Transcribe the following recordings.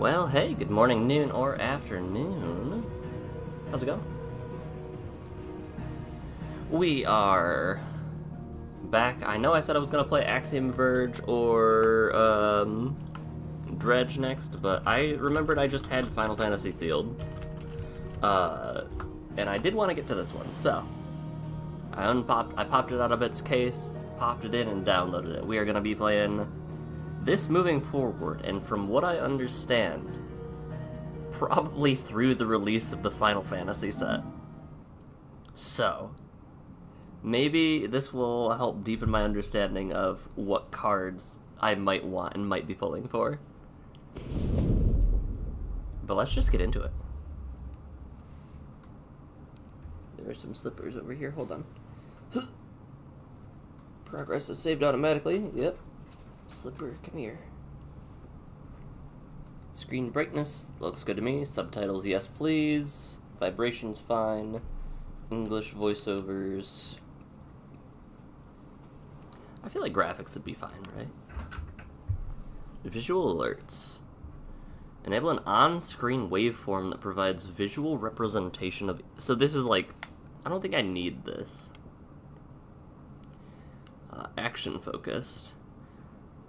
Well, hey, good morning, noon, or afternoon. How's it going? We are back. I know I said I was going to play Axiom Verge or Dredge next, but I remembered I just had Final Fantasy sealed. And I did want to get to this one, so I popped it out of its case, popped it in, and downloaded it. We are going to be playing this moving forward, and from what I understand, probably through the release of the Final Fantasy set. So, maybe this will help deepen my understanding of what cards I might want and might be pulling for. But let's just get into it. There are some slippers over here, hold on. Progress is saved automatically, yep. Slipper, come here. Screen brightness looks good to me. Subtitles, yes please. Vibrations, fine. English voiceovers. I feel like graphics would be fine, right? Visual alerts. Enable an on-screen waveform that provides visual representation of... So this is like... I don't think I need this. Action-focused.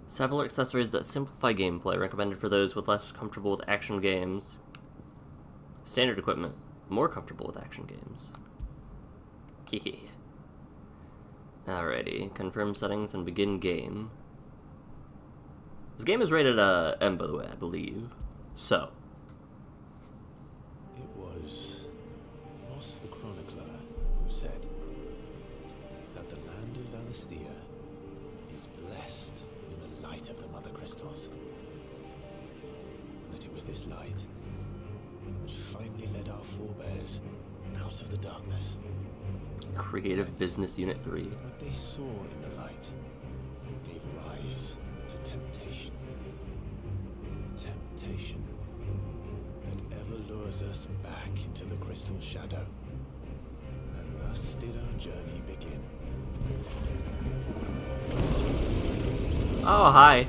Several accessories that simplify gameplay, recommended for those with less comfortable with action games. Standard equipment, more comfortable with action games. Hehe. Alrighty, confirm settings and begin game. This game is rated M, by the way, I believe. So. It was Moss the Chronicler who said that the land of Valisthea is blessed in the light of the Mother Crystals. And that it was this light which finally led our forebears out of the darkness. Creative Business Unit 3. What they saw in the light gave rise to temptation. Temptation that ever lures us back into the crystal shadow. And thus did our journey begin. Oh, hi.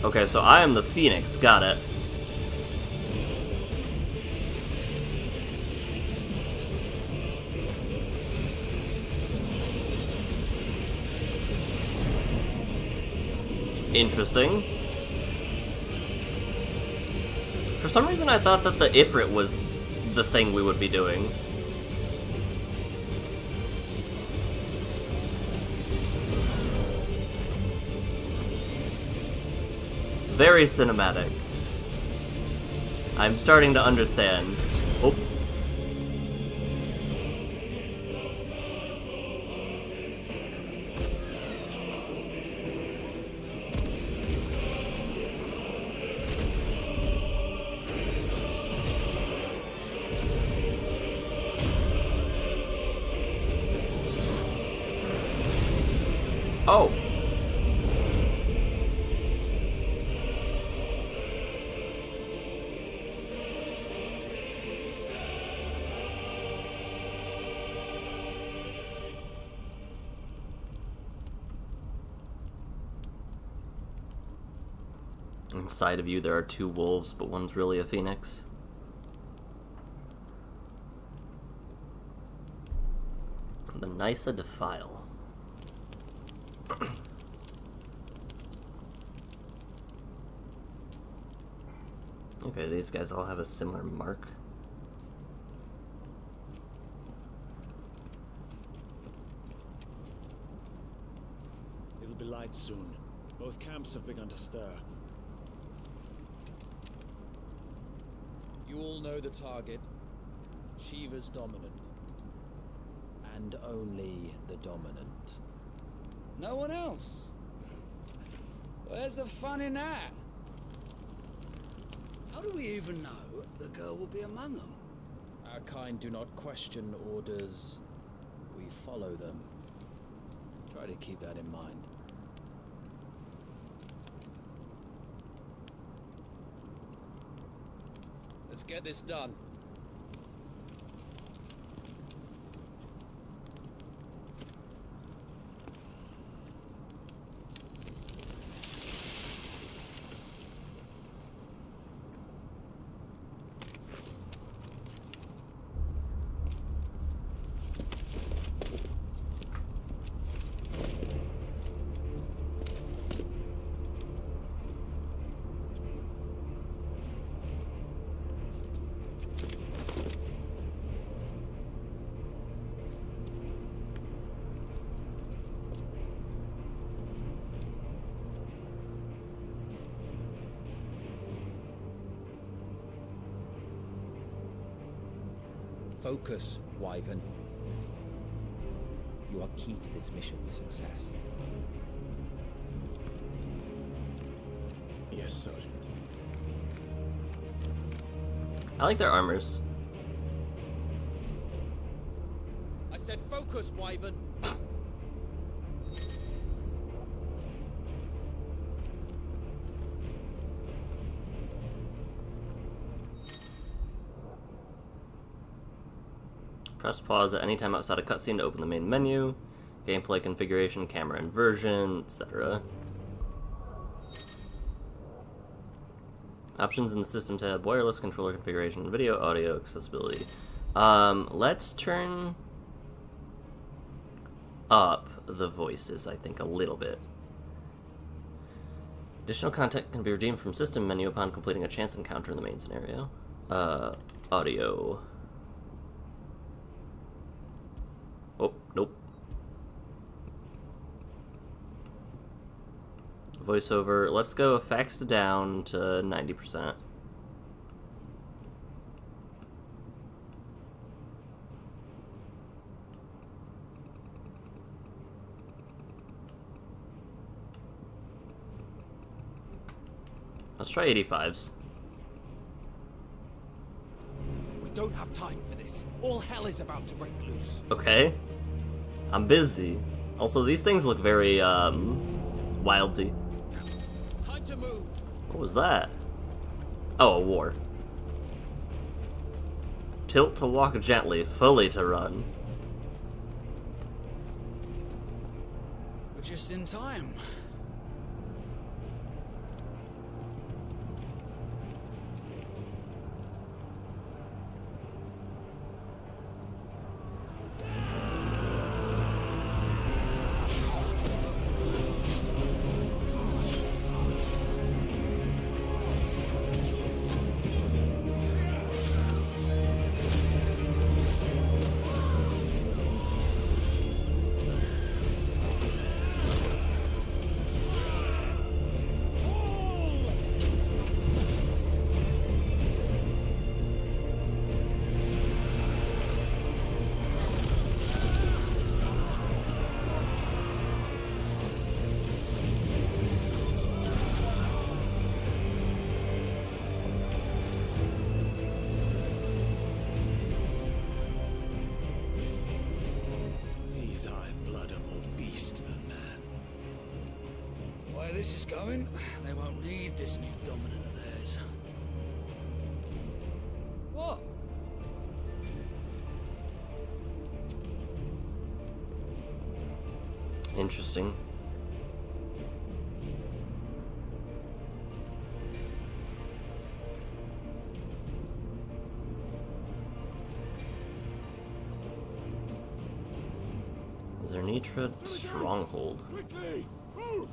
Okay, so I am the Phoenix, got it. Interesting. For some reason I thought that the Ifrit was the thing we would be doing. Very cinematic. I'm starting to understand. Oh. Oh. Inside of you there are two wolves, but one's really a phoenix. The Nysa Defile. Okay, these guys all have a similar mark. It'll be light soon. Both camps have begun to stir. You all know the target. Shiva's dominant. And only the dominant. No one else? Where's the fun in that? How do we even know the girl will be among them? Our kind do not question orders. We follow them. Try to keep that in mind. Let's get this done. Focus, Wyvern. You are key to this mission's success. Yes, Sergeant. I like their armors. I said focus, Wyvern. Press pause at any time outside a cutscene to open the main menu. Gameplay configuration, camera inversion, etc. Options in the system tab, wireless controller configuration, video, audio, accessibility. Let's turn up the voices, I think, a little bit. Additional content can be redeemed from system menu upon completing a chance encounter in the main scenario. Audio. Oh, nope. Voiceover. Let's go effects down to 90%. Let's try 85s. We don't have time for this. All hell is about to break loose. Okay. I'm busy. Also, these things look very, wildsy. Time to move. What was that? Oh, a war. Tilt to walk gently, fully to run. We're just in time. These are in blood a more beast than man. Where this is going, they won't need this new dominant of theirs. What? Interesting. Zernitra Stronghold. Quickly! Move!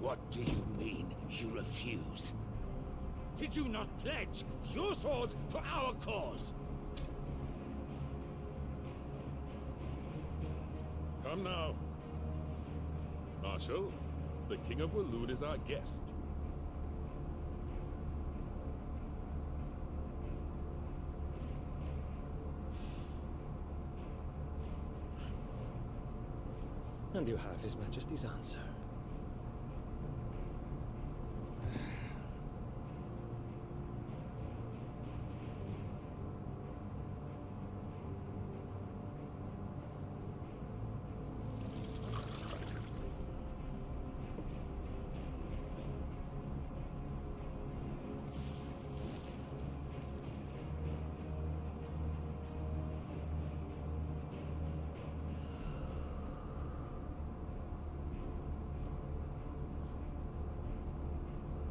What do you mean, you refuse? Did you not pledge your swords for our cause? Come now. Marshal, The King of Waloed is our guest. And you have His Majesty's answer.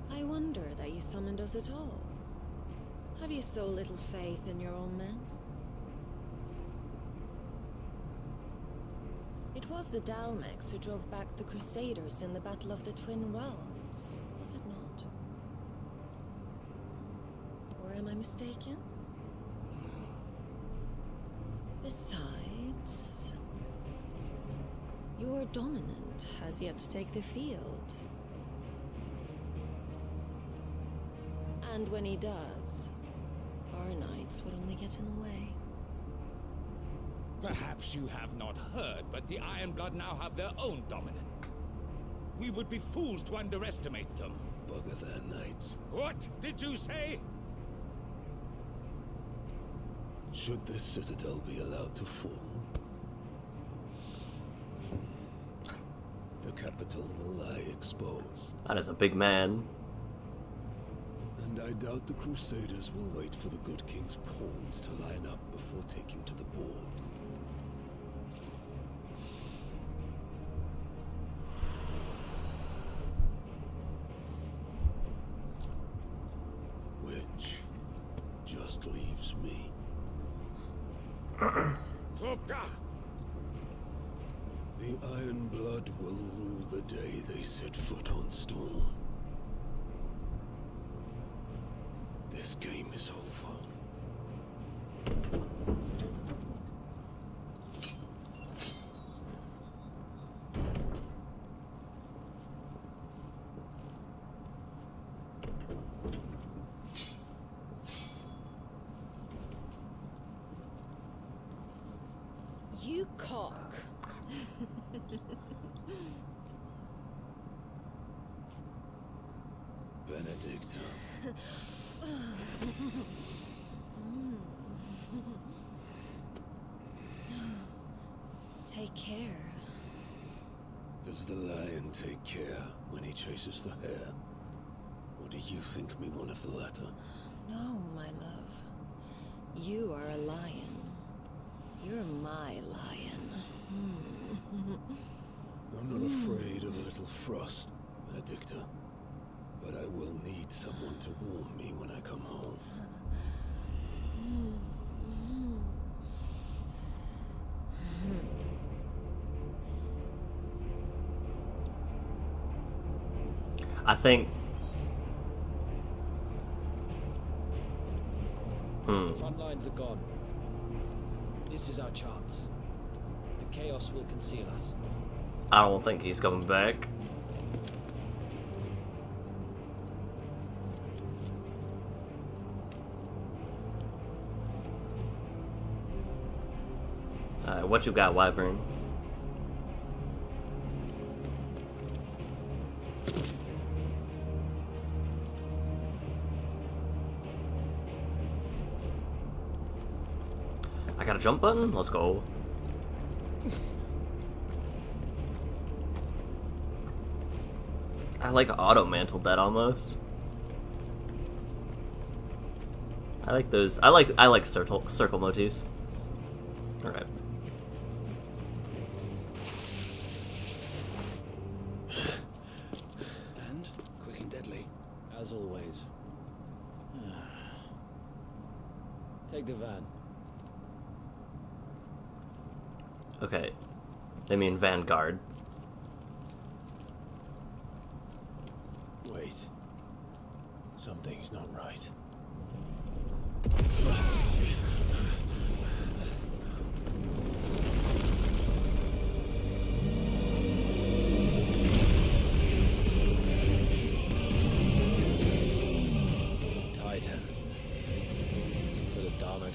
I wonder that you summoned us at all. Have you so little faith in your own men? It was the Dalmex who drove back the Crusaders in the Battle of the Twin Realms, was it not? Or am I mistaken? Besides, your dominant has yet to take the field. And when he does, our knights would only get in the way. Perhaps you have not heard, but the Ironblood now have their own dominant. We would be fools to underestimate them. Bugger their knights. What did you say? Should this citadel be allowed to fall, the capital will lie exposed. That is a big man. And I doubt the Crusaders will wait for the good king's pawns to line up before taking to the board. Which just leaves me. Hooka! The Ironblood will rule the day they set foot on Storm. This game is over. You cock. Benedict. Take care. Does the lion take care when he chases the hare? Or do you think me one of the latter? No, my love. You are a lion. You're my lion. I'm not afraid of a little frost, Benedicta. But I will need someone to warm me when I come home. I think. The front lines are gone. This is our chance. The chaos will conceal us. I don't think he's coming back. What you got, Wyvern? I got a jump button? Let's go. I like auto-mantled that almost. I like those. I like circle motifs. Alright. And quick and deadly. As always. Take the van. Okay. They mean Vanguard. Wait. Something's not right.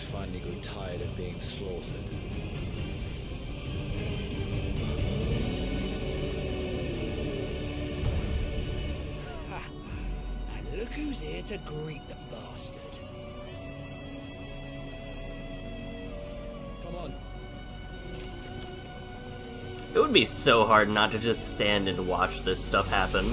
things finally grew tired of being slaughtered. And look who's here to greet the bastard. Come on. It would be so hard not to just stand and watch this stuff happen.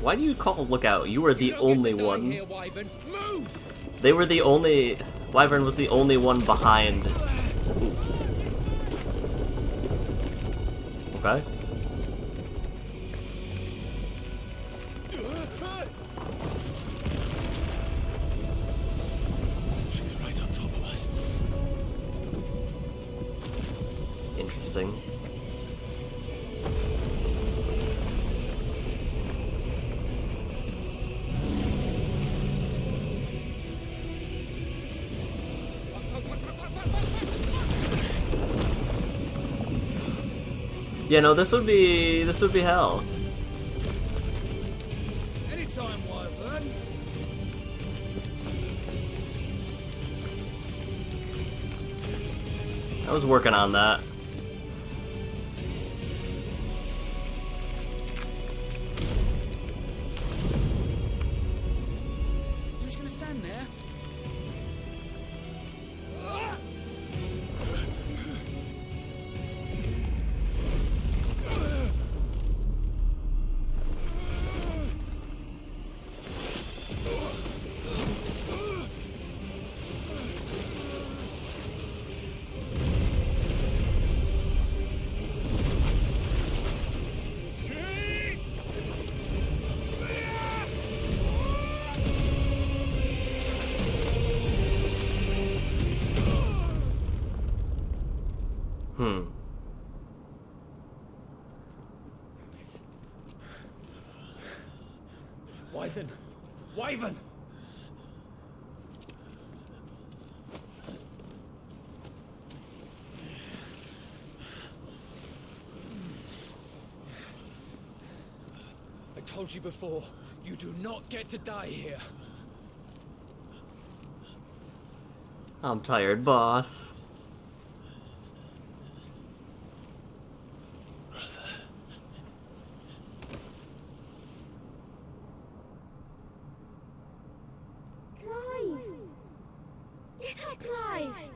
Why do you call Lookout? You were the only one. Here, Wyvern. Move! They were the only... Wyvern was the only one behind. Ooh. Okay. She's right on top of us. Interesting. Yeah, no, this would be hell. Anytime, Wyvern. I was working on that. You're just gonna stand there? Wyvern! Wyvern! I told you before, you do not get to die here. I'm tired, boss. Clive!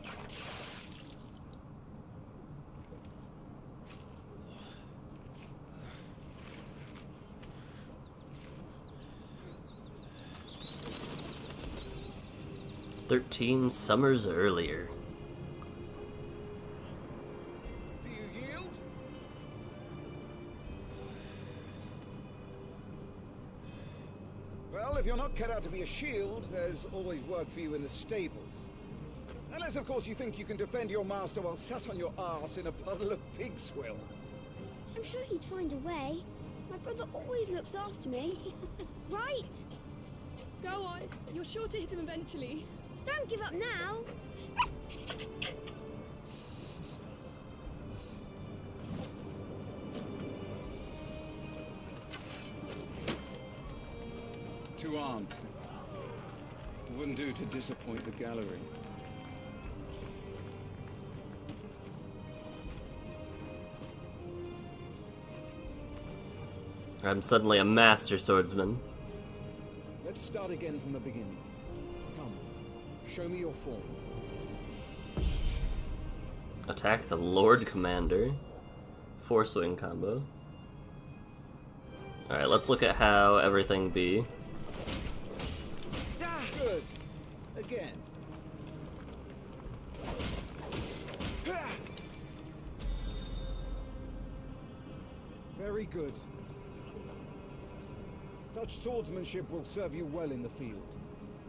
13 summers earlier. Do you yield? Well, if you're not cut out to be a shield, there's always work for you in the stables. Unless, of course, you think you can defend your master while sat on your arse in a puddle of pig swill. I'm sure he'd find a way. My brother always looks after me. Right? Go on. You're sure to hit him eventually. Don't give up now. Two arms. It wouldn't do to disappoint the gallery. I'm suddenly a master swordsman. Let's start again from the beginning. Come, show me your form. Attack the Lord Commander. 4-swing combo. Alright, let's look at how everything be. Good. Again. Very good. Such swordsmanship will serve you well in the field.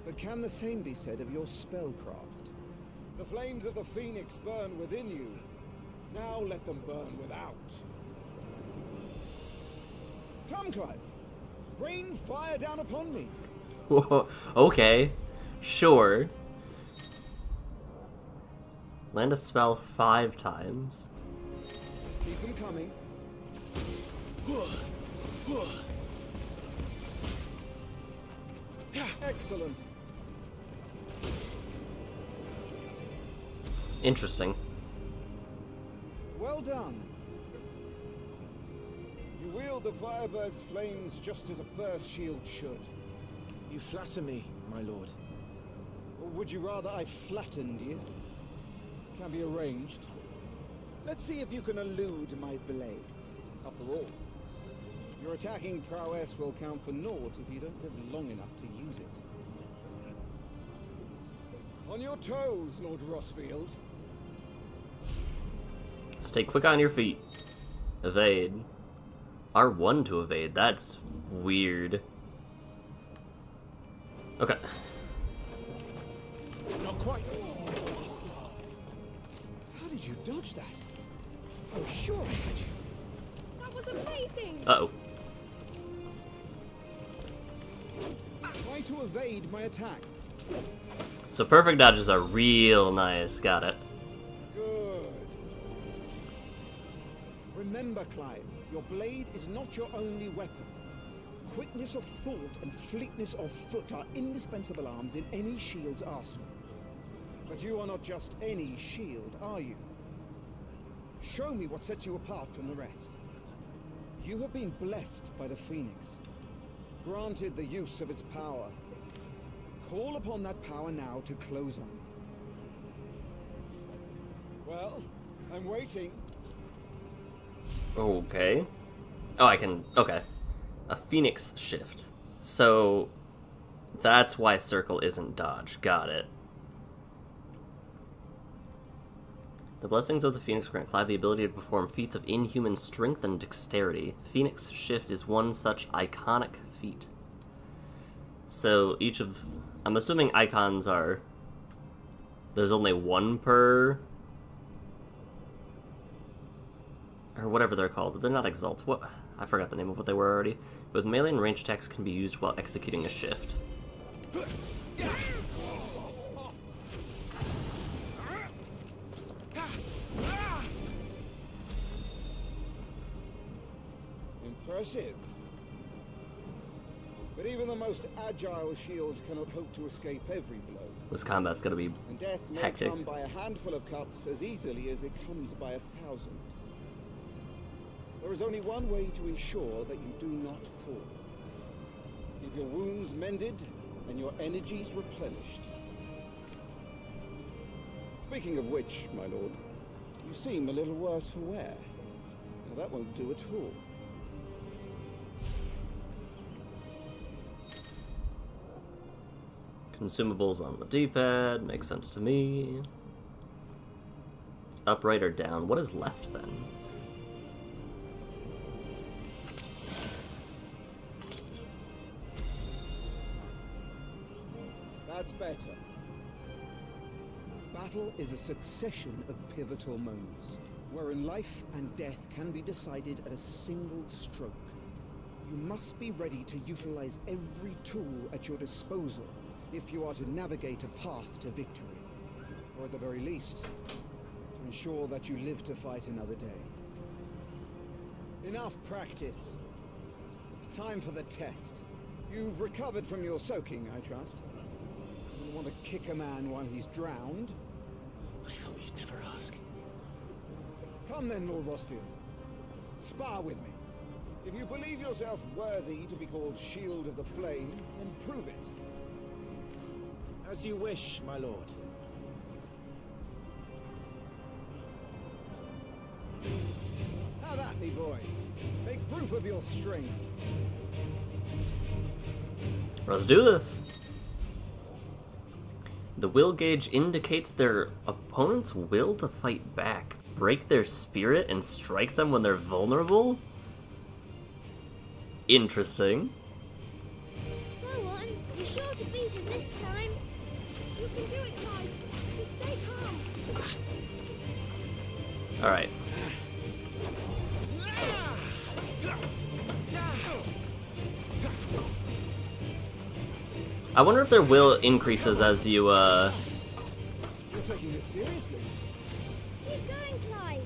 But can the same be said of your spellcraft? The flames of the Phoenix burn within you. Now let them burn without. Come, Clive. Rain fire down upon me. Whoa, okay. Sure. Land a spell 5 times. Keep them coming. Excellent. Interesting. Well done. You wield the Firebird's flames just as a first shield should. You flatter me, my lord. Or would you rather I flattened you? Can be arranged. Let's see if you can elude my blade. After all, your attacking prowess will count for naught if you don't live long enough to use it. On your toes, Lord Rossfield. Stay quick on your feet. Evade. R1 to evade. That's weird. Okay. Not quite. How did you dodge that? Oh, sure I had you. That was amazing. Uh-oh. Try to evade my attacks. So perfect dodges are real nice. Got it. Good. Remember, Clive, your blade is not your only weapon. Quickness of thought and fleetness of foot are indispensable arms in any shield's arsenal. But you are not just any shield, are you? Show me what sets you apart from the rest. You have been blessed by the Phoenix, granted the use of its power. Call upon that power now to close on me. Well, I'm waiting. Okay. Oh, I can... Okay. A Phoenix shift. So, that's why circle isn't dodge. Got it. The blessings of the Phoenix grant Clive the ability to perform feats of inhuman strength and dexterity. Phoenix shift is one such iconic feat. So, each of... I'm assuming icons are... There's only one per... Or whatever they're called. They're not exalts. What? I forgot the name of what they were already. But melee and range attacks can be used while executing a shift. Impressive. But even the most agile shield cannot hope to escape every blow. This combat's gonna be And death may hectic. come by a handful of cuts as easily as it comes by 1,000. There is only one way to ensure that you do not fall. Keep your wounds mended and your energies replenished. Speaking of which, my lord, you seem a little worse for wear. Now that won't do at all. Consumables on the D-pad, makes sense to me. Up, right, or down? What is left then? That's better. Battle is a succession of pivotal moments, wherein life and death can be decided at a single stroke. You must be ready to utilize every tool at your disposal if you are to navigate a path to victory. Or at the very least, to ensure that you live to fight another day. Enough practice. It's time for the test. You've recovered from your soaking, I trust. You want to kick a man while he's drowned? I thought you'd never ask. Come then, Lord Rosfield. Spar with me. If you believe yourself worthy to be called Shield of the Flame, then prove it. As you wish, my lord. How that, me boy? Make proof of your strength. Let's do this. The will gauge indicates their opponent's will to fight back. Break their spirit and strike them when they're vulnerable? Interesting. Go on. You're sure to beat him this time. You can do it, Clive. Just stay calm. Alright. I wonder if their will increases as you, You're taking this seriously. Keep going, Clive.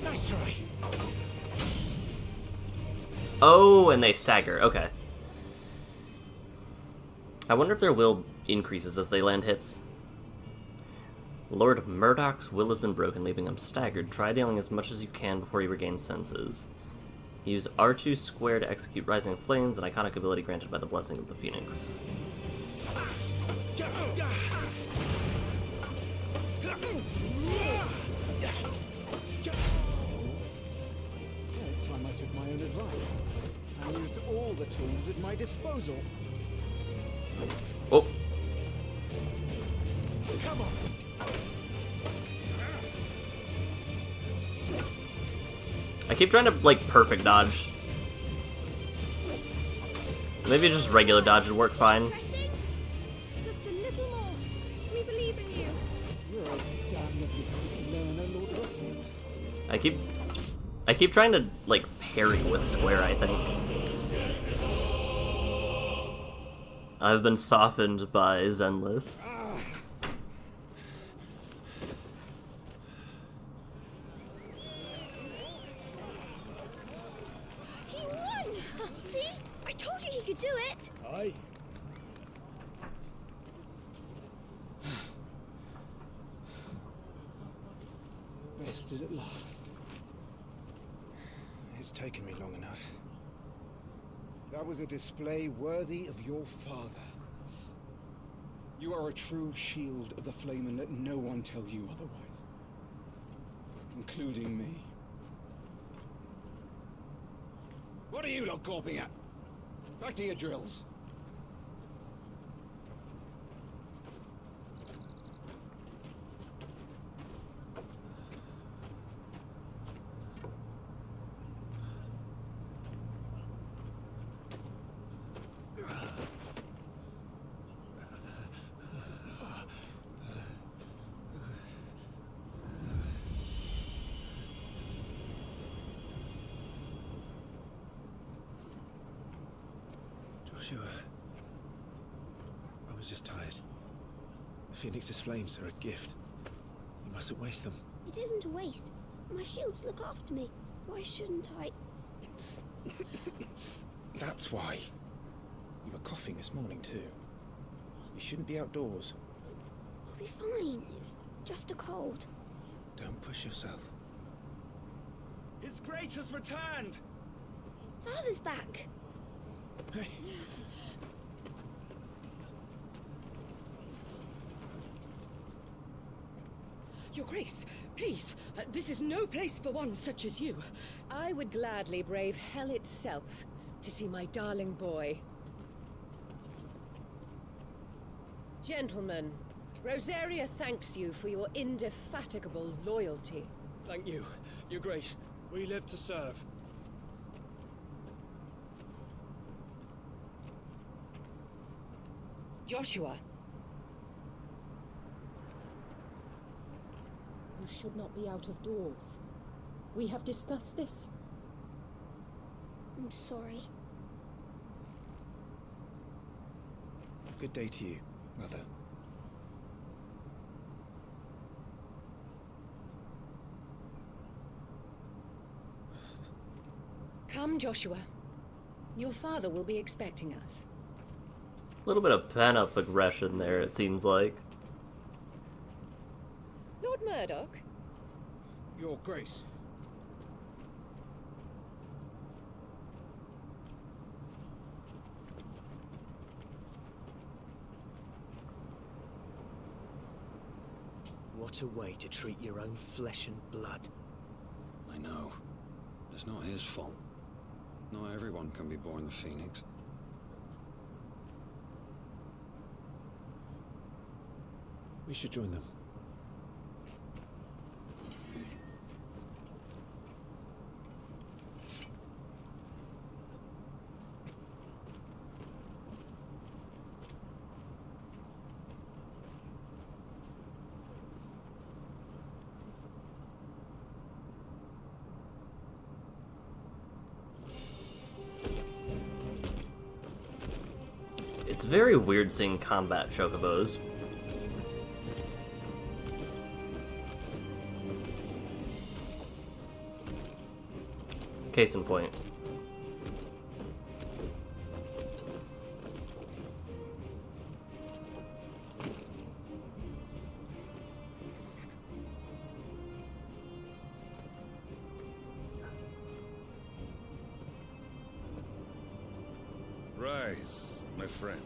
Nice try. Oh, and they stagger. Okay. I wonder if their will increases as they land hits. Lord Murdoch's will has been broken, leaving him staggered. Try dealing as much as you can before he regains senses. Use R2 square to execute Rising Flames, an iconic ability granted by the Blessing of the Phoenix. Yeah, it's time I took my own advice. I used all the tools at my disposal. Oh! Come on. I keep trying to, like, perfect dodge. Maybe just regular dodge would work fine. Pressing. Just a little more. We believe in you. You're a damnably quick learner, Lord Rosfield. I keep trying to, like, parry with square, I think. I've been softened by Zenless. He won! See? I told you he could do it. Aye. Rested at last. It's taken me long enough. That was a display worthy of your father. You are a true shield of the flame, and let no one tell you otherwise. Including me. What are you lot gawping at? Back to your drills. Joshua. I was just tired. The Phoenix's flames are a gift. You mustn't waste them. It isn't a waste. My shields look after me. Why shouldn't I? That's why. You were coughing this morning too. You shouldn't be outdoors. I'll be fine. It's just a cold. Don't push yourself. His Grace has returned! Father's back. Hey. Your Grace, please, this is no place for one such as you. I would gladly brave hell itself to see my darling boy. Gentlemen, Rosaria thanks you for your indefatigable loyalty. Thank you, Your Grace. We live to serve. Joshua. You should not be out of doors. We have discussed this. I'm sorry. Good day to you, Mother. Come, Joshua. Your father will be expecting us. A little bit of pent-up aggression there, it seems like. Lord Murdoch? Your Grace. What a way to treat your own flesh and blood. I know. It's not his fault. Not everyone can be born the Phoenix. We should join them. It's very weird seeing combat chocobos. Case in point. Rise, my friends.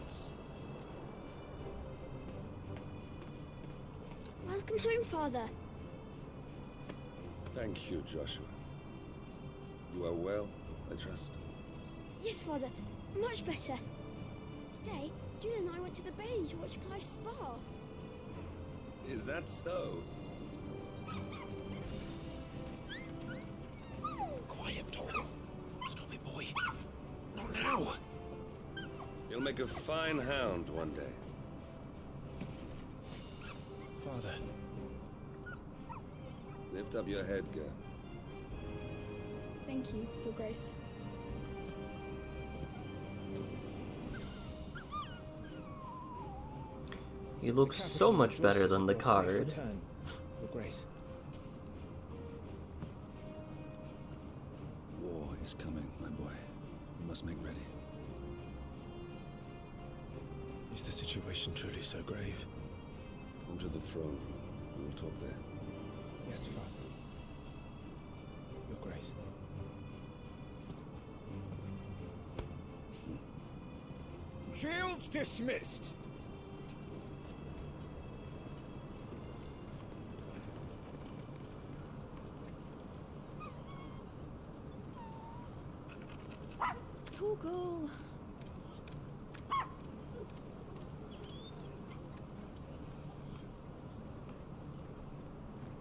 Welcome home, Father. Thank you, Joshua. You are well, I trust. Yes, Father. Much better. Today, Jill and I went to the bailey to watch Clive's spa. Is that so? Quiet, Torgal. Stop it, boy. Not now. You'll make a fine hound one day. Father. Lift up your head, girl. Thank you, Your Grace. He looks so much better than the card. Your Grace. War is coming, my boy. You must make ready. Is the situation truly so grave? Come to the throne room. We will talk there. Yes, Father. Your Grace. Shields dismissed. Torgal.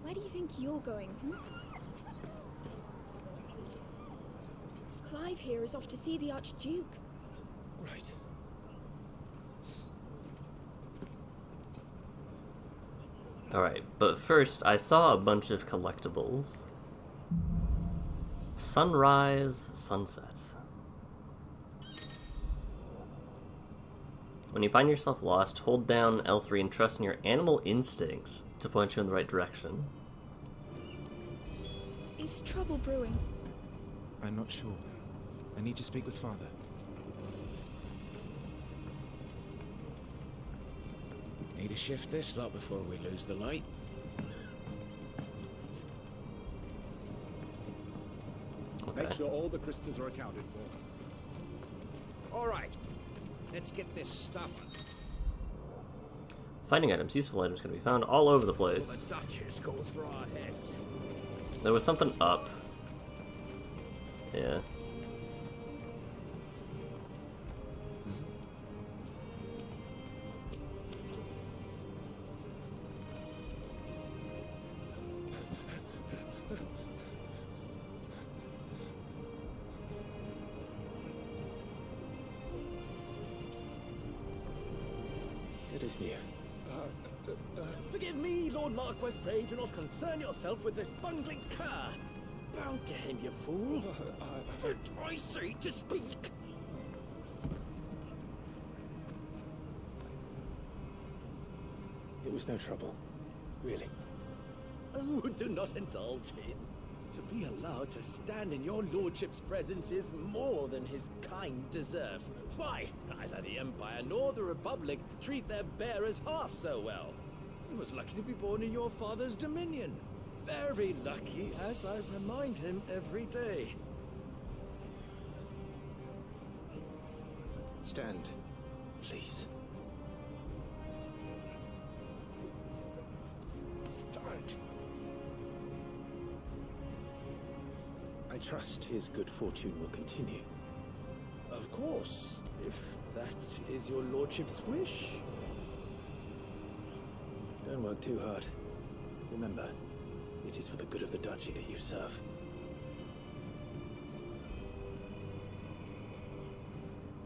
Where do you think you're going? Clive here is off to see the Archduke. Right. Alright, but first, I saw a bunch of collectibles. Sunrise, sunset. When you find yourself lost, hold down L3 and trust in your animal instincts to point you in the right direction. Is trouble brewing? I'm not sure. I need to speak with Father. Need to shift this lot before we lose the light. Okay. Make sure all the crystals are accounted for. All right, let's get this stuff. Finding items, useful items can be found all over the place. The Duchess calls for our heads. There was something up. Yeah. Good as new. Forgive me, Lord Marquess, pray do not concern yourself with this bungling cur. Bow to him, you fool! I say to speak! It was no trouble. Really. Oh, do not indulge him. To be allowed to stand in your lordship's presence is more than his kind deserves. Why, neither the Empire nor the Republic treat their bearers half so well. He was lucky to be born in your father's dominion. Very lucky, as I remind him every day. Stand, please. Start. I trust his good fortune will continue. Of course, if that is your lordship's wish. Don't work too hard. Remember, it is for the good of the duchy that you serve.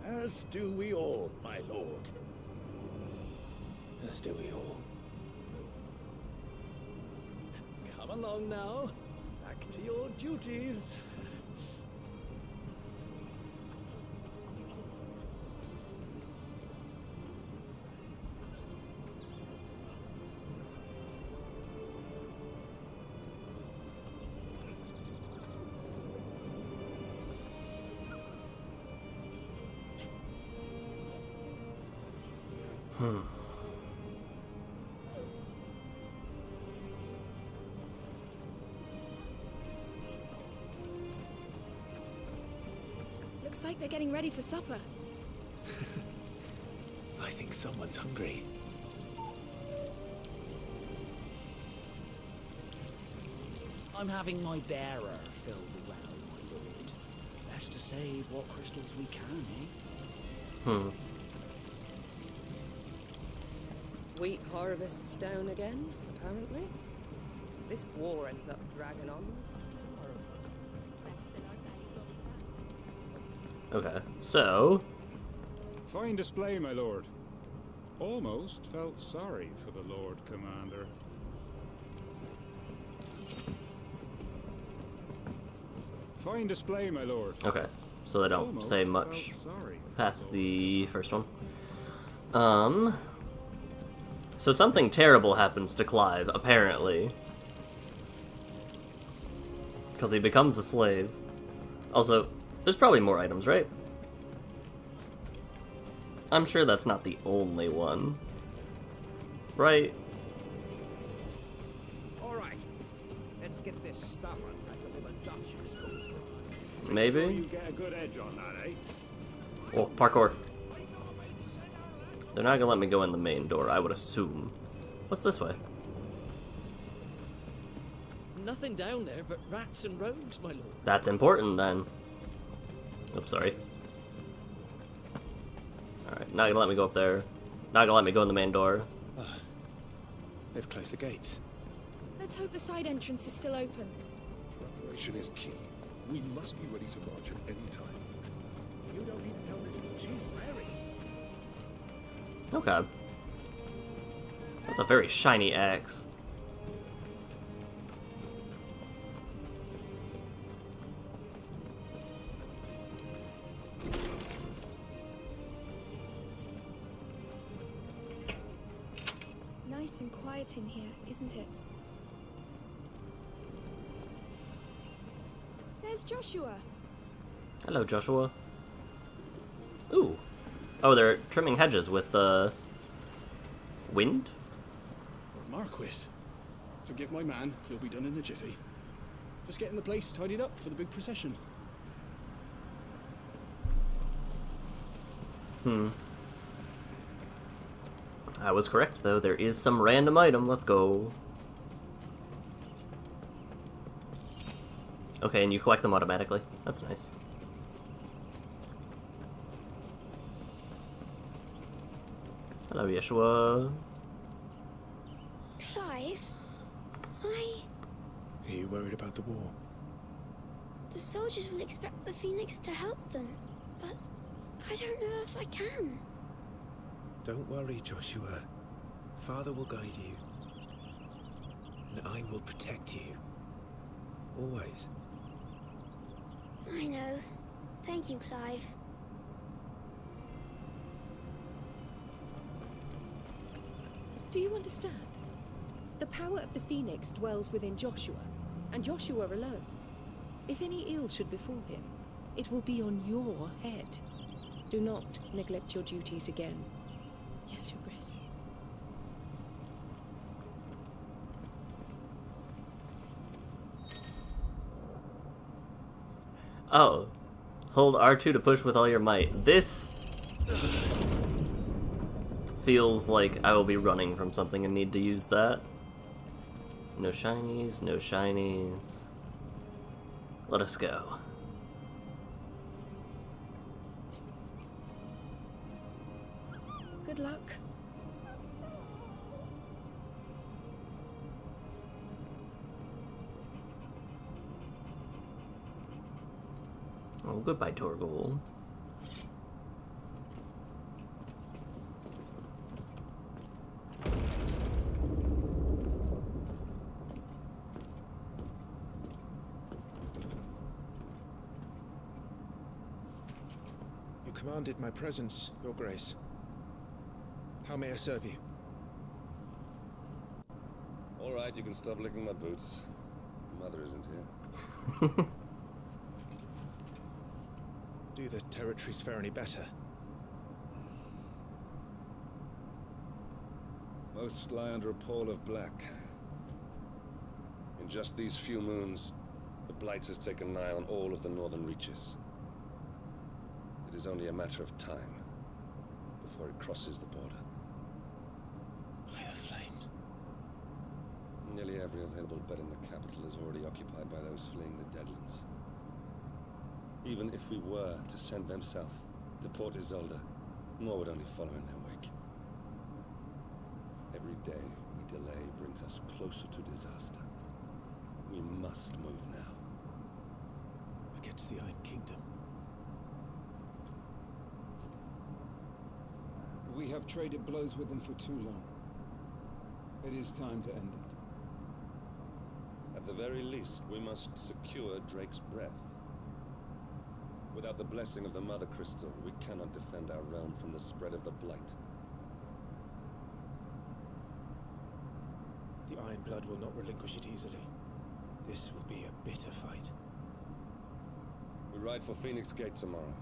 As do we all, my lord. As do we all. Come along now. Back to your duties. Looks like they're getting ready for supper. I think someone's hungry. I'm having my bearer filled well, my lord. Best to save what crystals we can, eh? Wheat harvest's down again, apparently. If this war ends up dragging on, we'll starve. Okay, so... Fine display, my lord. Almost felt sorry for the Lord Commander. Fine display, my lord. Okay, so they don't Almost say much felt sorry for past the first one. So something terrible happens to Clive, apparently. Because he becomes a slave. Also, there's probably more items, right? I'm sure that's not the only one. Right? Alright, let's get this stuff unpacked before the Duchess comes by. Maybe? Sure you get a good edge on that, eh? Oh, parkour. They're not gonna let me go in the main door, I would assume. What's this way? Nothing down there but rats and rogues, my lord. That's important, then. Oops, sorry. Alright, not gonna let me go up there. Not gonna let me go in the main door. They've closed the gates. Let's hope the side entrance is still open. Preparation is key. We must be ready to march at any time. You don't need to tell this, but she's ready. Okay. That's a very shiny axe. Nice and quiet in here, isn't it? There's Joshua. Hello, Joshua. Ooh. Oh, they're trimming hedges with, wind? Marquis, forgive my man, he'll be done in a jiffy. Just getting the place tidied up for the big procession. I was correct, though. There is some random item. Let's go. Okay, and you collect them automatically. That's nice. Hello, Yeshua. Clive, Are you worried about the war? the soldiers will expect the Phoenix to help them, but I don't know if I can. Don't worry, Joshua. Father will guide you. And I will protect you. Always. I know. Thank you, Clive. Do you understand? The power of the Phoenix dwells within Joshua, and Joshua alone. If any ill should befall him, it will be on your head. Do not neglect your duties again. Yes, Your Grace. Oh. Hold R2 to push with all your might. This feels like I will be running from something and need to use that. No shinies, no shinies. Let us go. Good luck. Oh, goodbye, Torgal. You commanded my presence, Your Grace. How may I serve you? All right, you can stop licking my boots. Mother isn't here. Do the territories fare any better? Most lie under a pall of black. In just these few moons, the Blight has taken nigh on all of the northern reaches. It is only a matter of time before it crosses the border. By the flames. Nearly every available bed in the capital is already occupied by those fleeing the Deadlands. Even if we were to send them south, to Port Isolde, more would only follow in their wake. Every day we delay brings us closer to disaster. We must move now. Against the Iron Kingdom. We have traded blows with them for too long. It is time to end it. At the very least, we must secure Drake's breath. Without the blessing of the Mother Crystal, we cannot defend our realm from the spread of the Blight. The Iron Blood will not relinquish it easily. This will be a bitter fight. We ride for Phoenix Gate tomorrow.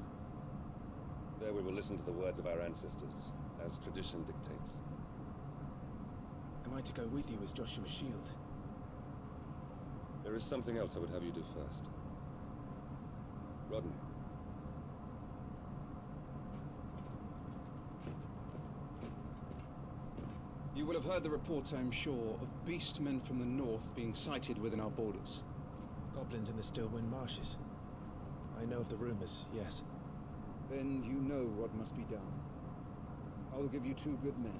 There we will listen to the words of our ancestors, as tradition dictates. Am I to go with you as Joshua's shield? There is something else I would have you do first. Rodney. You will have heard the reports, I am sure, of beastmen from the north being sighted within our borders. Goblins in the Stillwind Marshes. I know of the rumors, yes. Then you know what must be done. I will give you 2 good men.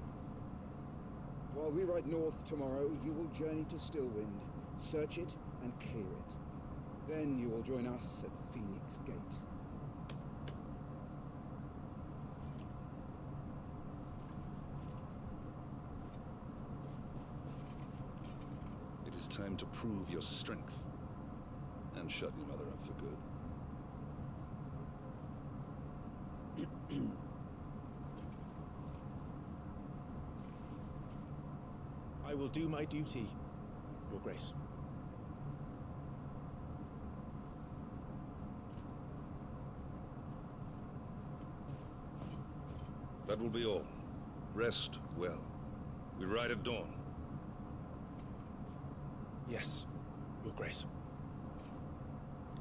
While we ride north tomorrow, you will journey to Stillwind, search it and clear it. Then you will join us at Phoenix Gate. It is time to prove your strength and shut your mother up for good. I will do my duty, Your Grace. That will be all. Rest well. We ride at dawn. Yes, Your Grace.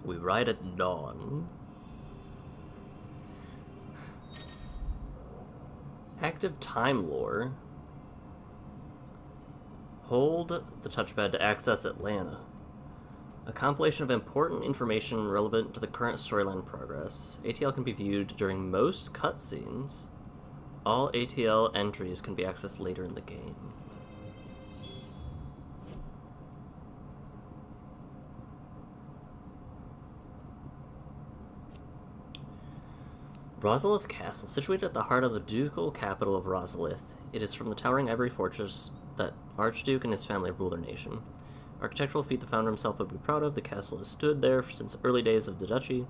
We ride at dawn. Active time lore. Hold the touchpad to access Atlanta. A compilation of important information relevant to the current storyline progress. ATL can be viewed during most cutscenes. All ATL entries can be accessed later in the game. Rosalith Castle, situated at the heart of the ducal capital of Rosalith. It is from the towering ivory fortress that Archduke and his family rule their nation. Architectural feat the founder himself would be proud of, the castle has stood there since the early days of the duchy,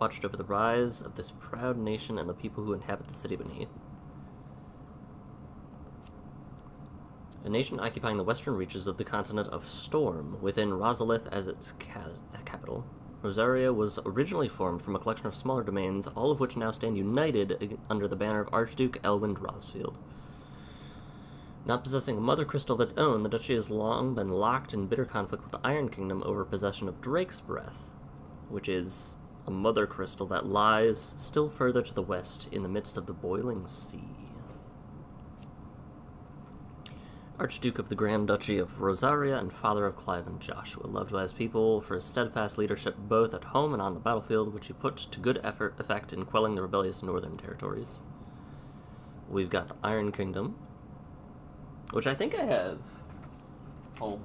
watched over the rise of this proud nation and the people who inhabit the city beneath. A nation occupying the western reaches of the continent of Storm, within Rosalith as its capital. Rosaria was originally formed from a collection of smaller domains, all of which now stand united under the banner of Archduke Elwind Rosfield. Not possessing a mother crystal of its own, the duchy has long been locked in bitter conflict with the Iron Kingdom over possession of Drake's Breath, which is a mother crystal that lies still further to the west in the midst of the boiling sea. Archduke of the Grand Duchy of Rosaria and father of Clive and Joshua, loved by his people for his steadfast leadership both at home and on the battlefield, which he put to good effect in quelling the rebellious northern territories. We've got the Iron Kingdom, which I think I have. Oh.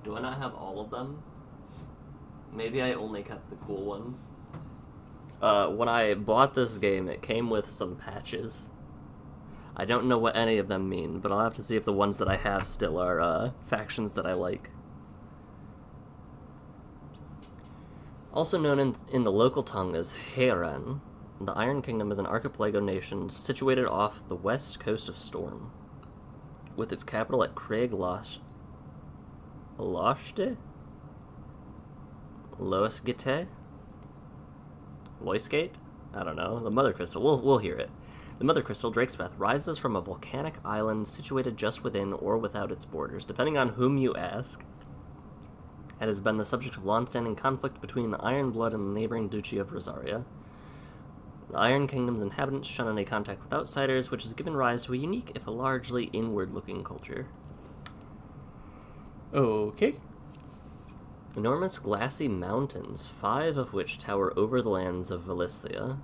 Do I not have all of them? Maybe I only kept the cool ones. When I bought this game, it came with some patches. I don't know what any of them mean, but I'll have to see if the ones that I have still are factions that I like. Also known in the local tongue as Heya, the Iron Kingdom is an archipelago nation situated off the west coast of Storm, with its capital at Craig Loshte? Loisgate? Loisgate? I don't know. The Mother Crystal. We'll hear it. The Mother Crystal, Drake's Breath, rises from a volcanic island situated just within or without its borders, depending on whom you ask. It has been the subject of long-standing conflict between the Iron Blood and the neighboring Duchy of Rosaria. The Iron Kingdom's inhabitants shun any contact with outsiders, which has given rise to a unique, if a largely inward-looking culture. Okay. Enormous glassy mountains, 5 of which tower over the lands of Valisthea.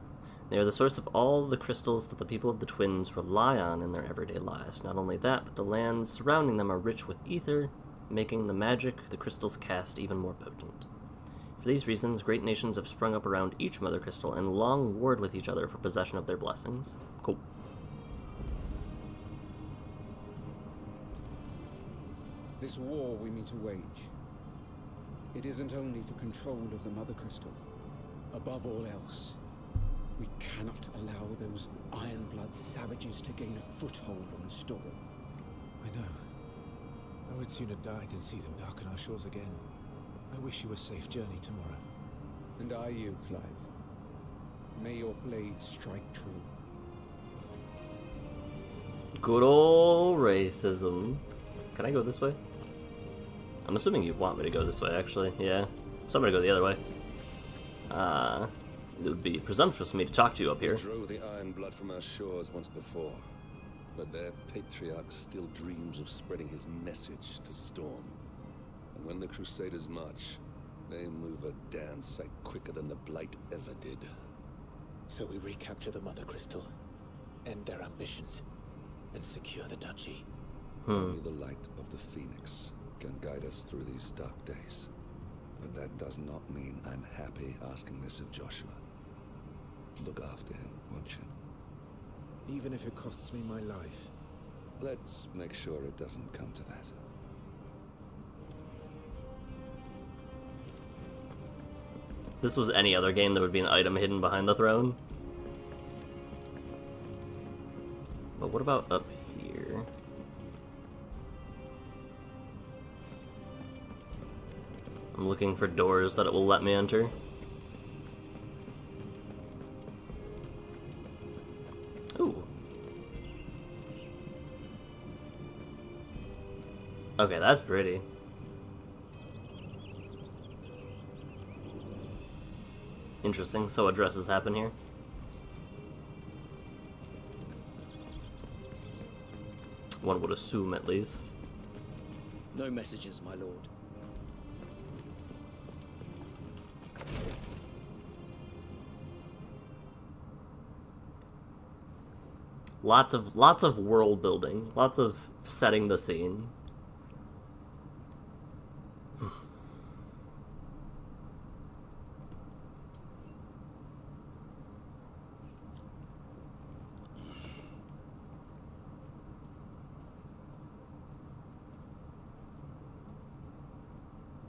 They are the source of all the crystals that the people of the Twins rely on in their everyday lives. Not only that, but the lands surrounding them are rich with ether, making the magic the crystals cast even more potent. For these reasons, great nations have sprung up around each Mother Crystal and long warred with each other for possession of their blessings. Cool. This war we mean to wage, it isn't only for control of the Mother Crystal. Above all else, we cannot allow those Ironblood savages to gain a foothold on Storm. I know. I would sooner die than see them darken our shores again. I wish you a safe journey tomorrow. And I you, Clive. May your blade strike true. Good old racism. Can I go this way? I'm assuming you want me to go this way, actually. Yeah. So I'm gonna go the other way. It would be presumptuous of me to talk to you up here. We drove the Ironblood from our shores once before, but their patriarch still dreams of spreading his message to Storm. And when the Crusaders march, they move a damn sight quicker than the Blight ever did. So we recapture the Mother Crystal, end their ambitions, and secure the duchy. Only the light of the Phoenix can guide us through these dark days. But that does not mean I'm happy asking this of Joshua. Look after him, won't you? Even if it costs me my life. Let's make sure it doesn't come to that. If this was any other game, there would be an item hidden behind the throne. But what about up here? I'm looking for doors that it will let me enter. Ooh. Okay, that's pretty. Interesting, so addresses happen here. One would assume, at least. No messages, my lord. Lots of world building, lots of setting the scene.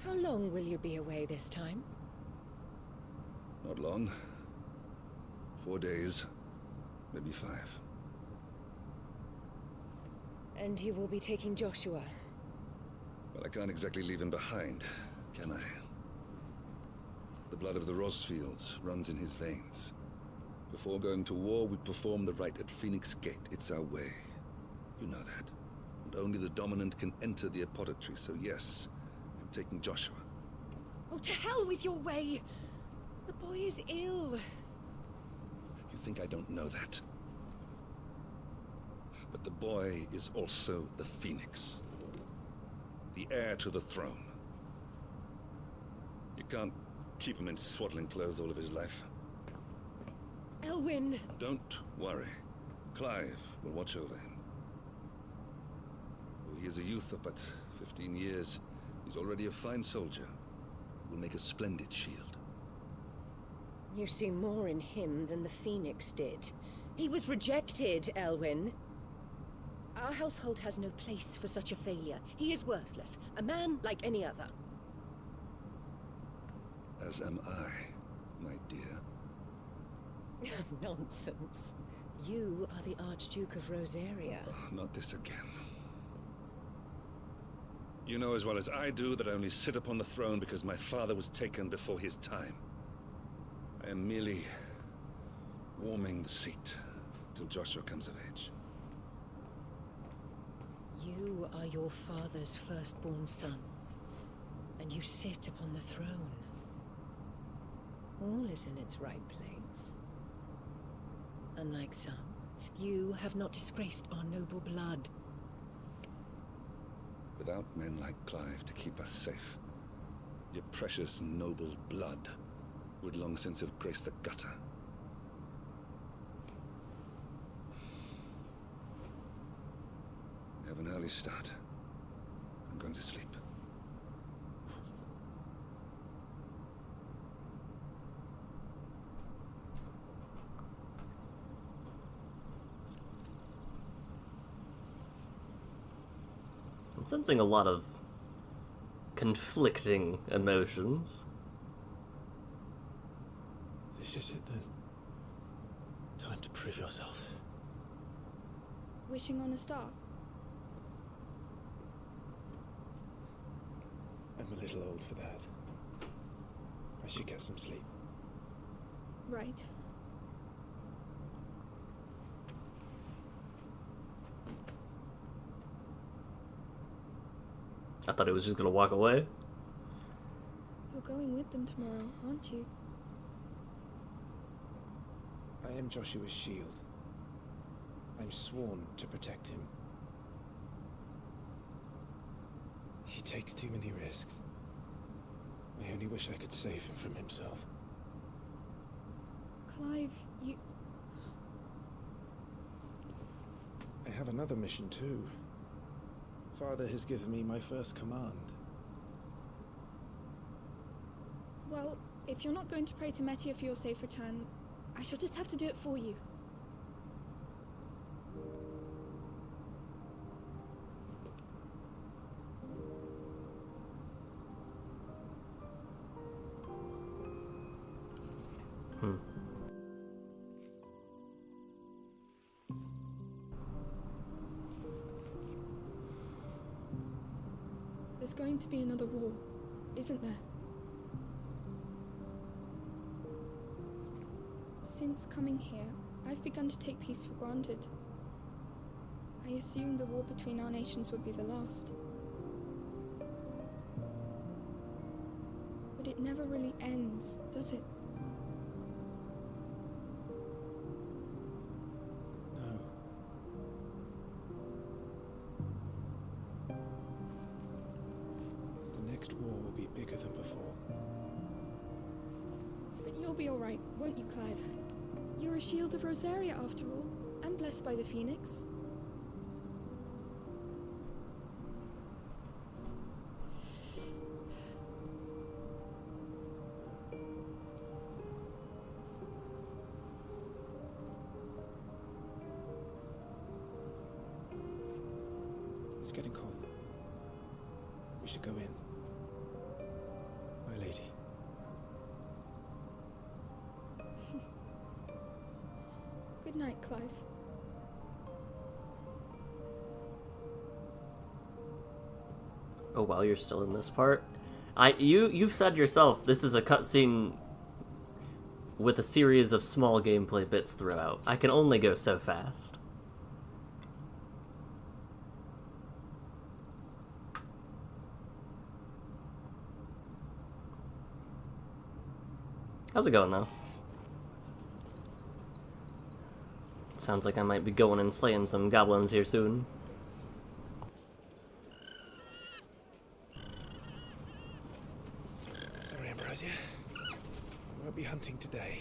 How long will you be away this time? Not long. 4 days, maybe 5. And you will be taking Joshua? Well, I can't exactly leave him behind, can I? The blood of the Rosfields runs in his veins. Before going to war, we perform the rite at Phoenix Gate. It's our way. You know that. And only the dominant can enter the apothecary, so yes, I'm taking Joshua. Oh, to hell with your way! The boy is ill. You think I don't know that? But the boy is also the Phoenix. The heir to the throne. You can't keep him in swaddling clothes all of his life. Elwyn! Don't worry. Clive will watch over him. Though he is a youth of but 15 years, he's already a fine soldier. He will make a splendid shield. You see more in him than the Phoenix did. He was rejected, Elwyn. Our household has no place for such a failure. He is worthless, a man like any other. As am I, my dear. Nonsense. You are the Archduke of Rosaria. Oh, not this again. You know as well as I do that I only sit upon the throne because my father was taken before his time. I am merely warming the seat till Joshua comes of age. You are your father's firstborn son, and you sit upon the throne. All is in its right place. Unlike some, you have not disgraced our noble blood. Without men like Clive to keep us safe, your precious noble blood would long since have graced the gutter. We have an early start. I'm going to sleep. I'm sensing a lot of conflicting emotions. This is it then. Time to prove yourself. Wishing on a star? I'm a little old for that. I should get some sleep. Right. I thought he was just gonna walk away. You're going with them tomorrow, aren't you? I am Joshua's shield. I'm sworn to protect him. He takes too many risks. I only wish I could save him from himself. Clive, you... I have another mission too. Father has given me my first command. Well, if you're not going to pray to Metia for your safe return, I shall just have to do it for you. There's going to be another war, isn't there? Since coming here, I've begun to take peace for granted. I assumed the war between our nations would be the last. But it never really ends, does it? No. The next war will be bigger than before. But you'll be alright, won't you, Clive? You're a shield of Rosaria after all, and blessed by the Phoenix. It's getting cold. We should go in. my lady. Good night, Clive. Oh wow, you're still in this part? You've said yourself this is a cutscene with a series of small gameplay bits throughout. I can only go so fast. How's it going though? Sounds like I might be going and slaying some goblins here soon. Sorry, Ambrosia. I won't be hunting today.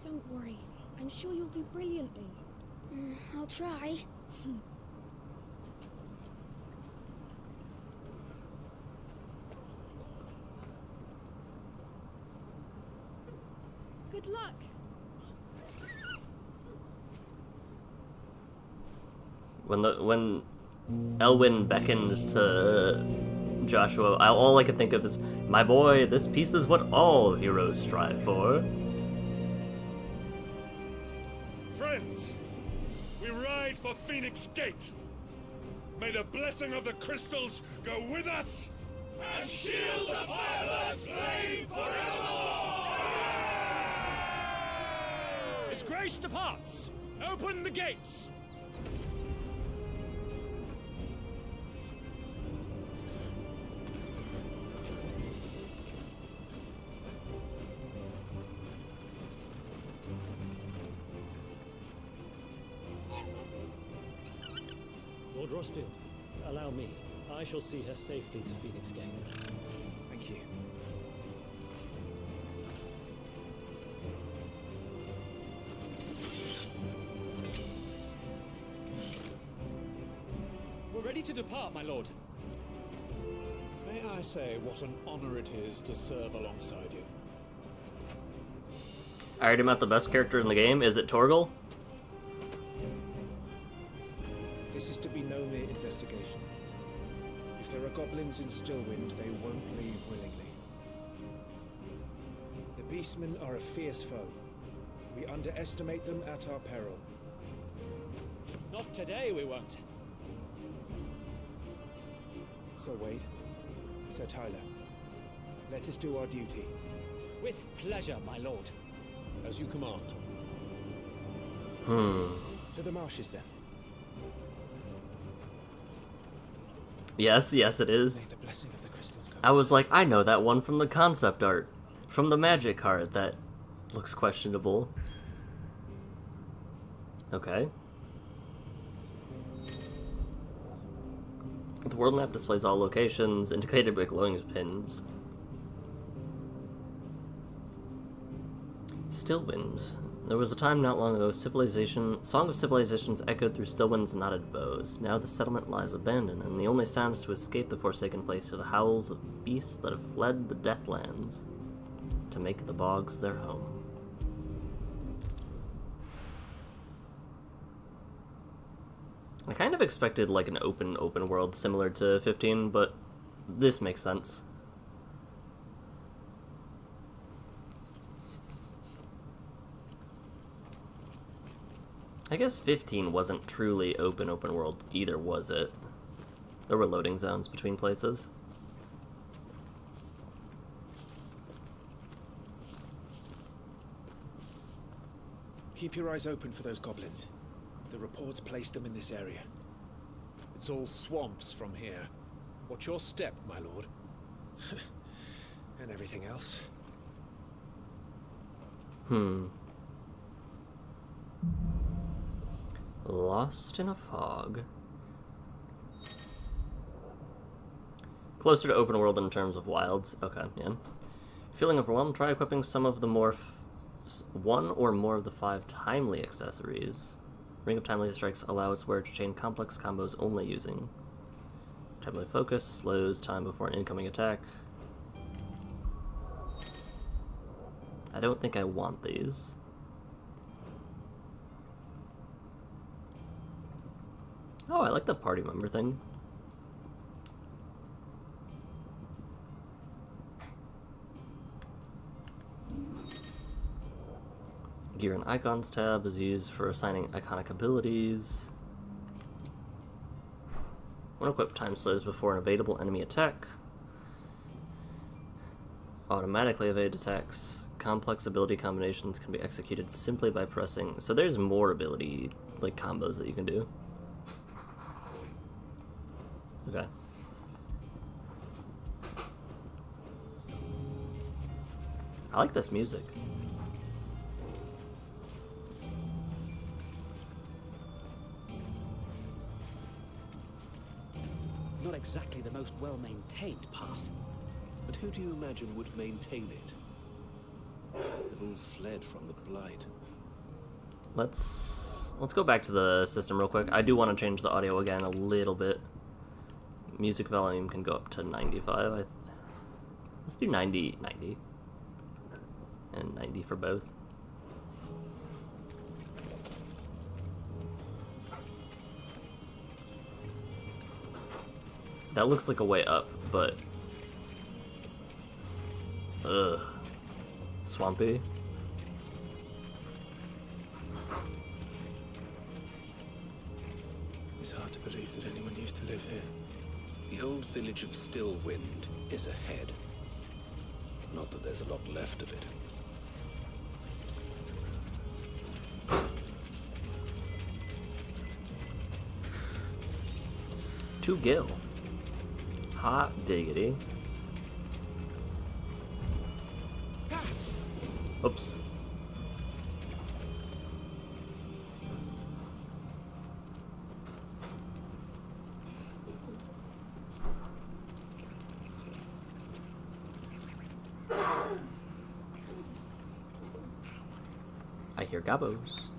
Don't worry. I'm sure you'll do brilliantly. I'll try. Good luck. When Elwyn beckons to Joshua, all I can think of is, my boy, this piece is what all heroes strive for. Friends, we ride for Phoenix Gate. May the blessing of the crystals go with us and shield the firebird's flame forevermore! His Grace departs! Open the gates! Lord Rosfield, allow me. I shall see her safely to Phoenix Gate. Thank you. We're ready to depart, my lord. May I say what an honor it is to serve alongside you? I already met the best character in the game. Is it Torgal? This is to be no mere investigation. If there are goblins in Stillwind, they won't leave willingly. The beastmen are a fierce foe. We underestimate them at our peril. Not today, we won't. Sir Wade, Sir Tyler, let us do our duty. With pleasure, my lord. As you command. To the marshes, then. Yes, it is. May the blessing of the crystals go. I was like, I know that one from the concept art. From the magic card that looks questionable. Okay. The world map displays all locations, indicated by glowing pins. Stillwind. There was a time not long ago, Song of Civilizations echoed through Stillwind's knotted bows. Now the settlement lies abandoned, and the only sounds to escape the forsaken place are the howls of beasts that have fled the Deathlands to make the bogs their home. I kind of expected like an open world similar to 15, but this makes sense. I guess 15 wasn't truly open world either, was it? There were loading zones between places. Keep your eyes open for those goblins. The reports placed them in this area. It's all swamps from here. Watch your step, my lord. And everything else. Lost in a fog. Closer to open world in terms of wilds. Okay, yeah. Feeling overwhelmed? Try equipping some of the one or more of the 5 timely accessories. Ring of Timely Strikes allow its wearer to chain complex combos only using Timely Focus, slows time before an incoming attack. I don't think I want these. Oh, I like the party member thing. Gear and Icons tab is used for assigning iconic abilities. When equipped, time slows before an evadable enemy attack. Automatically evade attacks. Complex ability combinations can be executed simply by pressing. So there's more ability, like, combos that you can do. Okay. I like this music. Not exactly the most well-maintained path. And who do you imagine would maintain it? They've all fled from the Blight. Let's go back to the system real quick. I do want to change the audio again a little bit. Music volume can go up to 95. Let's do 90, and 90 for both. That looks like a way up, but ugh, swampy. It's hard to believe that anyone used to live here. The old village of Stillwind is ahead. Not that there's a lot left of it. To Gil. Hot diggity. Oops. I hear gobos.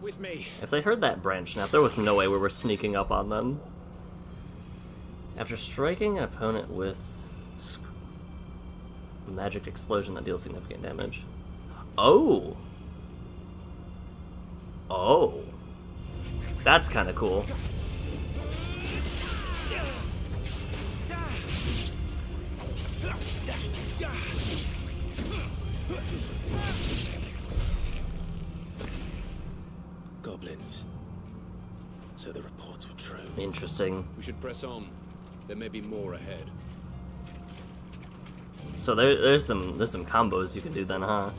With me. If they heard that branch snap, there was no way we were sneaking up on them. After striking an opponent with a magic explosion that deals significant damage. Oh! Oh! That's kind of cool. Goblins. So the reports were true. Interesting. We should press on. There may be more ahead. So there's some combos you can do then, huh?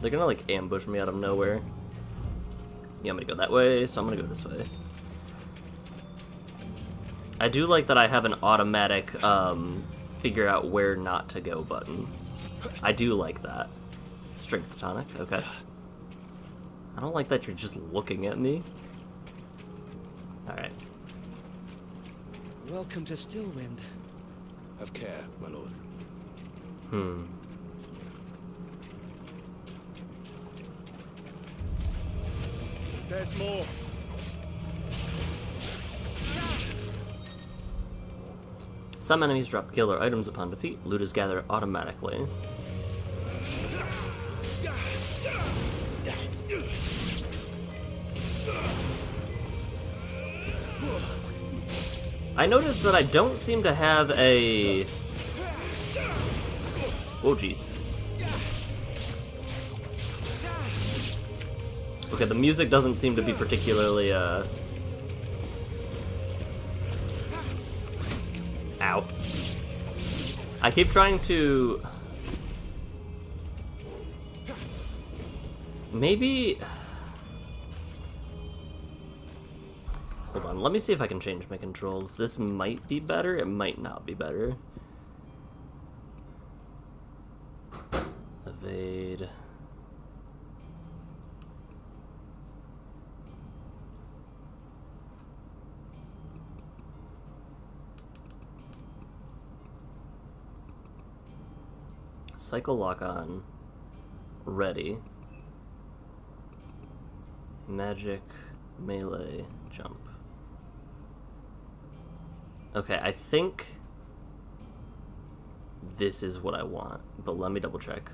They're gonna like ambush me out of nowhere. Yeah, I'm gonna go that way, so I'm gonna go this way. I do like that I have an automatic figure out where not to go button. I do like that. Strength tonic, okay. I don't like that you're just looking at me. Alright. Welcome to Stillwind. Have care, my lord. There's more. Some enemies drop killer items upon defeat. Loot is gathered automatically. I noticed that I don't seem to have a... Oh, jeez. Okay, the music doesn't seem to be particularly, Ow. I keep trying to... Maybe... Hold on, let me see if I can change my controls. This might be better, it might not be better. Evade. Cycle lock on. Ready. Magic melee jump. Okay, I think this is what I want, but let me double check.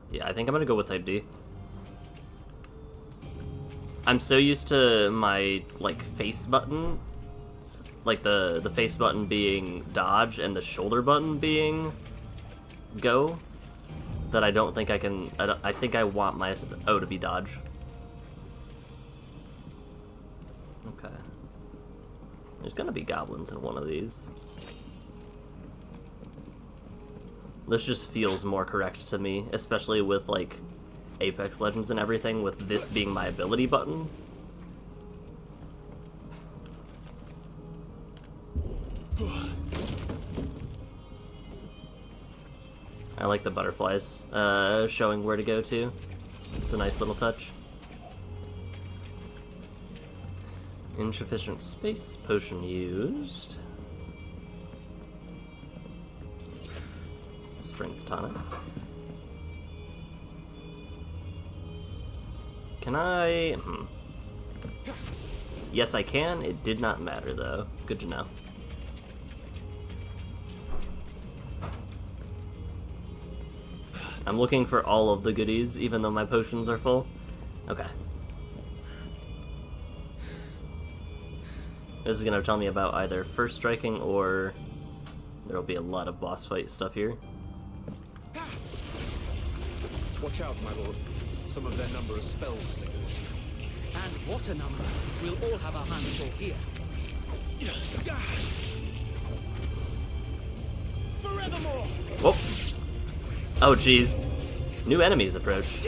Yeah, I think I'm gonna go with type D. I'm so used to my, like, face button, like the face button being dodge and the shoulder button being go, that I don't think I can, I think I want my O to be dodge. Okay. There's gonna be goblins in one of these. This just feels more correct to me, especially with, like, Apex Legends and everything, with this being my ability button. I like the butterflies showing where to go to. It's a nice little touch. Insufficient space potion used. Strength tonic. Can I? Yes, I can. It did not matter, though. Good to know. I'm looking for all of the goodies, even though my potions are full. Okay. This is gonna tell me about either first striking or there'll be a lot of boss fight stuff here. Watch out, my lord. Some of their number are spell slingers. And what a number. We'll all have our hands full here. Forevermore! Whoa. Oh, jeez. New enemies approach.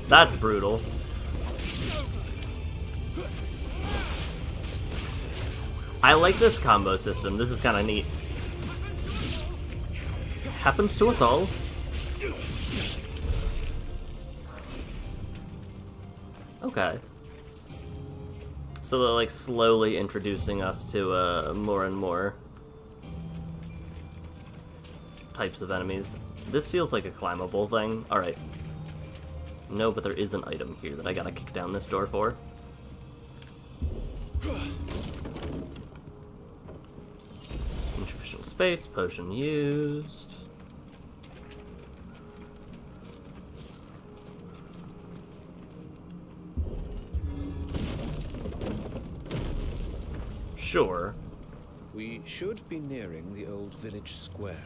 That's brutal. I like this combo system. This is kind of neat. Happens to us all. Okay. So they're like slowly introducing us to more and more types of enemies. This feels like a climbable thing. Alright. No, but there is an item here that I gotta kick down this door for. Insufficient space, potion used. Sure. We should be nearing the old village square.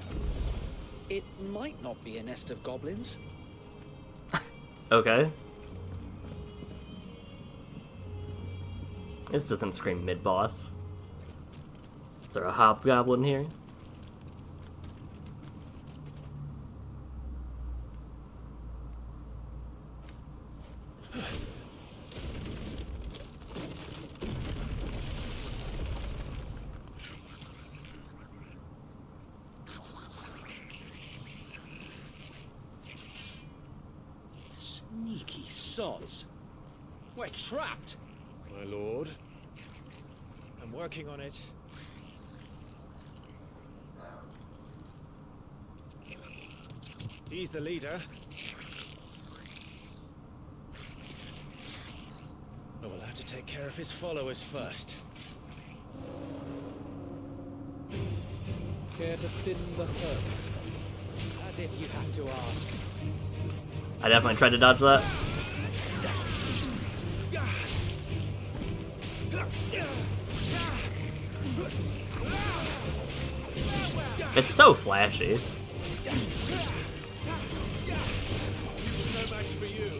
It might not be a nest of goblins. Okay. This doesn't scream mid-boss. Is there a hobgoblin here? Sneaky sods. We're trapped. My lord. I'm working on it. He's the leader. But we'll have to take care of his followers first. Care to thin the herd? As if you have to ask. I definitely tried to dodge that. It's so flashy. No match for you.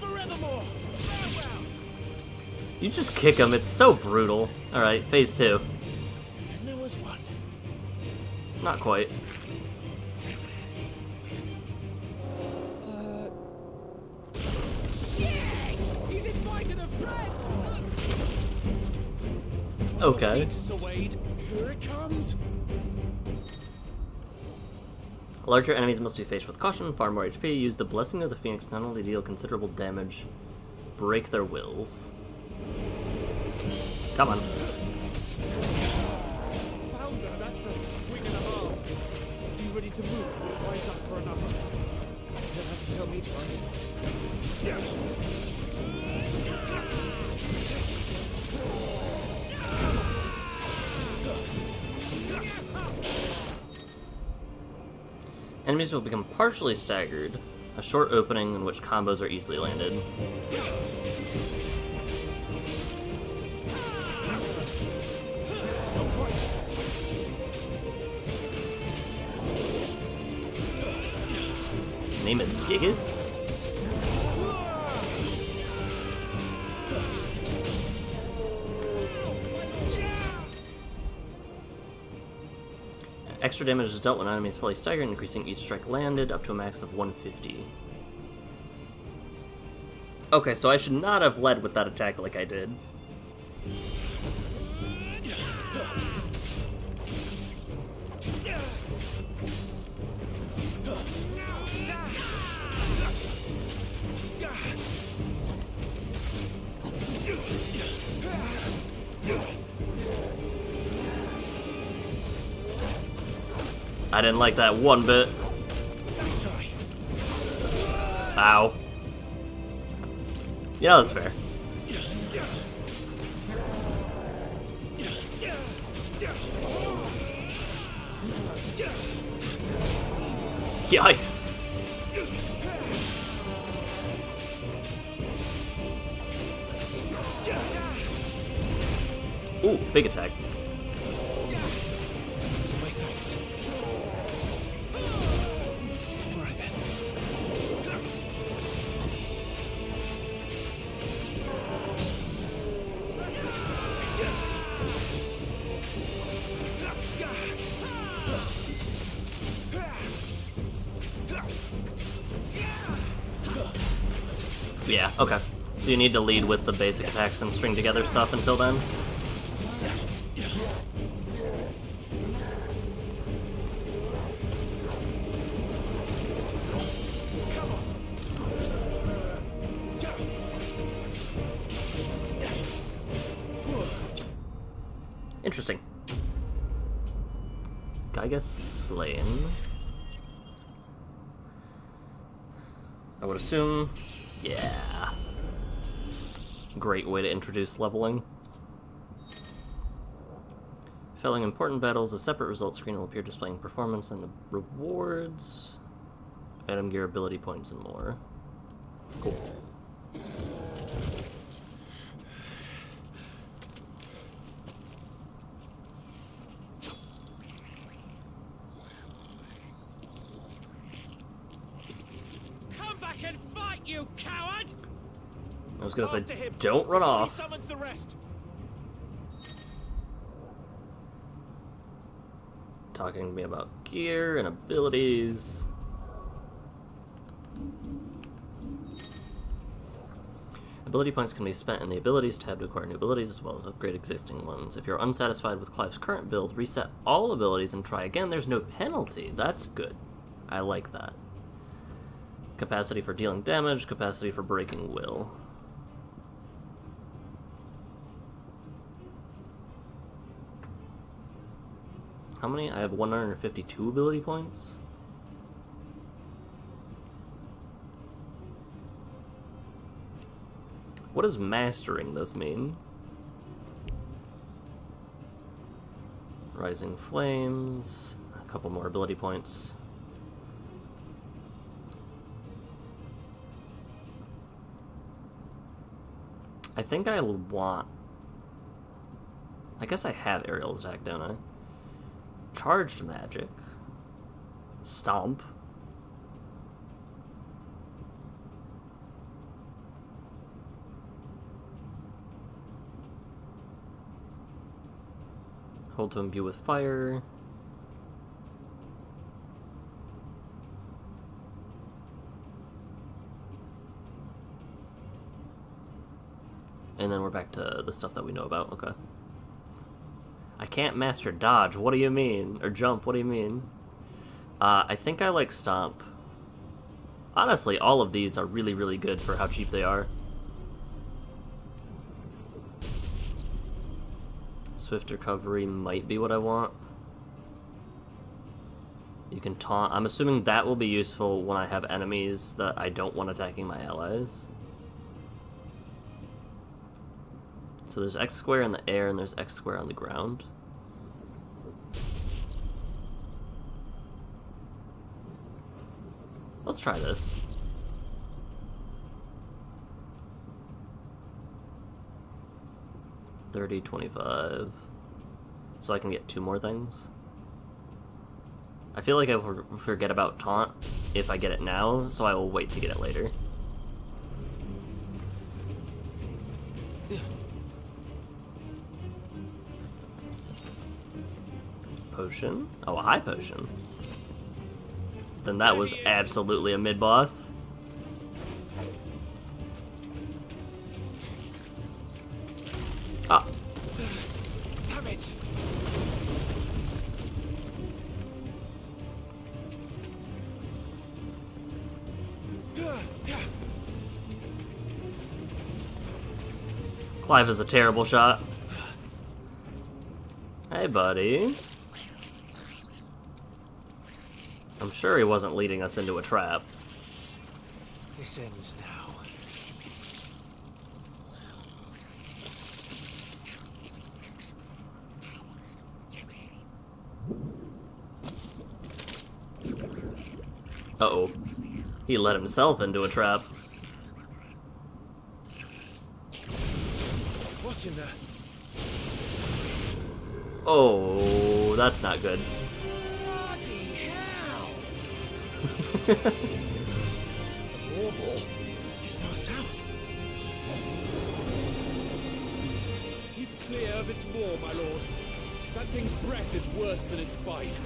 Forevermore. Farewell. You just kick him, it's so brutal. Alright, phase 2. And there was one. Not quite. Shit! He's invited a friend! Okay. Here it comes. Larger enemies must be faced with caution, far more HP. Use the Blessing of the Phoenix not only to deal considerable damage, break their wills. Come on. Founder, that's a swing and a half. Be ready to move when it winds up for another. You don't have to tell me twice. Enemies will become partially staggered, a short opening in which combos are easily landed. Name is Gigas? Extra damage is dealt when an enemy is fully staggered, increasing each strike landed up to a max of 150. Okay, so I should not have led with that attack like I did. I didn't like that one bit. Ow. Yeah, that's fair. Yikes. Ooh, big attack. Yeah, okay. So you need to lead with the basic attacks and string together stuff until then? Interesting. Gygas slain. I would assume. Yeah. Great way to introduce leveling. Failing important battles, a separate results screen will appear displaying performance and rewards, item gear, ability points, and more. Cool. Come back and fight, you coward! I was gonna say, don't run off. He summons the rest. Talking to me about gear and abilities. Ability points can be spent in the Abilities tab to acquire new abilities as well as upgrade existing ones. If you're unsatisfied with Clive's current build, reset all abilities and try again. There's no penalty. That's good. I like that. Capacity for dealing damage, capacity for breaking will. How many? I have 152 ability points. What does mastering this mean? Rising Flames, a couple more ability points. I think I want... I guess I have aerial attack, don't I? Charged magic. Stomp. Hold to imbue with fire. And then we're back to the stuff that we know about. Okay. I can't master dodge. What do you mean? Or jump. What do you mean? I think I like Stomp. Honestly, all of these are really, really good for how cheap they are. Swift Recovery might be what I want. You can taunt. I'm assuming that will be useful when I have enemies that I don't want attacking my allies. So there's X square in the air and there's X square on the ground. Let's try this. $30, $25. So I can get 2 more things. I feel like I will forget about taunt if I get it now, so I will wait to get it later. Potion? Oh, a high potion. Then that was absolutely a mid-boss. Ah. Damn it! Clive is a terrible shot. Hey, buddy. I'm sure he wasn't leading us into a trap. This ends now. Uh-oh. He let himself into a trap. What's in there? Oh, that's not good. The bauble is not south. Keep clear of its maw, my lord. That thing's breath is worse than its bite.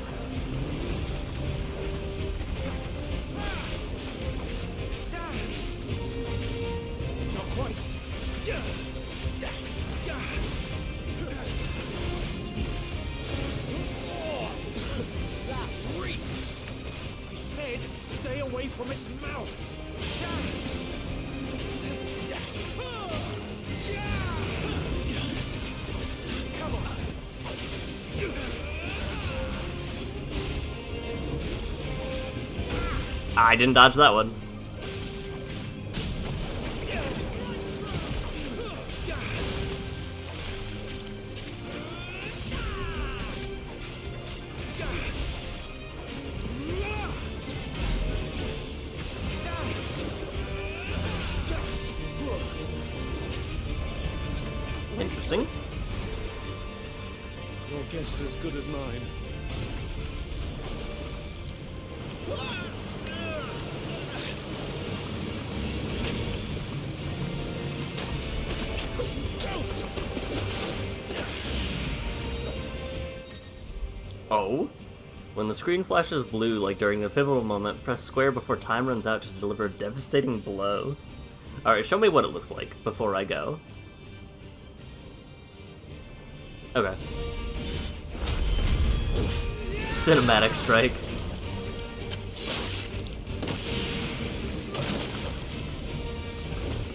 Not quite. That reeks. I said, stay away from its mouth. Come on. I didn't dodge that one. Interesting. Your guess is as good as mine. Oh? When the screen flashes blue, like during the pivotal moment, press square before time runs out to deliver a devastating blow. Alright, show me what it looks like before I go. Okay. Cinematic strike.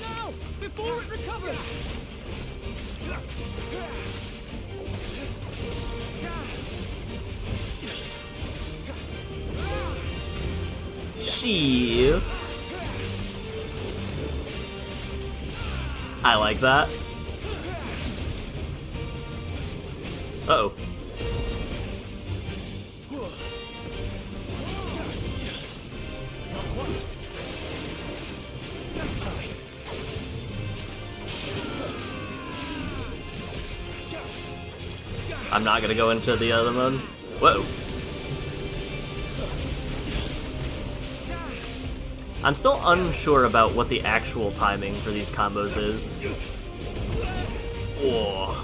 No! Before it recovers! Shift. I like that. Uh-oh. I'm not gonna go into the other mode. Whoa. I'm still unsure about what the actual timing for these combos is. Whoa.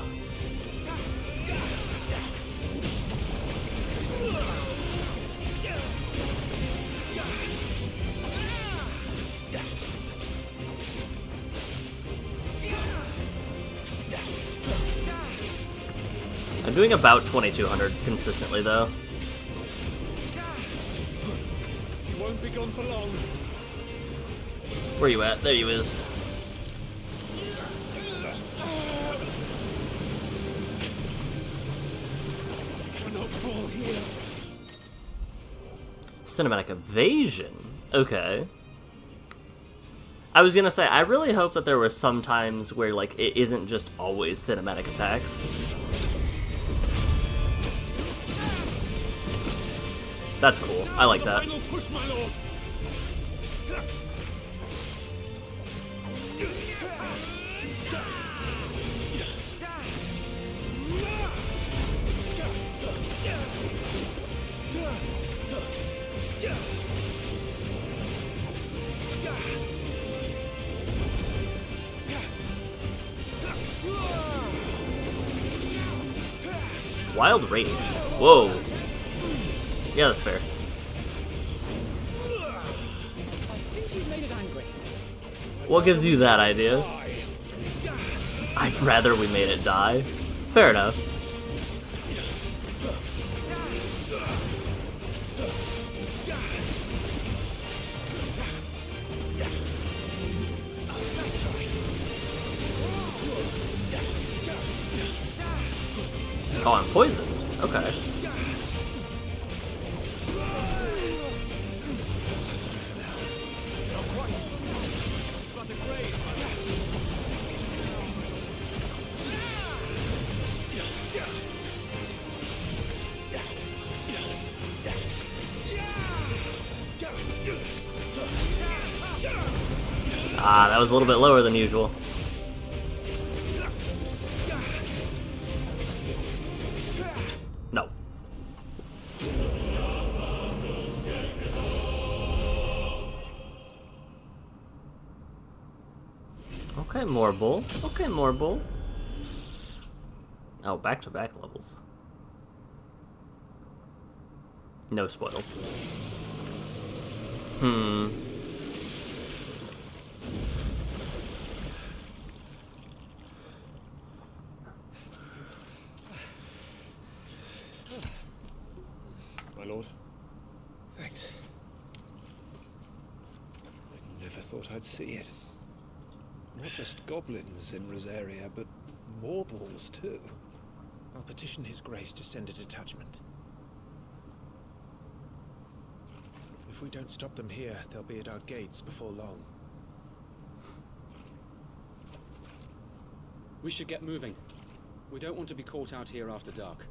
I'm doing about 2200 consistently though. gone for long. Where you at? There you is. Cannot fall here. Cinematic evasion? Okay. I was gonna say, I really hope that there were some times where, like, it isn't just always cinematic attacks. That's cool. I like that. Final push, my lord. Wild Rage. Whoa. Yeah, that's fair. What gives you that idea? I'd rather we made it die. Fair enough. Oh, I'm poisoned. Okay. Ah, that was a little bit lower than usual. No. Okay, more bull. Okay, more bull. Oh, back-to-back levels. No spoils. My lord. Thanks. I never thought I'd see it. Not just goblins in Rosaria, but morbles too. I'll petition His Grace to send a detachment. If we don't stop them here, they'll be at our gates before long. We should get moving. We don't want to be caught out here after dark.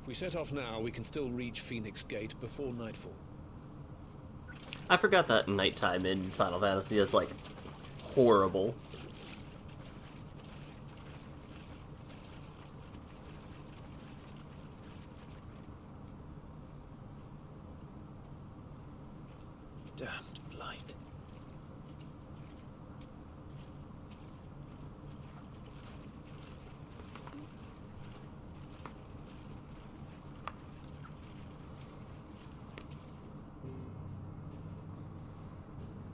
If we set off now, we can still reach Phoenix Gate before nightfall. I forgot that nighttime in Final Fantasy is, like, horrible. Damned blight.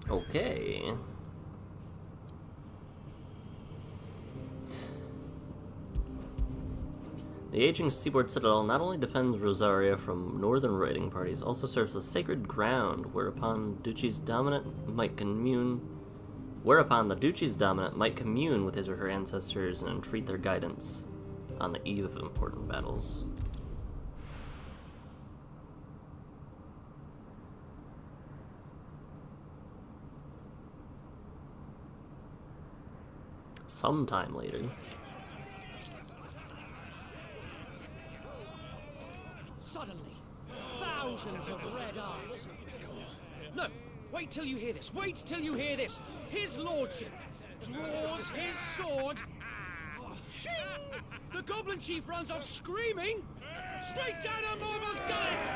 Okay. The aging seaboard citadel not only defends Rosaria from northern raiding parties, also serves as sacred ground whereupon the Duchy's dominant might commune with his or her ancestors and entreat their guidance on the eve of important battles. Sometime later. Suddenly, thousands of red eyes. No, wait till you hear this. Wait till you hear this. His lordship draws his sword. The goblin chief runs off screaming, straight down a Mormo's gullet.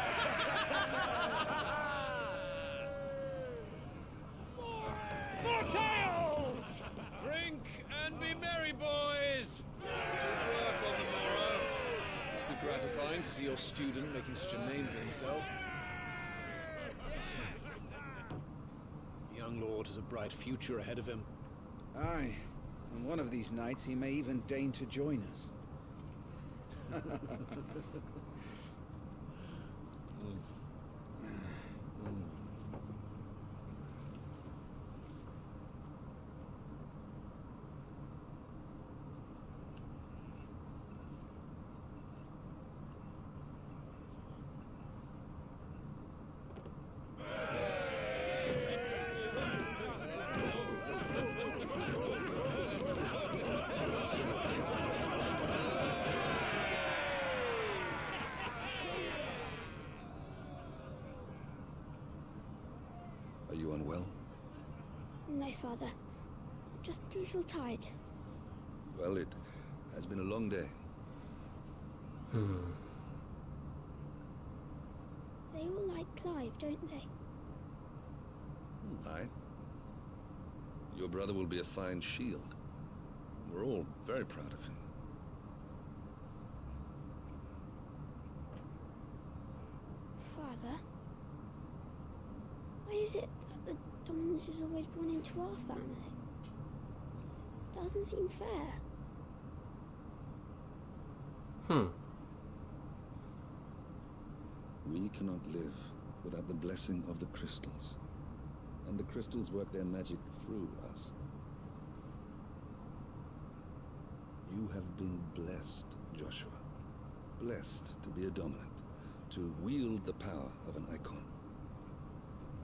More tales! Drink and be merry, boys! Good work on the morrow. Must be gratifying to see your student making such a name for himself. The young lord has a bright future ahead of him. Aye, and one of these nights he may even deign to join us. Are you unwell? No, Father. Just a little tired. Well, it has been a long day. They all like Clive, don't they? Aye. Your brother will be a fine shield. We're all very proud of him. Father? Why is it that the dominance is always born into our family? Doesn't seem fair. We cannot live without the blessing of the crystals. And the crystals work their magic through us. You have been blessed, Joshua. Blessed to be a dominant, to wield the power of an icon.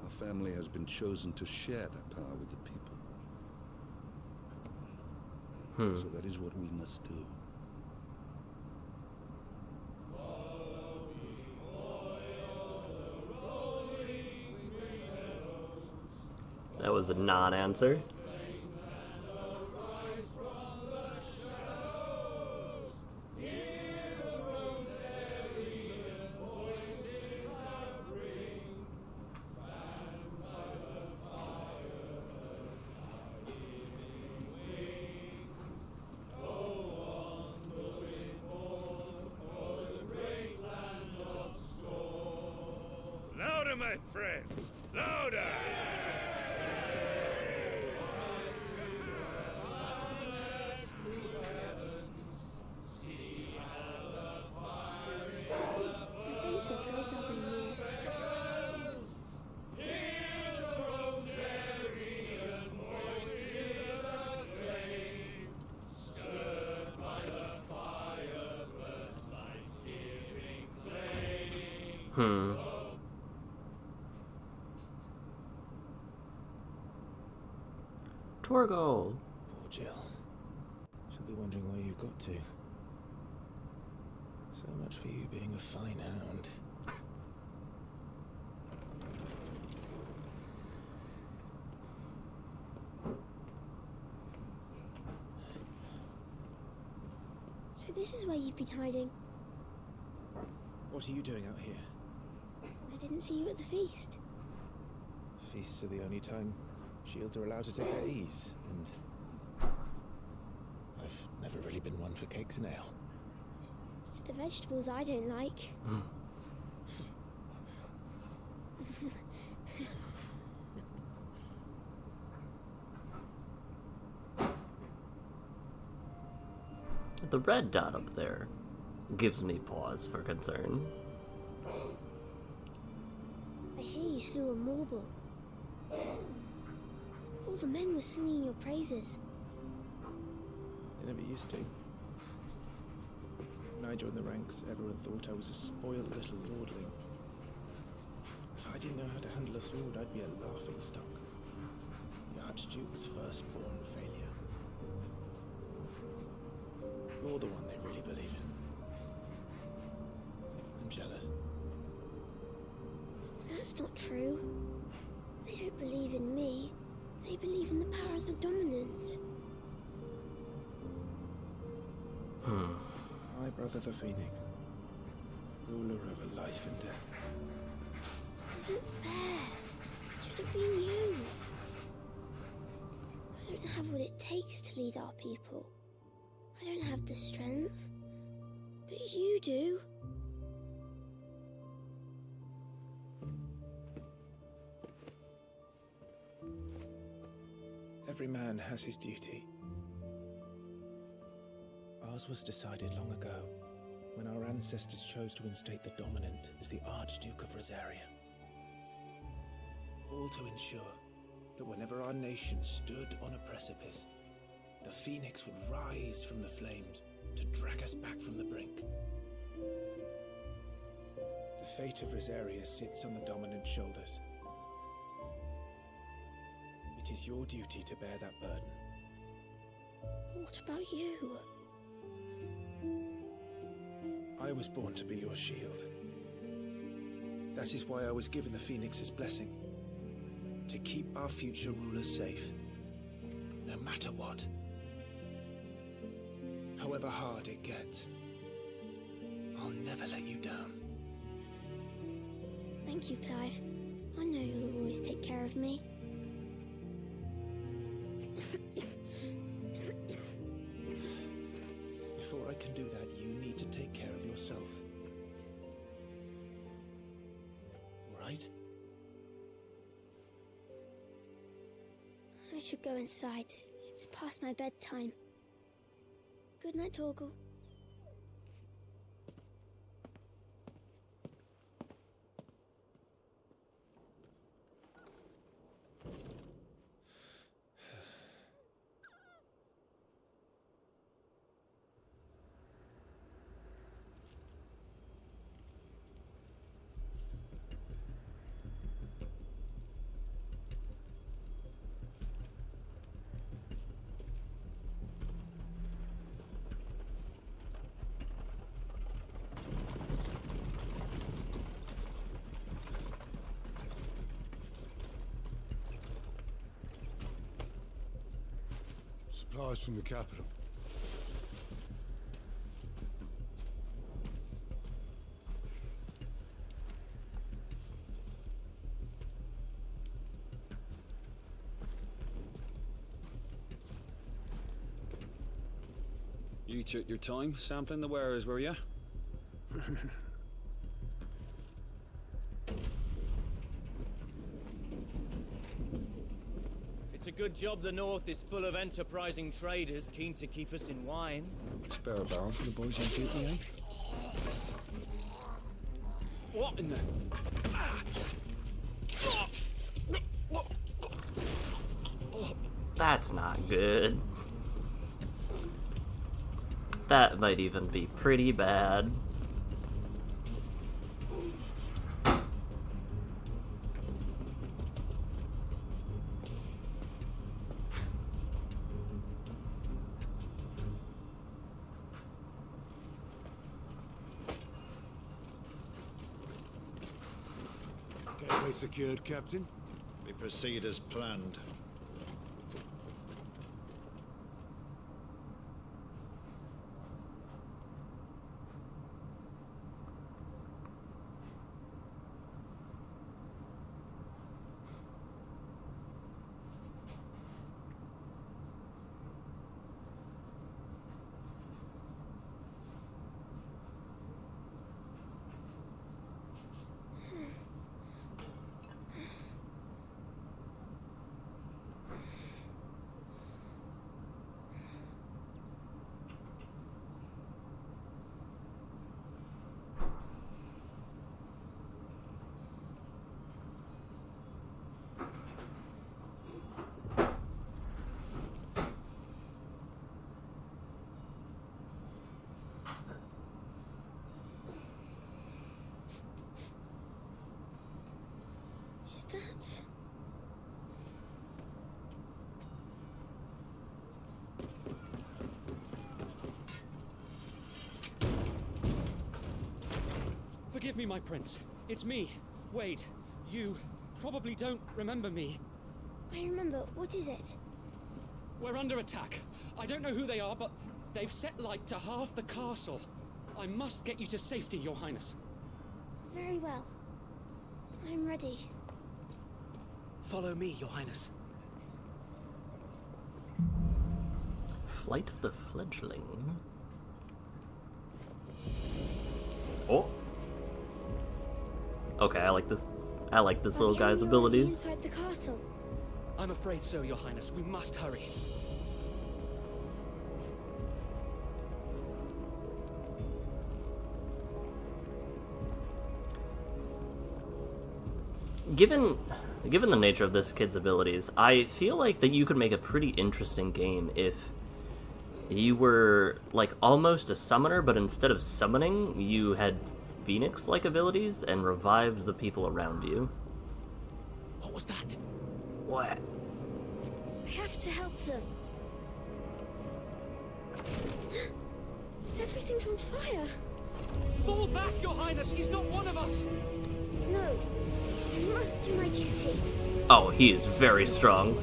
Our family has been chosen to share that power with the people. So that is what we must do. That was a non-answer. Louder, my friends! Louder! I don't suppose I'll be missed. Torgo. Poor Jill. She'll be wondering where you've got to. So much for you being a fine hound. So this is where you've been hiding. What are you doing out here? I didn't see you at the feast. Feasts are the only time shields are allowed to take their ease, and I've never really been one for cakes and ale. It's the vegetables I don't like. The red dot up there gives me pause for concern. I hear you slew a marble. All the men were singing your praises. They never used to. When I joined the ranks, everyone thought I was a spoiled little lordling. If I didn't know how to handle a sword, I'd be a laughing stock. The Archduke's firstborn failure. You're the one they really believe in. I'm jealous. That's not true. They don't believe in me. They believe in the power of the dominant. My brother the Phoenix, ruler over life and death. Isn't fair. It should have been you. I don't have what it takes to lead our people. I don't have the strength. But you do. Every man has his duty. Ours was decided long ago, when our ancestors chose to instate the dominant as the Archduke of Rosaria. All to ensure that whenever our nation stood on a precipice, the Phoenix would rise from the flames to drag us back from the brink. The fate of Rosaria sits on the dominant's shoulders. It is your duty to bear that burden. What about you? I was born to be your shield. That is why I was given the Phoenix's blessing. to keep our future rulers safe, no matter what. However hard it gets, I'll never let you down. Thank you, Clive. I know you'll always take care of me. Before I can do that, you need to take care of yourself. Right? I should go inside. It's past my bedtime. Good night, Torgal. Supplies from the capital. You took your time sampling the wares, were you? It's a good job the North is full of enterprising traders keen to keep us in wine. Spare a barrel for the boys on duty, eh? What in the... That's not good. That might even be pretty bad. Gateway secured, Captain. We proceed as planned. Is that... Forgive me, my prince. It's me, Wade. You probably don't remember me. I remember. What is it? We're under attack. I don't know who they are, but they've set light to half the castle. I must get you to safety, Your Highness. Very well. I'm ready. Follow me, Your Highness. Flight of the Fledgling. Oh. Okay, I like this. I like this little guy's abilities. Inside the castle. I'm afraid so, Your Highness. We must hurry. Given the nature of this kid's abilities, I feel like that you could make a pretty interesting game if you were like almost a summoner, but instead of summoning, you had Phoenix-like abilities and revived the people around you. What was that? What? I have to help them. Everything's on fire. Fall back, Your Highness! He's not one of us! No. I must do my duty. Oh, he is very strong.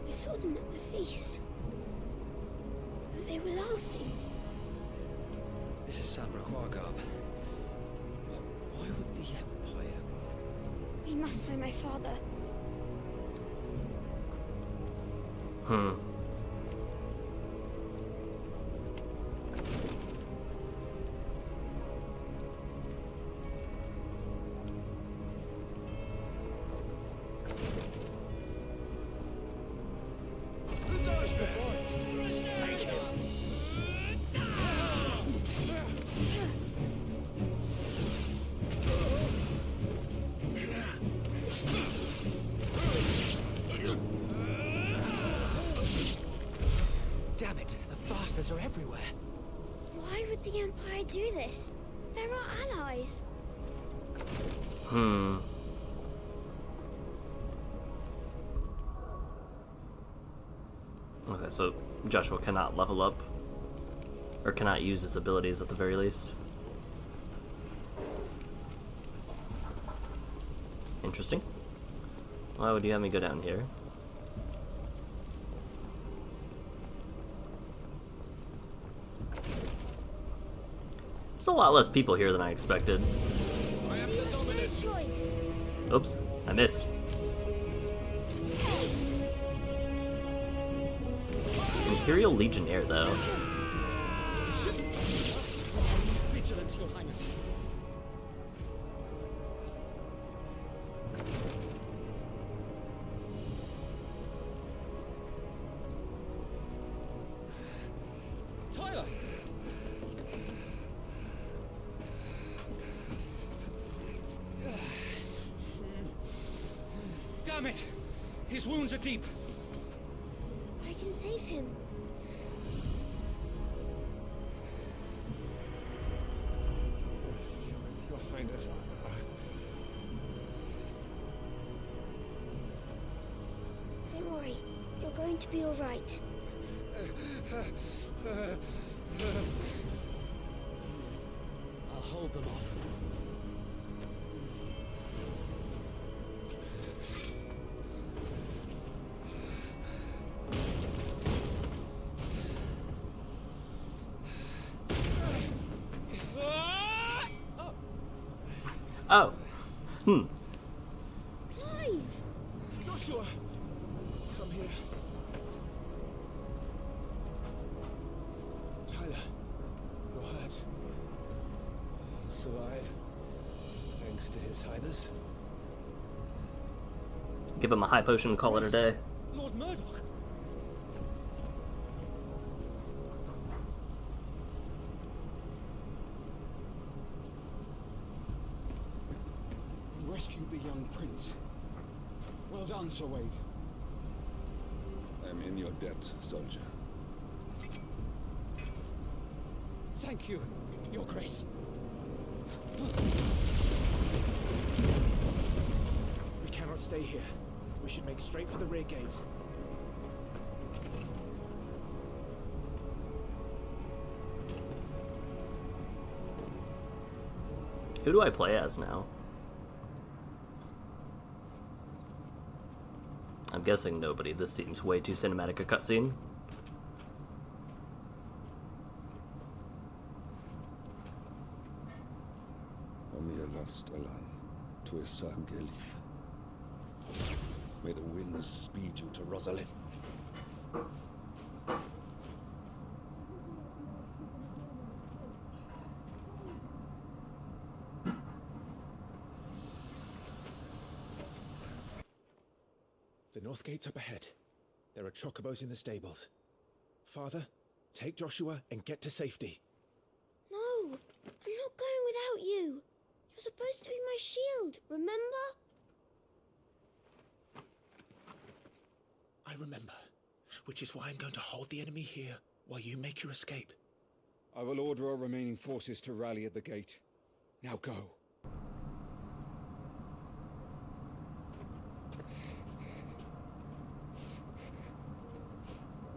I saw them at the feast. But they were laughing. This is Sabra Quagab. Why would the Empire... We must find my father. Damn it, the bastards are everywhere. Why would the Empire do this? They're our allies. Okay, so Joshua cannot level up. Or cannot use his abilities at the very least. Interesting. Why would you have me go down here? There's a lot less people here than I expected. Oops, I missed. Imperial Legionnaire, though. Vigilance, Your Highness. Tyler! Damn it! His wounds are deep. I can save him. Your Highness, Don't worry. You're going to be all right. I'll hold them off. Oh. Clive! Joshua! Come here. Tyler, you're hurt. Survive. Thanks to His Highness. Give him a high potion and call it a day. Lord Murdoch! You rescued the young prince. Well done, Sir Wade. I'm in your debt, soldier. Thank you, Your Grace. We cannot stay here. We should make straight for the rear gate. Who do I play as now? I'm guessing nobody. This seems way too cinematic a cutscene. Omir lost Alan to Isam Gelif. May the winds speed you to Rosalind. The north gate's up ahead. There are chocobos in the stables. Father, take Joshua and get to safety. No, I'm not going without you. You're supposed to be my shield, remember? I remember, which is why I'm going to hold the enemy here while you make your escape. I will order our remaining forces to rally at the gate. Now go.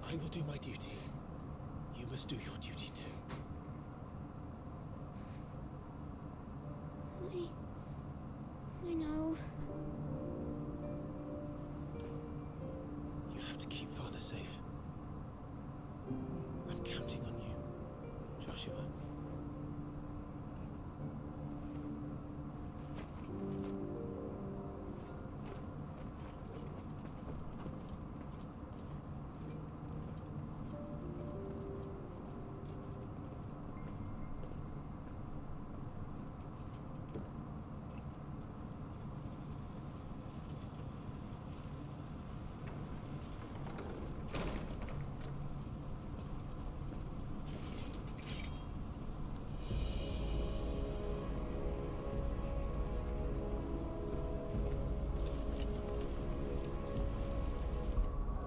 I will do my duty. You must do your duty too. I know. You have to keep Father safe. I'm counting on you, Joshua.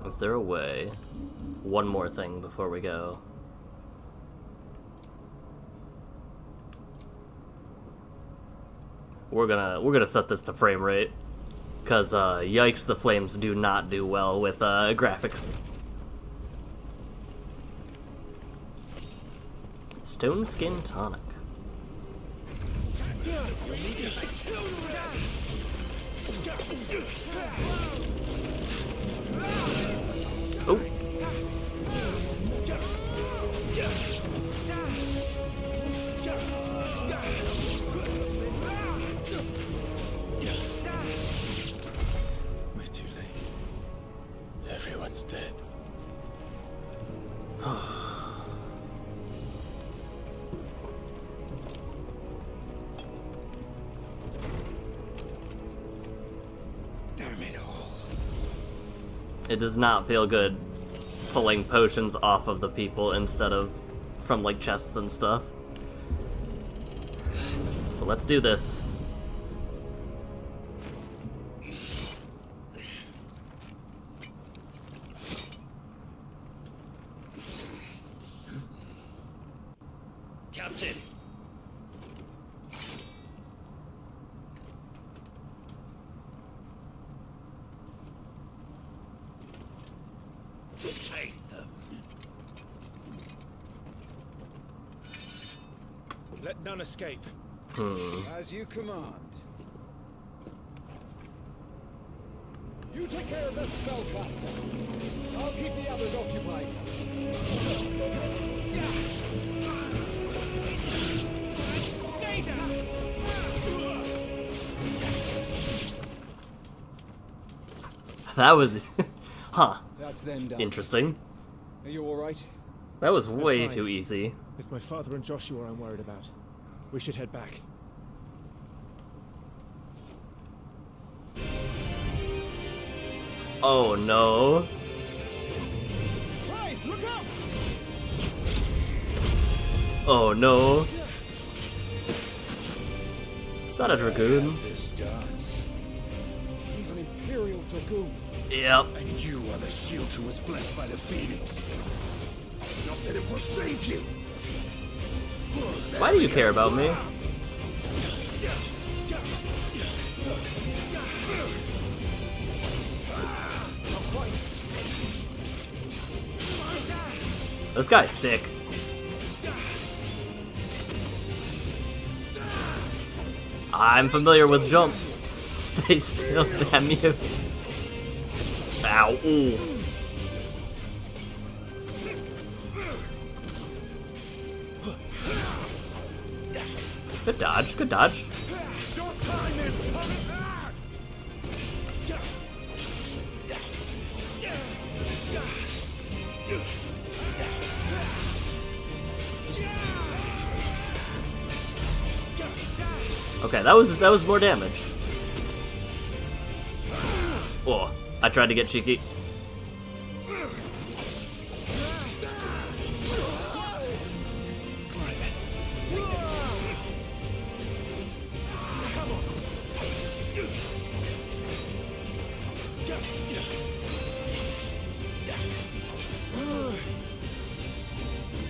Is there a way? One more thing before we go. We're gonna set this to frame rate, cause yikes, the flames do not do well with graphics. Stone Skin Tonic. Oh. We're too late. Everyone's dead. Damn it all. It does not feel good pulling potions off of the people instead of from like chests and stuff. But let's do this. Captain! Take them. Let none escape. As you command. You take care of that spellcaster. I'll keep the others occupied. Stay down! That was... huh. That's them done. Interesting. Are you alright? That was I'm way fine. too easy. It's my father and Joshua I'm worried about. We should head back. Oh no. Clive, look out! Oh no. Is that a dragoon? This dance. He's an Imperial Dragoon. Yep. And you are the shield who was blessed by the Phoenix. Not that it will save you. Why do you care about me? This guy's sick. I'm familiar with jump. Stay still, damn you. Ow. Ooh. Good dodge, good dodge. Okay, that was more damage. Oh, I tried to get cheeky.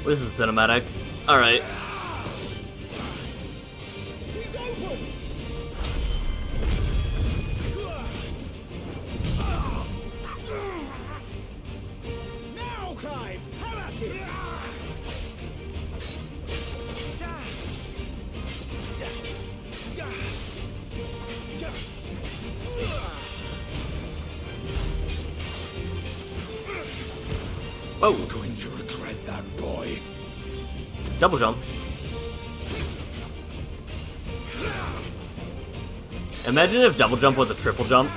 This is cinematic. Alright. Oh. You're going to regret that, boy. Double jump. Imagine if double jump was a triple jump.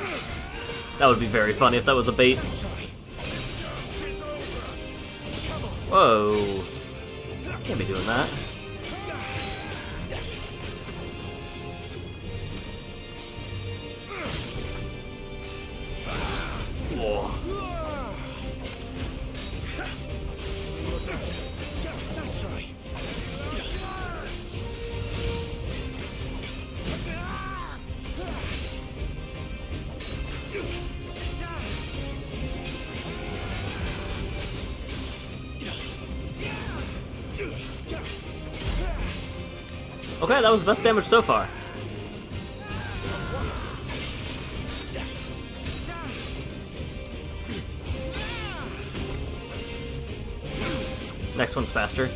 That would be very funny if that was a bait. Whoa. Can't be doing that. Whoa. Okay, that was best damage so far. Next one's faster.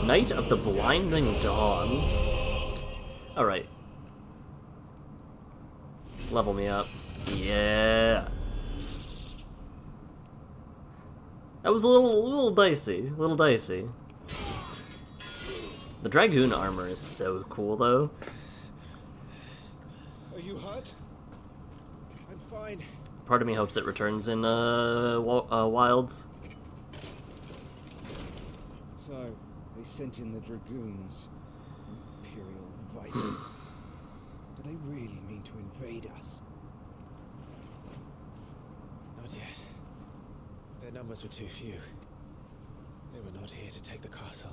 Night of the Blinding Dawn. Alright. Level me up. Yeah. That was a little dicey. A little dicey. The Dragoon armor is so cool, though. Are you hurt? I'm fine. Part of me hopes it returns in Wilds. So, they sent in the Dragoons. Imperial Vipers. Do they really mean to invade us? Not yet. Their numbers were too few. They were not here to take the castle.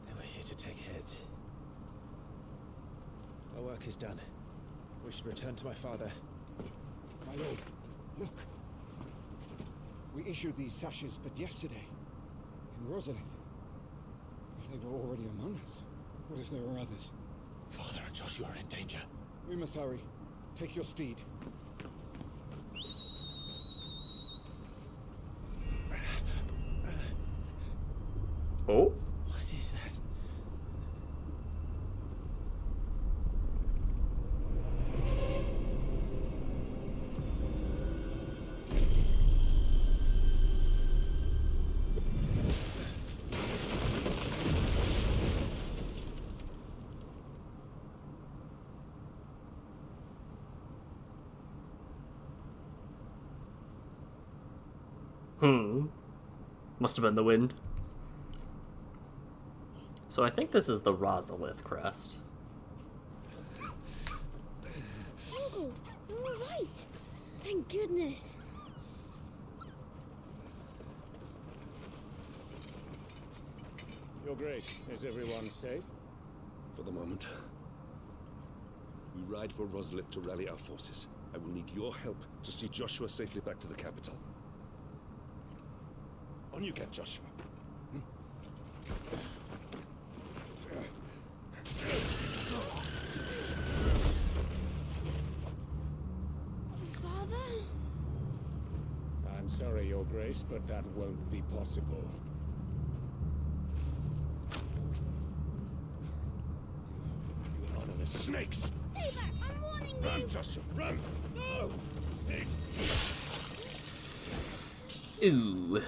They were here to take heads. Our work is done. We should return to my father. My lord, look. We issued these sashes but yesterday. In Rosalith. If they were already among us. What if there were others? Father and Joshua are in danger. We must hurry. Take your steed. Oh? What is that? Must have been the wind. So I think this is the Rosalith crest. Uncle, you're all right. Thank goodness. Your Grace, is everyone safe? For the moment. We ride for Rosalith to rally our forces. I will need your help to see Joshua safely back to the capital. On you get, Joshua. Father? I'm sorry, Your Grace, but that won't be possible. You honor the snakes! Stay back! I'm warning you! Run, Joshua, run! No! Ooh.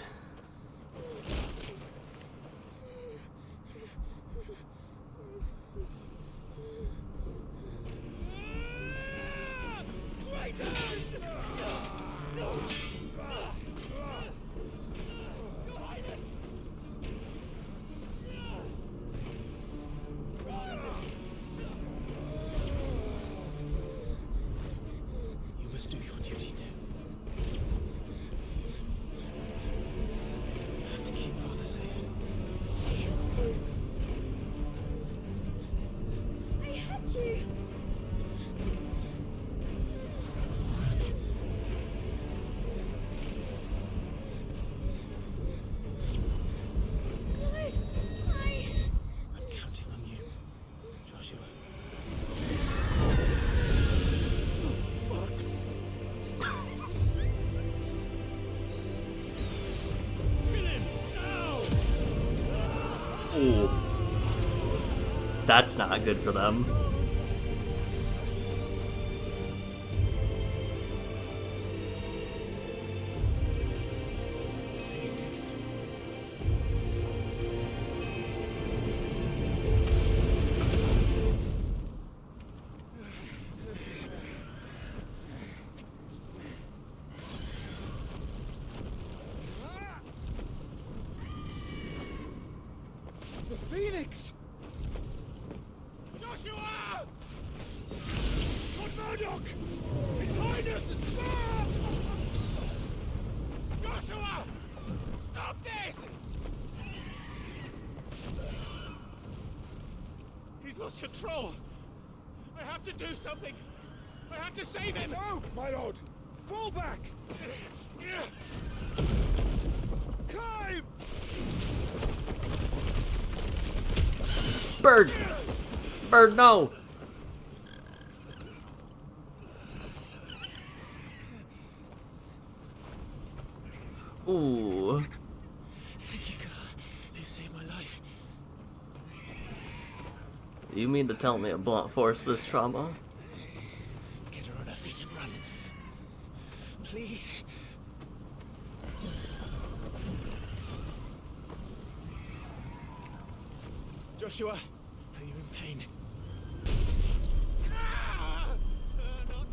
You must do your duty too. You have to keep Father safe. I have to. I had to. Clive, I'm counting on you, Joshua. Ooh. That's not good for them. The Phoenix! Joshua! Lord Murdoch! His Highness is back! Joshua! Stop this! He's lost control. I have to do something. I have to save him. No, my lord. Fall back. Climb! Bird! Bird, no! Ooh. Thank you, God. You saved my life. You mean to tell me a blunt force this trauma? Get her on her feet and run. Please. Joshua, are you in pain? Not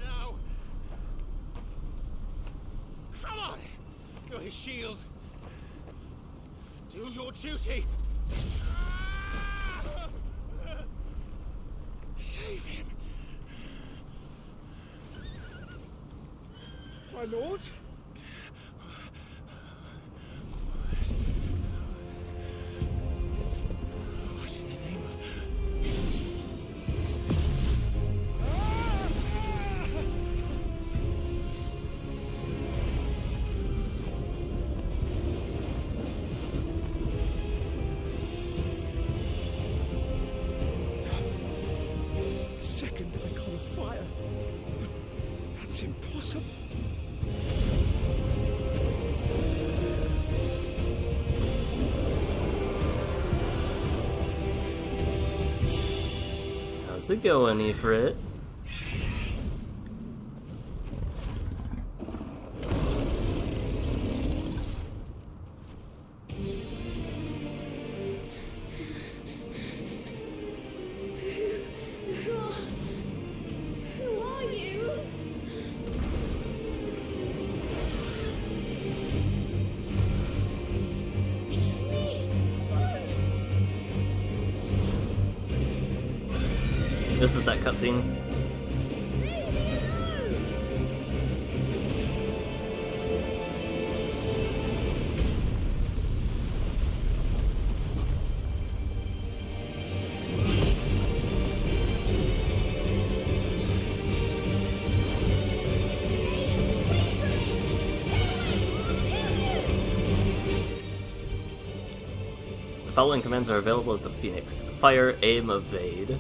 now. Come on. You're his shield. Do your duty. Save him. My lord? What in the name of... Second icon of fire. But that's impossible. How's it going, Ifrit? Who are you? It's me. This is that cutscene. The following commands are available as the Phoenix: Fire, Aim, Evade.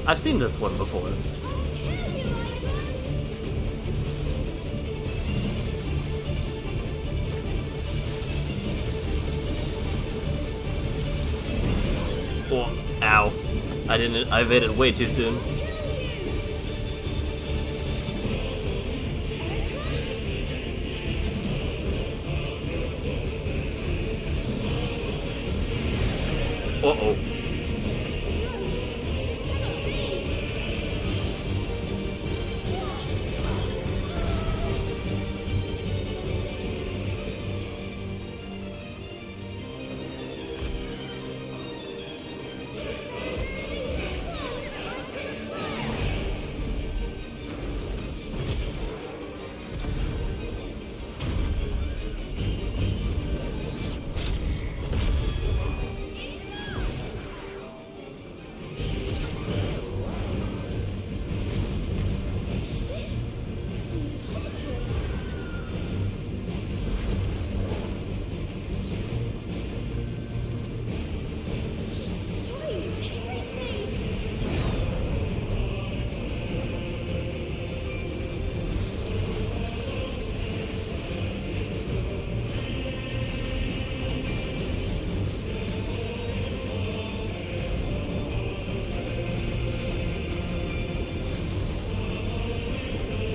I've seen this one before. Oh, ow. I evaded way too soon. Uh-oh.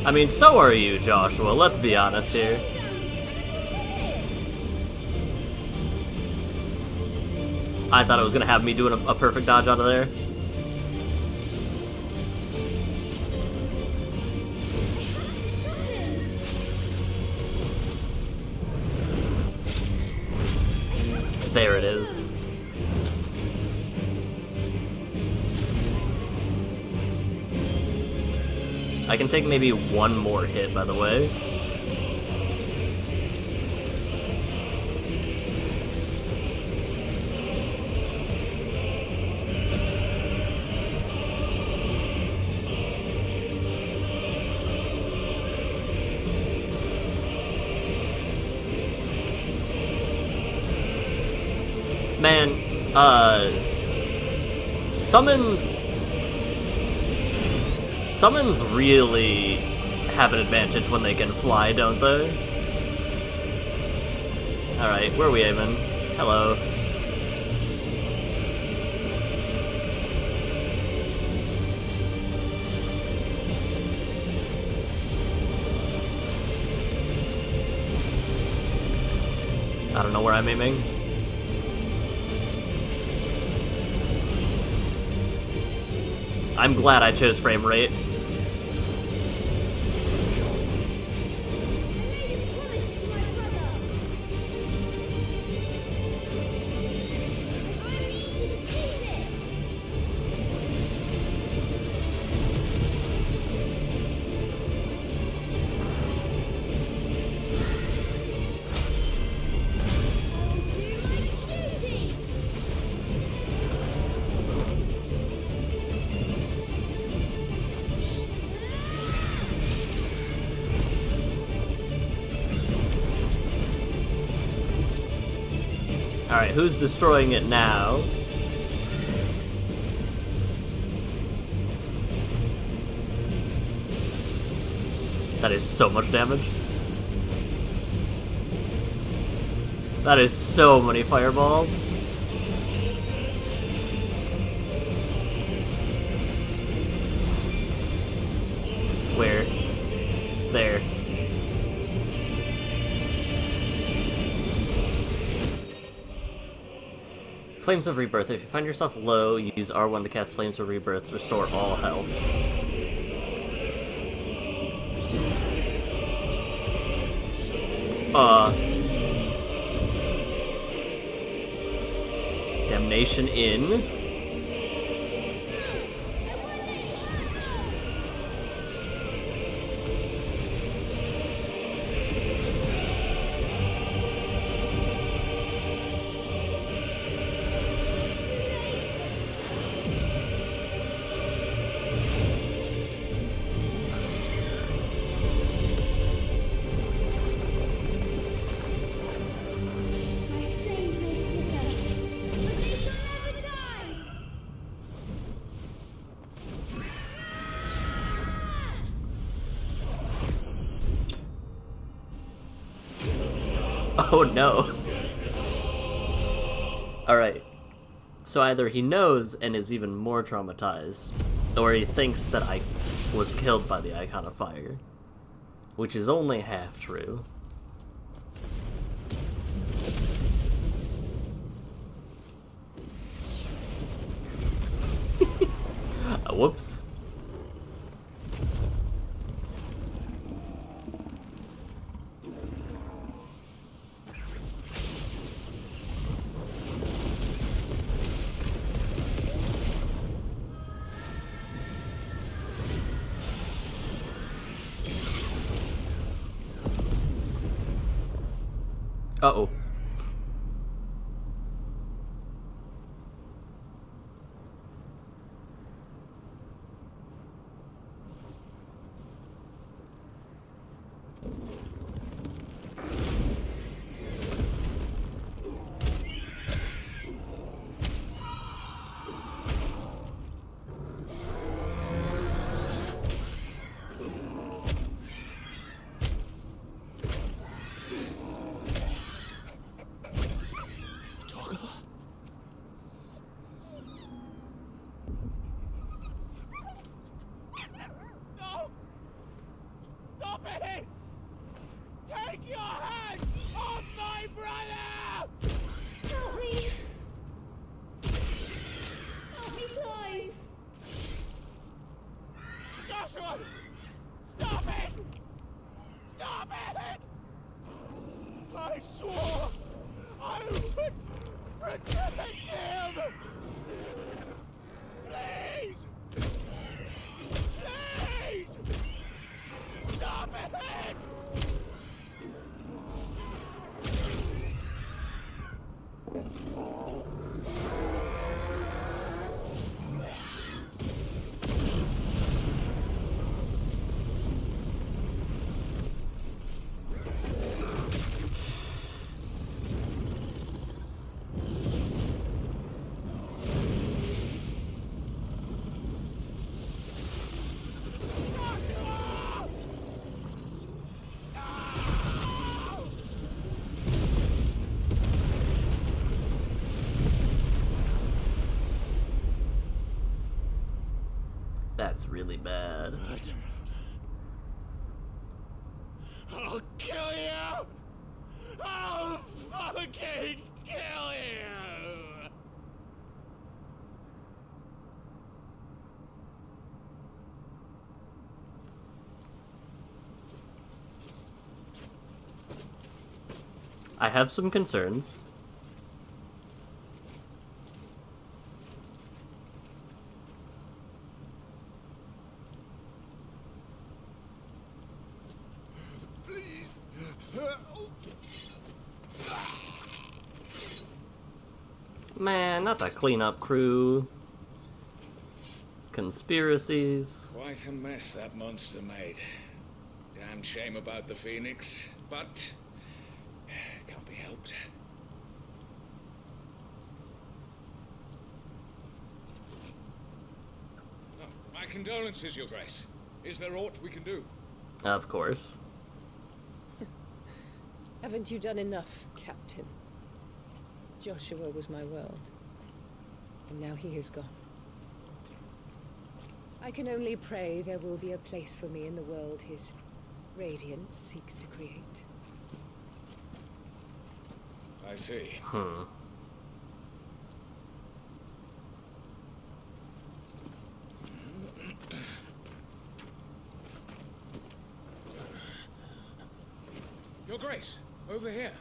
I mean, so are you, Joshua, let's be honest here. I thought it was gonna have me doing a perfect dodge out of there. There it is. I can take maybe one more hit, by the way. Man, Summons really have an advantage when they can fly, don't they? Alright, where are we aiming? Hello. I don't know where I'm aiming. I'm glad I chose frame rate. Alright, who's destroying it now? That is so much damage. That is so many fireballs. Where? There. Flames of Rebirth. If you find yourself low, use R1 to cast Flames of Rebirth to restore all health. Damnation in. Oh no. Alright. So either he knows and is even more traumatized, or he thinks that I was killed by the Icon of Fire. Which is only half true. Whoops. Uh-oh. Stop it! Take your hands off my brother! Help me! Help me, Clive! Joshua! Stop it! Stop it! I swore I would Protect him! Please! Please! Stop it! That's really bad. I'll kill you! I'll fucking kill you! I have some concerns. Man, not the cleanup crew. Conspiracies. Quite a mess that monster made. Damn shame about the Phoenix, but can't be helped. Oh, my condolences, Your Grace. Is there aught we can do? Of course. Haven't you done enough, Captain? Joshua was my world, and now he is gone. I can only pray there will be a place for me in the world his radiance seeks to create. I see. Your Grace, over here.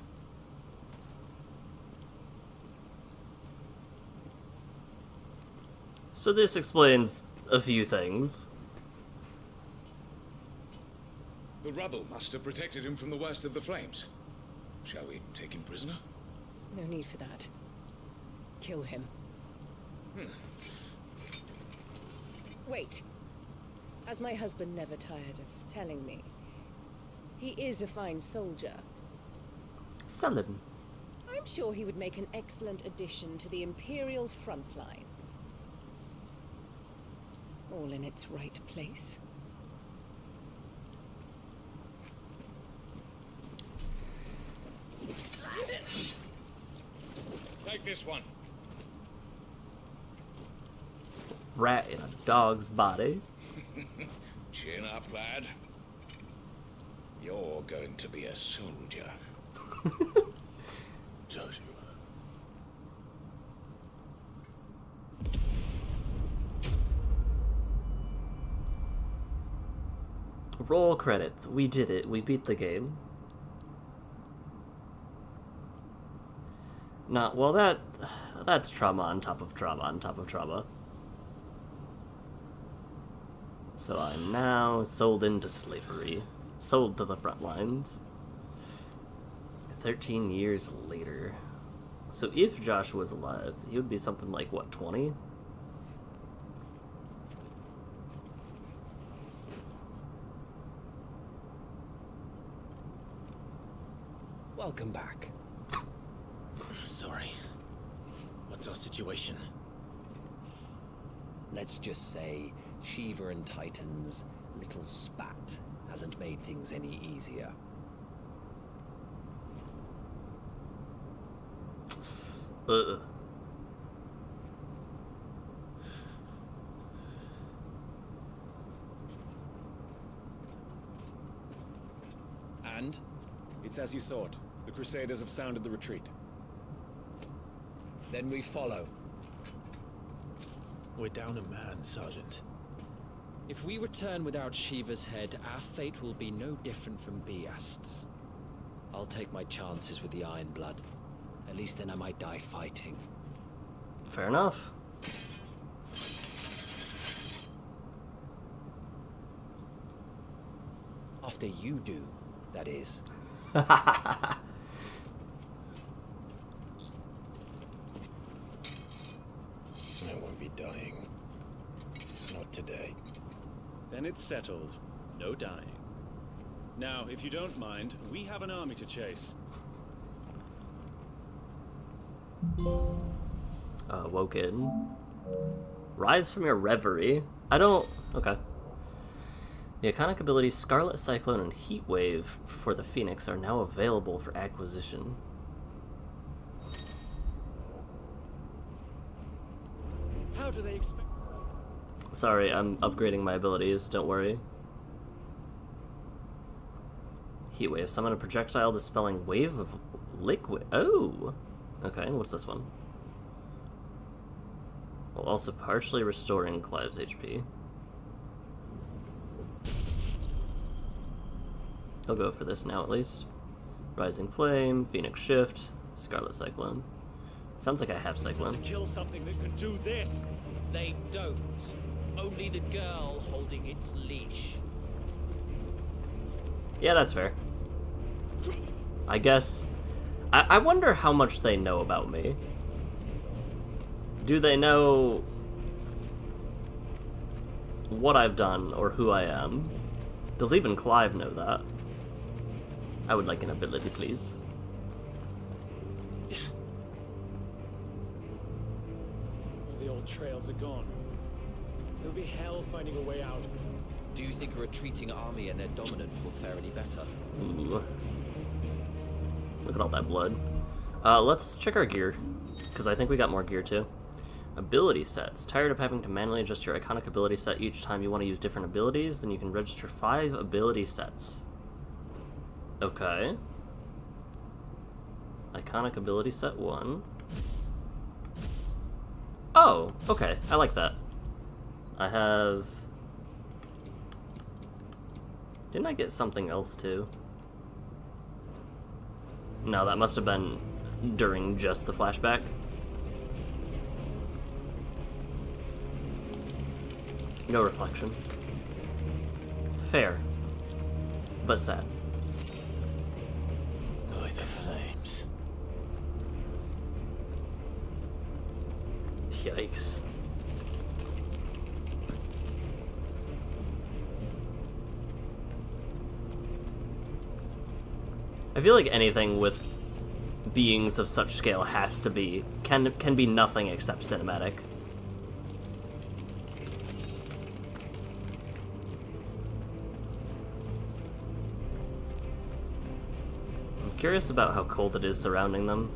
So this explains a few things. The rubble must have protected him from the worst of the flames. Shall we take him prisoner? No need for that. Kill him. Wait. As my husband never tired of telling me, he is a fine soldier. Sell him. I'm sure he would make an excellent addition to the Imperial front line. All in its right place. Take this one. Rat in a dog's body. Chin up, lad. You're going to be a soldier. Joshua. Roll credits. We did it. We beat the game. Not well. That's trauma on top of trauma on top of trauma. So I'm now sold into slavery, sold to the front lines. 13 years later. So if Josh was alive, he would be something like what, 20? Welcome back. Sorry. What's our situation? Let's just say Shiva and Titan's little spat hasn't made things any easier. And? It's as you thought. The Crusaders have sounded the retreat. Then we follow. We're down a man, Sergeant. If we return without Shiva's head, our fate will be no different from Biast's. I'll take my chances with the Iron Blood, At least then I might die fighting. Fair enough. After you do, that is. I won't be dying. Not today. Then it's settled. No dying. Now, if you don't mind, we have an army to chase. Woken. Rise from your reverie. I don't... Okay. The iconic abilities Scarlet Cyclone and Heat Wave for the Phoenix are now available for acquisition. How do they expect... Sorry, I'm upgrading my abilities, don't worry. Heat Wave. Summon a projectile dispelling wave of liquid. Oh! Okay, what's this one? While also partially restoring Clive's HP. I'll go for this now at least. Rising Flame, Phoenix Shift, Scarlet Cyclone. Sounds like I have Cyclone. To kill something that can do this. They don't. Only the girl holding its leash. Yeah, that's fair. I guess... I wonder how much they know about me. Do they know what I've done or who I am? Does even Clive know that? I would like an ability, please. The old trails are gone. It'll be hell finding a way out. Do you think a retreating army and their dominant will fare any better? Ooh. Look at all that blood. Let's check our gear, because I think we got more gear too. Ability sets. Tired of having to manually adjust your iconic ability set each time you want to use different abilities? Then you can register 5 ability sets. Okay. Iconic ability set 1. Oh, okay. I like that. I have... Didn't I get something else too? No, that must have been during just the flashback. No reflection. Fair. But sad. By the flames. Yikes. I feel like anything with beings of such scale has to be can be nothing except cinematic. I'm curious about how cold it is surrounding them.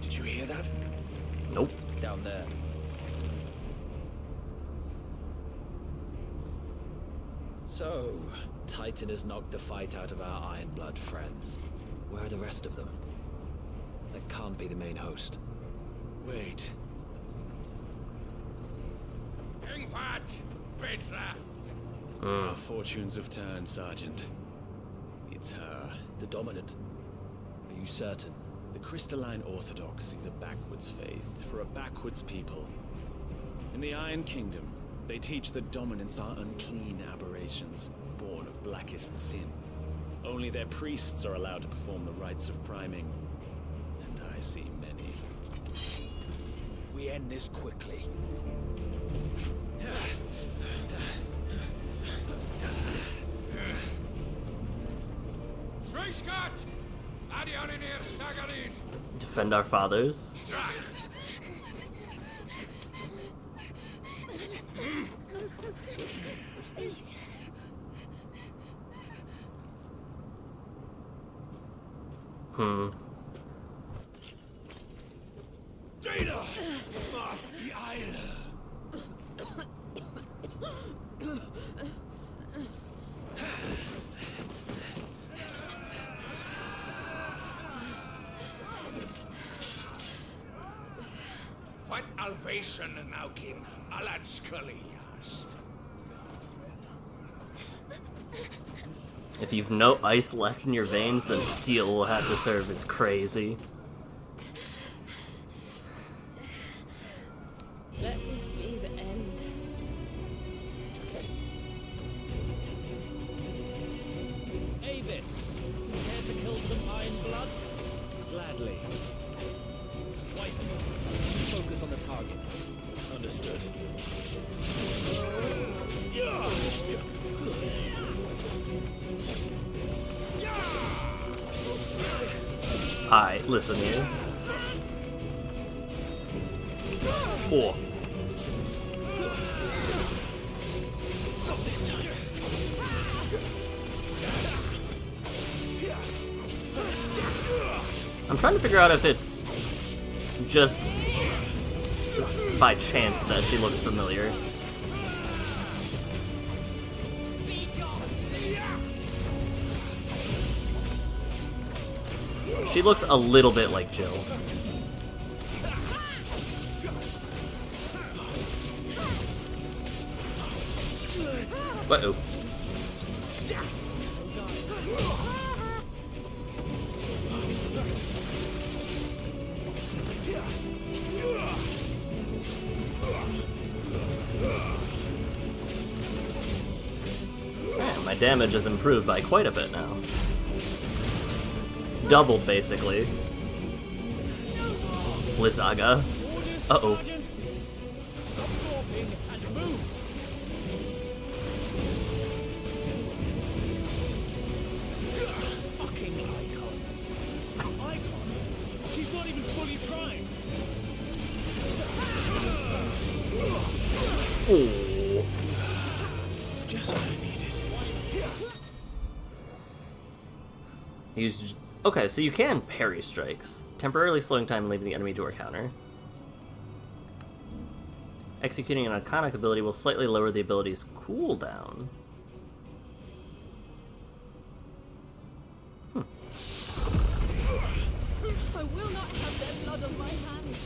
Did you hear that? Nope. Down there. So, Titan has knocked the fight out of our Ironblood friends. Where are the rest of them? That can't be the main host. Wait. Ingvat! Petra! Our fortunes have turned, Sergeant. It's her. The dominant. Are you certain? The Crystalline Orthodox is a backwards faith for a backwards people. In the Iron Kingdom, they teach that dominants are unclean aberrations, born of blackest sin. Only their priests are allowed to perform the rites of priming. And I see many. We end this quickly. Schweigschgott! Adionir Sagarid! Defend our fathers. Please. Data! Must be Isle! What Alvation Naukin Alad Scully asked. If you've no ice left in your veins, then steel will have to serve as crazy. Let this be the end. Avis, care to kill some iron blood? Gladly. Wyvern, focus on the target. Understood. Alright, listen here. Oh. Not this time. I'm trying to figure out if it's just by chance that she looks familiar. She looks a little bit like Jill. Uh-oh. Man, my damage has improved by quite a bit now. Doubled, basically. Blizzaga. Uh-oh. Stop gawping and move. Fucking icons. Icon? She's not even fully primed. Oh. Just what I needed. Use. Okay, so you can parry strikes, temporarily slowing time and leaving the enemy to our counter. Executing an iconic ability will slightly lower the ability's cooldown. I will not have their blood on my hands.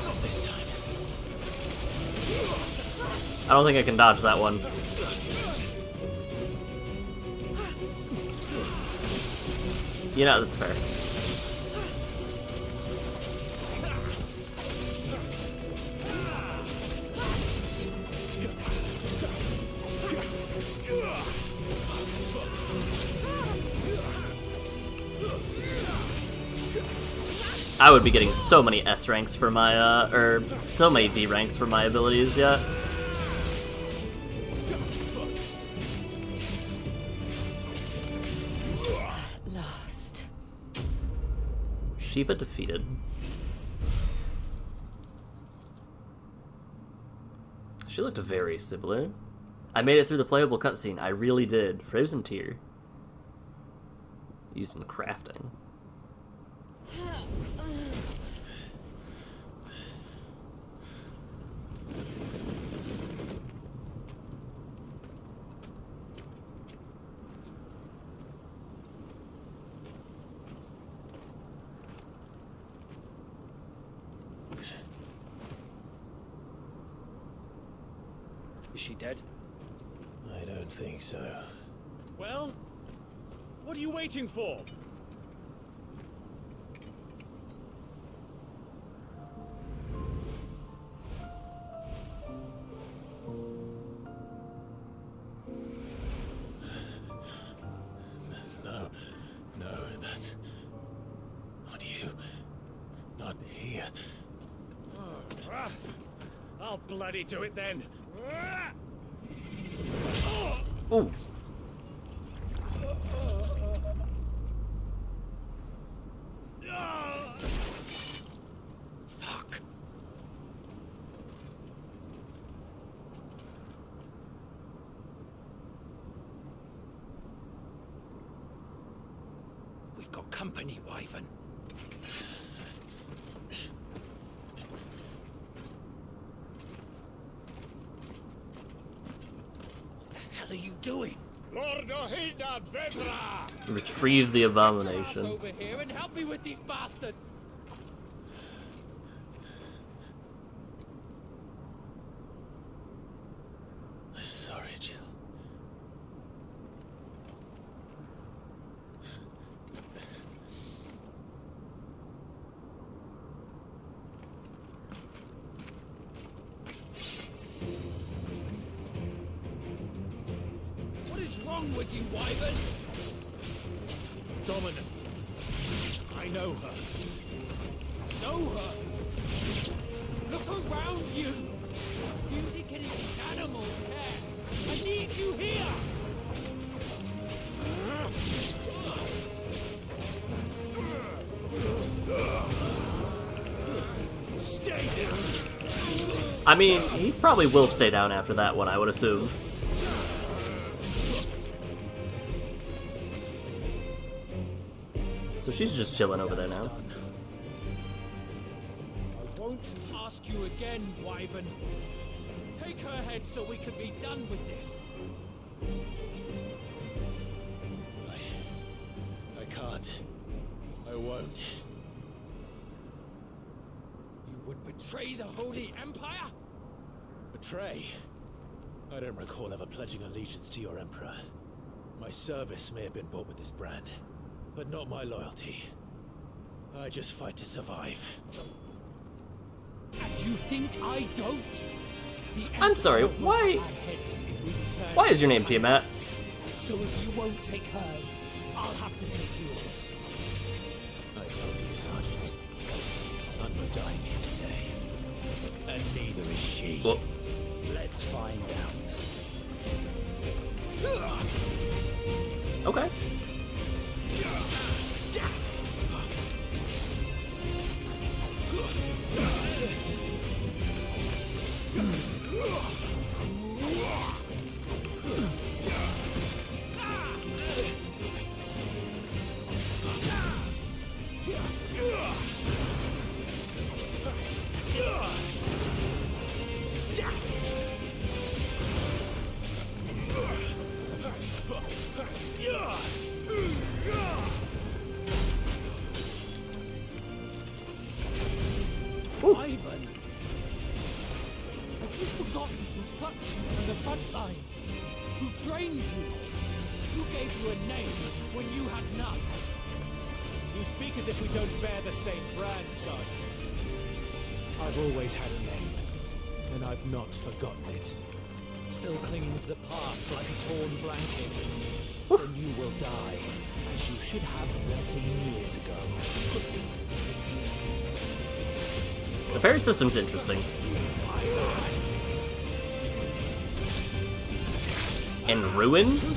Not this time. I don't think I can dodge that one. You know, that's fair. I would be getting so many S ranks for my, or so many D ranks for my abilities yet. Lost. Shiva defeated. She looked very similar. I made it through the playable cutscene. I really did. Frozen Tear. Used in crafting. Is she dead? I don't think so. Well, what are you waiting for? No, that's not you. Not here. I'll bloody do it then. Ooh. Fuck. We've got company, Wyvern. What are you doing? Lord Heya Vedra! Retrieve the abomination. Over here and help me with these bastards. I'm sorry, with you, Wyvern? Dominant. I know her. Know her? Look around you! Do you think any of these animals care? I need you here! Stay down! I mean, he probably will stay down after that one, I would assume. So she's just chilling over there now. I won't ask you again, Wyvern. Take her head so we can be done with this. I can't. I won't. You would betray the Holy Empire? Betray? I don't recall ever pledging allegiance to your Emperor. My service may have been bought with this brand, but not my loyalty. I just fight to survive. And you think I don't? I'm sorry, why is your name Tiamat? So if you won't take hers, I'll have to take yours. I told you, Sergeant. I'm not dying here today. And neither is she. Well, let's find out. Okay. Wyvern! Have you forgotten who plucked you from the front lines? Who trained you? Who gave you a name when you had none? You speak as if we don't bear the same brand, Sergeant. I've always had a name, and I've not forgotten it. Still clinging to the past like a torn blanket. Then you will die, as you should have 13 years ago. The parry system's interesting. And Ruin? For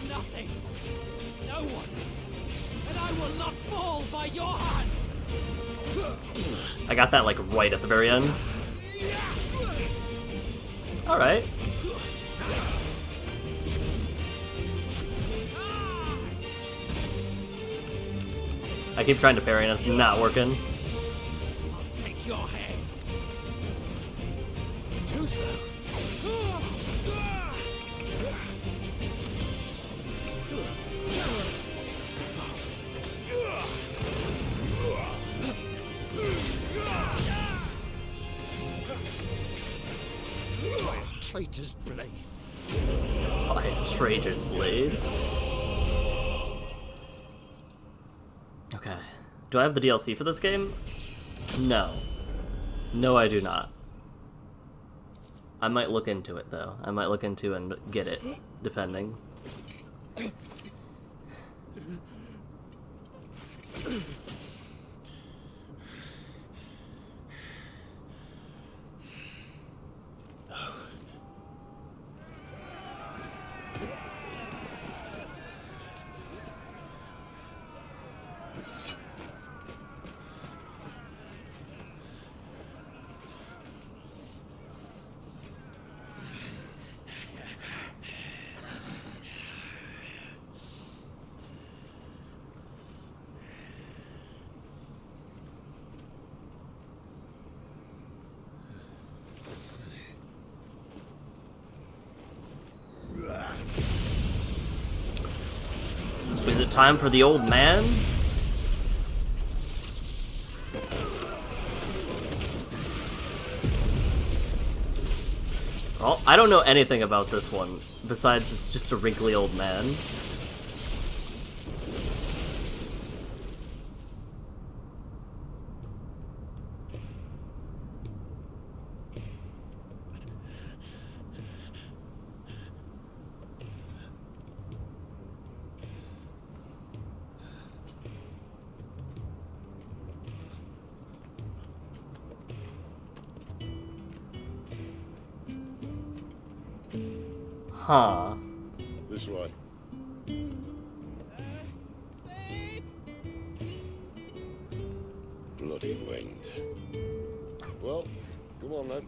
nothing. No one. And I will not fall by your hand. I got that like right at the very end. Alright. I keep trying to parry and it's not working. I'll take your head. Too slow. Traitor's blade. I had Traitor's Blade. Okay. Do I have the DLC for this game? No. No, I do not. I might look into it, though. I might look into and get it, depending. Is it time for the old man? Well, I don't know anything about this one, besides it's just a wrinkly old man. Huh. This way. Bloody wind. Well, come on then.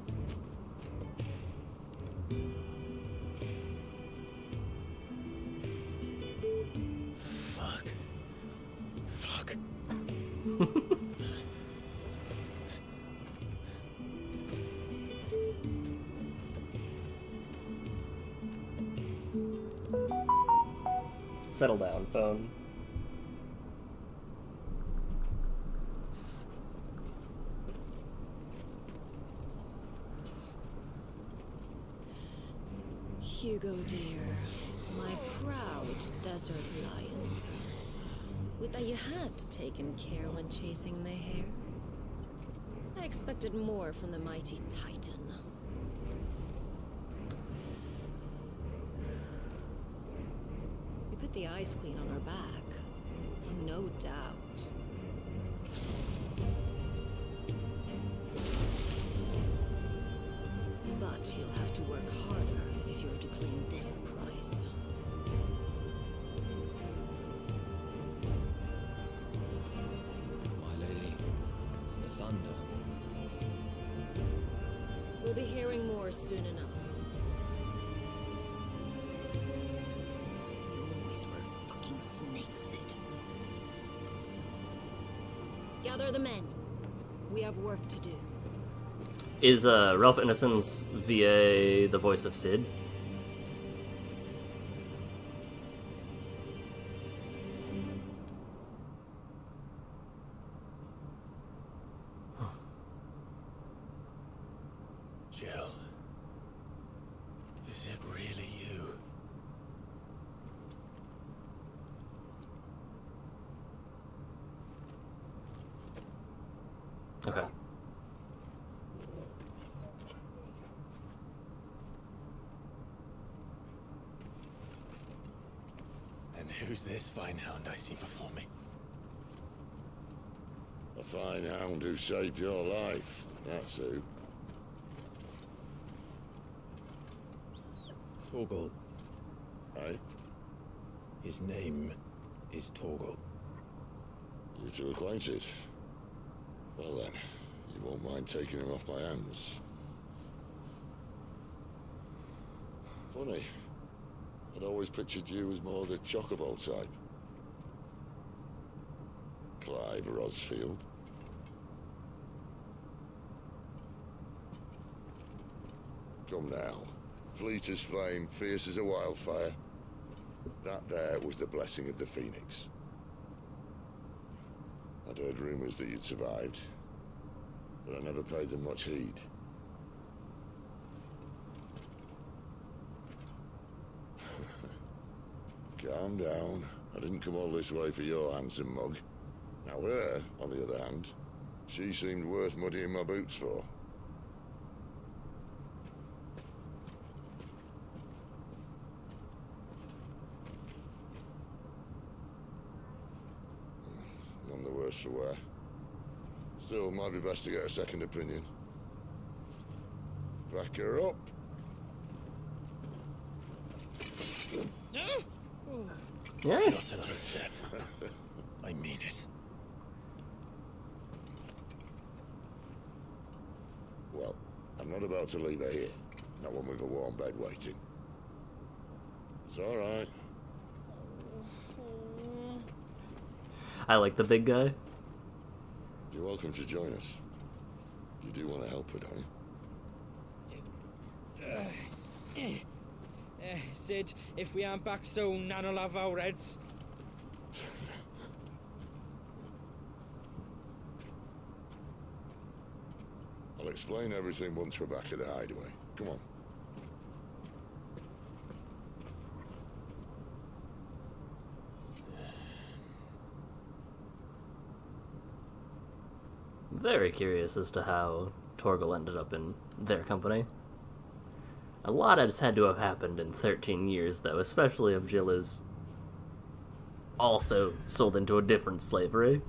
Fuck. Settle down, phone. Hugo dear, my proud desert lion. Would that you had taken care when chasing the hare. I expected more from the mighty Titan. We put the Ice Queen on our back, no doubt. But you'll have to work harder if you're to claim this prize. My lady, the thunder. We'll be hearing more soon enough. You always were fucking snakes, Sid. Gather the men. We have work to do. Is Ralph Ineson's VA the voice of Sid? Jill. Is it really you? Okay. And who's this fine hound I see before me? A fine hound who saved your life. That's who. Torgal. Hey? His name is Torgal. You two acquainted? Well then, you won't mind taking him off my hands. Funny. I'd always pictured you as more the chocobo type. Clive Rosfield. Come now. Fleet as flame, fierce as a wildfire. That there was the blessing of the Phoenix. I'd heard rumors that you'd survived, but I never paid them much heed. Calm down. I didn't come all this way for your handsome mug. Now her, on the other hand, she seemed worth muddying my boots for. None the worse for wear. Still, might be best to get a second opinion. Back her up. No? Yeah. Not another step. I mean it. Well, I'm not about to leave her here. Not one with a warm bed waiting. It's all right. I like the big guy. You're welcome to join us. You do want to help her, don't you? Sid, if we aren't back soon, Nan'll have our heads. I'll explain everything once we're back at the hideaway. Come on. Very curious as to how Torgal ended up in their company. A lot has had to have happened in 13 years, though, especially if Jill is also sold into a different slavery.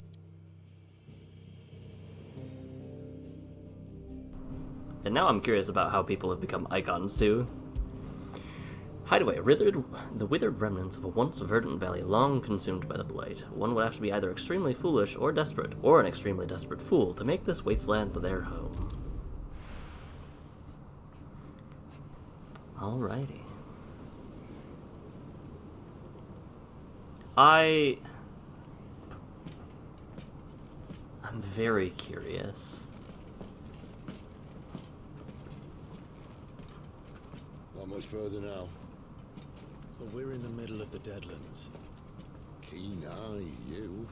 And now I'm curious about how people have become icons, too. Hideaway, the withered remnants of a once verdant valley long consumed by the blight. One would have to be either extremely foolish or desperate, or an extremely desperate fool, to make this wasteland their home. Alrighty. I'm very curious. Not much further now. But we're in the middle of the Deadlands. Keen eye, you.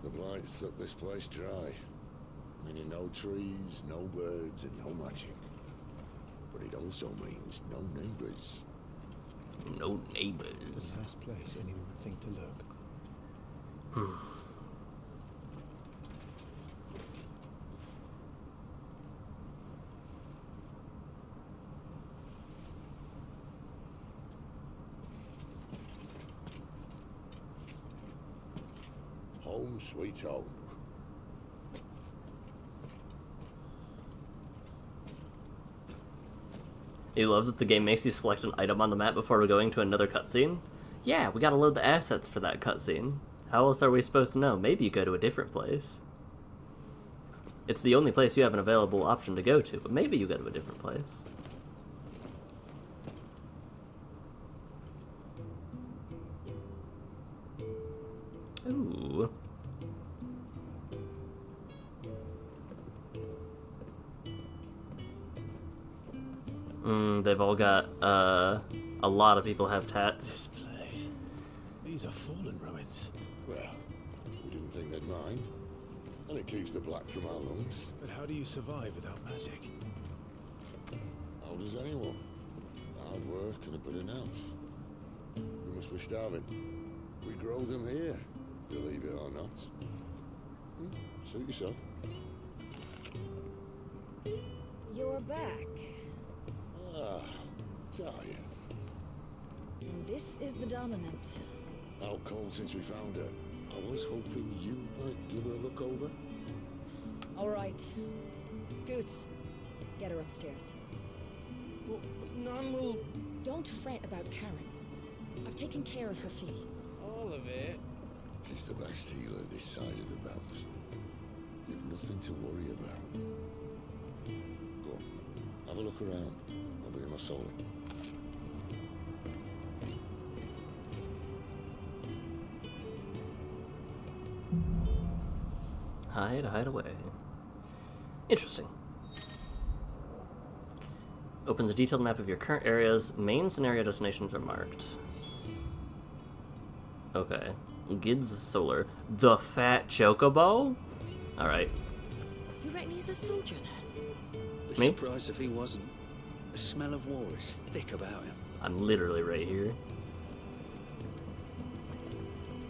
The blight sucked this place dry. Meaning no trees, no birds, and no magic. But it also means no neighbors. No neighbors. The last place anyone would think to look. Home sweet home. You love that the game makes you select an item on the map before going to another cutscene? Yeah, we gotta load the assets for that cutscene. How else are we supposed to know? Maybe you go to a different place. It's the only place you have an available option to go to, but maybe you go to a different place. Ooh. They've all got, a lot of people have tats. This place. These are fallen ruins. Well, we didn't think they'd mind. And it keeps the black from our lungs. But how do you survive without magic? How does anyone? Hard work and a bit of nerve. We must be starving. We grow them here, believe it or not. Suit yourself. You're back. Ah, Talia. And this is the Dominant. Out cold since we found her. I was hoping you might give her a look over. All right. Goots, get her upstairs. But none will... Don't fret about Karen. I've taken care of her fee. All of it? She's the best healer this side of the belt. You've nothing to worry about. Go on, have a look around. I'll be in my soul. Hide away. Interesting. Opens a detailed map of your current areas. Main scenario destinations are marked. Okay. Gids Solar. The Fat Chocobo? Alright. You reckon he's a soldier then? Be Me? surprised if he wasn't. The smell of war is thick about him. I'm literally right here.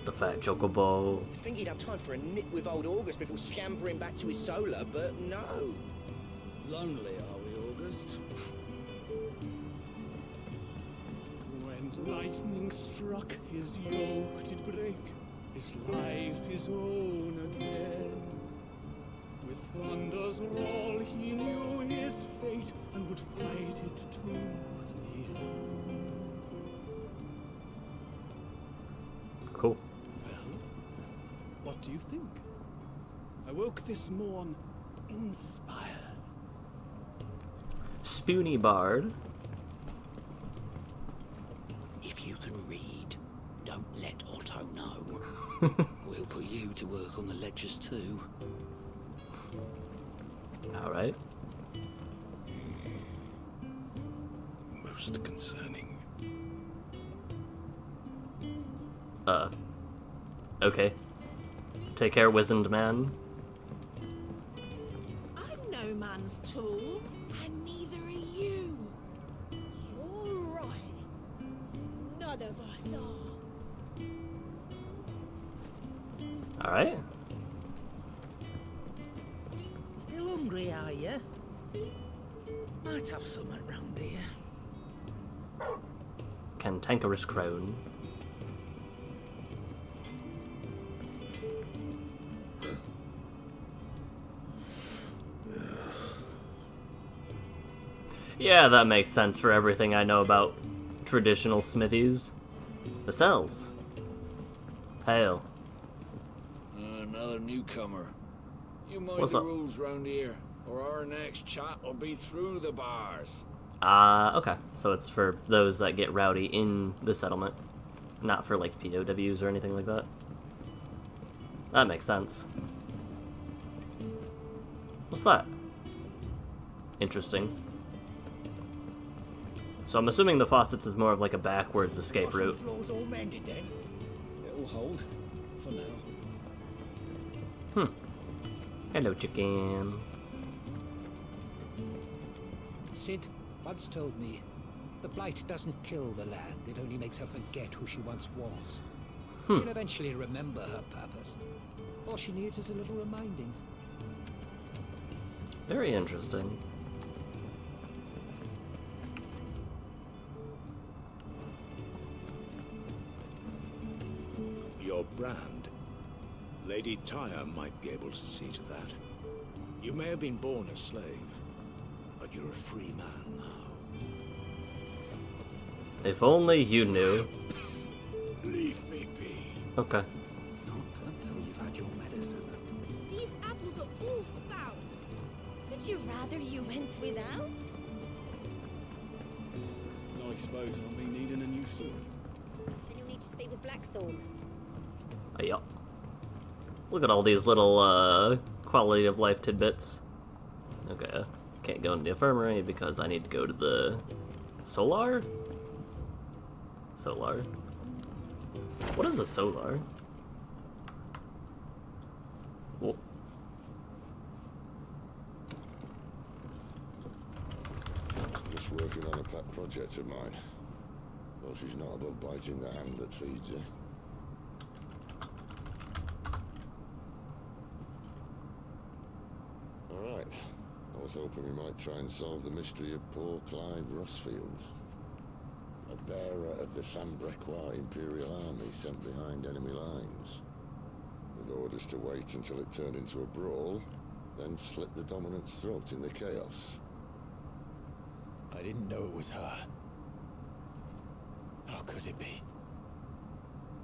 The Fat Chocobo. You'd think he'd have time for a nip with old August before scampering back to his solar, but no. Lonely, are we, August? When lightning struck, his yoke did break, his life his own again. With thunder's roll he knew his fate, and would fight it to the end. Cool. Well, what do you think? I woke this morn inspired. Spoony Bard. If you can read, don't let Otto know. We'll put you to work on the ledgers too. Alright. Most concerning. Okay. Take care, wizened man. I'm no man's tool, and neither are you. You're right. None of us are. Alright. Still hungry, are you? Might have something round here. Cantankerous Crone. Yeah, that makes sense for everything I know about traditional smithies. The cells. Hail. Another newcomer. You mind What's the up? rules round here, or our next chat will be through the bars. Okay. So it's for those that get rowdy in the settlement. Not for, like, POWs or anything like that. That makes sense. What's that? Interesting. So I'm assuming the faucets is more of like a backwards escape route. Floors all mended then? It'll hold for now. Hello, chicken. Sid, Bud's told me the blight doesn't kill the land, it only makes her forget who she once was. She'll eventually remember her purpose. All she needs is a little reminding. Very interesting. Your brand. Lady Tyre might be able to see to that. You may have been born a slave, but you're a free man now. If only you knew. Leave me be. Okay. Not until you've had your medicine. These apples are all foul. Would you rather you went without? I suppose I'll be needing a new sword. Then you'll need to speak with Blackthorn. Yup. Look at all these little quality of life tidbits. Okay. Can't go into the infirmary because I need to go to the solar? Solar. What is a solar? Whoa. Just working on a pet project of mine. Though she's not above biting the hand that feeds her. Alright. I was hoping we might try and solve the mystery of poor Clive Rossfield. A bearer of the Sambrequois Imperial Army sent behind enemy lines. With orders to wait until it turned into a brawl, then slit the dominant's throat in the chaos. I didn't know it was her. How could it be?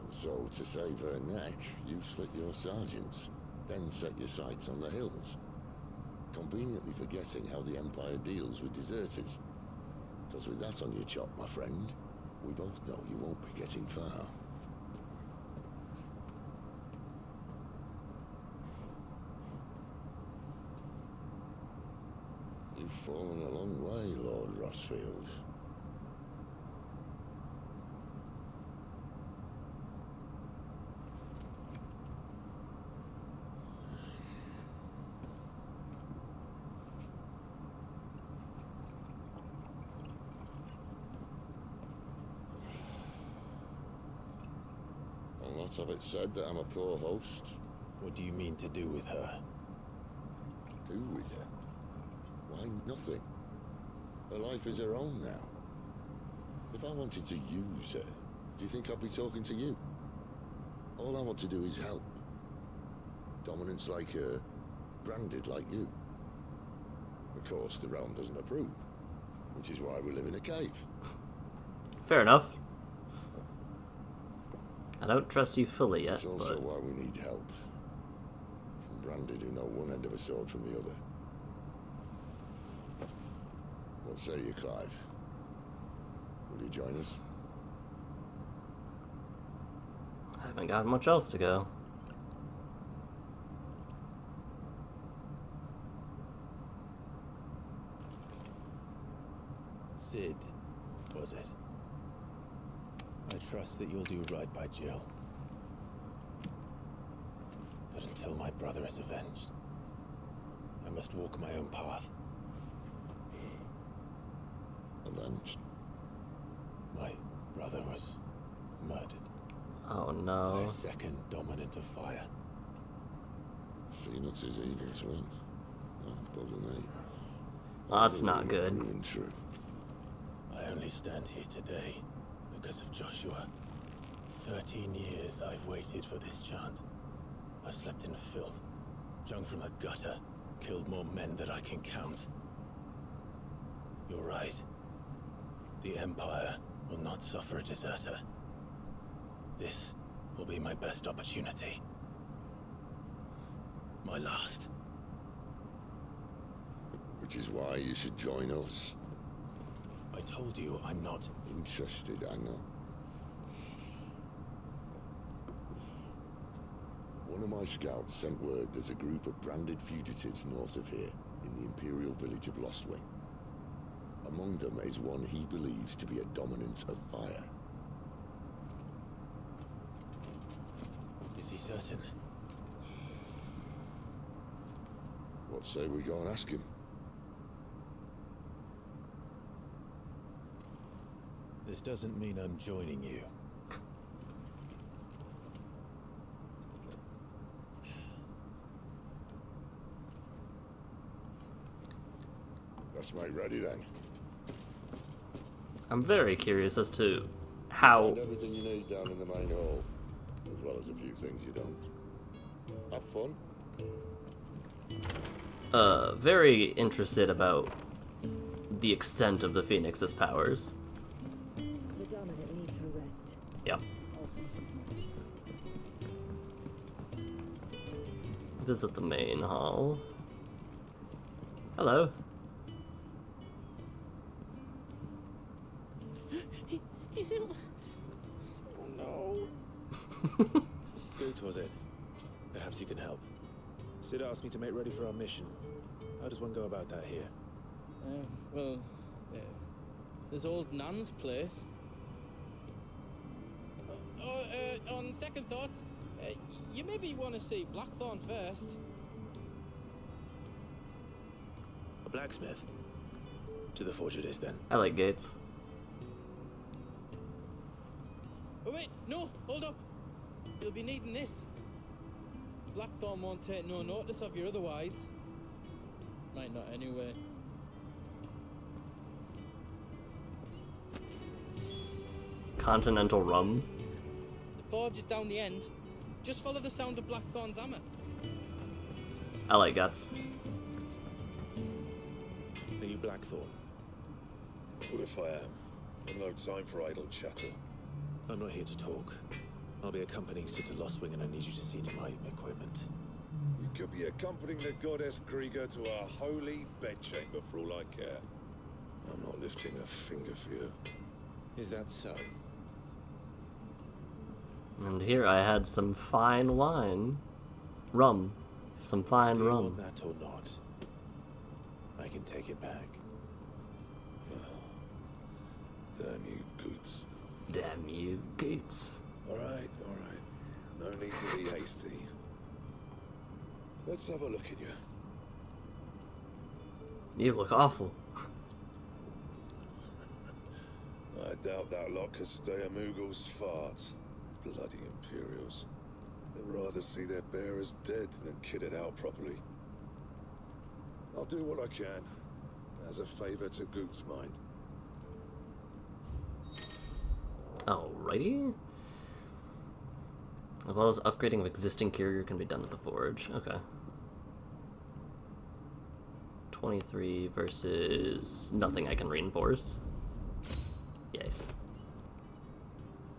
And so, to save her neck, you slit your sergeants, then set your sights on the hills. Conveniently forgetting how the Empire deals with deserters. Because with that on your chop, my friend, we both know you won't be getting far. You've fallen a long way, Lord Rossfield. A lot of it said that I'm a poor host. What do you mean to do with her? Do with her? Why, nothing. Her life is her own now. If I wanted to use her, do you think I'd be talking to you? All I want to do is help. Dominants like her, branded like you. Of course, the realm doesn't approve, which is why we live in a cave. Fair enough. I don't trust you fully yet, It's also but... why we need help. From branded who know one end of a sword from the other. What say you, Clive? Will you join us? I haven't got much else to go. Sid, was it? I trust that you'll do right by Jill. But until my brother is avenged, I must walk my own path. Avenged? My brother was murdered. Oh no. By a second dominant of fire. Phoenix's evil twin. Oh, bugger me. That's not good. True. I only stand here today because of Joshua. 13 years I've waited for this chance. I've slept in filth, drunk from a gutter, killed more men than I can count. You're right. The Empire will not suffer a deserter. This will be my best opportunity. My last. Which is why you should join us. I told you I'm not interested, I know. One of my scouts sent word there's a group of branded fugitives north of here, in the Imperial village of Lostwing. Among them is one he believes to be a dominant of fire. Is he certain? What say we go and ask him? This doesn't mean I'm joining you. Let's make ready then. I'm very curious as to how... Find everything you need down in the main hall, as well as a few things you don't. Have fun. Very interested about the extent of the Phoenix's powers. The Dominant needs her rest. Yep. Visit the main hall. Hello. Is it? Oh no. Good was it? Perhaps you can help. Sid asked me to make ready for our mission. How does one go about that here? Well, there's old Nan's place. On second thoughts, you maybe want to see Blackthorn first. A blacksmith? To the forge it is then. I like gates. Oh wait, no, hold up. You'll be needing this. Blackthorn won't take no notice of you otherwise. Might not anyway. Continental rum. The forge is down the end. Just follow the sound of Blackthorn's hammer. I like guts. Are you Blackthorn? What if I am? I've no time for idle chatter. I'm not here to talk. I'll be accompanying Sid to Lostwing and I need you to see to my equipment. You could be accompanying the goddess Krieger to our holy bedchamber for all I care. I'm not lifting a finger for you. Is that so? And here I had some fine wine. Rum. Some fine Do you rum. want that or not? I can take it back. Damn you, Goots. Damn you, Goots. Alright. No need to be hasty. Let's have a look at you. You look awful. I doubt that lot could stay a Moogle's fart. Bloody Imperials. They'd rather see their bearers dead than kitted out properly. I'll do what I can, as a favor to Goot's mind. Alrighty. As well as upgrading of existing carrier can be done at the forge. Okay. 23 versus nothing I can reinforce. Yes.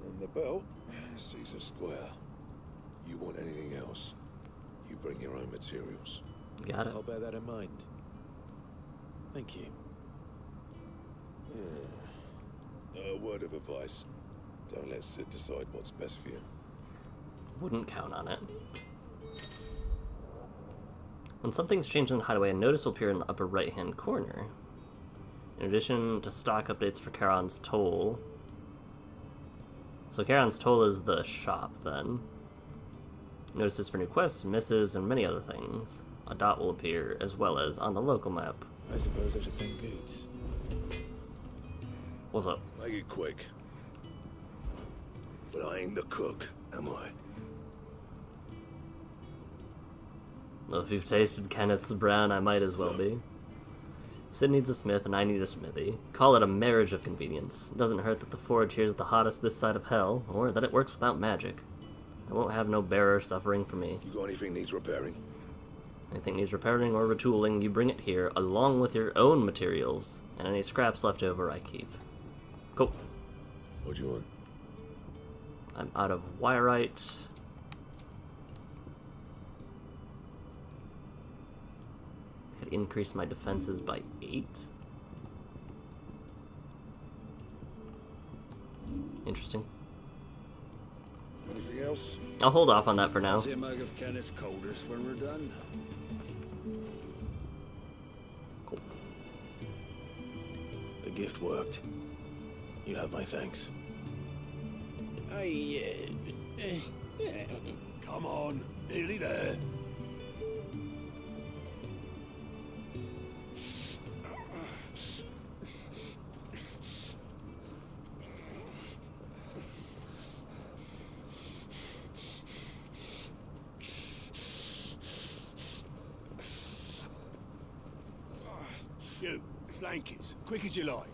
And the belt sees a square. You want anything else, you bring your own materials. Got it. I'll bear that in mind. Thank you. A word of advice. Don't let Sid decide what's best for you. Wouldn't count on it. When something's changed in the hideaway, a notice will appear in the upper right-hand corner. In addition to stock updates for Charon's Toll. So Charon's Toll is the shop, then. Notices for new quests, missives, and many other things. A dot will appear, as well as on the local map. I suppose I should thank Goots. What's up? Make it quick. But I ain't the cook, am I? Well, if you've tasted Kenneth's brown, I might as well be. Sid needs a smith, and I need a smithy. Call it a marriage of convenience. It doesn't hurt that the forge here's the hottest this side of hell, or that it works without magic. I won't have no bearer suffering for me. You got anything needs repairing? Anything needs repairing or retooling, you bring it here, along with your own materials, and any scraps left over I keep. Cool. What do you want? I'm out of Wyrite. I could increase my defenses by 8. Interesting. Anything else? I'll hold off on that for now. See a mug of Kenneth's Colders when we're done. Cool. The gift worked. You have my thanks. Come on, nearly there. You, blankets, quick as you like.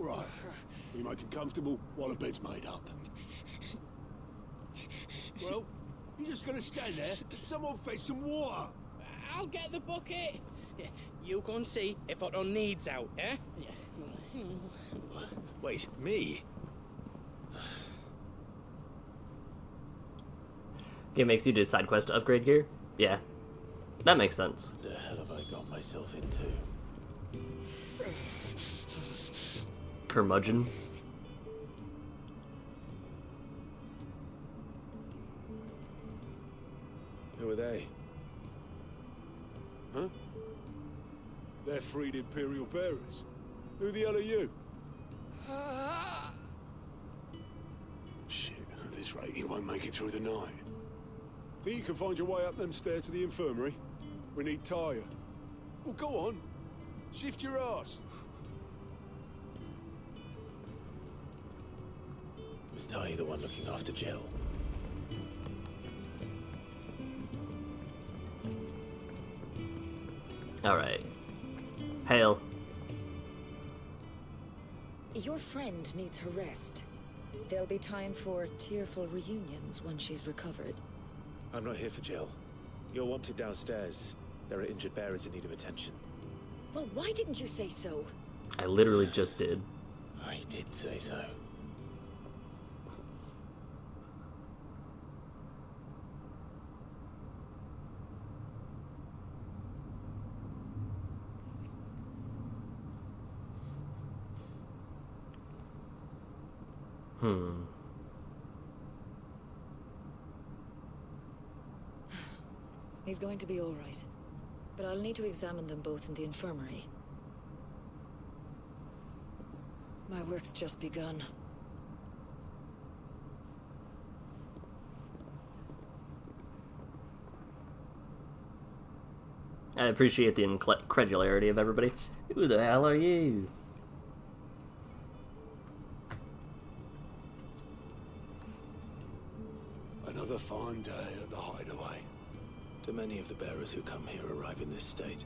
Right, we make it comfortable while the bed's made up. Well, you just gonna stand there? Someone fetch some water. I'll get the bucket. You go and see if Otto needs out, eh? Wait, me? Game makes you do side quest to upgrade gear? Yeah. That makes sense. The hell have I got myself into? Curmudgeon. Who are they? Huh? They're freed Imperial bearers. Who the hell are you? Shit, at this rate he won't make it through the night. Think you can find your way up them stairs to the infirmary? We need Tyre. Well, go on. Shift your ass. Was Ty the one looking after Jill? Alright. Hail. Your friend needs her rest. There'll be time for tearful reunions once she's recovered. I'm not here for Jill. You're wanted downstairs. There are injured bearers in need of attention. Well, why didn't you say so? I literally just did. I did say so. He's going to be all right. But I'll need to examine them both in the infirmary. My work's just begun. I appreciate the incredulity of everybody. Who the hell are you? Another fine day at the hideaway. Do many of the bearers who come here arrive in this state?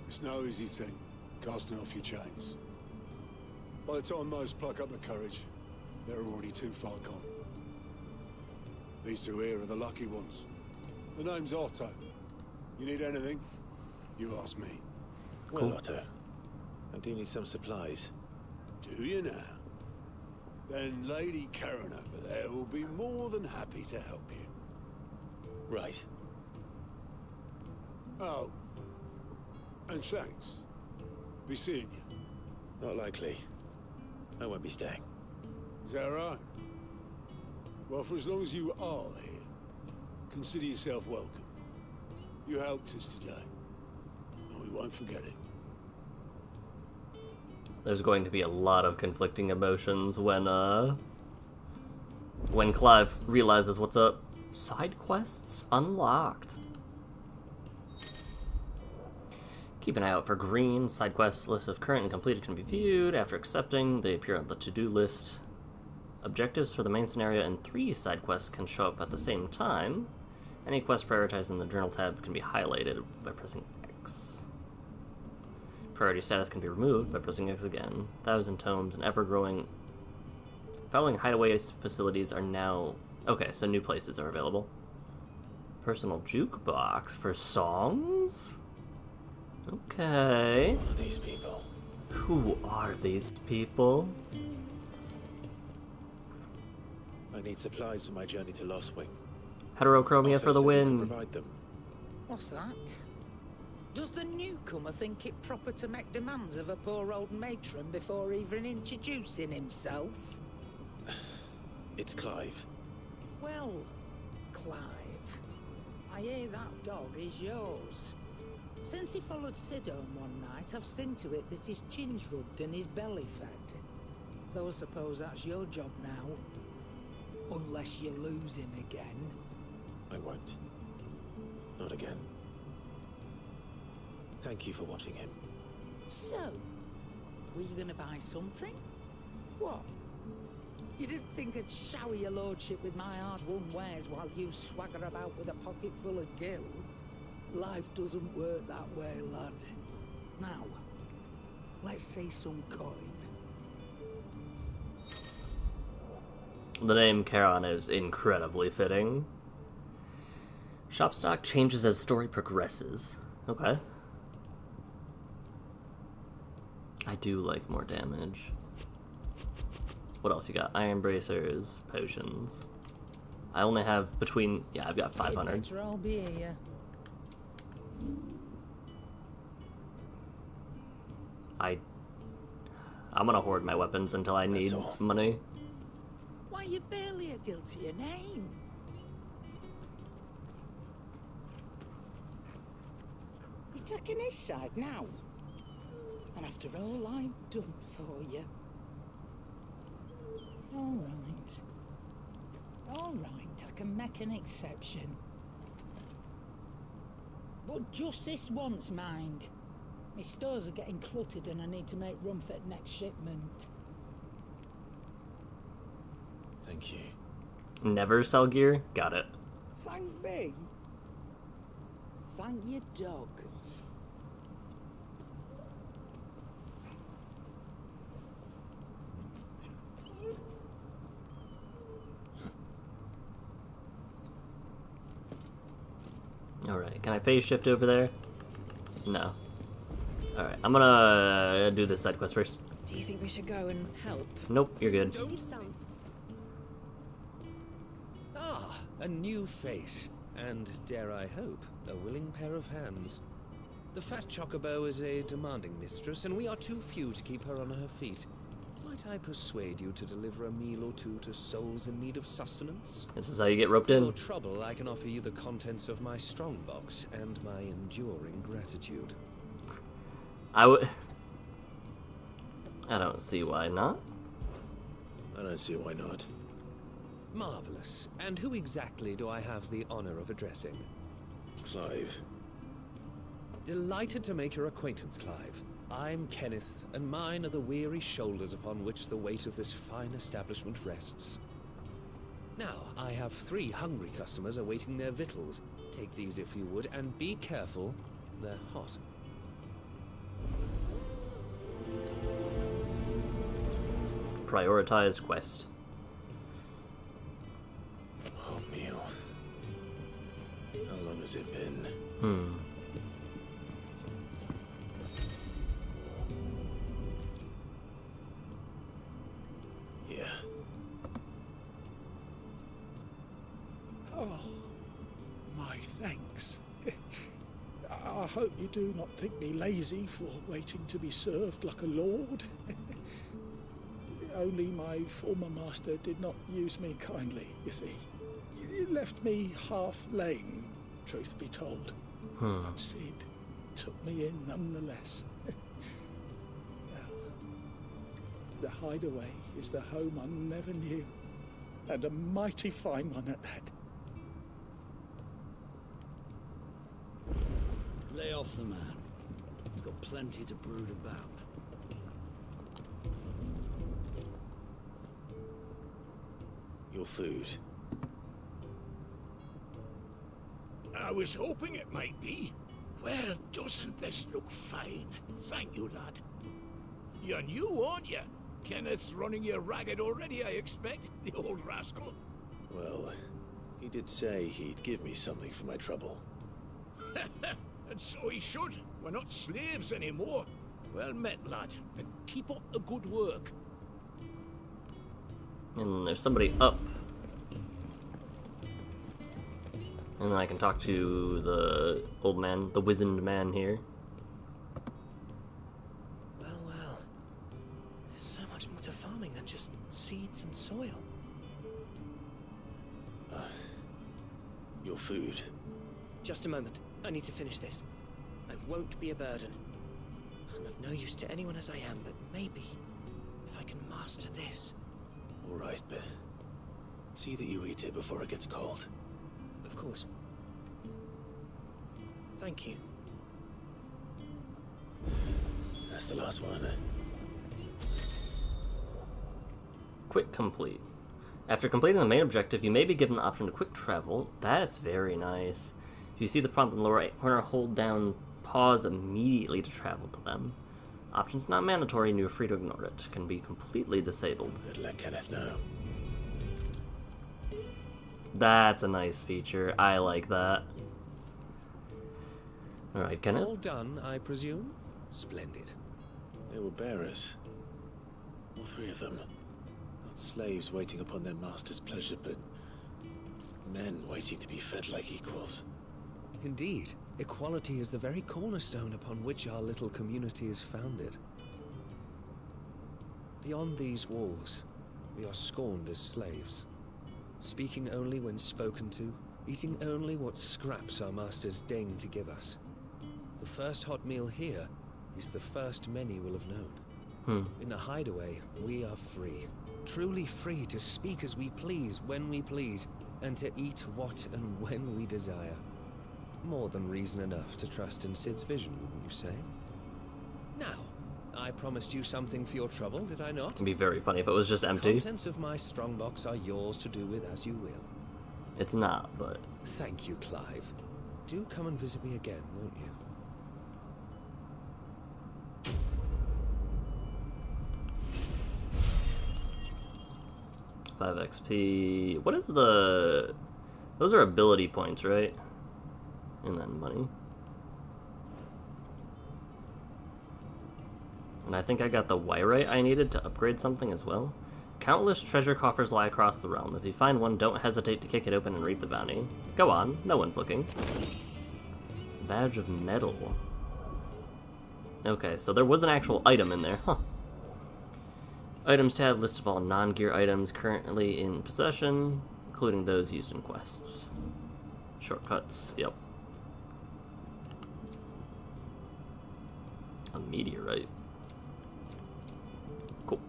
It's no easy thing, casting off your chains. By the time most pluck up the courage, they're already too far gone. These two here are the lucky ones. The name's Otto. You need anything? You ask me. Well, Otto, I do need some supplies. Do you now? Then Lady Karen over there will be more than happy to help you. Right. Oh. And thanks. Be seeing you. Not likely. I won't be staying. Is that right? Well, for as long as you are here, consider yourself welcome. You helped us today, and we won't forget it. There's going to be a lot of conflicting emotions when Clive realizes what's up. Side quests unlocked. Keep an eye out for green. Side quests list of current and completed can be viewed. After accepting, they appear on the to-do list. Objectives for the main scenario and 3 side quests can show up at the same time. Any quest prioritized in the journal tab can be highlighted by pressing X. Priority status can be removed by pressing X again. 1,000 tomes and ever-growing. Following hideaway facilities are now Okay, so new places are available. Personal jukebox for songs? Okay. Who are these people? Who are these people? I need supplies for my journey to Lostwing. Heterochromia Otto for the said you could win. provide them. What's that? Does the newcomer think it proper to make demands of a poor old matron before even introducing himself? It's Clive. Well, Clive, I hear that dog is yours. Since he followed Sid home one night, I've seen to it that his chin's rubbed and his belly fed. Though I suppose that's your job now. Unless you lose him again. I won't. Not again. Thank you for watching him. So, were you gonna buy something? What? You didn't think I'd shower your lordship with my hard-won wares while you swagger about with a pocket full of gil? Life doesn't work that way, lad. Now, let's see some coin. The name Charon is incredibly fitting. Shop stock changes as story progresses. Okay. I do like more damage. What else you got? Iron bracers, potions. I only have between... Yeah, I've got 500. Better all be here. I'm gonna hoard my weapons until I need money. Why, you've barely a guilt to your name. You're taking his side now. And after all I've done for you. All right. All right, I can make an exception. But just this once, mind. My stores are getting cluttered and I need to make room for the next shipment. Thank you. Never sell gear? Got it. Thank me? Thank your dog. Alright, can I phase shift over there? No. Alright, I'm gonna do this side quest first. Do you think we should go and help? Nope, you're good. Ah, a new face. And, dare I hope, a willing pair of hands. The fat chocobo is a demanding mistress, and we are too few to keep her on her feet. Might I persuade you to deliver a meal or two to souls in need of sustenance? This is how you get roped For in. no trouble, I can offer you the contents of my strongbox and my enduring gratitude. I don't see why not. I don't see why not. Marvelous. And who exactly do I have the honor of addressing? Clive. Delighted to make your acquaintance, Clive. I'm Kenneth, and mine are the weary shoulders upon which the weight of this fine establishment rests. Now, I have 3 hungry customers awaiting their victuals. Take these if you would, and be careful, they're hot. Prioritize quest. Oh, meal. How long has it been? Yeah. Oh, my thanks. I hope you do not think me lazy for waiting to be served like a lord. Only my former master did not use me kindly, you see. He left me half lame, truth be told. But Sid took me in nonetheless. Well, the hideaway is the home I never knew, and a mighty fine one at that. Lay off the man. Got plenty to brood about. Your food. I was hoping it might be. Well, doesn't this look fine? Thank you, lad. You're new, aren't you? Kenneth's running you ragged already, I expect, the old rascal. Well, he did say he'd give me something for my trouble. And so he should. We're not slaves anymore. Well met, lad, and keep up the good work. And there's somebody up. And then I can talk to the old man, the wizened man here. Well, well. There's so much more to farming than just seeds and soil. Your food. Just a moment. I need to finish this. I won't be a burden. I'm of no use to anyone as I am, but maybe if I can master this. All right, but see that you eat it before it gets cold. Of course. Thank you. That's the last one. Quick complete. After completing the main objective, you may be given the option to quick travel. That's very nice. If you see the prompt in the lower right corner, hold down pause immediately to travel to them. Option's not mandatory and you're free to ignore it. Can be completely disabled. Better let Kenneth know. That's a nice feature. I like that. Alright, Kenneth? All done, I presume? Splendid. They were bearers. All three of them. Not slaves waiting upon their master's pleasure, but men waiting to be fed like equals. Indeed. Equality is the very cornerstone upon which our little community is founded. Beyond these walls, we are scorned as slaves. Speaking only when spoken to, eating only what scraps our masters deign to give us. The first hot meal here is the first many will have known. In the hideaway, we are free. Truly free to speak as we please, when we please, and to eat what and when we desire. More than reason enough to trust in Sid's vision, wouldn't you say? Now, I promised you something for your trouble, did I not? It'd be very funny if it was just empty. The contents of my strongbox are yours to do with as you will. It's not, but... Thank you, Clive. Do come and visit me again, won't you? 5 XP. What is the... Those are ability points, right? And then money. And I think I got the Wyrite I needed to upgrade something as well. Countless treasure coffers lie across the realm. If you find one, don't hesitate to kick it open and reap the bounty. Go on, no one's looking. Badge of metal. Okay, so there was an actual item in there, huh? Items tab, list of all non-gear items currently in possession, including those used in quests. Shortcuts, yep. A meteorite. Cool.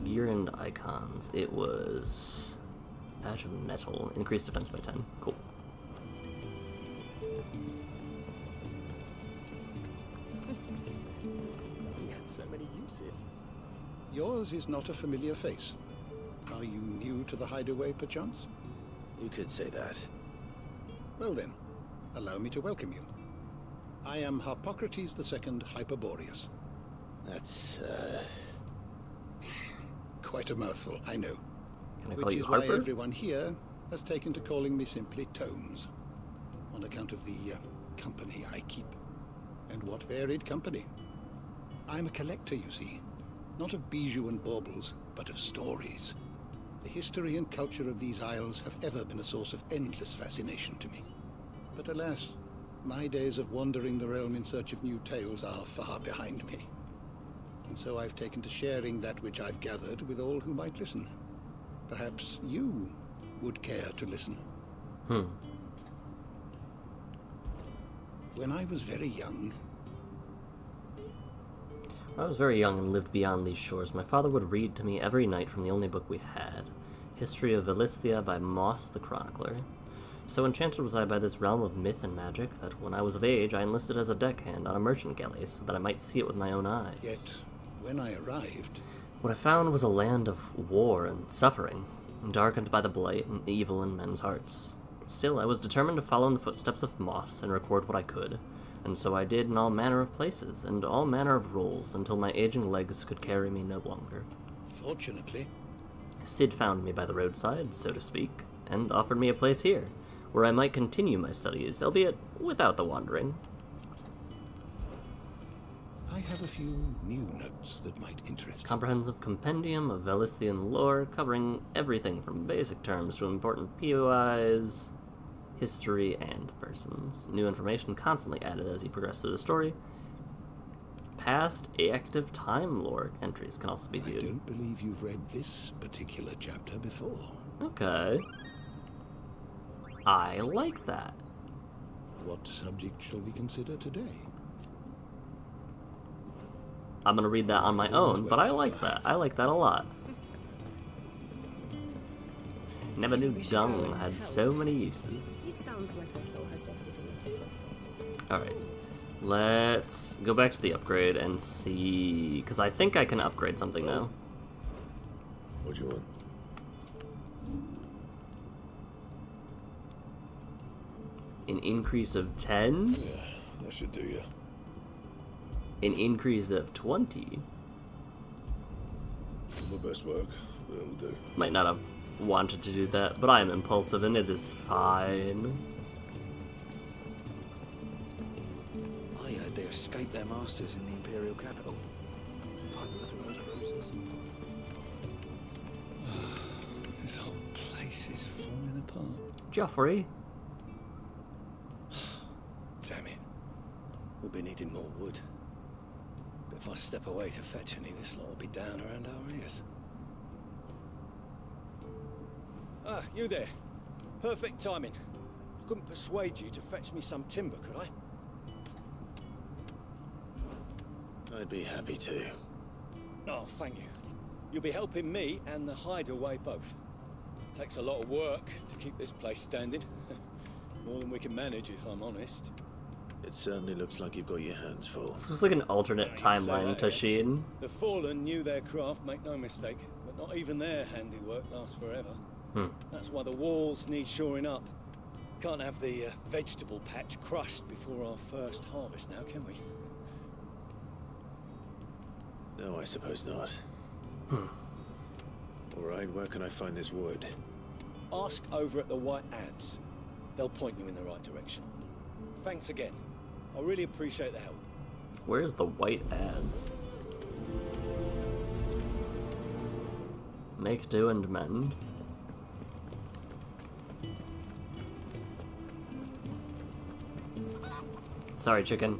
Gear and icons. It was... Badge of metal. Increased defense by 10. Cool. He had so many uses. Yours is not a familiar face. Are you new to the hideaway, perchance? You could say that. Well then, allow me to welcome you. I am Harpocrates II Hyperboreus. That's, Quite a mouthful, I know. Can I call Which you is Harper? why everyone here has taken to calling me simply Tomes, on account of the company I keep. And what varied company. I'm a collector, you see. Not of bijou and baubles, but of stories. The history and culture of these isles have ever been a source of endless fascination to me. But alas, my days of wandering the realm in search of new tales are far behind me. And so I've taken to sharing that which I've gathered with all who might listen. Perhaps you would care to listen. When I was very young... I was very young and lived beyond these shores. My father would read to me every night from the only book we had, History of Velisthia by Moss the Chronicler. So enchanted was I by this realm of myth and magic that when I was of age I enlisted as a deckhand on a merchant galley so that I might see it with my own eyes. Yet, when I arrived... What I found was a land of war and suffering, darkened by the blight and evil in men's hearts. Still, I was determined to follow in the footsteps of Moss and record what I could, and so I did in all manner of places and all manner of roles until my aging legs could carry me no longer. Fortunately, Sid found me by the roadside, so to speak, and offered me a place here, where I might continue my studies, albeit without the wandering. I have a few new notes that might interest you. Comprehensive compendium of Velisthian lore, covering everything from basic terms to important POIs, history, and persons. New information constantly added as you progress through the story. Past active Time Lord entries can also be viewed. I don't believe you've read this particular chapter before. Okay. I like that. What subject shall we consider today? I'm gonna read that on my own, but I like that. I like that a lot. Never knew dung had so many uses. It sounds like Otto has everything. Alright. Let's go back to the upgrade and see... because I think I can upgrade something now. What do you want? An increase of 10? Yeah, that should do you. An increase of 20? My best work, but it'll do. Might not have wanted to do that, but I am impulsive and it is fine. I heard they escaped their masters in the Imperial capital. By the look of those bruises. This whole place is falling apart. Joffrey? Damn it. We'll be needing more wood. But if I step away to fetch any, this lot will be down around our ears. Ah, you there. Perfect timing. I couldn't persuade you to fetch me some timber, could I? I'd be happy to. Oh, thank you. You'll be helping me and the hideaway both. Takes a lot of work to keep this place standing. More than we can manage, if I'm honest. It certainly looks like you've got your hands full. This was like an alternate timeline to Sheen. The Fallen knew their craft, make no mistake, but not even their handiwork lasts forever. That's why the walls need shoring up. Can't have the vegetable patch crushed before our first harvest now, can we? No, I suppose not. Alright, where can I find this wood? Ask over at the White Ads. They'll point you in the right direction. Thanks again. I really appreciate the help. Where's the White Ads? Make do and mend. Sorry, chicken.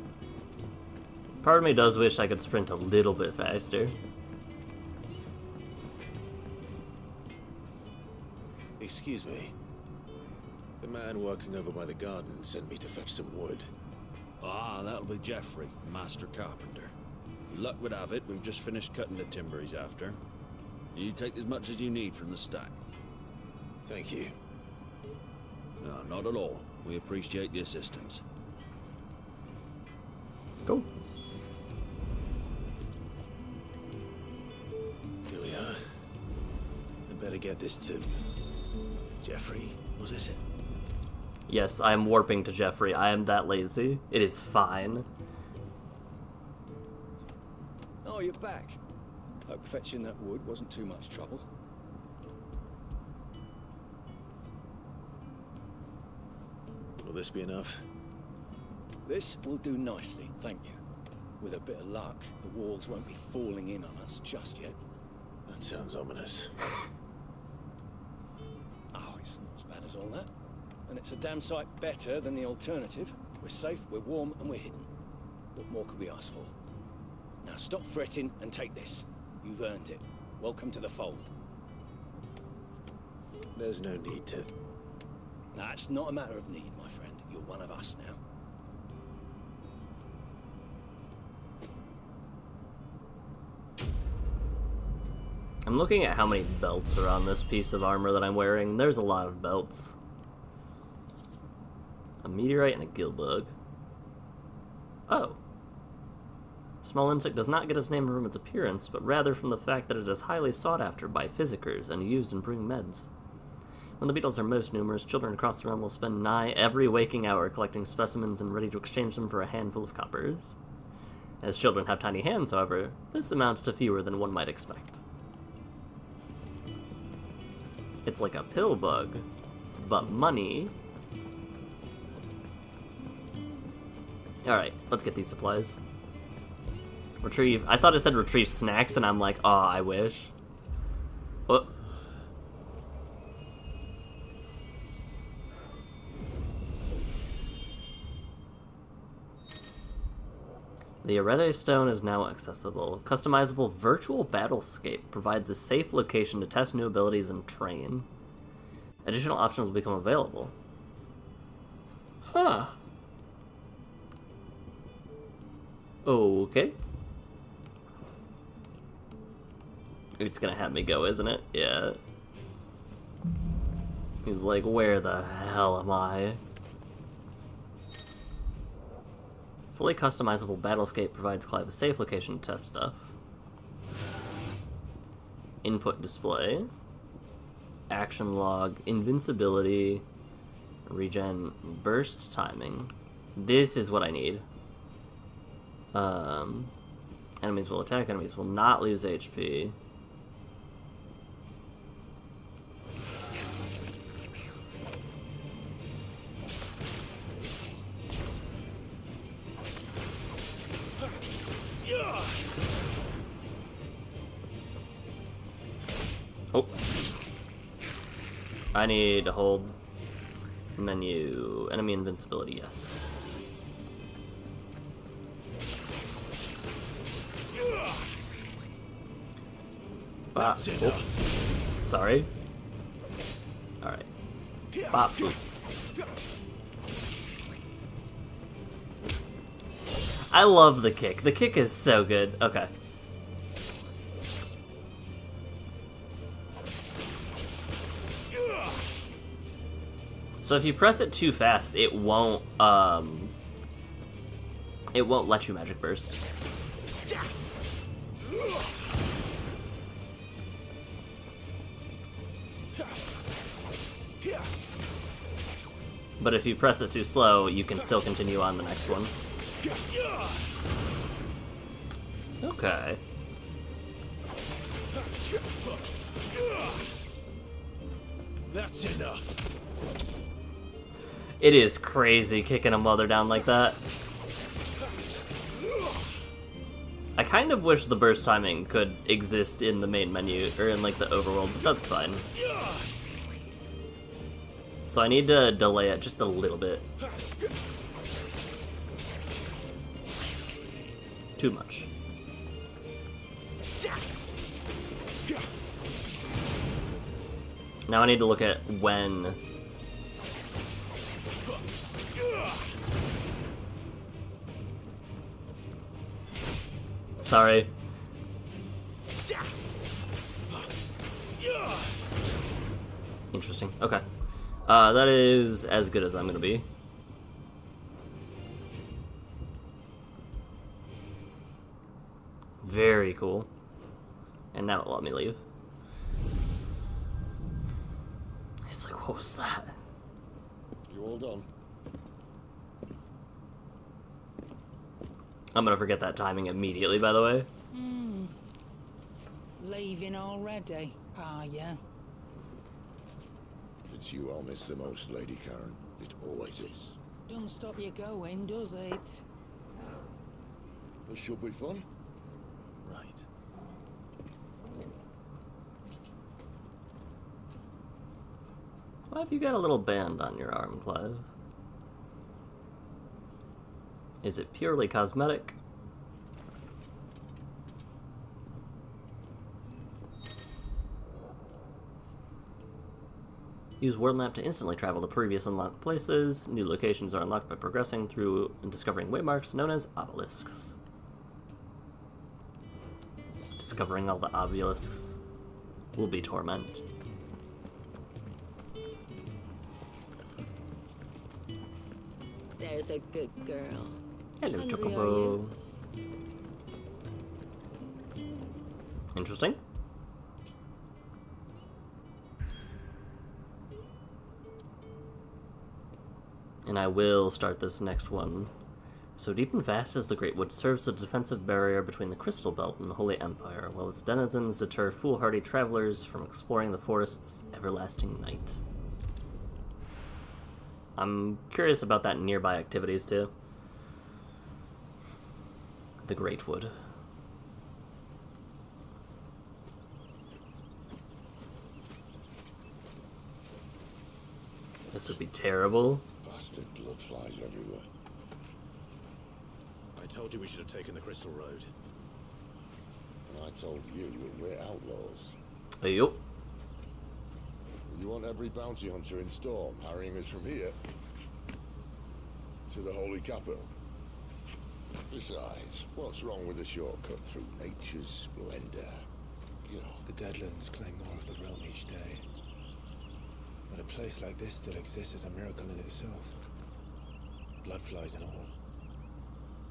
Part of me does wish I could sprint a little bit faster. Excuse me. The man working over by the garden sent me to fetch some wood. Ah, that'll be Geoffrey, Master Carpenter. Luck would have it, we've just finished cutting the timber he's after. You take as much as you need from the stack. Thank you. No, not at all. We appreciate the assistance. Cool. Here we are. I better get this to... Geoffrey, was it? Yes, I am warping to Geoffrey. I am that lazy. It is fine. Oh, you're back. Hope fetching that wood wasn't too much trouble. Will this be enough? This will do nicely, thank you. With a bit of luck, the walls won't be falling in on us just yet. That sounds ominous. Oh, it's not as bad as all that. And it's a damn sight better than the alternative. We're safe, we're warm, and we're hidden. What more could we ask for? Now stop fretting and take this. You've earned it. Welcome to the fold. There's no need to... Nah, it's not a matter of need, my friend. You're one of us now. I'm looking at how many belts are on this piece of armor that I'm wearing. There's a lot of belts. A meteorite and a gillbug. Oh. Small insect does not get its name from its appearance, but rather from the fact that it is highly sought after by physicers and used in brewing meds. When the beetles are most numerous, children across the realm will spend nigh every waking hour collecting specimens and ready to exchange them for a handful of coppers. As children have tiny hands, however, this amounts to fewer than one might expect. It's like a pill bug, but money. Alright, let's get these supplies. Retrieve. I thought it said retrieve snacks, and I'm like, oh, I wish. Oh. The Arete Stone is now accessible. Customizable virtual battlescape provides a safe location to test new abilities and train. Additional options will become available. Huh. Okay. It's gonna have me go, isn't it? Yeah. He's like, where the hell am I? Fully customizable battlescape provides Clive a safe location to test stuff. Input display. Action log. Invincibility. Regen. Burst timing. This is what I need. Enemies will attack. Enemies will not lose HP. Oh. I need to hold menu. Enemy invincibility, yes. That's enough. Sorry. Alright. Bop. I love the kick. The kick is so good. Okay. So if you press it too fast, it won't let you magic burst. But if you press it too slow, you can still continue on the next one. Okay. That's enough. It is crazy kicking a mother down like that. I kind of wish the burst timing could exist in the main menu, or in like the overworld, but that's fine. So I need to delay it just a little bit. Too much. Now I need to look at when... Sorry. Interesting. Okay. That is as good as I'm gonna be. Very cool. And now it let me leave. It's like, what was that? You all done? I'm gonna forget that timing immediately, by the way. Leaving already, are ya? It's you I'll miss the most, Lady Karen. It always is. Don't stop you going, does it? This should be fun. Right. Why have you got a little band on your arm, Clive? Is it purely cosmetic? Use world map to instantly travel to previous unlocked places. New locations are unlocked by progressing through and discovering waymarks known as obelisks. Discovering all the obelisks will be torment. There's a good girl. Hello, Hungry, Chocobo. Interesting. And I will start this next one So deep and vast as the Great Wood serves as a defensive barrier between the Crystal Belt and the Holy Empire, while its denizens deter foolhardy travelers from exploring the forest's everlasting night. I'm curious about that nearby activities, too. The Great Wood. This would be terrible. Bastard blood flies everywhere. I told you we should have taken the Crystal Road. And I told you we're outlaws. Yup. You want every bounty hunter in Storm harrying us from here to the Holy Capital? Besides, what's wrong with a shortcut through nature's splendor? The Deadlands claim more of the realm each day. But a place like this still exists is a miracle in itself. Bloodflies and all.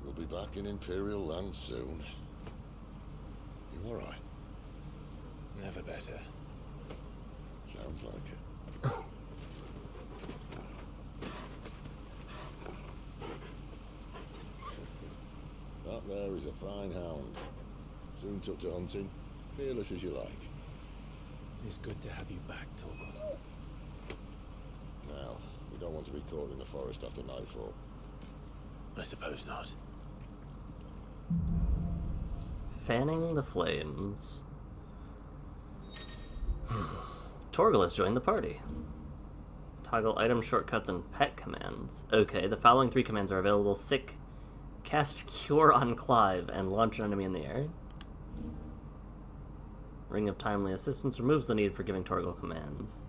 We'll be back in Imperial land soon. You alright? Never better. Sounds like it. That there is a fine hound. Soon took to hunting. Fearless as you like. It's good to have you back, Torgal. Now, we don't want to be caught in the forest after nightfall. I suppose not. Fanning the flames. Torgal has joined the party. Toggle item shortcuts and pet commands. Okay, the following 3 commands are available. Sick, cast Cure on Clive, and launch an enemy in the air. Ring of Timely Assistance removes the need for giving Torgal commands.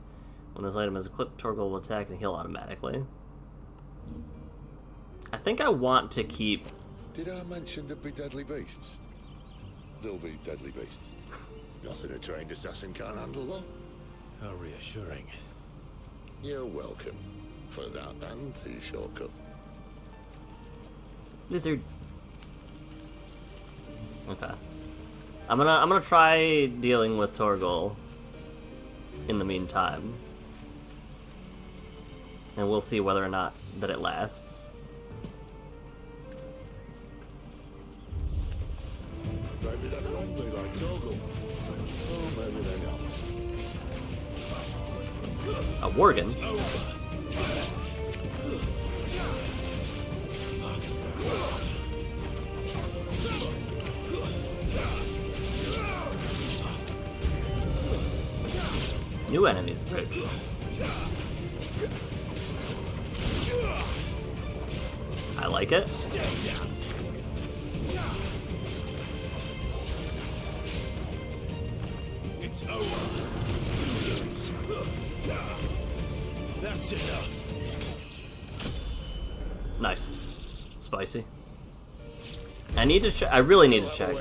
When this item is equipped, Torgal will attack and heal automatically. I think I want to keep... Did I mention there'd be deadly beasts? There'll be deadly beasts. Nothing a trained assassin can't handle, though. How reassuring. You're welcome for that and the shortcut. Lizard. Okay. I'm gonna try dealing with Torgal in the meantime. And we'll see whether or not that it lasts. Maybe they're friendly like Torgal. Or maybe they're not. A Worgen. New enemies approach. I like it. It's over. That's enough. Nice. Spicy. I need to check. I really need to check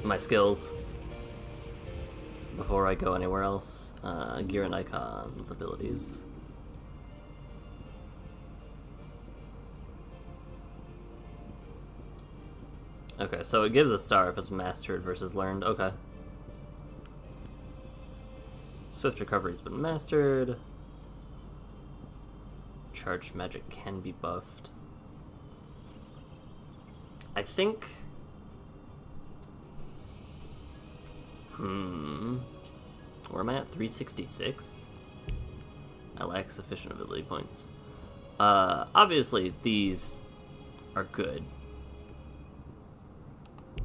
my skills before I go anywhere else. Gear and icons, abilities. Okay, so it gives a star if it's mastered versus learned. Okay. Swift recovery's been mastered. Charged magic can be buffed. I think... Where am I at? 366? I lack sufficient ability points. Obviously, these are good.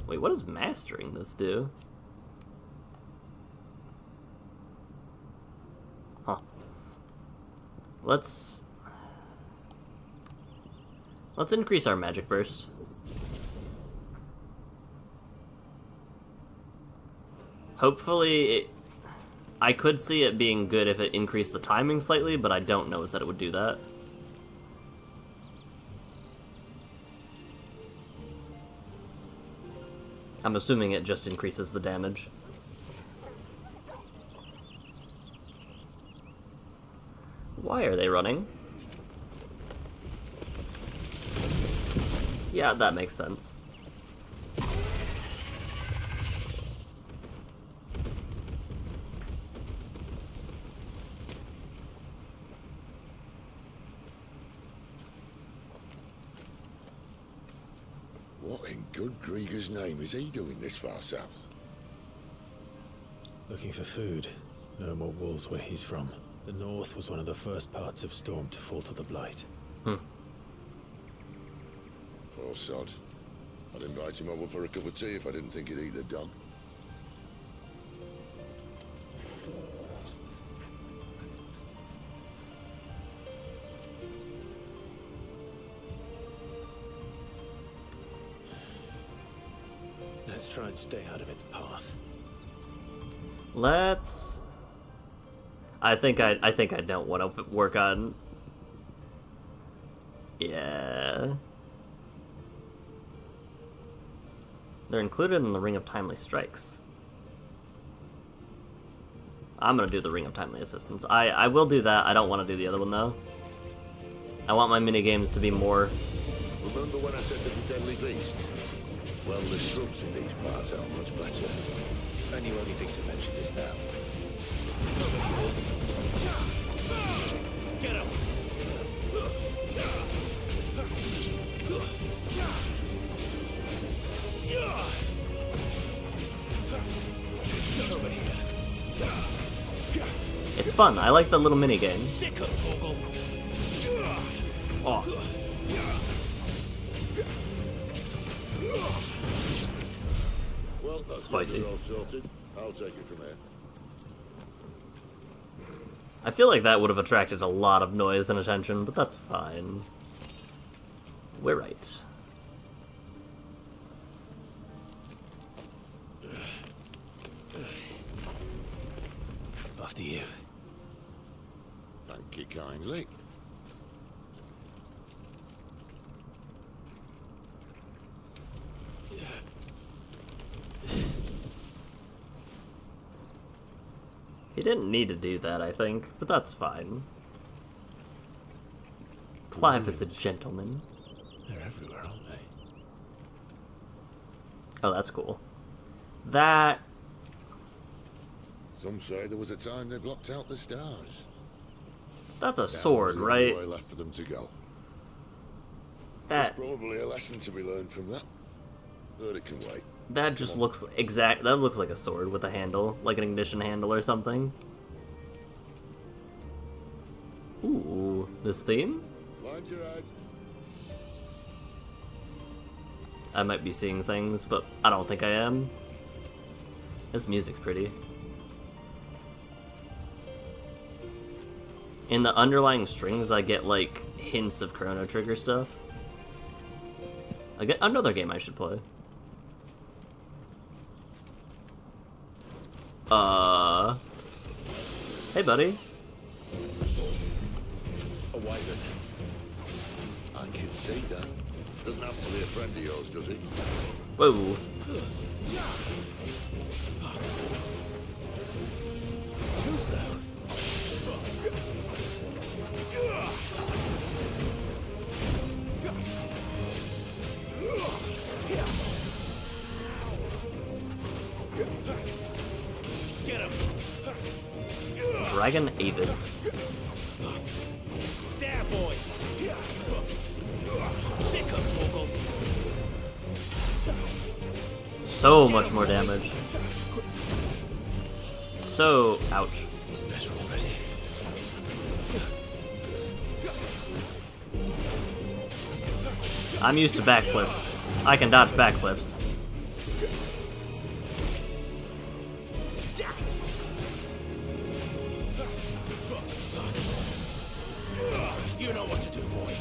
Wait, what does mastering this do? Huh. Let's increase our magic burst. Hopefully, I could see it being good if it increased the timing slightly, but I don't know that it would do that. I'm assuming it just increases the damage. Why are they running? Yeah, that makes sense. What in good Grieger's name is he doing this far south? Looking for food. No more wolves where he's from. The north was one of the first parts of Storm to fall to the Blight. Poor sod. I'd invite him over for a cup of tea if I didn't think he'd eat the dog. Let's try and stay out of its path. Let's... I think I don't want to work on... Yeah... They're included in the Ring of Timely Strikes. I'm gonna do the Ring of Timely Assistance. I will do that. I don't want to do the other one, though. I want my minigames to be more... Remember when I said that the deadly beast? Well, the shrubs in these parts are much better. And you only think to mention this now. Get him! It's fun. I like the little minigames. Oh. Well, that's Spicy. all sorted. I'll take it from here. I feel like that would have attracted a lot of noise and attention, but that's fine. We're right. After you. Thank you kindly. He didn't need to do that, I think, but that's fine. Clive is a gentleman. They're everywhere, aren't they? Oh, that's cool. That... Some say there was a time they blocked out the stars. That's a sword, Down the right? way left for them to go. That... There's probably a lesson to be learned from that. But it can wait. That just looks exact. That looks like a sword with a handle, like an ignition handle or something. Ooh, this theme? Mind your head. I might be seeing things, but I don't think I am. This music's pretty. In the underlying strings, I get like hints of Chrono Trigger stuff. I get another game I should play. Hey, buddy. A wyvern. I can see that. Doesn't have to be a friend of yours, does he? Whoa. Too slow. Get him. Dragon Avis. There, boy. Sick of Torgal. So much more damage. So, ouch. Better already. I'm used to backflips. I can dodge backflips. You know what to do, boy.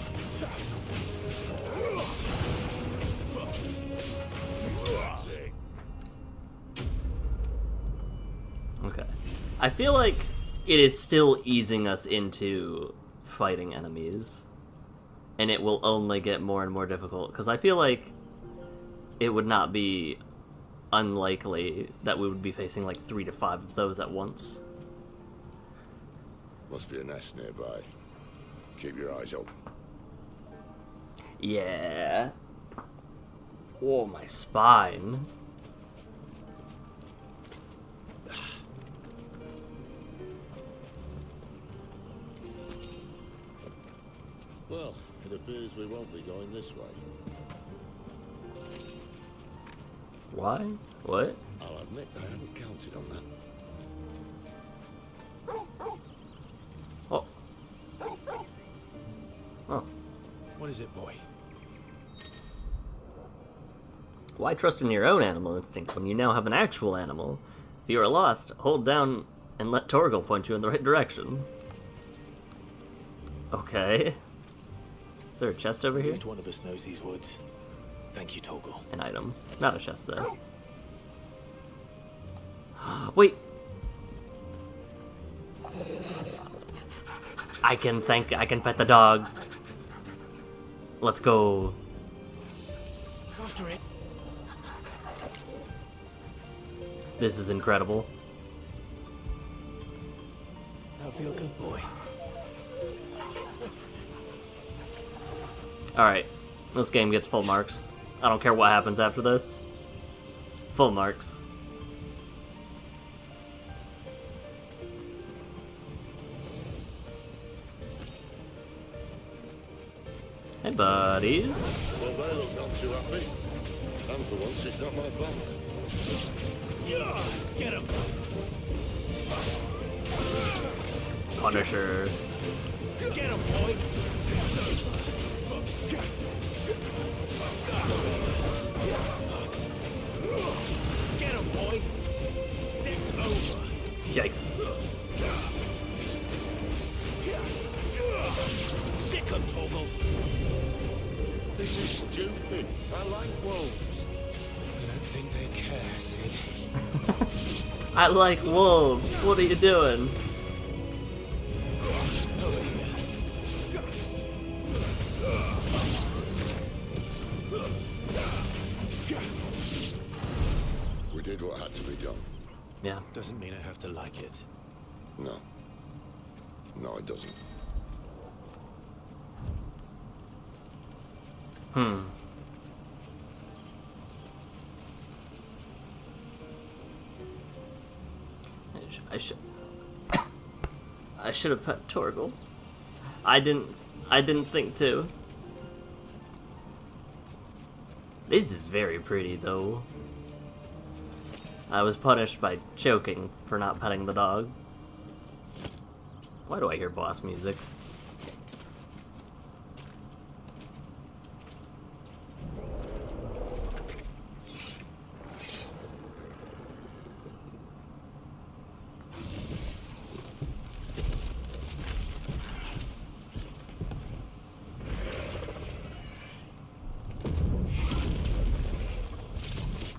Okay. I feel like it is still easing us into fighting enemies. And it will only get more and more difficult, because I feel like it would not be unlikely that we would be facing like 3 to 5 of those at once. Must be a nest nearby. Keep your eyes open. Yeah. Oh, my spine. Well, it appears we won't be going this way. Why? What? I'll admit I hadn't counted on that. Oh. Oh. What is it, boy? Why trust in your own animal instinct when you now have an actual animal? If you are lost, hold down and let Torgal point you in the right direction. Okay. Is there a chest over here? At least one of us knows these woods. Thank you, Torgal. An item. Not a chest, though. Wait! I can pet the dog. Let's go. After it. This is incredible. Now feel good, boy. Alright. This game gets full marks. I don't care what happens after this. Full marks. Hey, buddies. Well, they look not too happy. And for once, it's not my fault. Get him! Punisher. Get him, boy! Get him, boy! It's over! Yikes. Sick of Torgal! This is stupid. I like wolves. I don't think they care, Sid. I like wolves. What are you doing? We did what had to be done. Yeah. Doesn't mean I have to like it. No. No, it doesn't. I should have pet Torgal. I didn't think to. This is very pretty though. I was punished by choking for not petting the dog. Why do I hear boss music?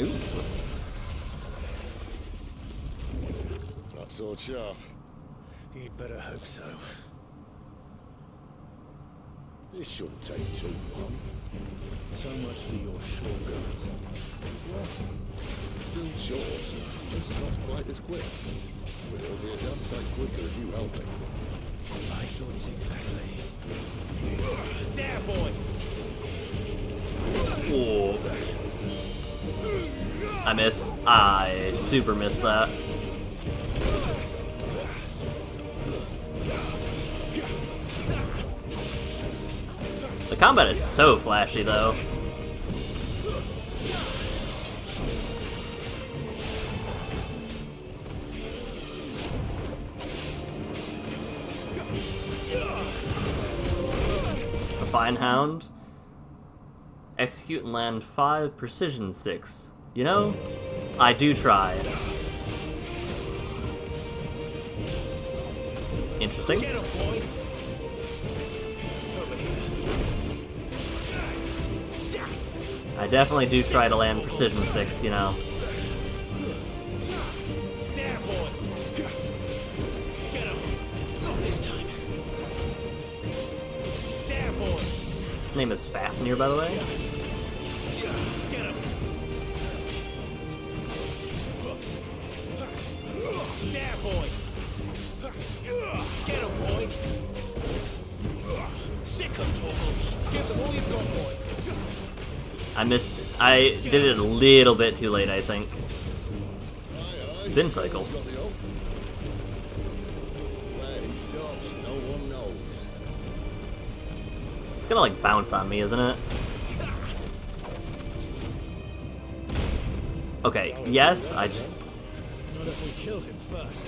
Ooh. That sword sharp. You'd better hope so. This shouldn't take too long. So much for your shortcut. Still short. It's not quite as quick. But it'll be a damn sight quicker if you help me. My thoughts exactly. There, boy! Ooh. I missed. I super missed that. The combat is so flashy, though. A fine hound. Execute and land 5, precision 6. You know, I do try. Interesting. I definitely do try to land precision 6, you know. His name is Fafnir, by the way. There, boy! Get him, boy! Sick of Torgal! Give them all you've got, boy! I missed. I did it a little bit too late, I think. Spin cycle. Where he stops, no one knows. It's gonna like bounce on me, isn't it? Okay, yes, I just... Not if we kill him first.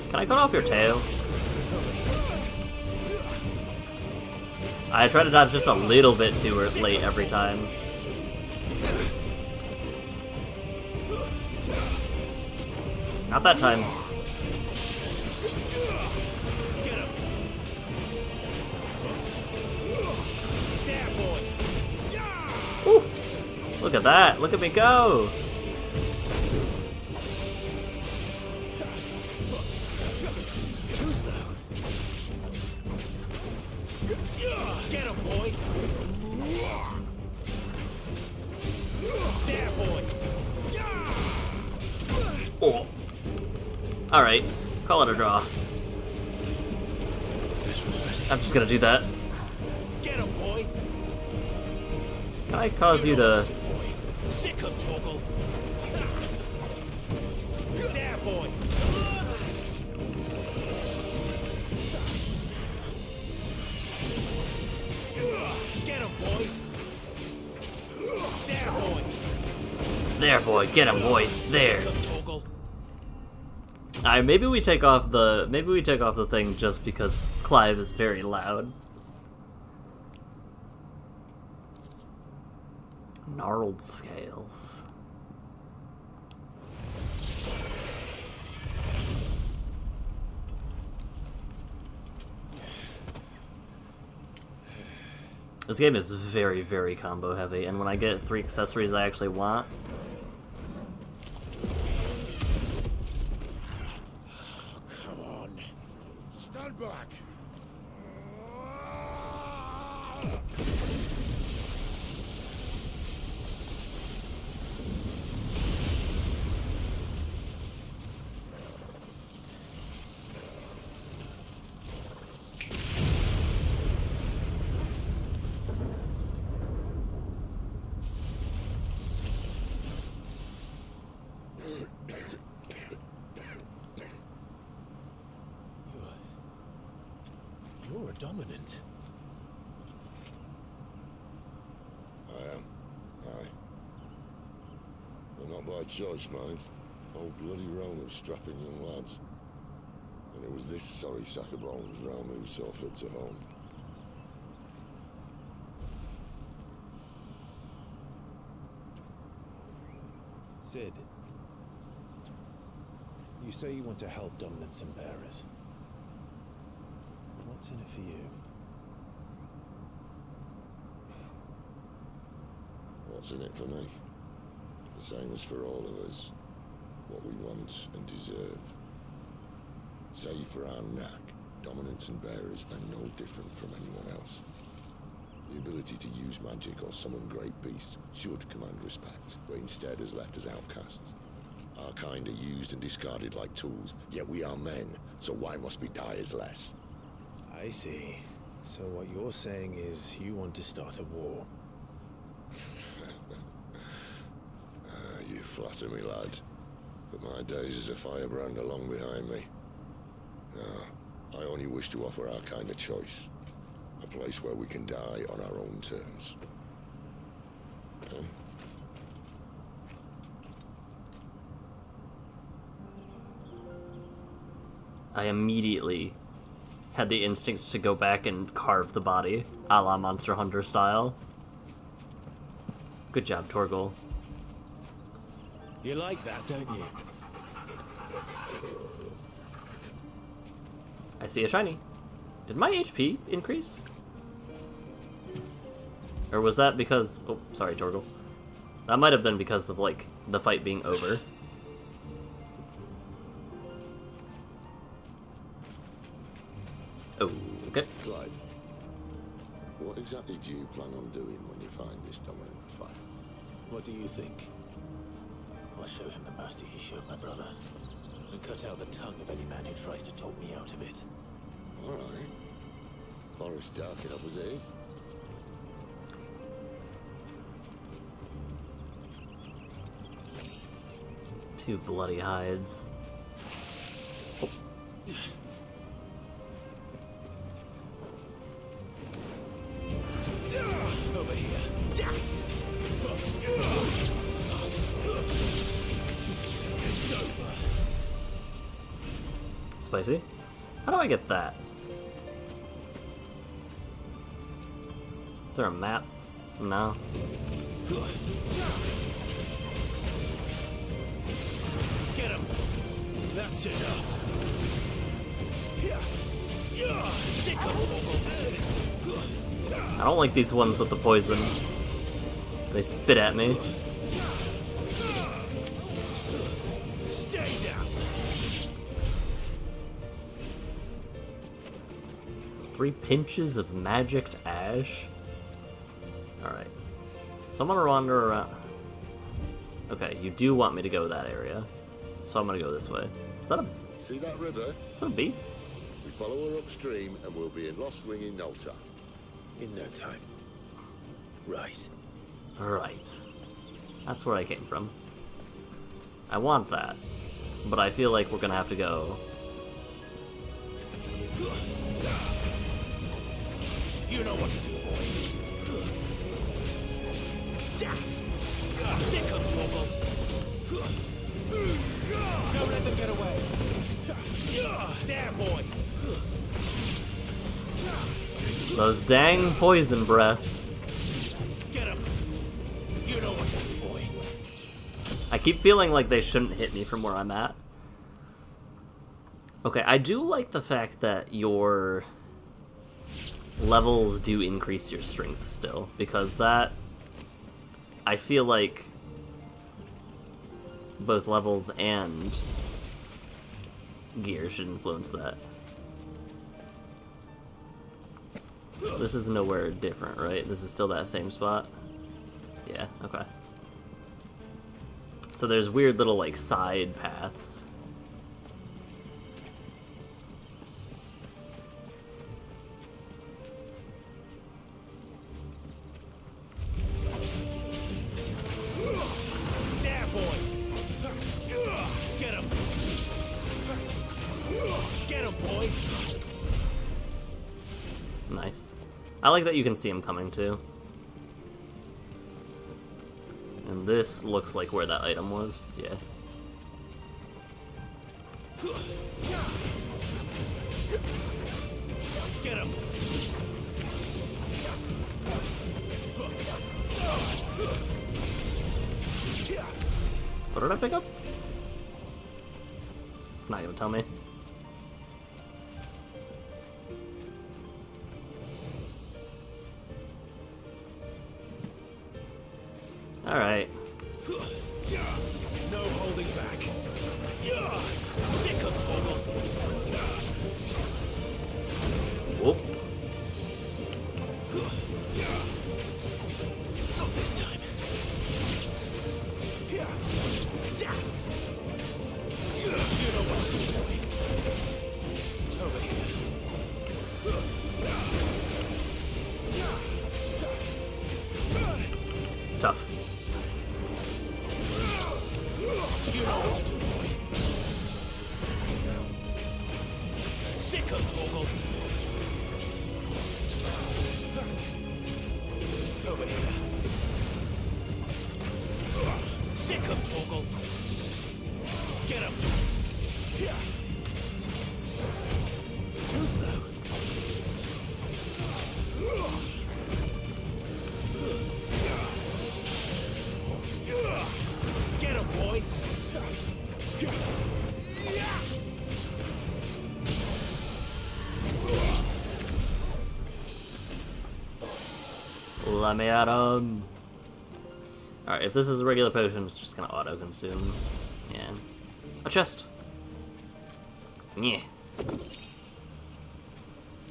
Can I cut off your tail? I try to dodge just a little bit too late every time. Not that time. Woo. Look at that! Look at me go! Get him, boy! There, boy! Oh. Alright, call it a draw. I'm just gonna do that. Get him, boy! Can I cause you to... Sick of Torgal! There, boy! Get him, boy! There, boy! There, boy, get him, boy. There. Alright, maybe we take off the thing just because Clive is very loud. Gnarled scales. This game is very, very combo heavy, and when I get 3 accessories I actually want, Come on. Stand back. You're a dominant. I am. Aye. But not by choice, mind. Whole bloody realm of strapping young lads. And it was this sorry sack of bones realm who saw fit to home. Sid, you say you want to help dominants and bearers. What's in it for you? What's in it for me? The same as for all of us. What we want and deserve. Save for our knack, dominants and bearers are no different from anyone else. The ability to use magic or summon great beasts should command respect, but instead has left us outcasts. Our kind are used and discarded like tools, yet we are men, so why must we die as less? I see. So what you're saying is you want to start a war. You flatter me, lad. But my days as a firebrand are long behind me. No, I only wish to offer our kind of choice. A place where we can die on our own terms. Huh? I immediately had the instinct to go back and carve the body, a la Monster Hunter style. Good job, Torgal. You like that, don't you? I see a shiny. Did my HP increase? Or was that because... Oh, sorry, Torgal. That might have been because of, like, the fight being over. Oh, okay. Clive, what exactly do you plan on doing when you find this dominant fight? What do you think? I'll show him the mercy he showed my brother. And cut out the tongue of any man who tries to talk me out of it. Alright. Forest dark enough as it is. Two bloody hides. Over here. spicy. How do I get that? Is there a map? No. Get him! That's enough! I don't like these ones with the poison. They spit at me. Stay down! 3 pinches of magicked ash? Alright. So I'm gonna wander around. Okay, you do want me to go that area. So I'm gonna go this way. Is that a... See that river? Is that a bee? We follow her upstream and we'll be in Lost Wing in no time. In no time. Right. Right. That's where I came from. I want that. But I feel like we're gonna have to go... You know what to do, boy. Sick of trouble. Don't let them get away. There, boy. Those dang poison breath. Get him. You know what to do, boy. I keep feeling like they shouldn't hit me from where I'm at. Okay, I do like the fact that your levels do increase your strength still, because that... I feel like both levels and gear should influence that. This is nowhere different, right? This is still that same spot? Yeah, okay. So there's weird little, like, side paths. There, boy. Get him. Get him, boy. Nice. I like that you can see him coming, too. And this looks like where that item was. Yeah. Get him. What did I pick up? It's not gonna tell me. Alright. No holding back. Sick of trouble. Whoop. Not this time. You know what to do, boy. Over here. Tough. You know what to do, boy. Sick of trouble. Over here. Sick of Torgal. Get him. Too slow. Get him, boy. Let me at him. Alright, if this is a regular potion, it's just gonna auto-consume. Yeah. A chest. Yeah.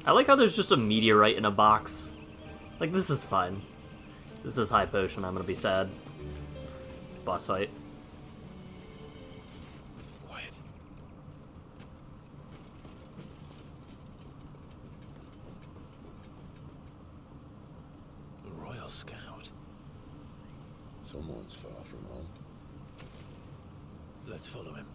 I like how there's just a meteorite in a box. Like, this is fine. This is high potion, I'm gonna be sad. Boss fight. Quiet. The Royal Scout. Someone's far from home. Let's follow him.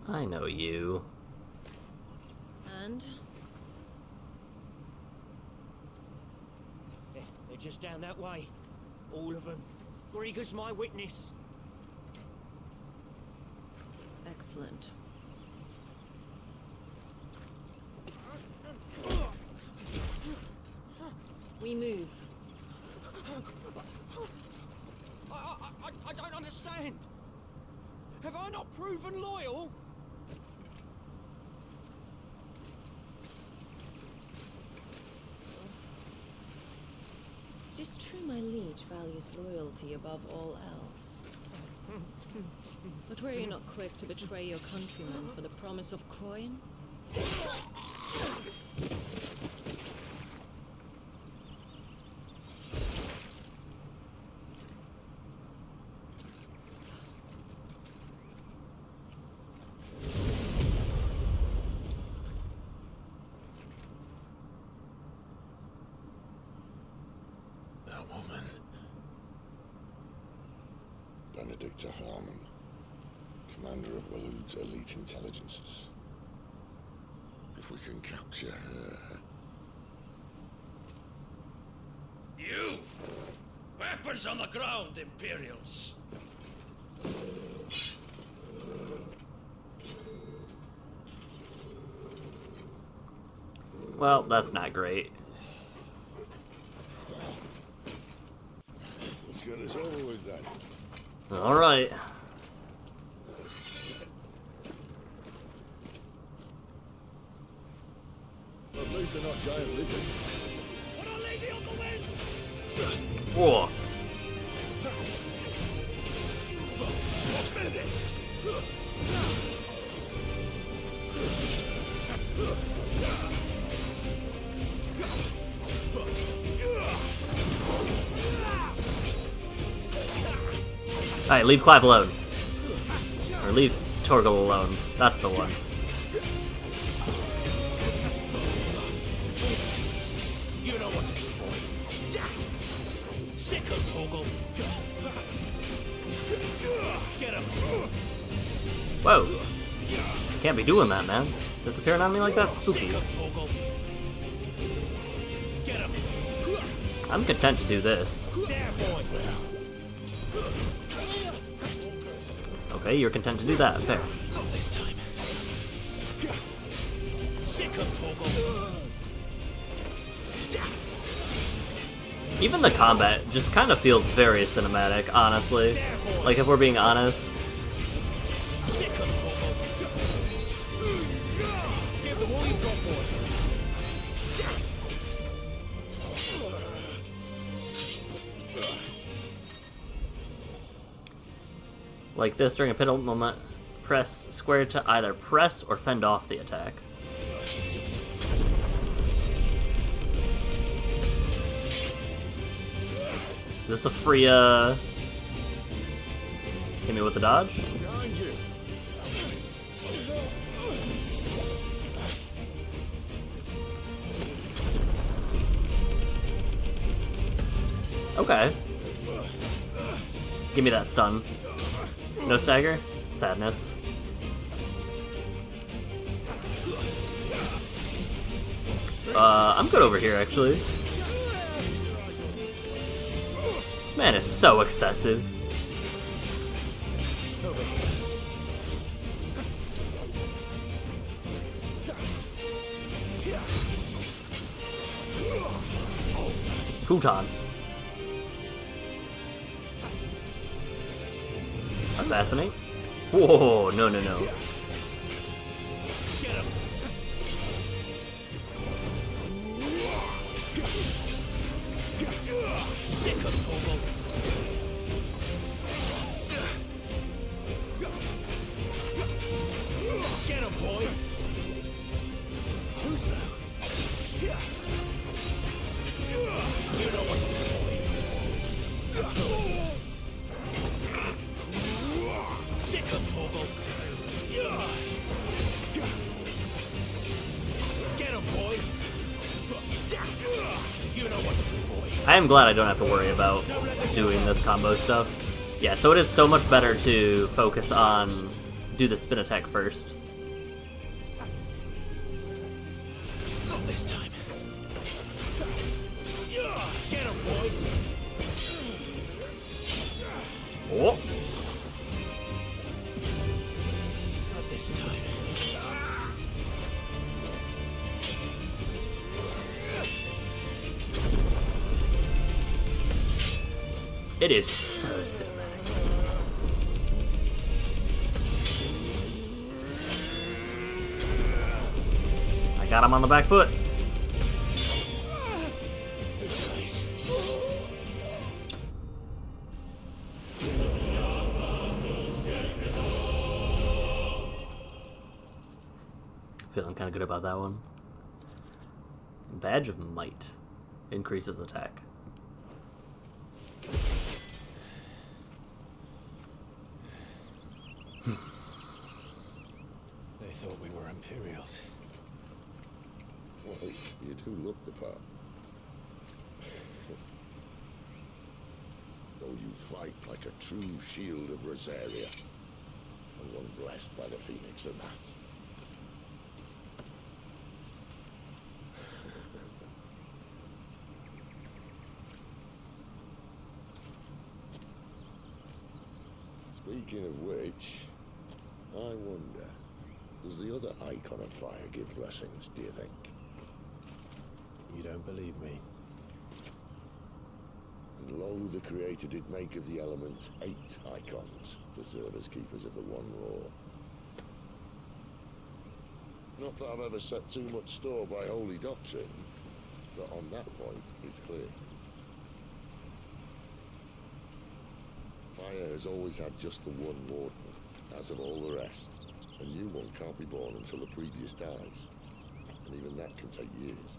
I know you. And? They're just down that way. All of them. Grieger's my witness. Excellent. We move. I don't understand. Have I not proven loyal? It is true my liege values loyalty above all else. But were you not quick to betray your countrymen for the promise of coin? That woman. Benedicta Harmon, commander of Waloed's elite intelligences. If we can capture her... You! Weapons on the ground, Imperials! Well, that's not great. Let's get this over with then. Alright. At least they're not giant lizards. What a lady on the wind! Whoa. Finished! Alright, leave Clive alone. Or leave Torgal alone. That's the one. You know what to do, boy. Sick of Torgal. Get him. Whoa. Can't be doing that, man. Disappearing on me like that's spooky. Get him. I'm content to do this. There, boy. Okay, you're content to do that. Fair. Not this time. Sick of Torgal. Even the combat just kind of feels very cinematic, honestly. Like, if we're being honest. Sick of Torgal. Give them all you've got, boy. Like this, during a pivotal moment, press square to either press or fend off the attack. Is this a free, hit me with the dodge? Behind you. Okay. Give me that stun. No stagger? Sadness. I'm good over here, actually. This man is so excessive. Futon. Assassinate? Whoa, no, no, no. Get him. Sick of Torgal. Get him, boy. Too slow. You know what to do, boy. Sick of Torgal. Get him, boy. You know what to do, boy. I am glad I don't have to worry about doing this combo stuff. Yeah, so it is so much better to focus on do the spin attack first. Not this time. Get him, boy. Oh. Not this time. It is so cinematic. I got him on the back foot. Feeling kind of good about that one. Badge of Might. Increases attack. They thought we were Imperials. Well, you do look the part. Though you fight like a true shield of Rosaria. And one blessed by the Phoenix and that. Speaking of which, I wonder, does the other icon of fire give blessings, do you think? You don't believe me? And lo, the Creator did make of the elements 8 icons to serve as keepers of the One Law. Not that I've ever set too much store by holy doctrine, but on that point, it's clear. Fire has always had just the one warden, as of all the rest. A new one can't be born until the previous dies. And even that can take years.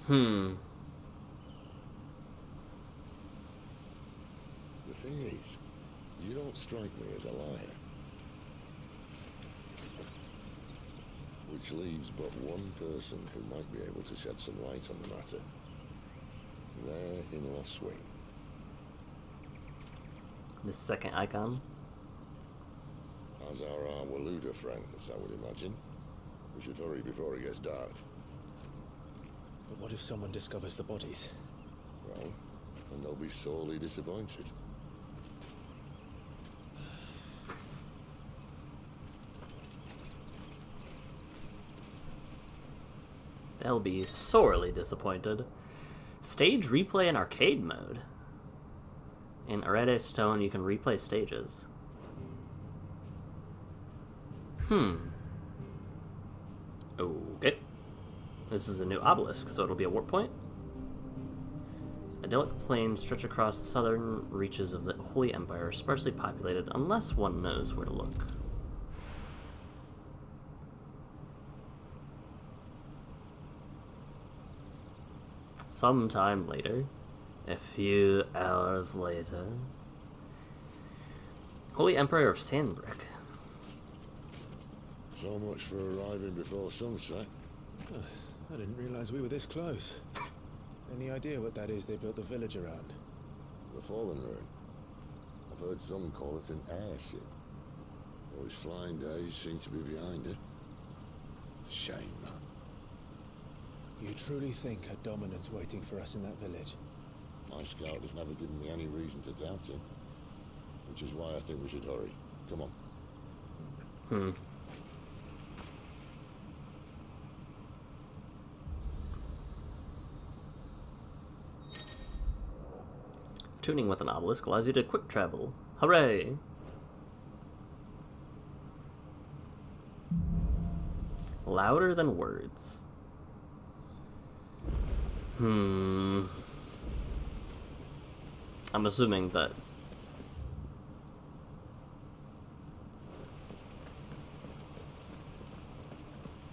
The thing is, you don't strike me as a liar. Which leaves but one person who might be able to shed some light on the matter. There in Lost Wing. The second icon. As are our Waluda friends, I would imagine. We should hurry before it gets dark. But what if someone discovers the bodies? Well, and they'll be sorely disappointed. They'll be sorely disappointed. Stage replay in arcade mode. In Arete Stone, you can replay stages. Okay. This is a new obelisk, so it'll be a warp point. Idyllic plains stretch across the southern reaches of the Holy Empire, sparsely populated unless one knows where to look. Sometime later, a few hours later, Holy Emperor of Sandbrick. So much for arriving before sunset. I didn't realize we were this close. Any idea what that is they built the village around? The Fallen Ruin. I've heard some call it an airship. Though his flying days seem to be behind it. Shame, man. You truly think a dominant's waiting for us in that village? My scout has never given me any reason to doubt him. Which is why I think we should hurry. Come on. Tuning with an obelisk allows you to quick travel. Hooray! Louder than words. I'm assuming that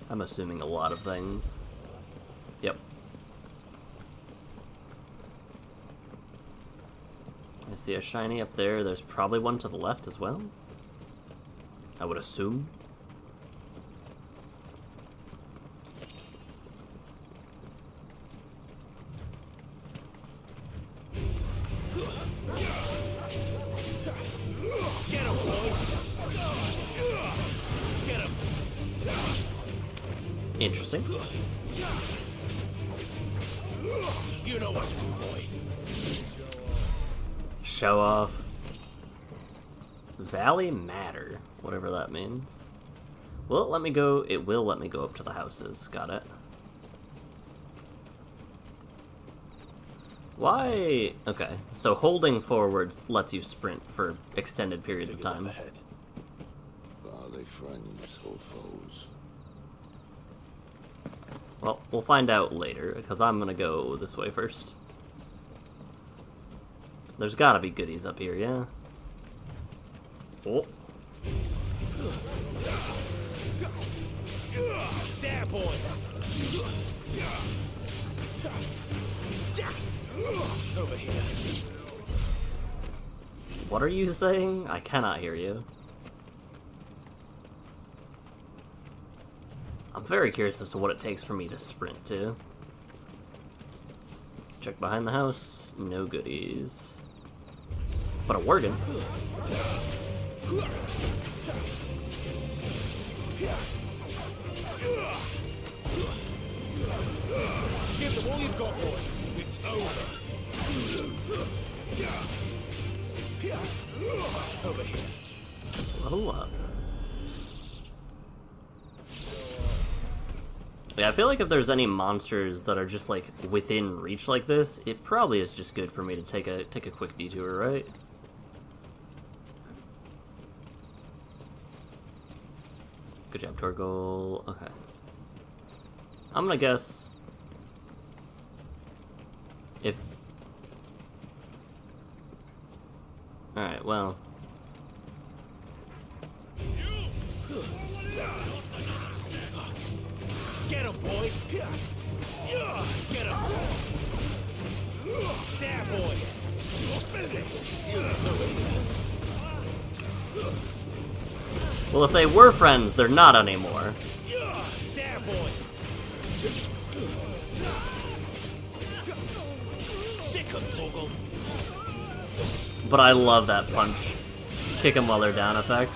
a lot of things. Yep. I see a shiny up there. There's probably one to the left as well. I would assume. Get him, boy! Interesting. You know what to do, boy. Show off. Valley Matter, whatever that means. Will it let me go? It will let me go up to the houses. Got it. Why? Okay, so holding forward lets you sprint for extended periods of time. Are they friends or foes? Well, we'll find out later, because I'm gonna go this way first. There's gotta be goodies up here, yeah? Oh. There, boy. Over here. What are you saying? I cannot hear you. I'm very curious as to what it takes for me to sprint to. Check behind the house. No goodies. But a Worgen. Give them all you've got, boy. It's over. Over here. Level up. Yeah, I feel like if there's any monsters that are just like within reach like this, it probably is just good for me to take a quick detour, right? Good job, Torgal. Okay. I'm gonna guess if... Alright, well... Get him, boy! Get him! There, boy! Well, if they were friends, they're not anymore. There, boy! Sick of Toggle. But I love that punch. Kick them while they're down effect.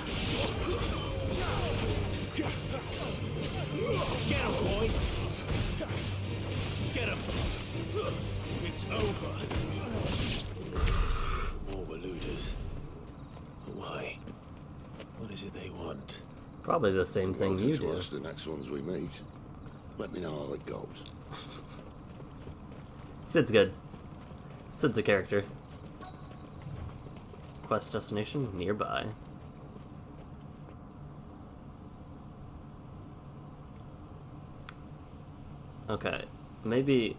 Get him, boy! Get him! It's over. More Waluders. Why? What is it they want? Probably the same thing you do. Us the next ones we meet. Let me know how it goes. Sid's good. Sid's a character. Quest destination nearby. Okay, maybe...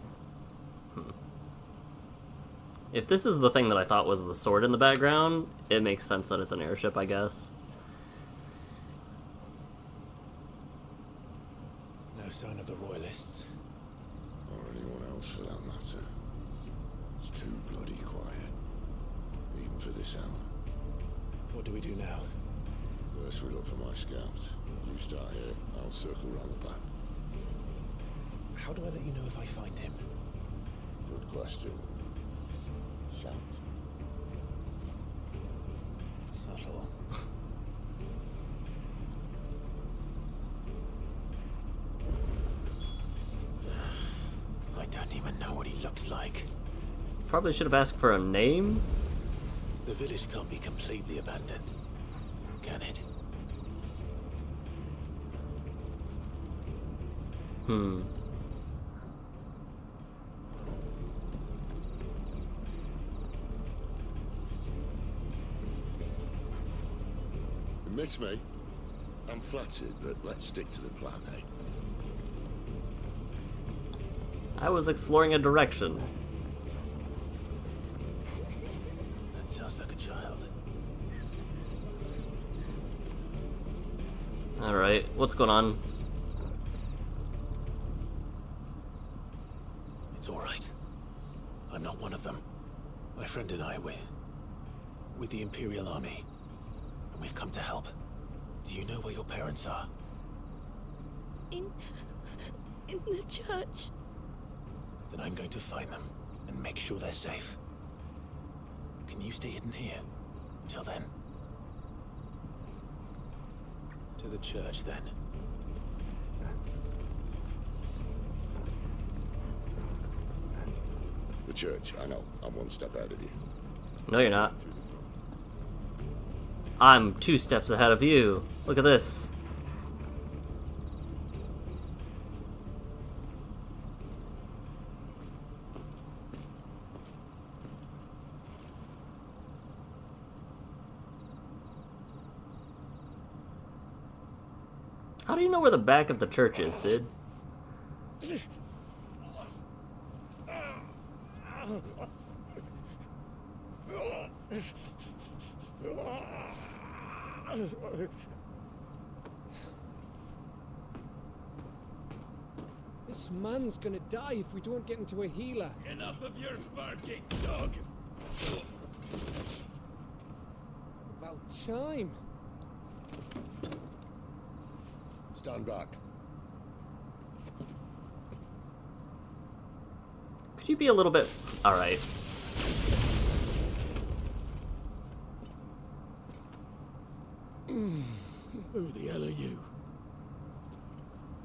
If this is the thing that I thought was the sword in the background, it makes sense that it's an airship, I guess. No sign of the Royalists. Or anyone else for that matter. It's too bloody quiet. Even for this hour. What do we do now? First we look for my scouts. You start here, I'll circle round the back. How do I let you know if I find him? Good question. Shout. Subtle. I don't even know what he looks like. Probably should have asked for a name. The village can't be completely abandoned, can it? You miss me? I'm flattered, but let's stick to the plan, eh? I was exploring a direction. That sounds like a child. Alright, what's going on? It's all right. I'm not one of them. My friend and I, we're with the Imperial Army. And we've come to help. Do you know where your parents are? In the church. Then I'm going to find them and make sure they're safe. Can you stay hidden here until then? To the church, then. the church. I know. I'm one step ahead of you. No, you're not. I'm 2 steps ahead of you. Look at this. How do you know where the back of the church is, Sid? This man's gonna die if we don't get into a healer. Enough of your barking, dog. About time. Stand back. Could you be a little bit... Alright. Who the hell are you?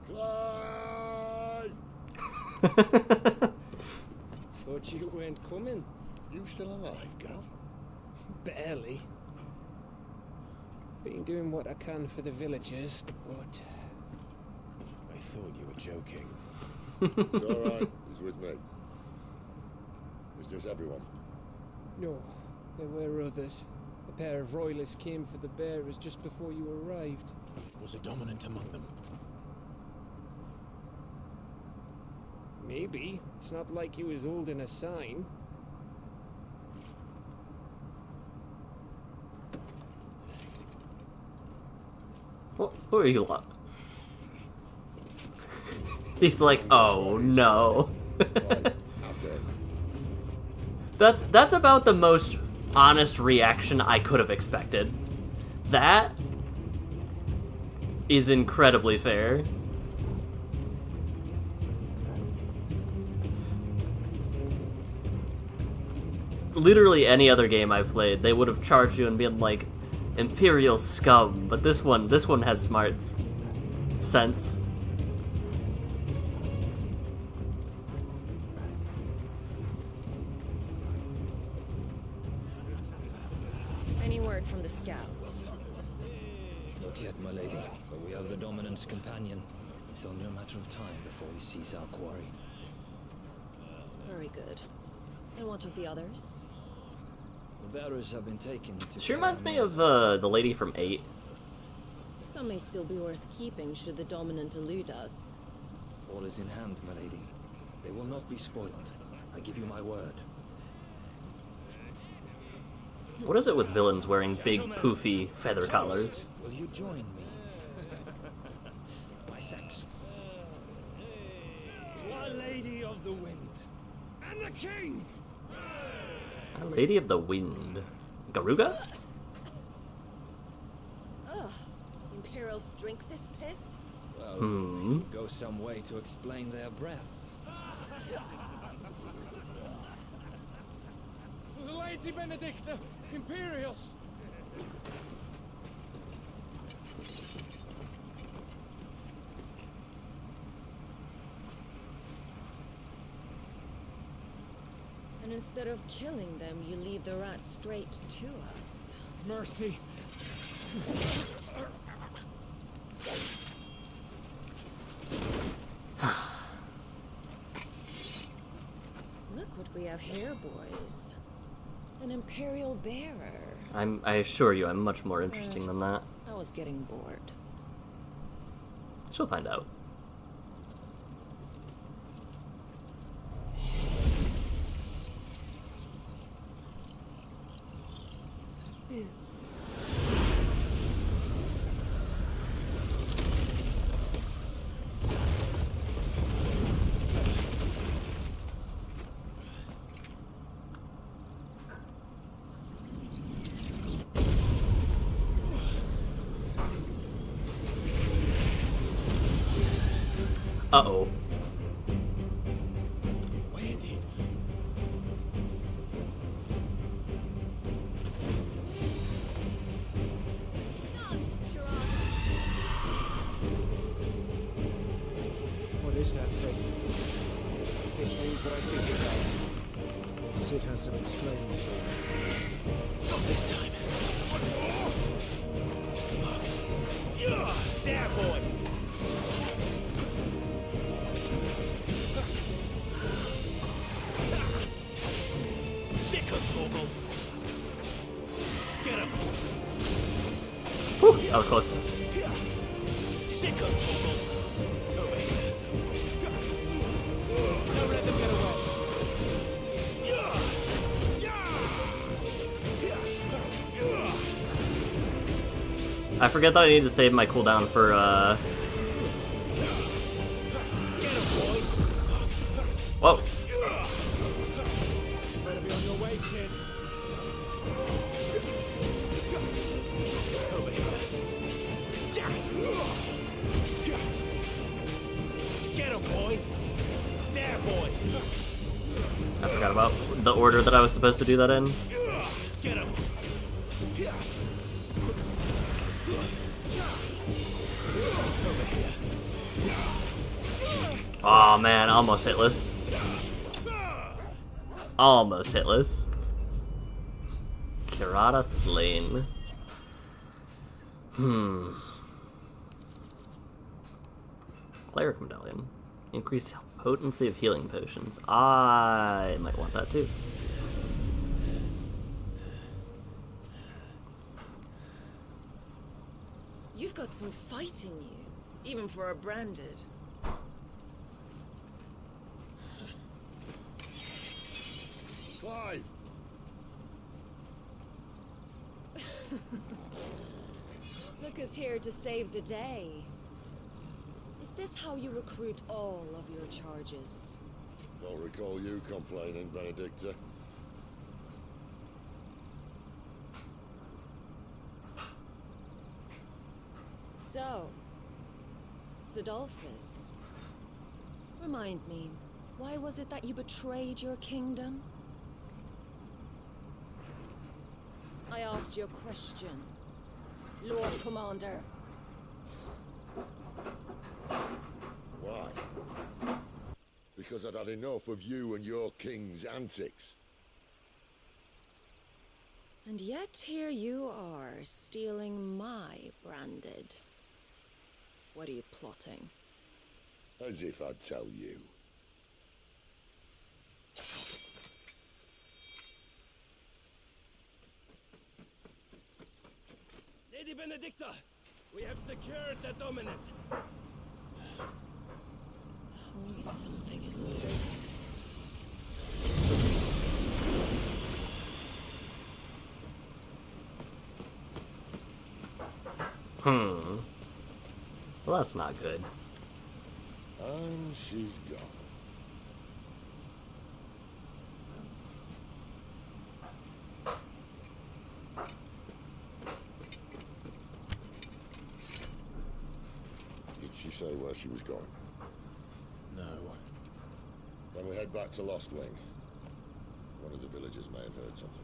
Clive! Thought you weren't coming. You still alive, Gav? Barely. Been doing what I can for the villagers, but... I thought you were joking. It's alright. He's with me. Is this everyone? No, there were others. A pair of royalists came for the bearers just before you arrived. Was a dominant among them? Maybe. It's not like he was holding a sign. Well, who are you lot? He's like, oh no. That's about the most honest reaction I could have expected. That is incredibly fair. Literally any other game I played, they would have charged you and been like, Imperial scum, but this one has smarts. Sense. Any word from the scouts? Not yet, my lady, but we have the Dominant's companion. It's only a matter of time before he sees our quarry. Very good. And what of the others? The bearers have been taken to... She reminds me of the lady from 8. Some may still be worth keeping should the Dominant elude us. All is in hand, my lady. They will not be spoiled. I give you my word. What is it with villains wearing big, poofy feather collars? Will you join me? My thanks. To Our Lady of the Wind and the King. A Lady of the Wind. Garuga? Ugh. Imperials drink this piss? Well, it would go some way to explain their breath. Lady Benedicta, Imperials! And instead of killing them, you lead the rats straight to us. Mercy. Look what we have here, boys. An Imperial bearer. I assure you, I'm much more interesting than that. I was getting bored. She'll find out. Uh-oh. Where did... What is that thing? If this means what I think it does, Cid has some explaining to do. Not this time. There, boy. Sick of Torgal. Get him. Whew, that was close. Sick of Torgal. Over here. Don't let them get away. I forget that I need to save my cooldown for, Whoa. Better be on your way, Cid. Over here. Get him, boy. There, boy. I forgot about the order that I was supposed to do that in. Get him. Oh man, almost hitless. Almost hitless. Kirata slain. Cleric medallion. Increase potency of healing potions. I might want that too. You've got some fight in you, even for a branded. Clive! Look who's here to save the day. Is this how you recruit all of your charges? Don't recall you complaining, Benedicta. So, Sidolphus, remind me, why was it that you betrayed your kingdom? I asked you a question, Lord Commander. Why? Because I'd had enough of you and your king's antics. And yet here you are, stealing my branded. What are you plotting? As if I'd tell you. Lady Benedicta, we have secured the dominant. Only something is needed. Well, that's not good. And she's gone. Did she say where she was going? No. Then we head back to Lost Wing. One of the villagers may have heard something.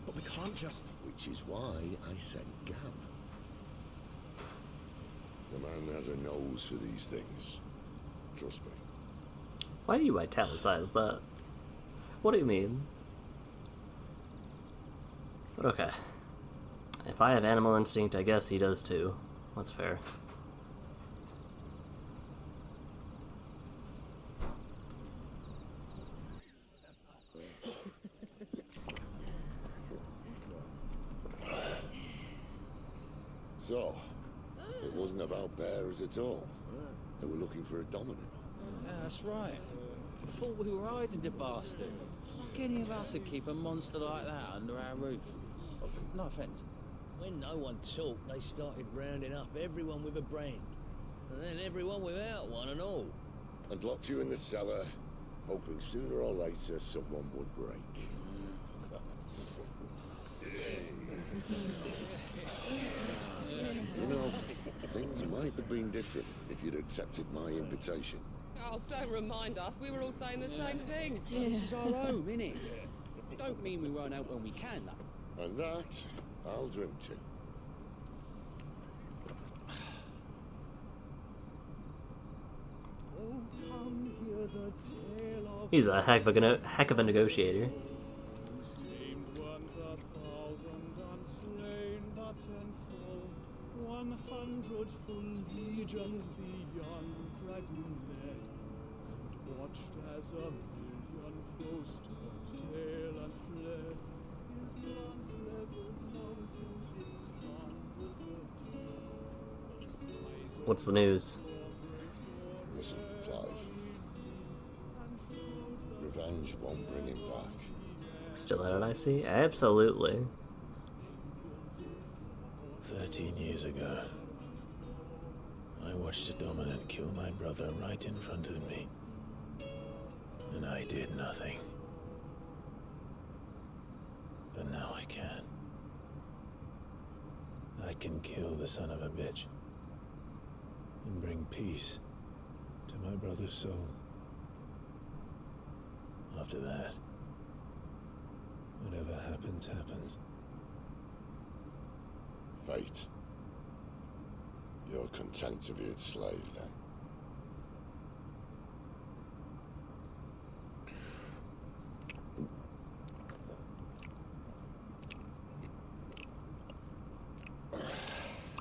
But we can't just... Which is why I sent Gav. The man has a nose for these things. Trust me. Why do you italicize that? What do you mean? But okay. If I have animal instinct, I guess he does too. That's fair. So, it wasn't about bears at all. They were looking for a dominant. Yeah, that's right. Thought we were hiding the bastard. Like any of us would keep a monster like that under our roof. No offence. When no one talked, they started rounding up everyone with a brain. And then everyone without one and all. And locked you in the cellar, hoping sooner or later someone would break. You know, things might have been different if you'd accepted my invitation. Oh, don't remind us. We were all saying the same thing. This is our home, innit? Don't mean we won't out when we can, though. And that, I'll drink to. He's a heck of a negotiator. tenfold, 100 full legions the young dragoon led, and watched as a million foes turned tail and fled. His lance levels mountains, it scandals the dawn. The skies What's the news? Listen, Clive. Revenge won't bring him back. Still at it, I see? Absolutely. 13 years ago, I watched a dominant kill my brother right in front of me. And I did nothing. But now I can. I can kill the son of a bitch. And bring peace to my brother's soul. After that, whatever happens, happens. Fate. You're content to be its slave, then?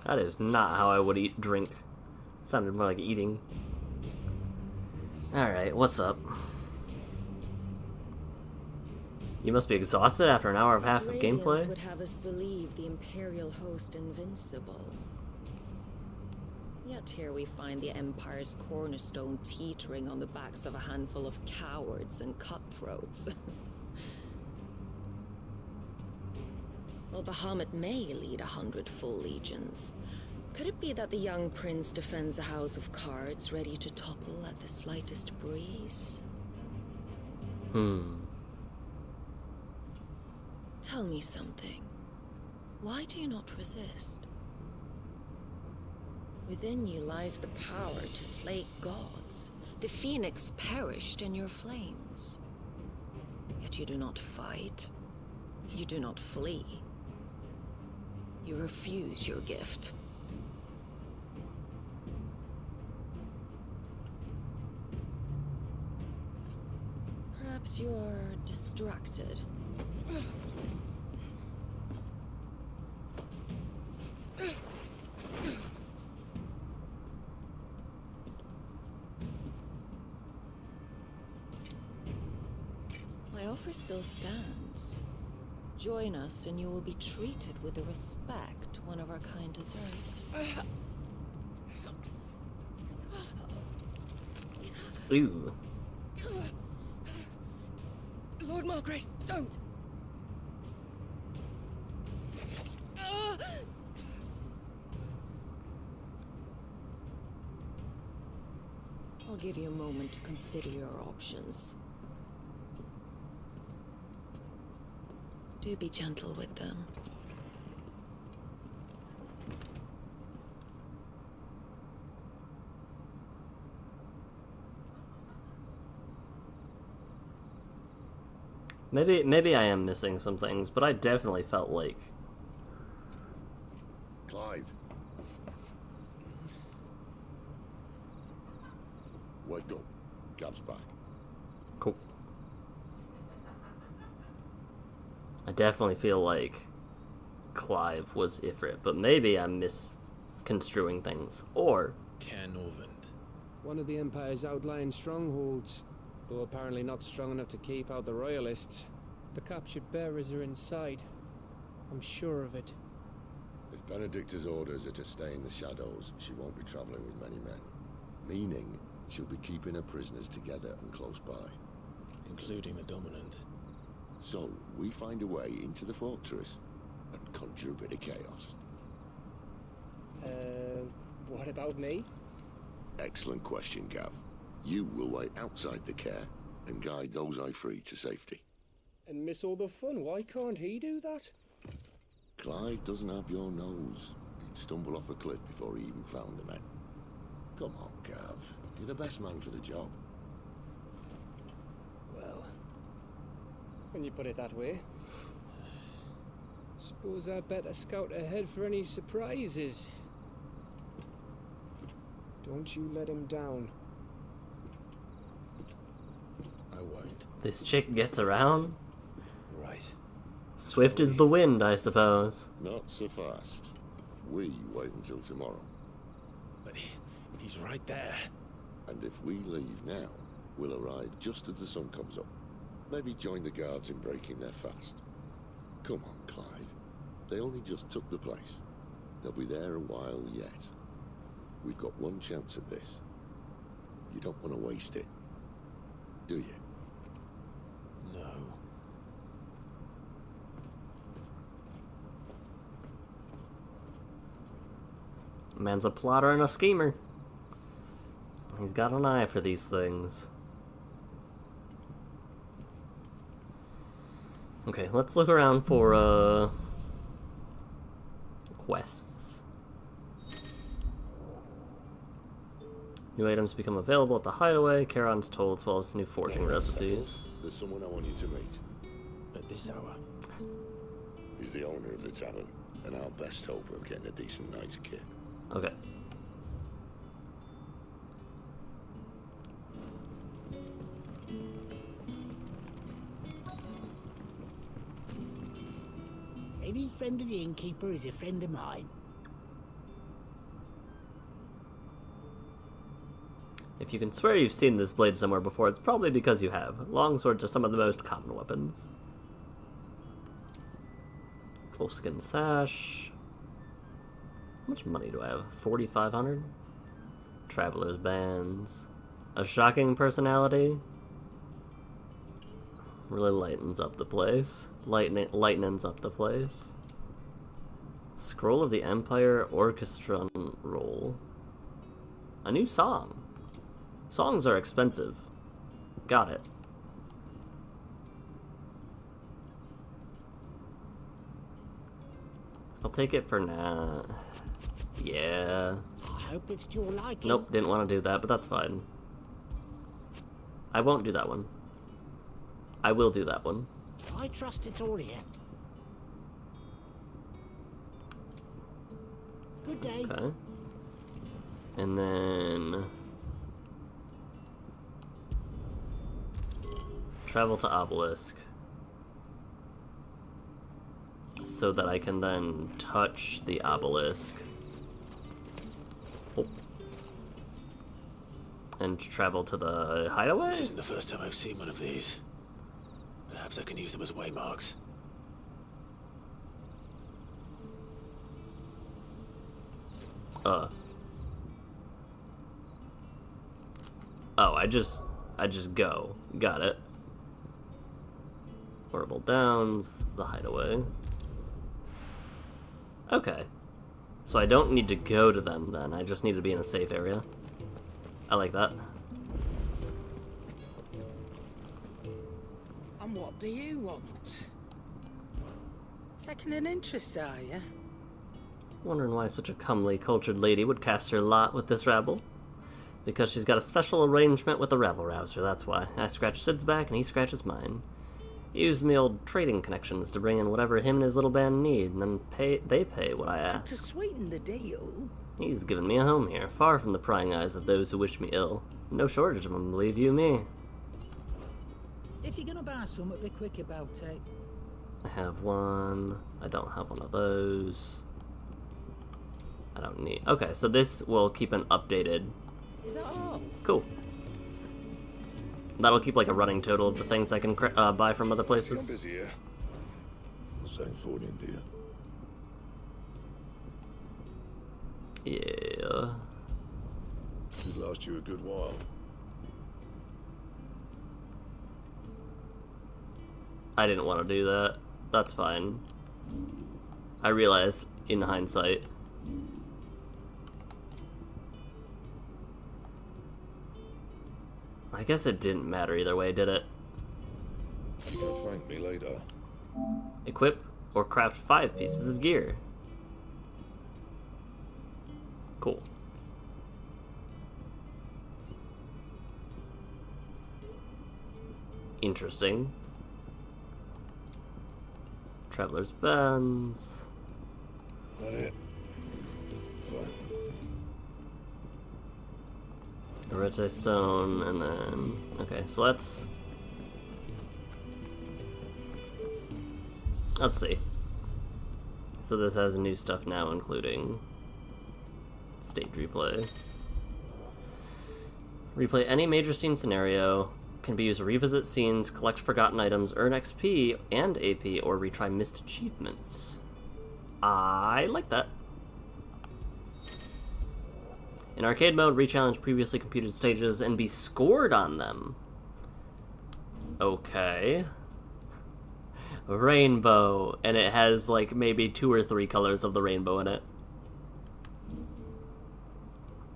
That is not how I would drink. Sounded more like eating. Alright, what's up? You must be exhausted after an hour and a half of gameplay? Would have us believe the Imperial host invincible. Yet here we find the Empire's cornerstone teetering on the backs of a handful of cowards and cutthroats. Well, Bahamut may lead 100 full legions. Could it be that the young prince defends a house of cards ready to topple at the slightest breeze? Tell me something. Why do you not resist? Within you lies the power to slay gods. The phoenix perished in your flames. Yet you do not fight. You do not flee. You refuse your gift. Perhaps you're distracted. My offer still stands. Join us and you will be treated with the respect one of our kind deserves. Ooh. Lord Margrace, don't! I'll give you a moment to consider your options. Do be gentle with them. Maybe I am missing some things, but I definitely felt like... Clive. Wake up. Gav's back. Cool. I definitely feel like Clive was Ifrit, but maybe I'm misconstruing things. Or... Canovant. One of the Empire's outlying strongholds, though apparently not strong enough to keep out the Royalists. The captured bearers are inside. I'm sure of it. If Benedicta's orders are to stay in the shadows, she won't be traveling with many men. Meaning, she'll be keeping her prisoners together and close by. Including the Dominant. So, we find a way into the fortress and conjure a bit of chaos. What about me? Excellent question, Gav. You will wait outside the care and guide those I free to safety. And miss all the fun. Why can't he do that? Clive doesn't have your nose. He'd stumble off a cliff before he even found the men. Come on, Gav. You're the best man for the job. Well, when you put it that way. Suppose I'd better scout ahead for any surprises. Don't you let him down. I won't. This chick gets around? Right. Swift as the wind, I suppose. Not so fast. we wait until tomorrow. But he's right there. And if we leave now, we'll arrive just as the sun comes up. Maybe join the guards in breaking their fast. Come on, Clive. They only just took the place. They'll be there a while yet. We've got one chance at this. You don't want to waste it, do you? No. Man's a plotter and a schemer. He's got an eye for these things. Okay, let's look around for, quests. New items become available at the hideaway. Charon's told, as well as new forging recipes. There's someone I want you to meet. At this hour. He's the owner of the tavern, and our best hope of getting a decent night's kit. Okay. Any friend of the innkeeper is a friend of mine. If you can swear you've seen this blade somewhere before, it's probably because you have. Long swords are some of the most common weapons. Wolfskin sash. How much money do I have? 4,500? Traveler's bands. A shocking personality. Really lightens up the place. Lightens up the place. Scroll of the Empire Orchestra roll. A new song. Songs are expensive. Got it. I'll take it for now. Yeah. I hope it's to your liking. Nope, didn't want to do that, but that's fine. I won't do that one. I will do that one. I trust it's all here. Good day. Okay. And then... travel to Obelisk. So that I can then touch the obelisk. Oh. And travel to the hideaway? This isn't the first time I've seen one of these. Perhaps I can use them as waymarks. Oh, I just go. Got it. Horrible Downs, the hideaway. Okay. So I don't need to go to them then, I just need to be in a safe area. I like that. And what do you want? Taking an interest, are you? Wondering why such a comely, cultured lady would cast her lot with this rabble. Because she's got a special arrangement with the rabble-rouser, that's why. I scratch Sid's back and he scratches mine. Use me old trading connections to bring in whatever him and his little band need, and then they pay what I ask. To sweeten the deal. He's given me a home here, far from the prying eyes of those who wish me ill. No shortage of them, believe you me. If you're gonna buy something, be quick about it. I have one. I don't have one of those. I don't need... Okay, so this will keep an updated... Is that all? Cool. That'll keep like a running total of the things I can buy from other places. Busy here. Same for India. Yeah. Could last you a good while. I didn't want to do that. That's fine. I realize, in hindsight. I guess it didn't matter either way, did it? You can thank me later. Equip or craft 5 pieces of gear. Cool. Interesting. Traveler's bands. That it? Fine. Arete stone, and then... Okay, so let's see. So this has new stuff now, including stage replay. Replay any major scene scenario. Can be used to revisit scenes, collect forgotten items, earn XP and AP, or retry missed achievements. I like that. In arcade mode, re-challenge previously computed stages and be scored on them. Okay. Rainbow, and it has like maybe 2 or 3 colors of the rainbow in it.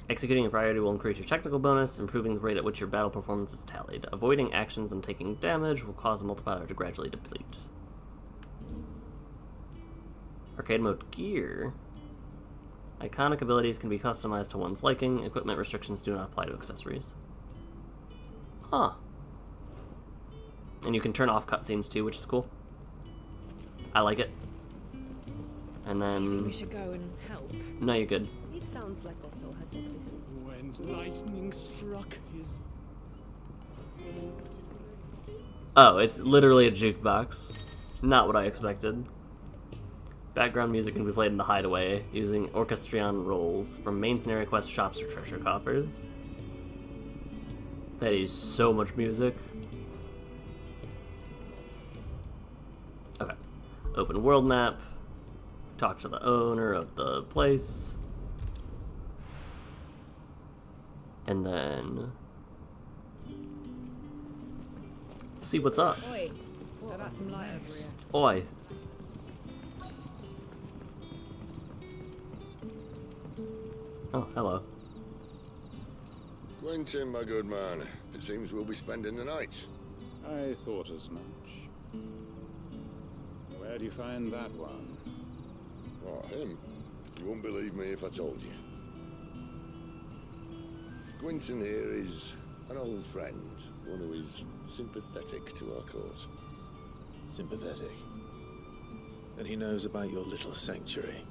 Executing a variety will increase your technical bonus, improving the rate at which your battle performance is tallied. Avoiding actions and taking damage will cause the multiplier to gradually deplete. Arcade mode gear. Iconic abilities can be customized to one's liking. Equipment restrictions do not apply to accessories. Huh. And you can turn off cutscenes too, which is cool. I like it. And then... Do you think we should go and help? No, you're good. It sounds like Otto has everything. When lightning struck his... Oh, it's literally a jukebox. Not what I expected. Background music can be played in the hideaway using orchestrion rolls from main scenario quest shops or treasure coffers. That is so much music. Okay. Open world map. Talk to the owner of the place. And then... see what's up. Oi, how about some light over here? Oi. Oh, hello. Quentin, my good man. It seems we'll be spending the night. I thought as much. Where do you find that one? What, him? You wouldn't believe me if I told you. Quentin here is an old friend, one who is sympathetic to our cause. Sympathetic. And he knows about your little sanctuary.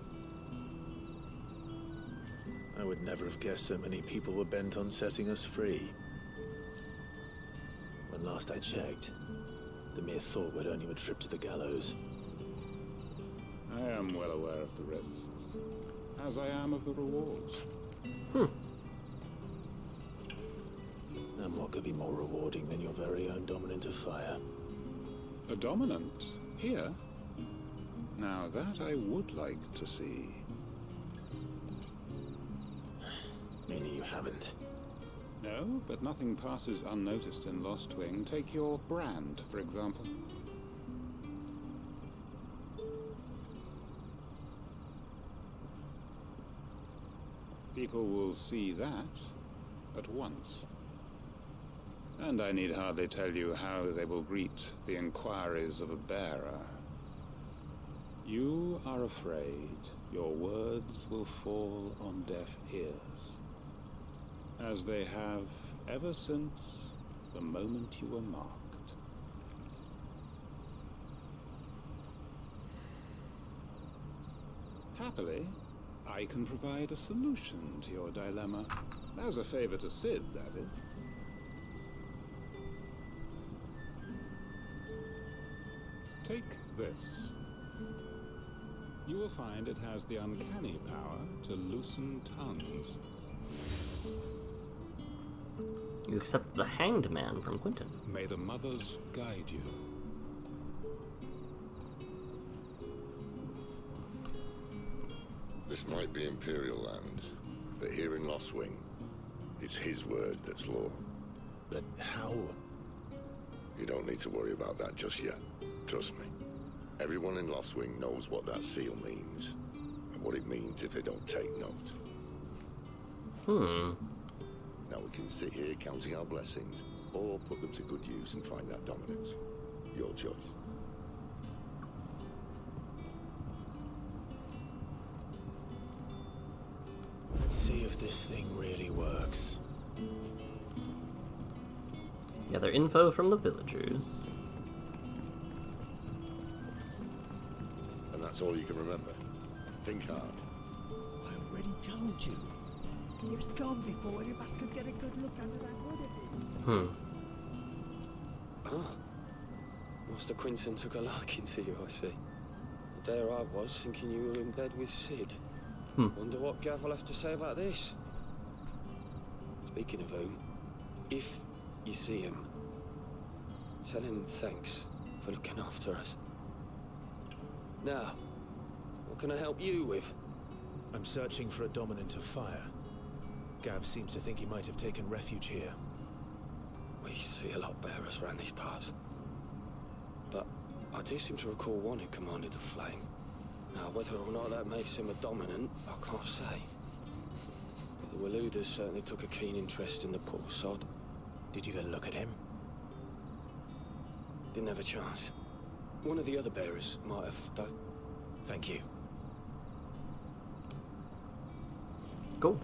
I would never have guessed so many people were bent on setting us free. When last I checked, the mere thought would earn you a trip to the gallows. I am well aware of the risks, as I am of the rewards. And what could be more rewarding than your very own dominant of fire? A dominant? Here? Now that I would like to see. Meaning you haven't. No, but nothing passes unnoticed in Lost Wing. Take your brand, for example. People will see that at once. And I need hardly tell you how they will greet the inquiries of a bearer. You are afraid your words will fall on deaf ears, as they have ever since the moment you were marked. Happily, I can provide a solution to your dilemma. As a favor to Sid, that is. Take this. You will find it has the uncanny power to loosen tongues. You accept the Hanged Man from Quentin. May the mothers guide you. This might be Imperial land, but here in Lost Wing, it's his word that's law. But how? You don't need to worry about that just yet. Trust me. Everyone in Lost Wing knows what that seal means, and what it means if they don't take note. Now we can sit here counting our blessings, or put them to good use and find that dominance. Your choice. Let's see if this thing really works. Gather info from the villagers. And that's all you can remember. Think hard. I already told you. He was gone before any of us could get a good look under that hood of his. Ah. Master Quentin took a liking to you, I see. there I was, thinking you were in bed with Sid. Wonder what Gav will have to say about this. Speaking of whom, if you see him, tell him thanks for looking after us. Now, what can I help you with? I'm searching for a dominant of fire. Gav seems to think he might have taken refuge here. We see a lot bearers around these parts. But I do seem to recall one who commanded the flame. Now, whether or not that makes him a dominant, I can't say. But the Waluders certainly took a keen interest in the poor sod. Did you get a look at him? Didn't have a chance. One of the other bearers might have, though. Thank you. Cool.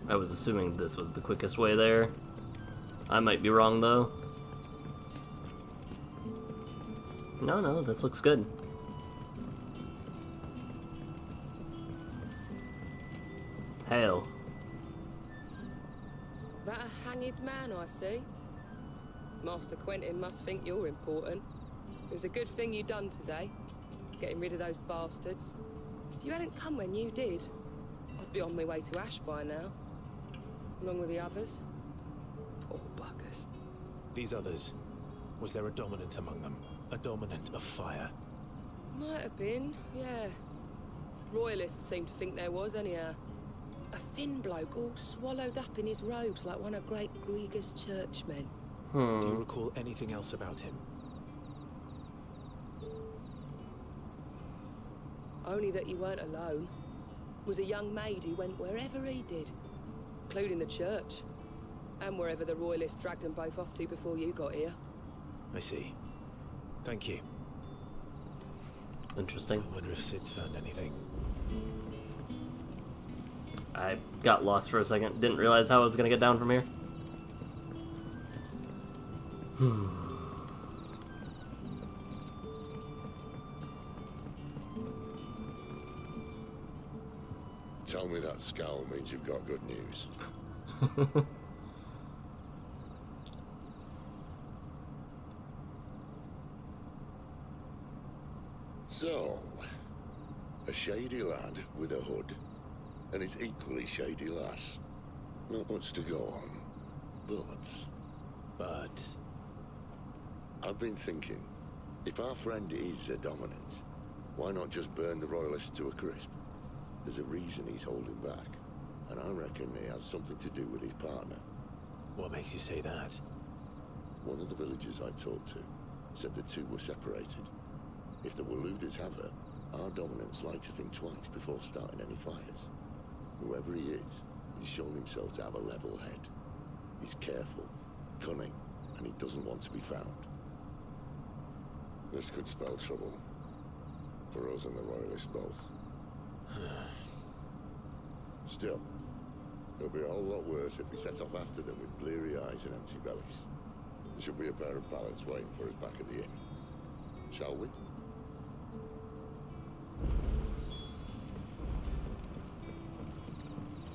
I was assuming this was the quickest way there. I might be wrong, though. No, this looks good. Hail. That a hanged man, I see. Master Quentin must think you're important. It was a good thing you done today, getting rid of those bastards. If you hadn't come when you did, I'd be on my way to Ash by now, along with the others. Poor buggers. These others, was there a dominant among them? A dominant of fire? Might have been, yeah. Royalists seem to think there was, anyhow. A thin bloke all swallowed up in his robes like one of Great Gregor's churchmen. Do you recall anything else about him? Only that he weren't alone. Was a young maid who went wherever he did, including the church, and wherever the Royalists dragged them both off to before you got here. I see. Thank you. Interesting. I wonder if Sid's found anything. I got lost for a second. Didn't realize how I was gonna get down from here. Tell me that scowl means you've got good news. So, a shady lad with a hood, and his equally shady lass. Not much to go on, but... I've been thinking, if our friend is a dominant, why not just burn the Royalists to a crisp? There's a reason he's holding back, and I reckon it has something to do with his partner. What makes you say that? One of the villagers I talked to said the two were separated. If the Waluders have her, our dominants like to think twice before starting any fires. Whoever he is, he's shown himself to have a level head. He's careful, cunning, and he doesn't want to be found. This could spell trouble. For us and the Royalists both. Still, it'll be a whole lot worse if we set off after them with bleary eyes and empty bellies. There should be a pair of pallets waiting for us back at the inn. Shall we?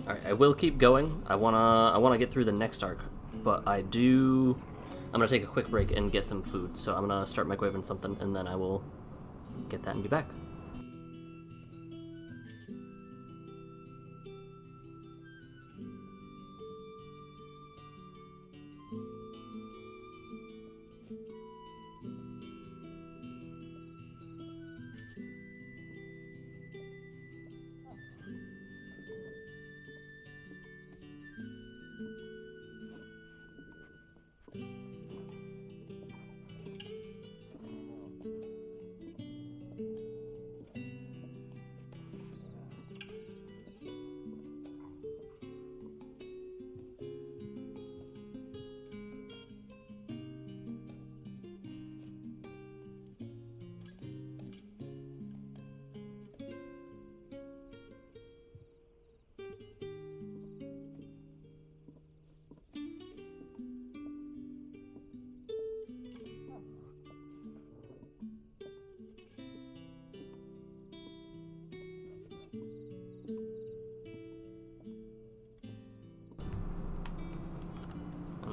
Alright, I will keep going. I wanna get through the next arc, but I'm gonna take a quick break and get some food. So I'm gonna start microwaving something, and then I will get that and be back.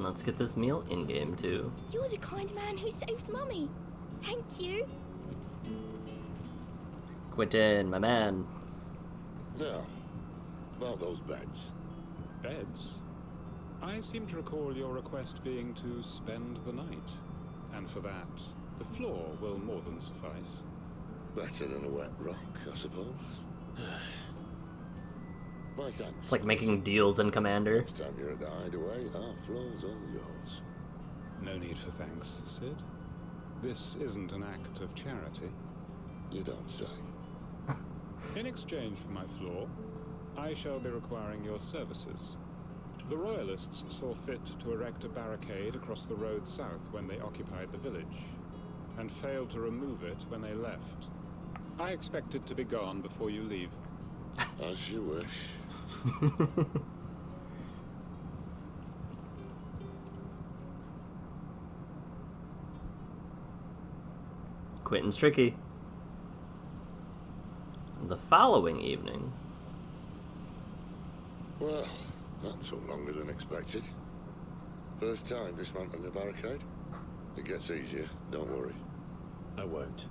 And let's get this meal in-game, too. You're the kind man who saved Mummy. Thank you. Quentin, my man. Now, about those beds. Beds? I seem to recall your request being to spend the night. And for that, the floor will more than suffice. Better than a wet rock, I suppose. My thanks. It's like making deals in Commander. Next time you're at the hideaway, our floor's all yours. No need for thanks, Sid. This isn't an act of charity. You don't say. In exchange for my floor, I shall be requiring your services. The Royalists saw fit to erect a barricade across the road south when they occupied the village, and failed to remove it when they left. I expect it to be gone before you leave. As you wish. Quentin's tricky. The following evening. Well, that took longer than expected. First time dismantling the barricade? It gets easier, don't worry. I won't.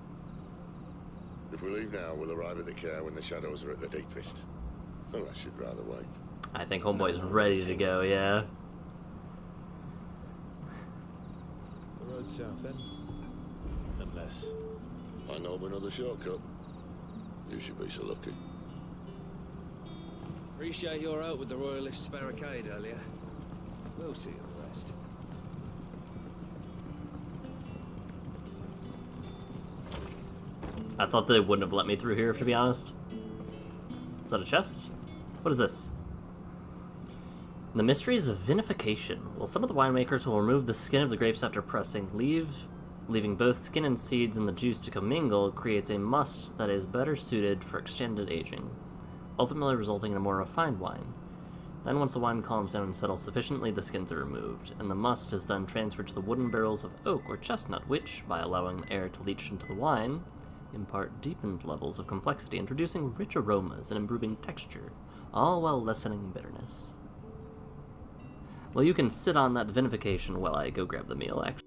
If we leave now, we'll arrive at the care when the shadows are at the deepest. Unless you'd rather wait. I think Homeboy's ready to go, yeah. The road south then? Unless... I know of another shortcut. You should be so lucky. Appreciate your help with the Royalists' barricade earlier. We'll see you the rest. I thought they wouldn't have let me through here, to be honest. Is that a chest? What is this? The mysteries of vinification. Well, some of the winemakers will remove the skin of the grapes after pressing. Leaving both skin and seeds in the juice to commingle creates a must that is better suited for extended aging, ultimately resulting in a more refined wine. Then once the wine calms down and settles sufficiently, the skins are removed, and the must is then transferred to the wooden barrels of oak or chestnut, which, by allowing the air to leach into the wine, impart deepened levels of complexity, introducing rich aromas and improving texture, all while lessening bitterness. Well, you can sit on that vinification while I go grab the meal, actually.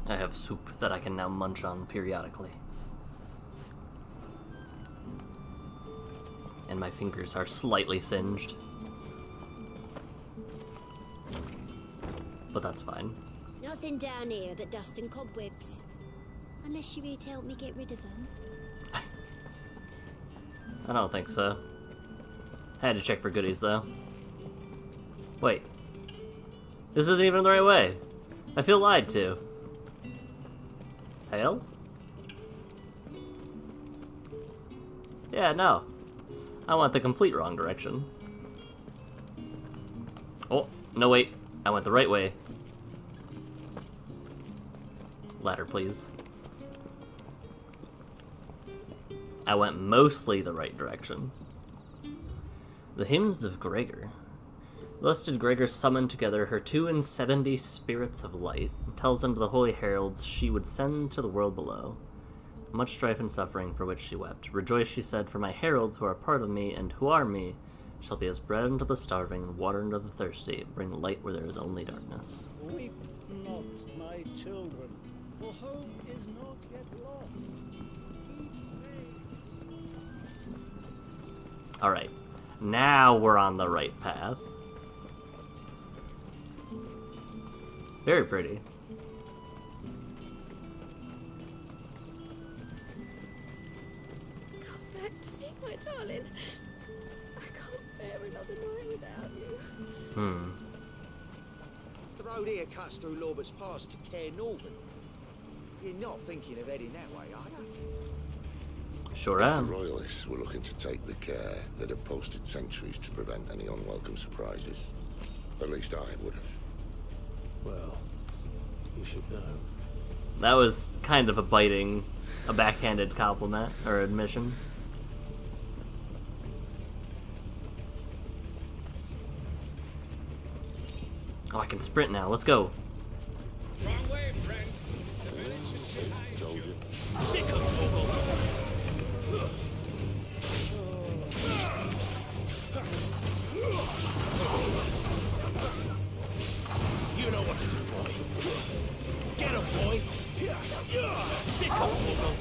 I have soup that I can now munch on periodically. And my fingers are slightly singed. But that's fine. Nothing down here but dust and cobwebs. Unless you're here to help me get rid of them. I don't think so. I had to check for goodies, though. Wait. This isn't even the right way. I feel lied to. Hail? Yeah, no. I went the complete wrong direction. Oh, no wait. I went the right way. Ladder, please. I went mostly the right direction. The Hymns of Gregor. Thus did Gregor summon together her 72 spirits of light, and tells them to the holy heralds she would send to the world below. Much strife and suffering for which she wept. Rejoice, she said, for my heralds who are part of me and who are me shall be as bread unto the starving and water unto the thirsty, bring light where there is only darkness. Weep not, my children, for hope is not yet lost. Alright, now we're on the right path. Very pretty. Come back to me, my darling. I can't bear another night without you. Hmm. road here cuts through Lorbert's Pass to Care Northern. You're not thinking of heading that way, are you? Sure If am. the Royalists were looking to take the care, they'd have posted sentries to prevent any unwelcome surprises. At least I would have. Well, you should know. That was kind of a backhanded compliment, or admission. Oh, I can sprint now. Let's go. Wrong way, friend. The village is behind Told you. you. Sick of Toggle. You know what to do, boy. Get him, boy. Sick of Toggle.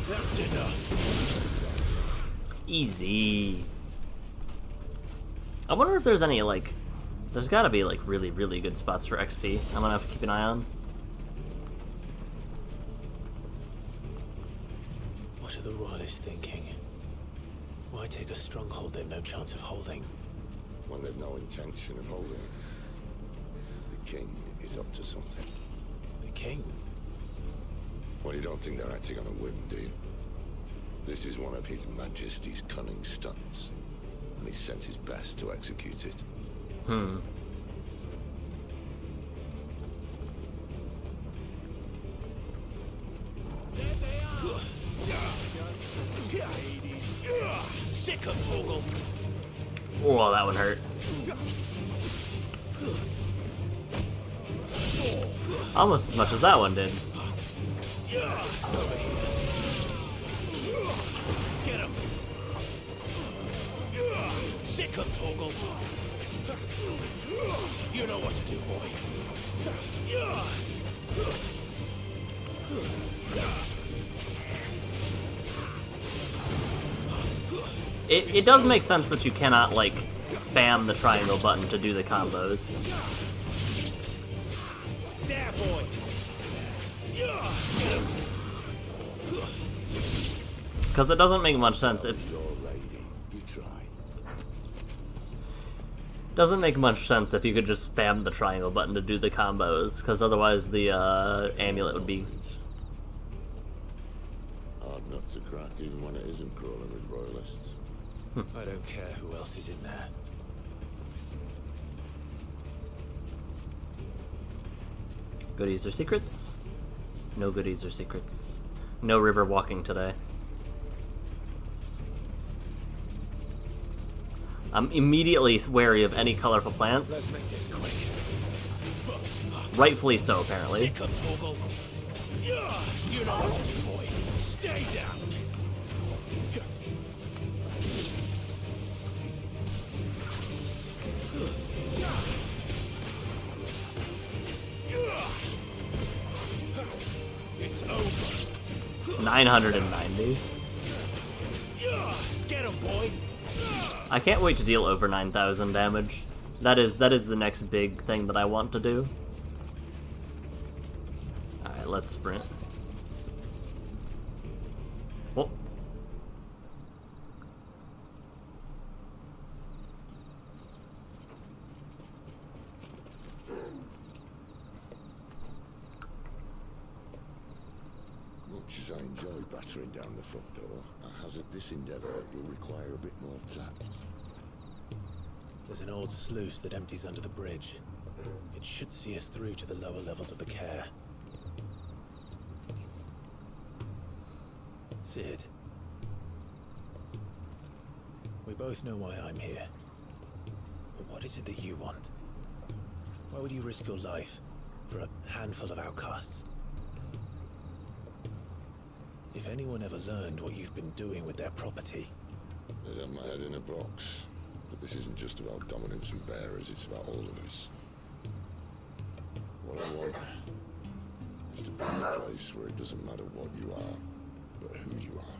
That's enough. Easy. I wonder if there's any, like... There's gotta be, like, really, really good spots for XP. I'm gonna have to keep an eye on. What are the Royalists thinking? Why take a stronghold they've no chance of holding? When they've no intention of holding it. The king is up to something. The king? Well, you don't think they're acting on a whim, do you? This is one of His Majesty's cunning stunts, and he sent his best to execute it. There they are. Sick of Toggle. Oh, that one hurt. Almost as much as that one did. Get him. Sick of Toggle. You know what to do, boy. It does make sense that you cannot, like, spam the triangle button to do the combos. There, boy. Get him. Because it doesn't make much sense if... Your lady, you try. Doesn't make much sense if you could just spam the triangle button to do the combos, because otherwise the amulet would be... Hard nut to crack, even when it isn't crawling with Royalists. I don't care who else is in there. Goodies or secrets? No goodies or secrets. No river walking today. I'm immediately wary of any colorful plants. Let's make this quick. Rightfully so, apparently. Sick of Toggle. You know what to do, boy. Stay down. It's over. 990. Get him, boy. I can't wait to deal over 9,000 damage. That is the next big thing that I want to do. Alright, let's sprint. Oh. Much as I enjoy battering down the front door, I hazard this endeavour will require a bit more tact. There's an old sluice that empties under the bridge. It should see us through to the lower levels of the care. Sid. We both know why I'm here. But what is it that you want? Why would you risk your life for a handful of outcasts? If anyone ever learned what you've been doing with their property... They'd have my head in a box. But this isn't just about dominance and bearers, it's about all of us. What I want is to be in a place where it doesn't matter what you are, but who you are.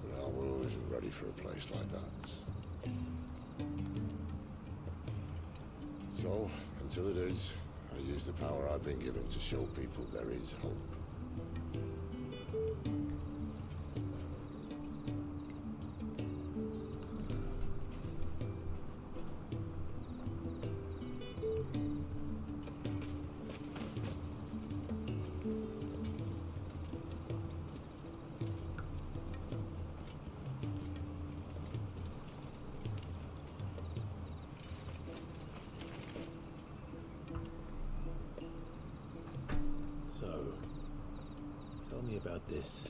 But our world isn't ready for a place like that. So, until it is, I use the power I've been given to show people there is hope. So, tell me about this,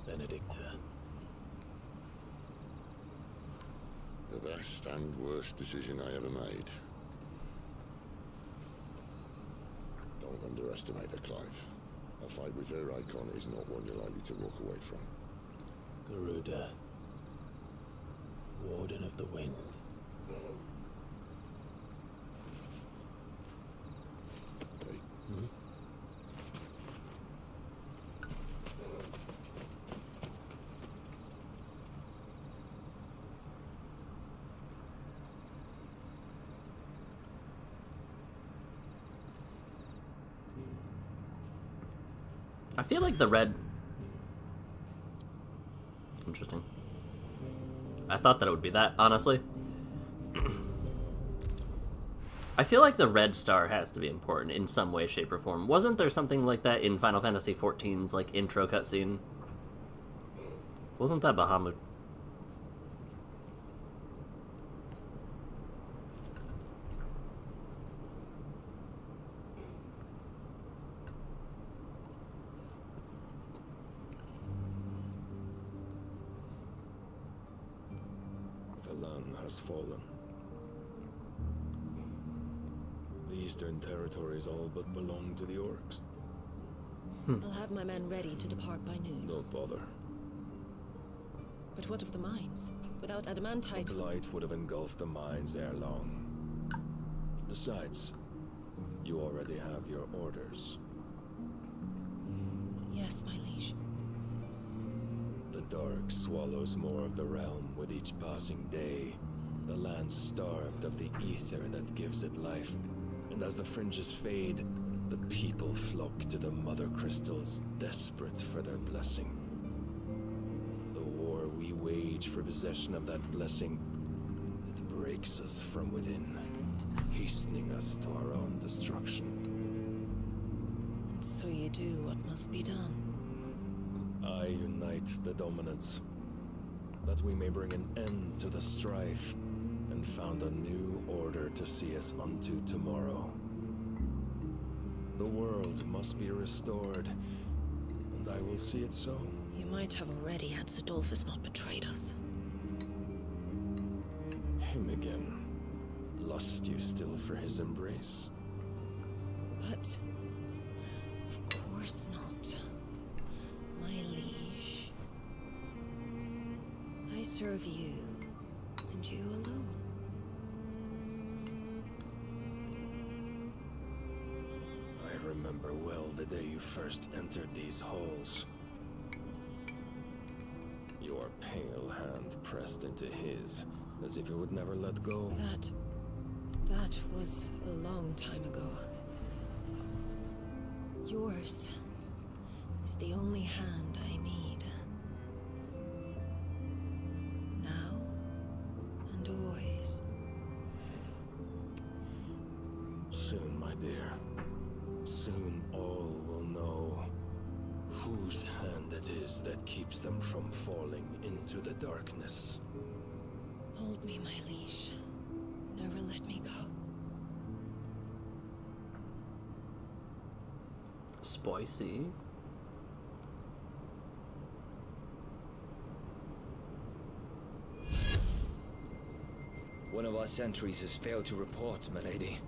Benedicta. The best and worst decision I ever made. Don't underestimate her, Clive. A fight with her icon is not one you're likely to walk away from. Garuda, Warden of the Wind. Hey. Hmm? I feel like the red... Interesting. I thought that it would be that, honestly. I feel like the red star has to be important in some way, shape, or form. Wasn't there something like that in Final Fantasy XIV's, like, intro cutscene? Wasn't that Bahamut? Has fallen. The Eastern territories all but belong to the orcs. I'll have my men ready to depart by noon. Don't bother. But what of the mines? Without adamantite... The blight would have engulfed the mines ere long. Besides, you already have your orders. Yes, my liege. The dark swallows more of the realm with each passing day. The land starved of the ether that gives it life. And as the fringes fade, the people flock to the mother crystals, desperate for their blessing. The war we wage for possession of that blessing, it breaks us from within, hastening us to our own destruction. So you do what must be done. I unite the dominants, that we may bring an end to the strife, and found a new order to see us unto tomorrow. The world must be restored, and I will see it so. You might have already had Zadolphus not betrayed us. Him again. Lust you still for his embrace? But... of course not. My liege. I serve you, and you alone. I remember well the day you first entered these halls. Your pale hand pressed into his, as if it would never let go. That was a long time ago. Yours is the only hand I need. Now and always. Soon, my dear. Soon all will know whose hand it is that keeps them from falling into the darkness. Hold me, my liege. Never let me go. Spicy. One of our sentries has failed to report, my lady.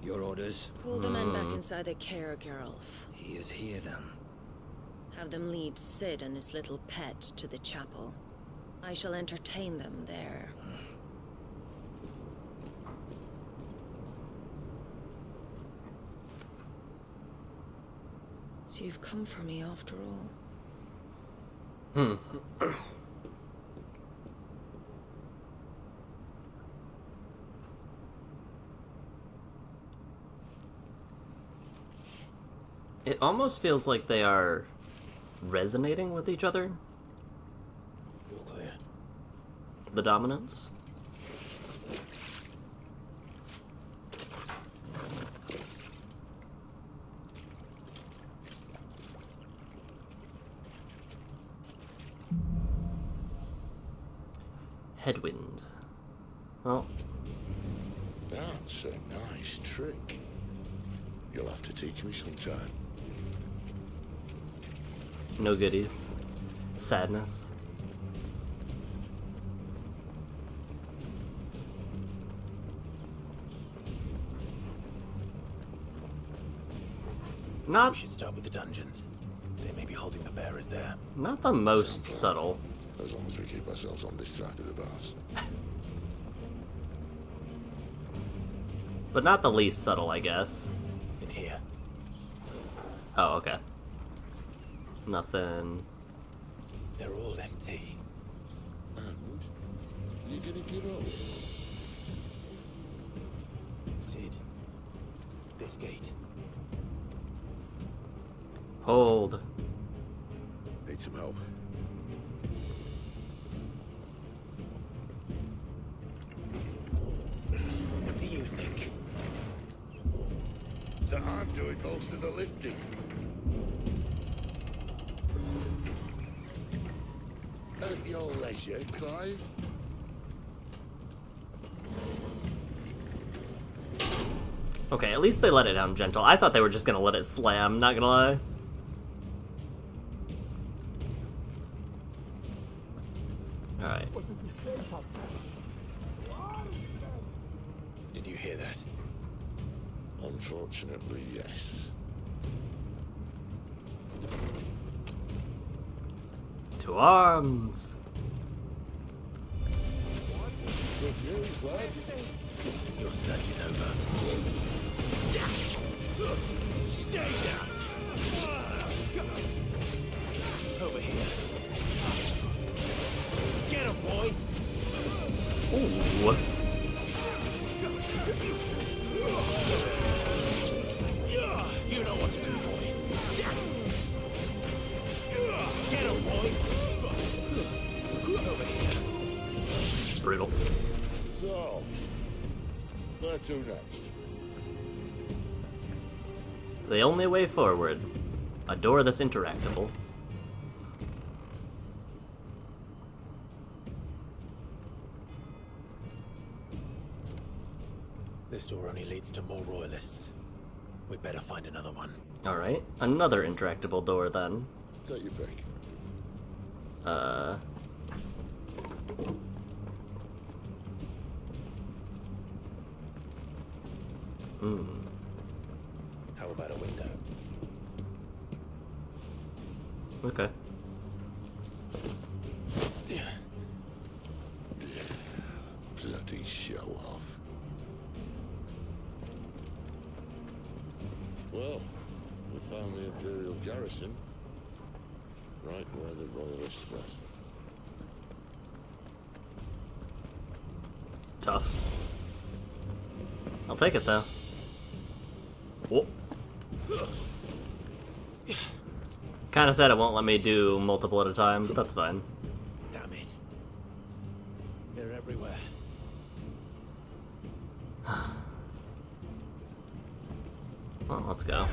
Your orders? Pull the men back inside the care, Geralf. He is here, then. Have them lead Sid and his little pet to the chapel. I shall entertain them there. So you've come for me after all. It almost feels like they are resonating with each other. All clear. The dominants. Headwind. Well, That's a nice trick. You'll have to teach me sometime. No goodies. Sadness. Not. We should start with the dungeons. They may be holding the bearers there. Not the most subtle. As long as we keep ourselves on this side of the bars. But not the least subtle, I guess. In here. Oh, okay. Nothing. They're all empty. And you're gonna give up. Sid. This gate. Hold. Need some help. What do you think? That I'm doing most of the lifting. At your leisure, Clive. Okay, at least they let it down gentle. I thought they were just gonna let it slam, not gonna lie. Alright. Did you hear that? Unfortunately, yes. To arms! Good news, lads. Your search is over. Stay down! Over here. Get him, boy! Ooh. You know what to do, boy. Get him, boy! Over here. Brutal. So, where to next? The only way forward. A door that's interactable. This door only leads to more royalists. We'd better find another one. Alright, another interactable door then. Take your pick. How about a window? Okay. Bloody show off. Well, we found the Imperial garrison. Right where the Royalists left. Tough. I'll take it though. Whoa. Kinda said it won't let me do multiple at a time, but that's fine. Damn it. They're everywhere. Well, let's go.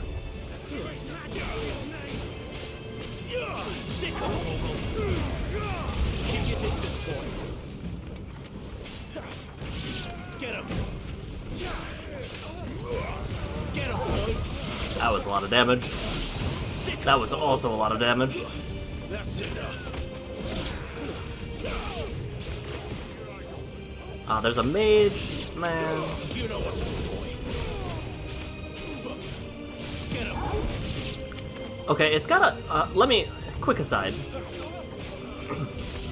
Sick of Torgal. Keep your distance, boy. Get him. Get him, boy. That was a lot of damage. That was also a lot of damage. That's enough. Ah, there's a mage, man. You know what to do, boy. Get him. Okay, it's gotta, quick aside.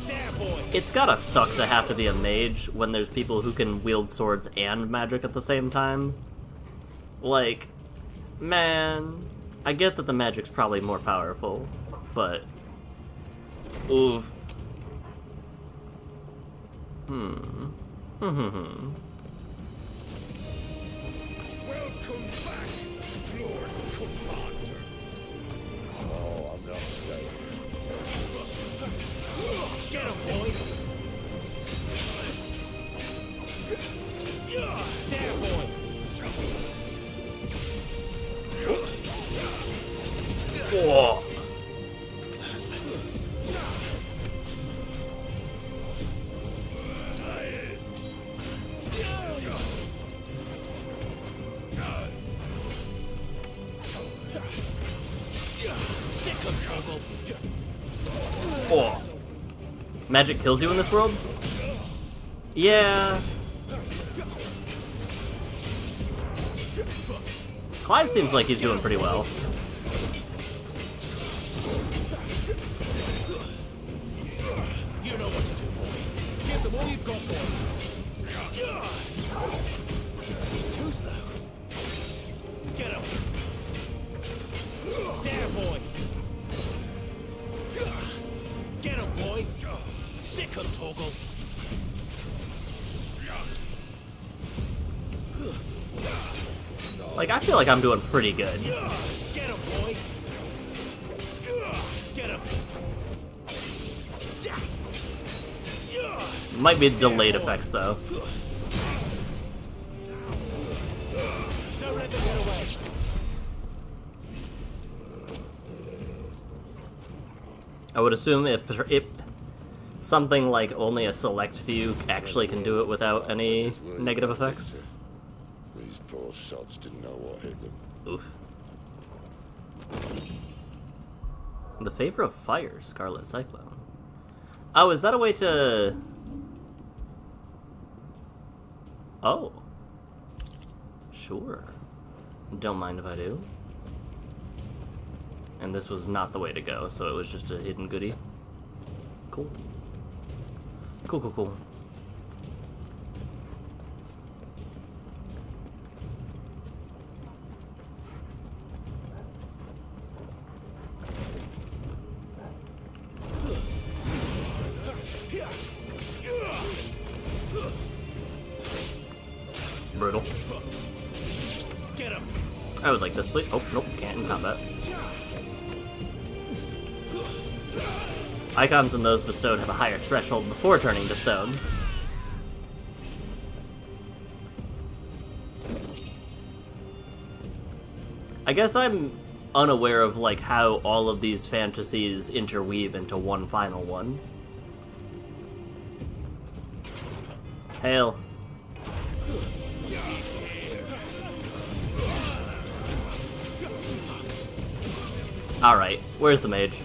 There, boy. It's gotta suck to have to be a mage when there's people who can wield swords and magic at the same time. Like, man, I get that the magic's probably more powerful, but oof. Welcome back, Lord Commander. Oh, I'm not safe. Get him, boy. There, boy. Whoa. Sick of trouble. Oh. Magic kills you in this world? Yeah. Clive seems like he's doing pretty well. You know what to do, boy. Give them all you've got, boy. Too slow. Get him. There, boy. Get him, boy. Sick him, Torgal. Like, I feel like I'm doing pretty good. Get him, boy. Get him. Might be delayed effects, though. Don't let them get away. I would assume if something like only a select few actually can do it without any negative effects. These poor sods didn't know what hit them. Oof. The Favor of Fire, Scarlet Cyclone. Oh, is that a way to... Oh. Sure. Don't mind if I do. And this was not the way to go, so it was just a hidden goodie. Cool. Cool, cool, cool. Brutal. Get him. I would like this, please. Oh, nope, can't in combat. Icons in those bestowed have a higher threshold before turning to stone. I guess I'm unaware of like how all of these fantasies interweave into one final one. Hail. Alright, where's the mage?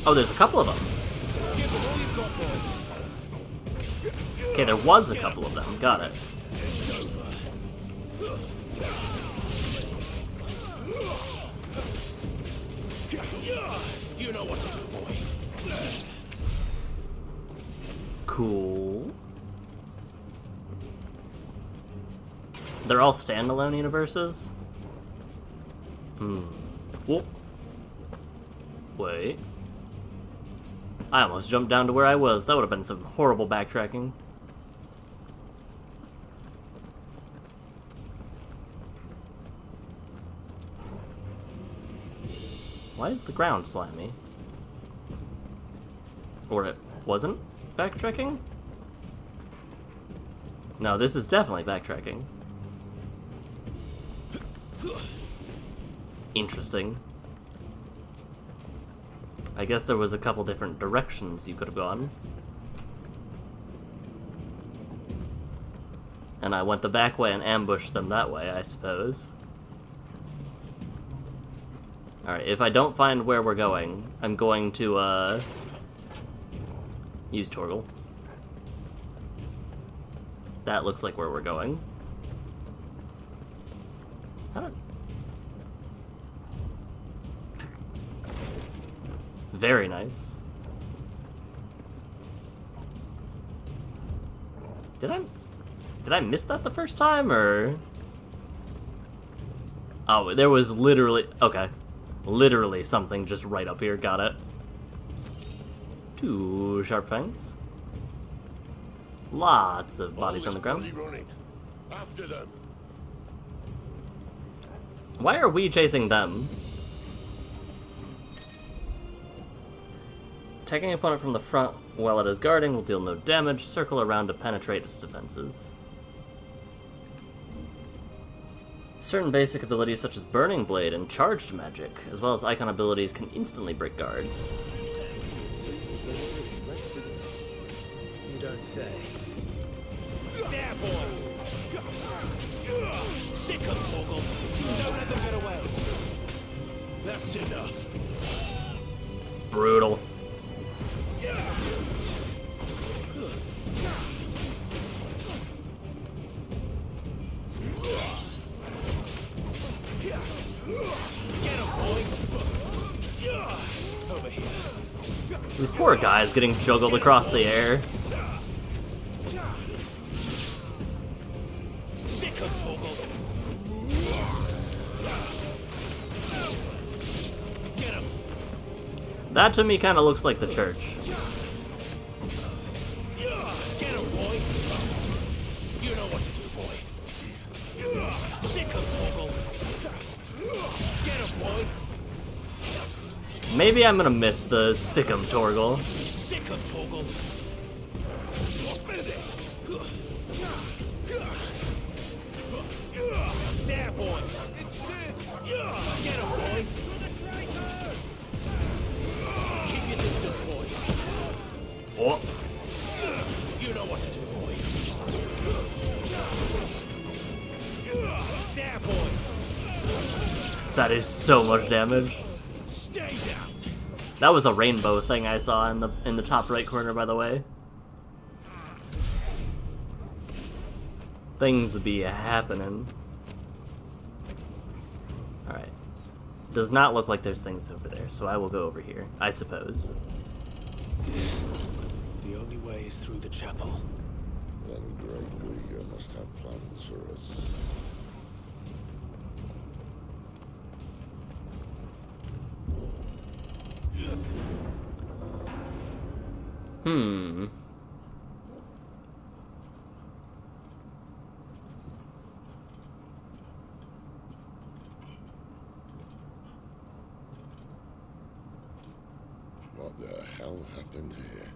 Oh, there's a couple of them. Okay, there was a couple of them. Got it. You know what to do, boy. Cool. They're all standalone universes? Whoop. Wait. I almost jumped down to where I was. That would have been some horrible backtracking. Why is the ground slimy? Or it wasn't backtracking? No, this is definitely backtracking. Interesting. I guess there was a couple different directions you could have gone. And I went the back way and ambushed them that way, I suppose. Alright, if I don't find where we're going, I'm going to, use Torgal. That looks like where we're going. How did... Very nice. Did I miss that the first time, or... Oh, there was literally... Okay. Literally something just right up here. Got it. 2 sharp fangs. Lots of bodies on the ground. Running. After them. Why are we chasing them? Attacking an opponent from the front while it is guarding will deal no damage. Circle around to penetrate its defenses. Certain basic abilities such as Burning Blade and Charged Magic, as well as icon abilities, can instantly break guards. You don't say. There, boy! Sick of Torgal! Don't let them get away! That's enough. Brutal. Over here. This poor guy is getting juggled across the air. Sick of Torgal. Get him. That to me kind of looks like the church. Get him, boy. You know what to do, boy. Sick of Torgal. Get him, boy. Maybe I'm gonna miss the Sikkim Torgal. Sick of Torgal. There, boy. Get him, boy. Keep your distance, boy. Oh. You know what to do, boy. There, boy. That is so much damage. Stay down. That was a rainbow thing I saw in the top right corner, by the way. Things be happening. Alright. Does not look like there's things over there, so I will go over here, I suppose. The only way is through the chapel. Then Great Grieger must have plans for us. What the hell happened here?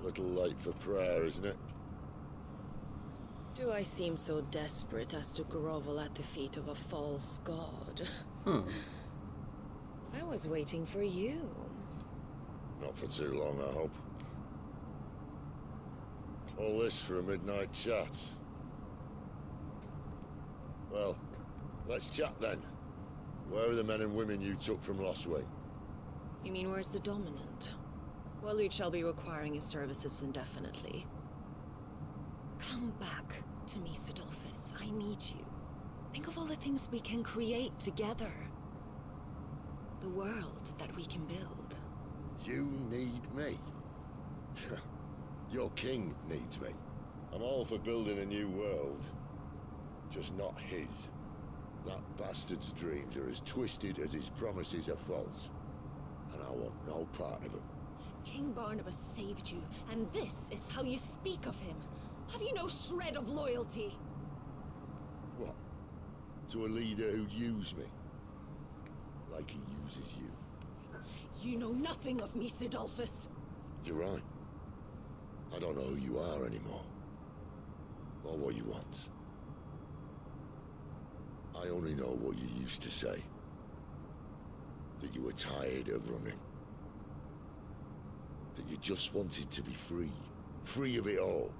Little late for prayer, isn't it? Do I seem so desperate as to grovel at the feet of a false god? I was waiting for you. Not for too long, I hope. All this for a midnight chat. Well, let's chat then. Where are the men and women you took from Lostwing? You mean where's the dominant? Waleed shall be requiring his services indefinitely. Come back to me, Sidolphus. I need you. Think of all the things we can create together. The world that we can build. You need me? Your king needs me. I'm all for building a new world. Just not his. That bastard's dreams are as twisted as his promises are false. And I want no part of them. King Barnabas saved you, and this is how you speak of him. Have you no shred of loyalty? What? To a leader who'd use me? Like he uses you? You know nothing of me, Sidolphus. You're right. I don't know who you are anymore. Or what you want. I only know what you used to say. That you were tired of running. That you just wanted to be free. Free of it all.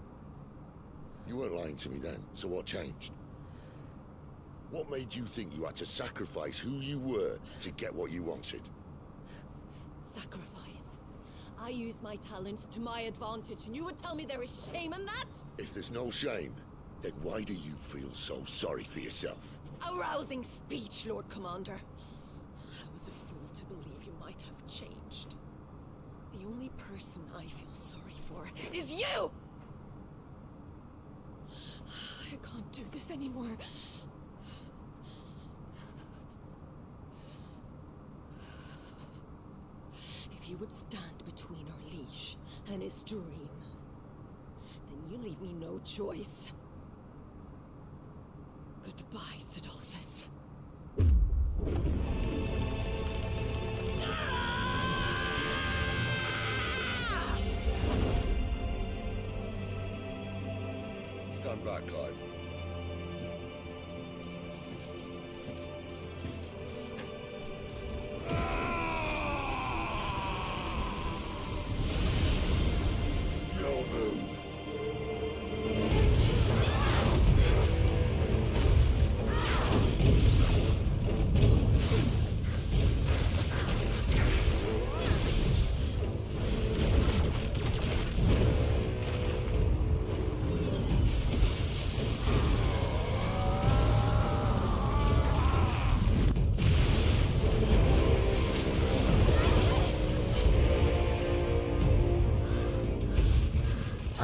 You weren't lying to me then, so what changed? What made you think you had to sacrifice who you were to get what you wanted? Sacrifice. I use my talents to my advantage, and you would tell me there is shame in that? If there's no shame, then why do you feel so sorry for yourself? A rousing speech, Lord Commander. I was a fool to believe you might have changed. The only person I feel sorry for is you! I can't do this anymore. If you would stand between our leash and his dream, then you leave me no choice. Goodbye, Sidolphus. Stand back, Clive. No move.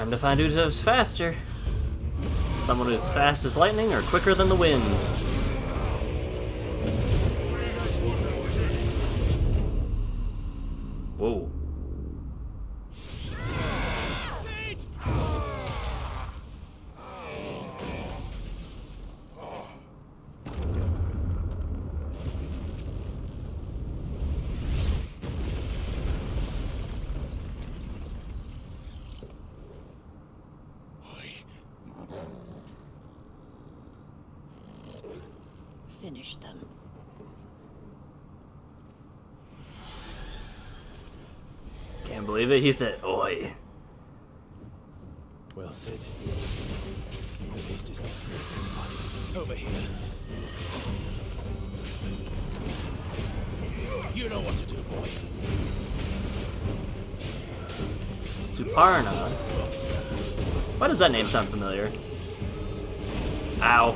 Time to find who's faster. Someone who's fast as lightning or quicker than the wind. Whoa. Finish them. Can't believe it, he said, oi. Well, Sid. At least it's not through. Over here. You know what to do, boy. Suparna? Why does that name sound familiar? Ow.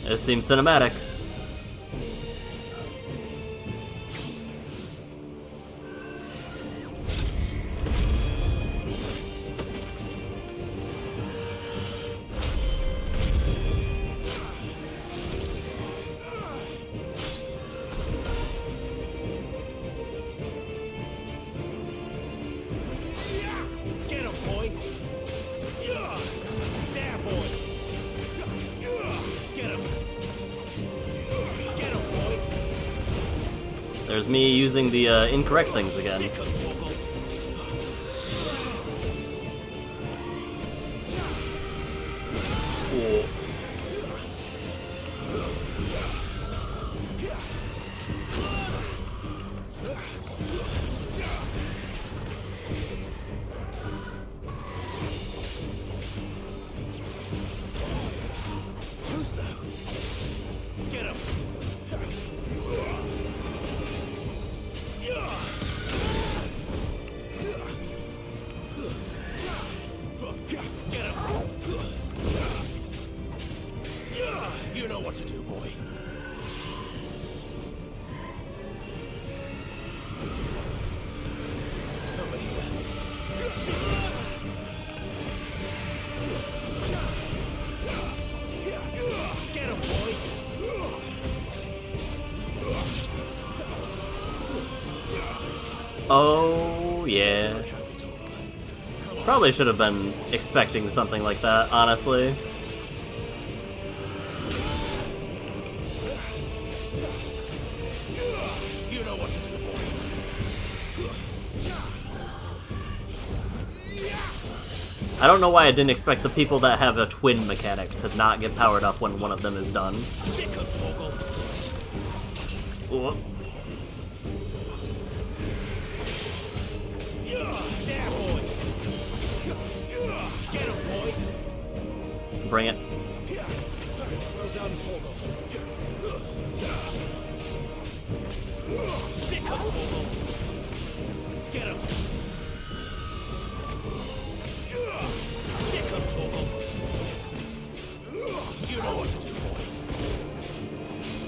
This seems cinematic. Get him, boy! There, boy! Get him! Get him, boy! There's me using the incorrect things again. Cool. Who's that? Get him! Get him! You know what to do, boy. Over here. Get him, boy! Oh, yeah. Probably should have been expecting something like that, honestly. You know what to do, boy. I don't know why I didn't expect the people that have a twin mechanic to not get powered up when one of them is done. Sick of Torgal. Whoop. There, boy. Get him, boy. Bring it. Well done, Torgal. Sick of Torgal. Get him. Sick of Torgal. You know what to do,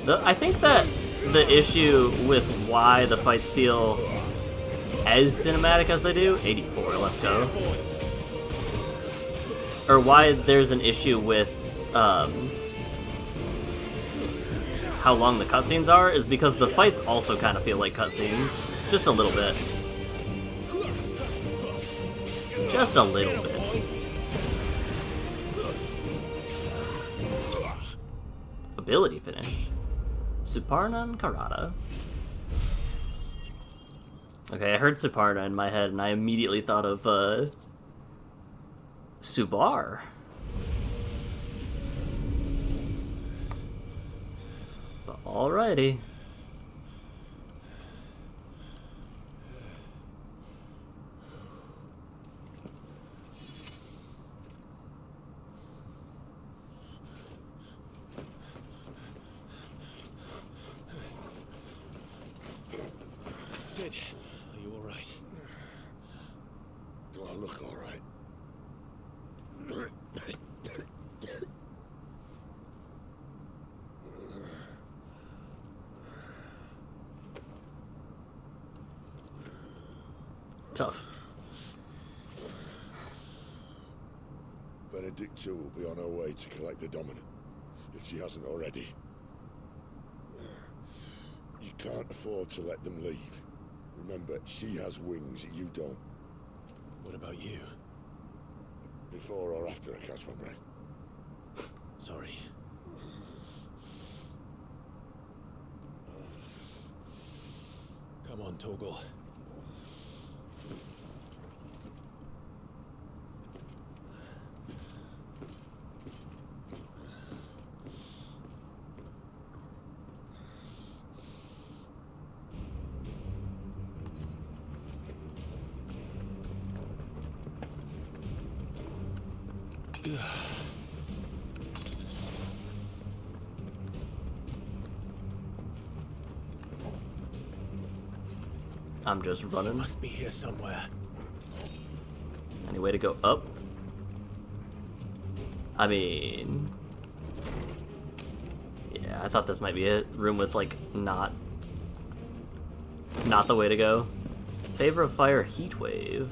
boy. I think that the issue with why the fights feel as cinematic as they do, 84, let's go. Or why there's an issue with how long the cutscenes are is because the fights also kind of feel like cutscenes. Just a little bit. Just a little bit. Ability finish. Suparna Karada. Okay, I heard Suparna in my head and I immediately thought of Subar. But alrighty. Sid, are you all right? Do I look all right? tough. Benedicta will be on her way to collect the Dominant, if she hasn't already. You can't afford to let them leave. Remember, she has wings, you don't. What about you? Before or after I catch my breath? Sorry. Come on, Torgal. I'm just running. Must be here somewhere. Any way to go up? I mean... yeah, I thought this might be it. Room with, like, not the way to go. Favor of Fire Heat Wave.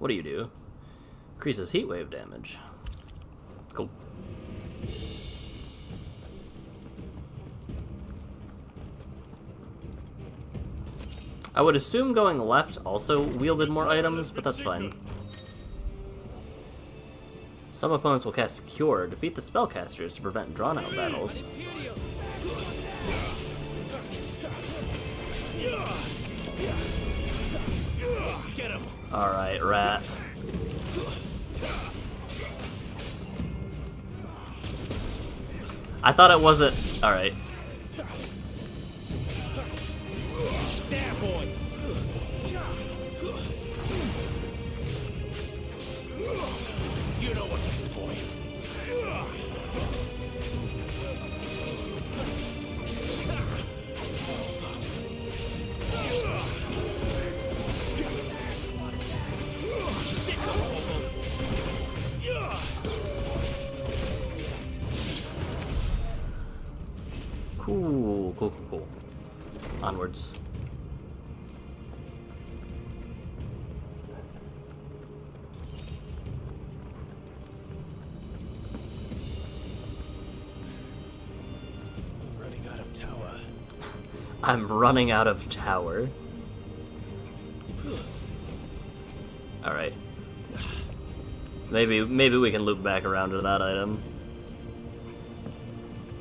What do you do? Increases heat wave damage. Cool. I would assume going left also wielded more items, but that's fine. Some opponents will cast Cure, defeat the spellcasters to prevent drawn-out battles. Alright, rat. I thought it wasn't... alright. There, boy. You know what to do, boy. Cool, cool, cool, cool. Onwards. Running out of tower. I'm running out of tower. Alright. Maybe we can loop back around to that item.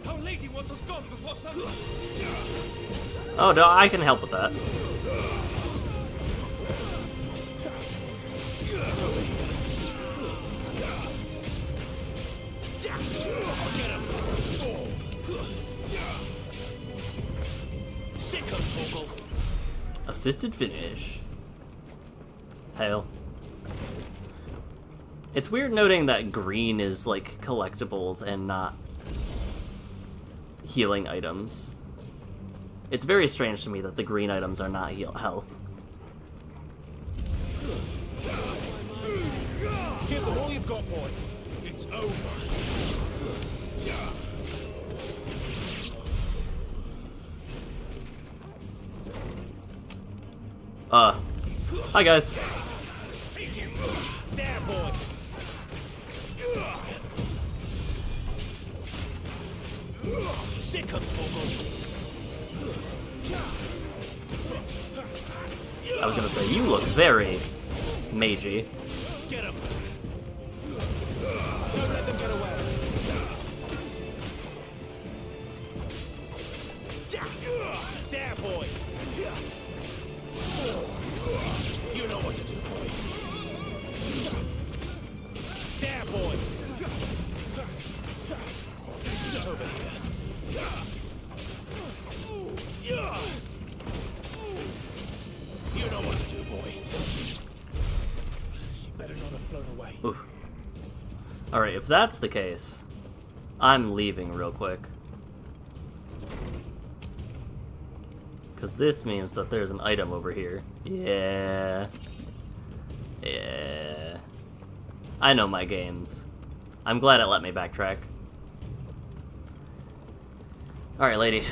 Our lady wants us gone before sunrise. Oh no, I can help with that. Assisted finish. Hail. It's weird noting that green is like collectibles and not healing items. It's very strange to me that the green items are not health. Give them all you've got, boy. It's over. Hi guys. There, boy. Sick of Torgal. I was gonna say, you look very magey. Get him. Don't let them get away. There, boy. You know what to do, boy. There, boy. It's over here. You know what to do, boy. You better not have flown away. Oof. Alright, if that's the case, I'm leaving real quick. Because this means that there's an item over here. Yeah. Yeah. I know my games. I'm glad it let me backtrack. Alright, lady.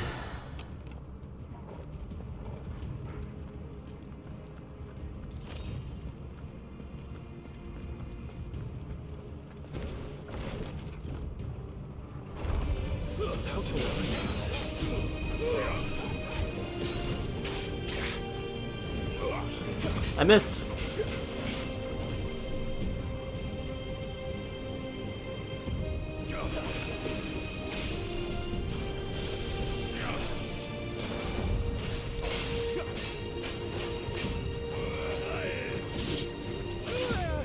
I missed.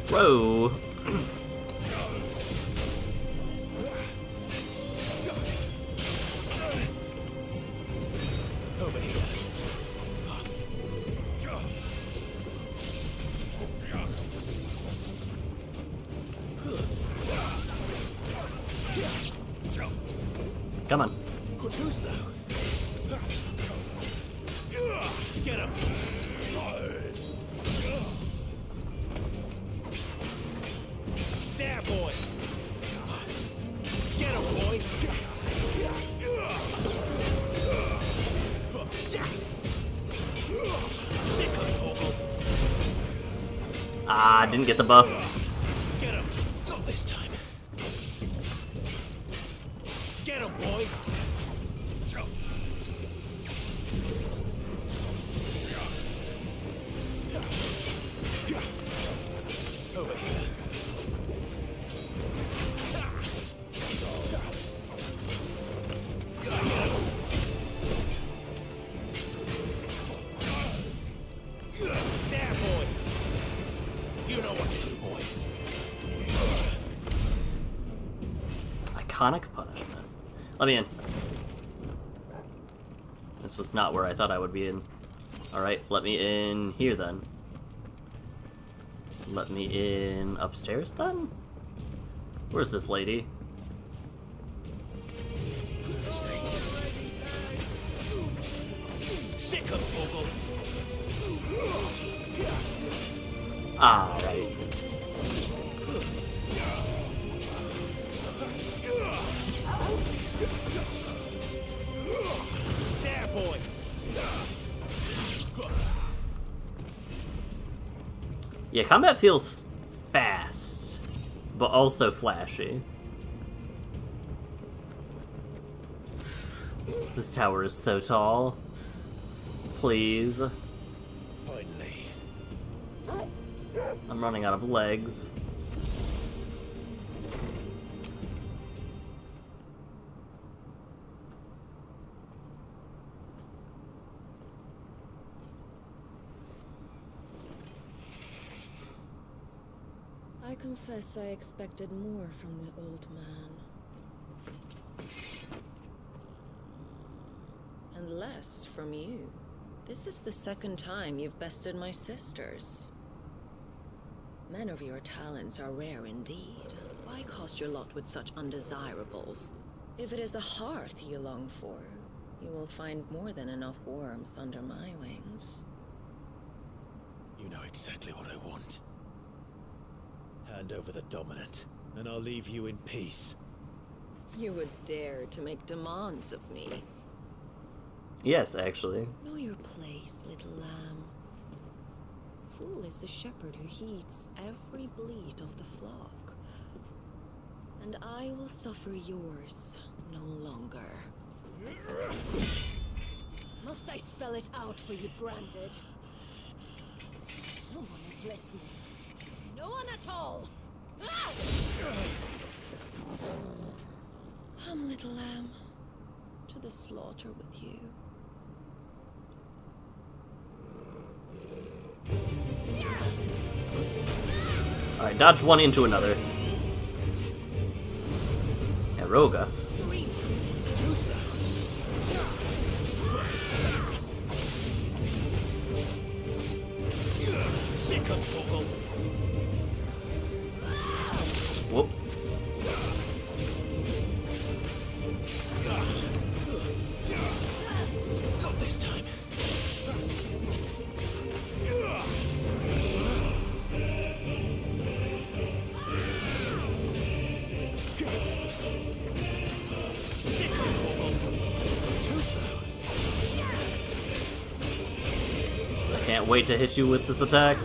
Whoa. Over here. Come on. Who's that? Get him. There, boy. Get him, boy. Sick of Torgal. Ah, didn't get the buff. Get him. Not this time. Get him, boy. Over here. There, boy. You know what to do, boy. Iconic punishment. Let me in. This was not where I thought I would be in. Alright, let me in here then. Let me in upstairs then? Where's this lady? Sick of Torgal. Ah, right. There, boy. Yeah, combat feels fast, but also flashy. This tower is so tall. Please. Finally. I'm running out of legs. I confess I expected more from the old man. And less from you. This is the second time you've bested my sisters. Men of your talents are rare indeed. Why cast your lot with such undesirables? If it is the hearth you long for, you will find more than enough warmth under my wings. You know exactly what I want. Hand over the dominant, and I'll leave you in peace. You would dare to make demands of me. Yes, actually. Know your place, little lamb. Fool is the shepherd who heeds every bleat of the flock. And I will suffer yours no longer. Must I spell it out for you, Branded? No one is listening. No one at all! Ah! Come, little lamb, to the slaughter with you. Alright, dodge one into another. Eroga. Whoop. Not this time. I can't wait to hit you with this attack.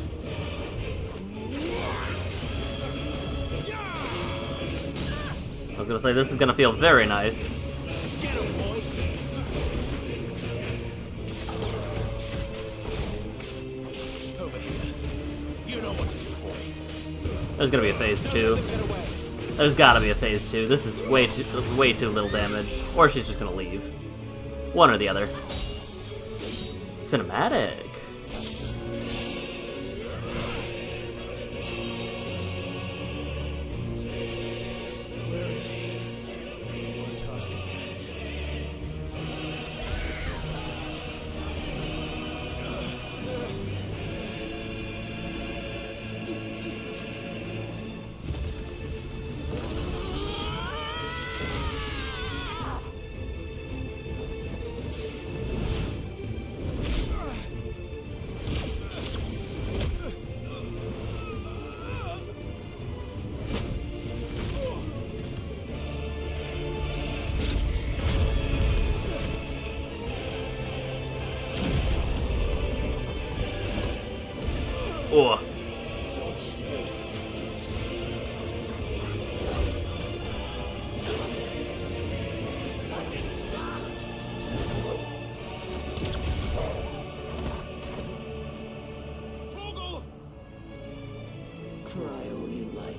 I was gonna say, this is gonna feel very nice. Over here. know what to do for me. There's gonna be a phase 2. There's gotta be a phase 2. This is way too little damage. Or she's just gonna leave. One or the other. Cinematic. Where is he? On task again. Oh. Cry all you like.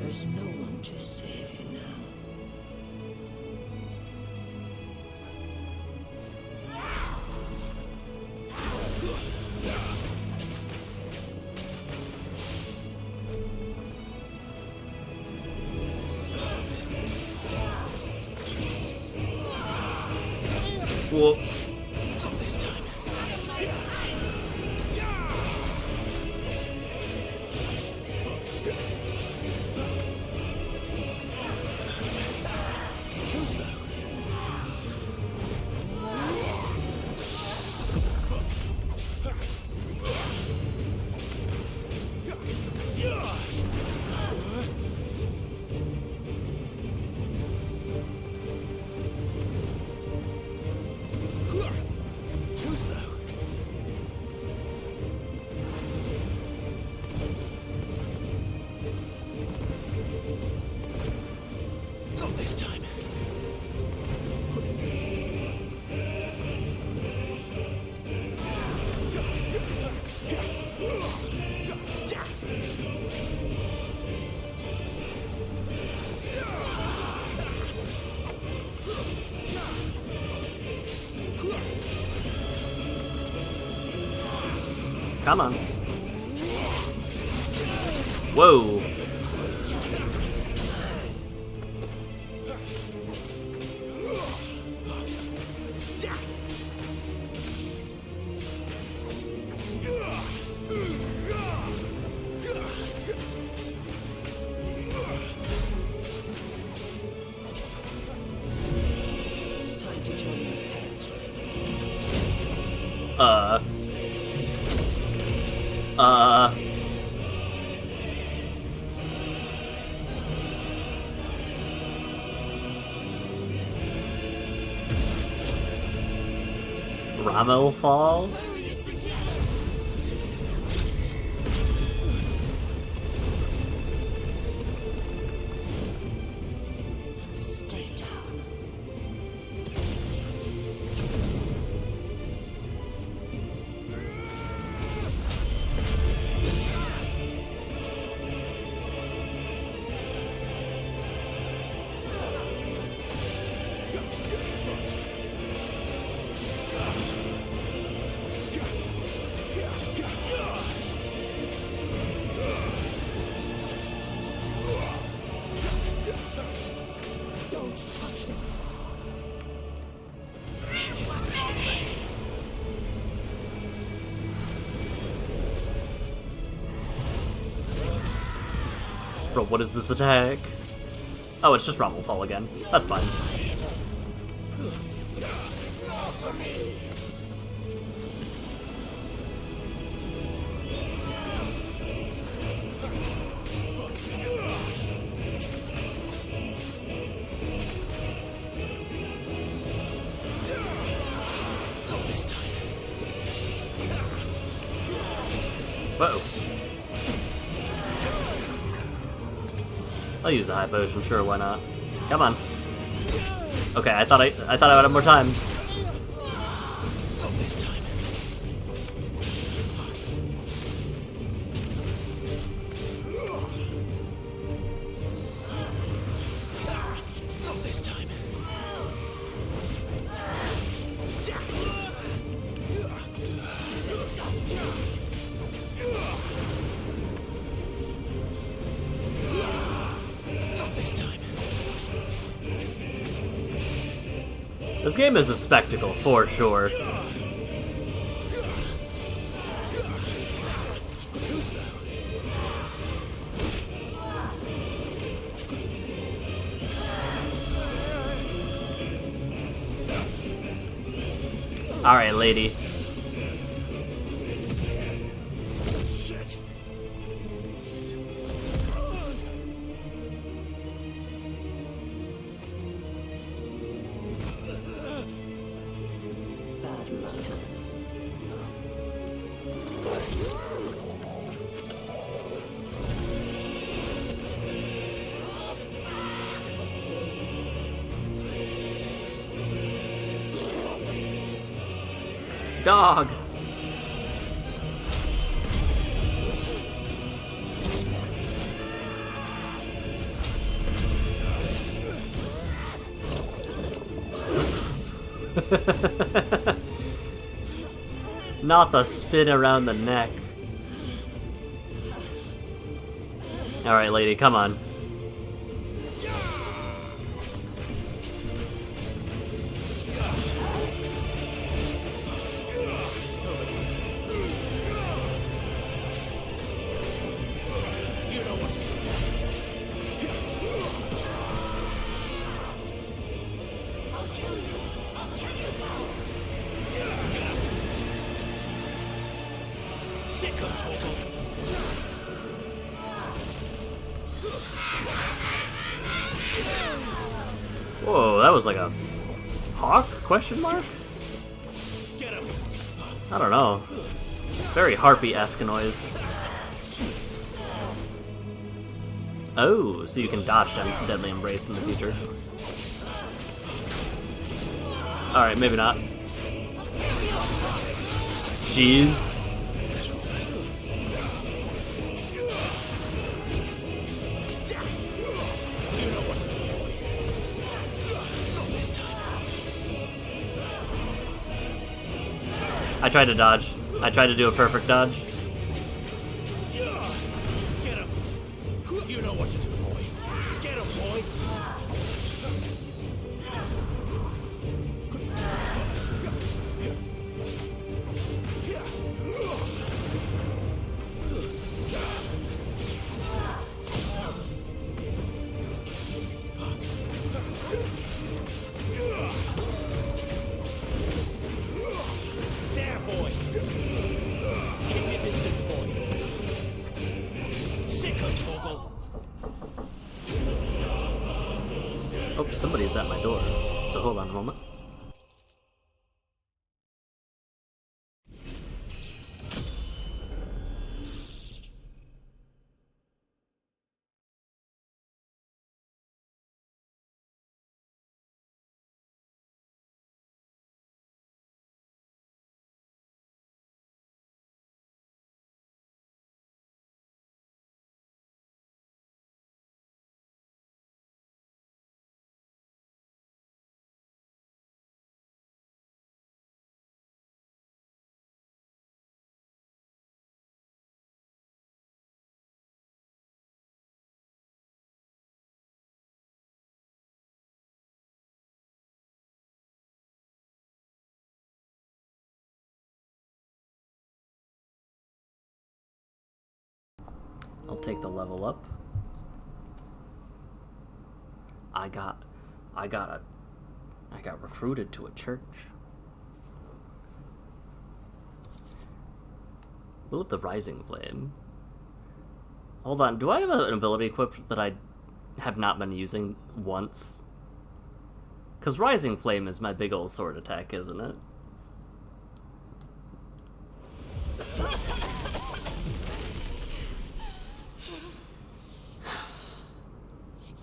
There's no one to save you now. Whoa. This time. Too slow. Too slow. Not this time. Come on. Whoa. Time to join your pet. Rommel fall? Stay down. Don't touch me. Bro, what is this attack? Oh, it's just Rommel fall again. That's fine. Whoa. I'll use the high potion, sure, why not? Come on. Okay, I thought I would have more time. Not this time. This game is a spectacle, for sure. Alright, lady. Dog! Not the spin around the neck. Alright, lady, come on. Whoa, that was like a hawk? Question mark? I don't know. Very harpy-esque noise. Oh, so you can dodge Deadly Embrace in the future. Alright, maybe not. Jeez. I tried to dodge. I tried to do a perfect dodge. Get him! You know what to do, boy. Get him, boy! There, boy! Keep your distance, boy. Sicker, Torgal. Oh, somebody's at my door. So hold on a moment. I'll take the level up. I got recruited to a church. Will of the Rising Flame. Hold on, do I have an ability equipped that I have not been using once? Because Rising Flame is my big old sword attack, isn't it?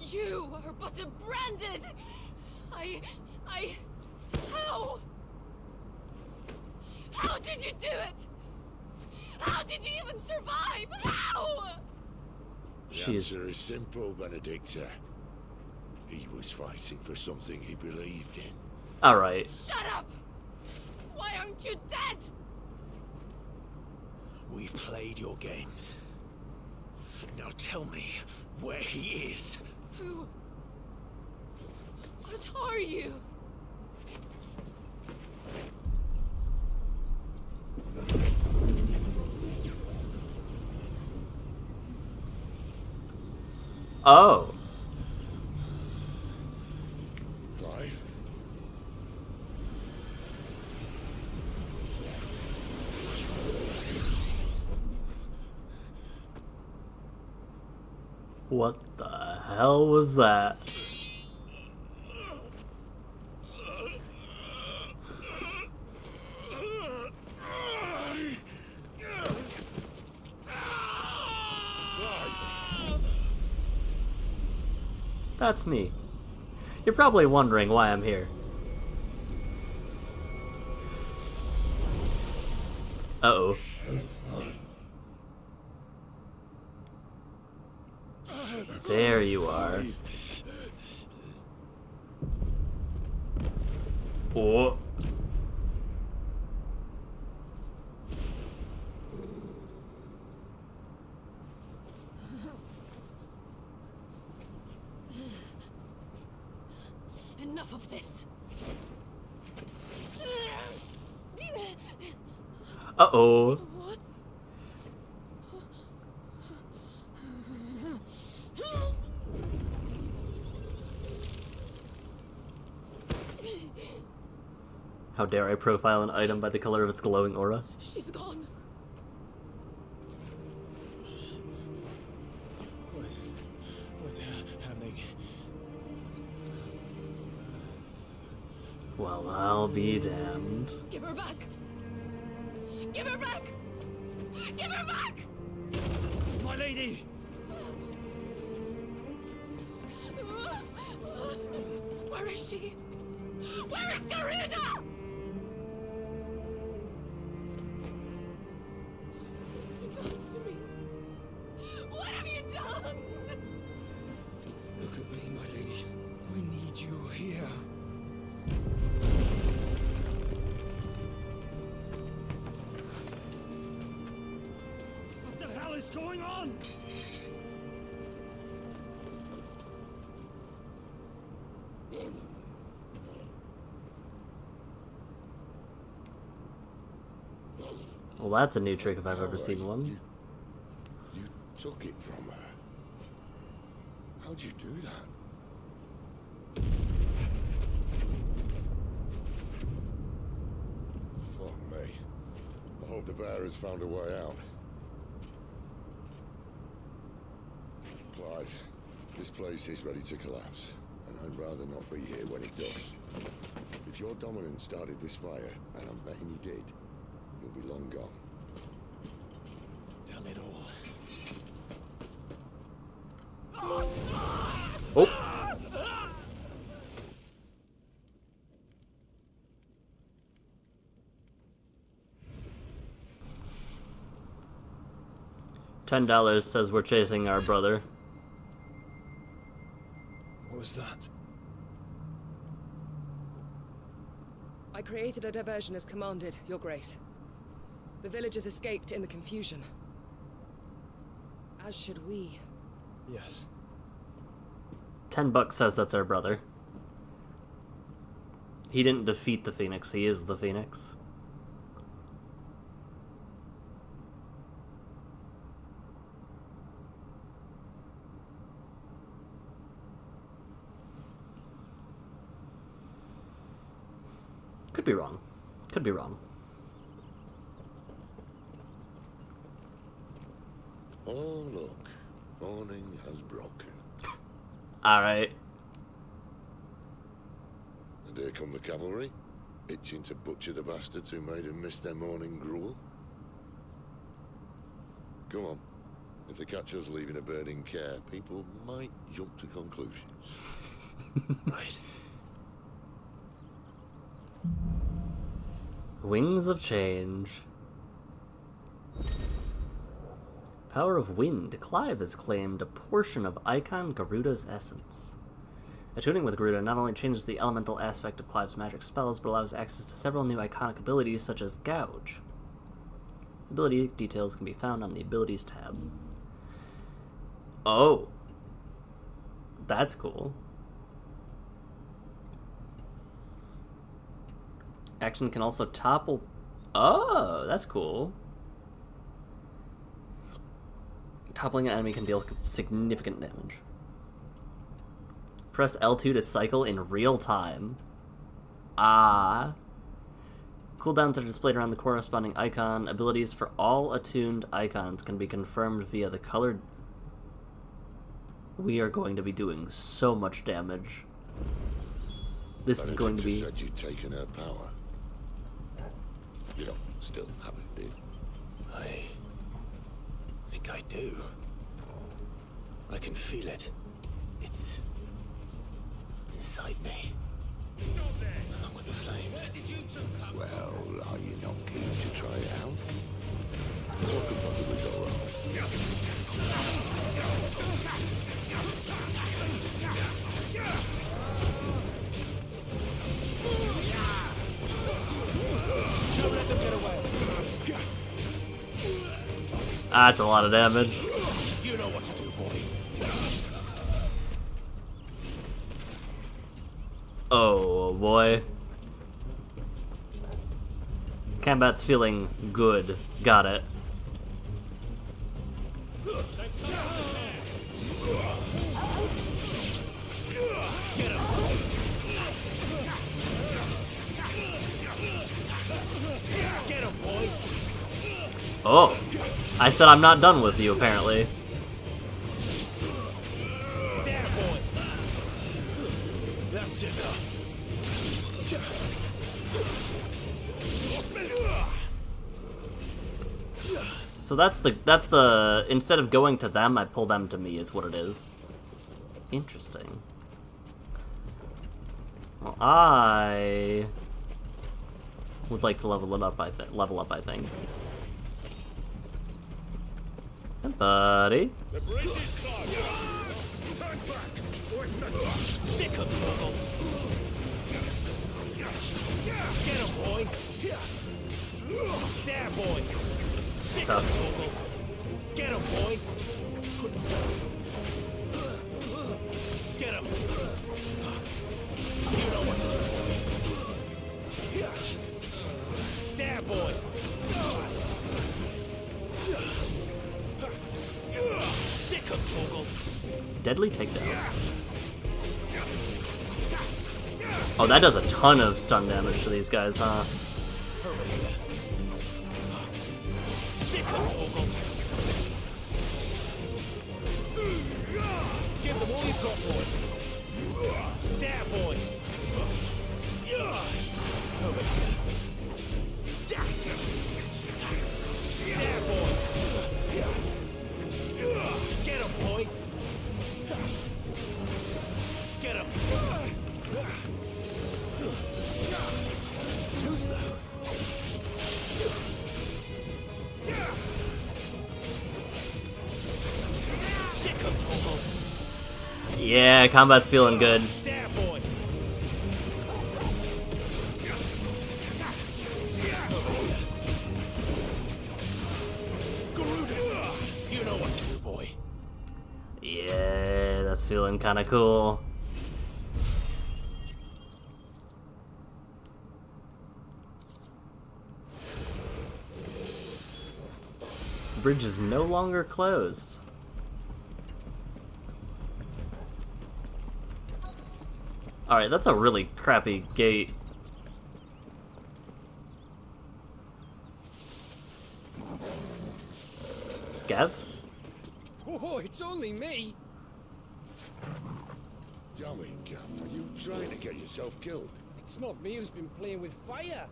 You are but a branded! How? How did you do it? How did you even survive? How? The answer is simple, Benedicta. He was fighting for something he believed in. Alright. Shut up! Why aren't you dead? We've played your games. Now tell me where he is. Who? What are you? Oh. Clive? What the hell was that? That's me. You're probably wondering why I'm here. Uh-oh. There you are. Oh. Enough of this. Uh-oh. What? How dare I profile an item by the color of its glowing aura? She's gone. What's happening? Well, I'll be damned. Give her back. Give her back. Give her back. My lady! Where is she? Where is Garuda? What have you done to me? What have you done? Look at me, my lady. We need you here. What the hell is going on? Well, that's a new trick if I've ever seen one. You took it from her. How'd you do that? Fuck me. I hope the bear has found a way out. Clive, this place is ready to collapse, and I'd rather not be here when it does. If your dominant started this fire, and I'm betting he did, he'll be long gone. Damn it all. Oh. $10 says we're chasing our brother. What was that? I created a diversion as commanded, Your Grace. The villagers escaped in the confusion. As should we. Yes. $10 says that's our brother. He didn't defeat the Phoenix, he is the Phoenix. Could be wrong. Could be wrong. Oh, look. Morning has broken. Alright. And here come the cavalry, itching to butcher the bastards who made them miss their morning gruel. Come on. If they catch us leaving a burning care, people might jump to conclusions. Right. Wings of Change. Power of Wind. Clive has claimed a portion of Icon Garuda's essence. Attuning with Garuda not only changes the elemental aspect of Clive's magic spells, but allows access to several new iconic abilities such as Gouge. Ability details can be found on the Abilities tab. Oh. That's cool. Action can also topple... Oh, that's cool. Toppling an enemy can deal significant damage. Press L2 to cycle in real time. Ah. Cooldowns are displayed around the corresponding icon. Abilities for all attuned icons can be confirmed via the colored... We are going to be doing so much damage. This is going to be... said you'd taken her power. You don't still have it, do you? I think I do. I can feel it. It's inside me. Along with the flames. Well, are you not keen to try it out? What could possibly go wrong? Don't let them get away. That's a lot of damage. You know what to do, boy. Oh boy. Combat's feeling good. Got it. Get him, boy. Oh. I said I'm not done with you, apparently. There, boy. That's enough. So that's the instead of going to them, I pull them to me is what it is. Interesting. Well, I would like to level up, I think. Hey, buddy. The bridge is clogged. Turn back. Sick of trouble. Get him, boy. There, boy. Sick of trouble. Get him, boy. Get him. You know what to do, boy. There, boy. Sick of Toggle. Deadly takedown. Oh, that does a ton of stun damage to these guys, huh? Sick of Toggle. Give them all you've got, boy. There, boy. Over here. There, boy. Get him, boy. Get him. Too slow. Sick of Toggle. Yeah, combat's feeling good. There, boy. You know what to do, boy. Yeah, that's feeling kind of cool. Bridge is no longer closed. Alright, that's a really crappy gate. Gav? Oh, it's only me. Damn it, Gav. Are you trying to get yourself killed? It's not me who's been playing with fire.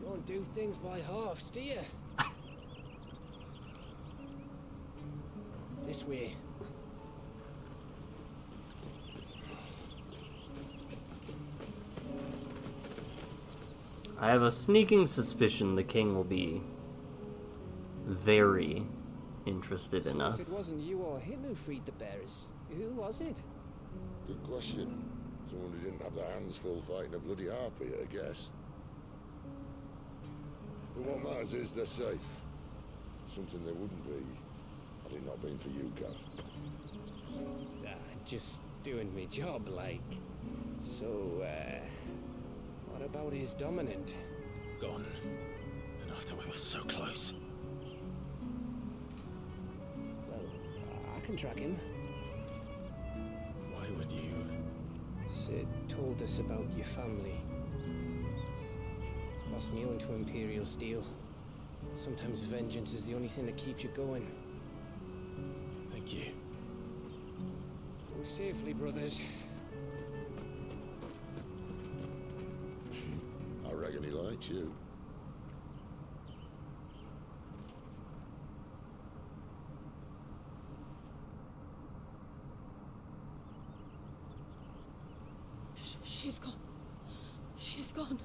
Don't do things by halves, do you? This way. I have a sneaking suspicion the king will be very interested in So if us. it wasn't you or him who freed the bearers, who was it? Good question. Someone who didn't have their hands full fighting a bloody harpy, I guess. But what matters is they're safe. Something they wouldn't be had it not been for you, Gav. Just doing me job, like. So, what about his dominant? Gone. And after we were so close. Well, I can track him. Sid told us about your family. Lost me own to Imperial Steel. Sometimes vengeance is the only thing that keeps you going. Thank you. Go safely, brothers. I reckon he likes you. She's gone. She's gone.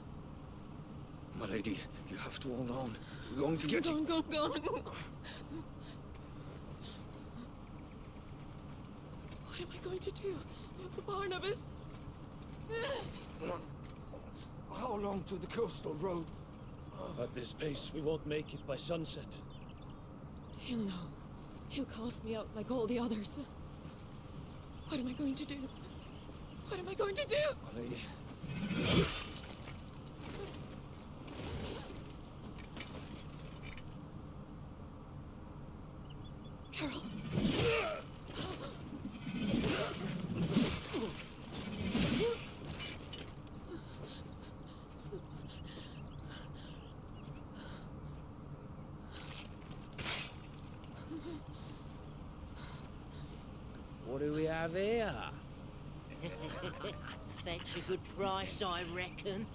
My lady, you have to hold on. We're going to get you. Gone. What am I going to do? Barnabas? How long to the coastal road? At this pace, we won't make it by sunset. He'll know. He'll cast me out like all the others. What am I going to do? What am I going to do? My lady. Carol. What do we have here? Fetch a good price, I reckon.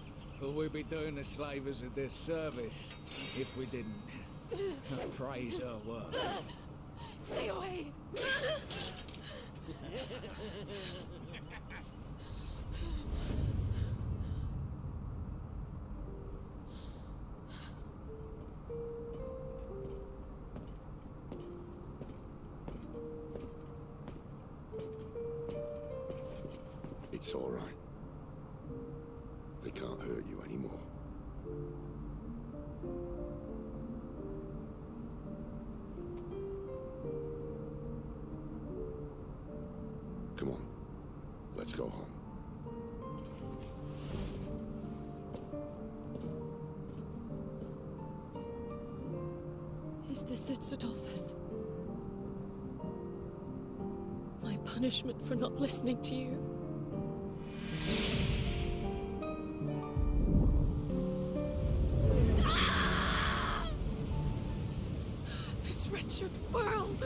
Will we be doing the slavers a disservice if we didn't praise her work? Stay away. It's all right. They can't hurt you anymore. Come on. Let's go home. Is this it, Adolphus? My punishment for not listening to you? This wretched world!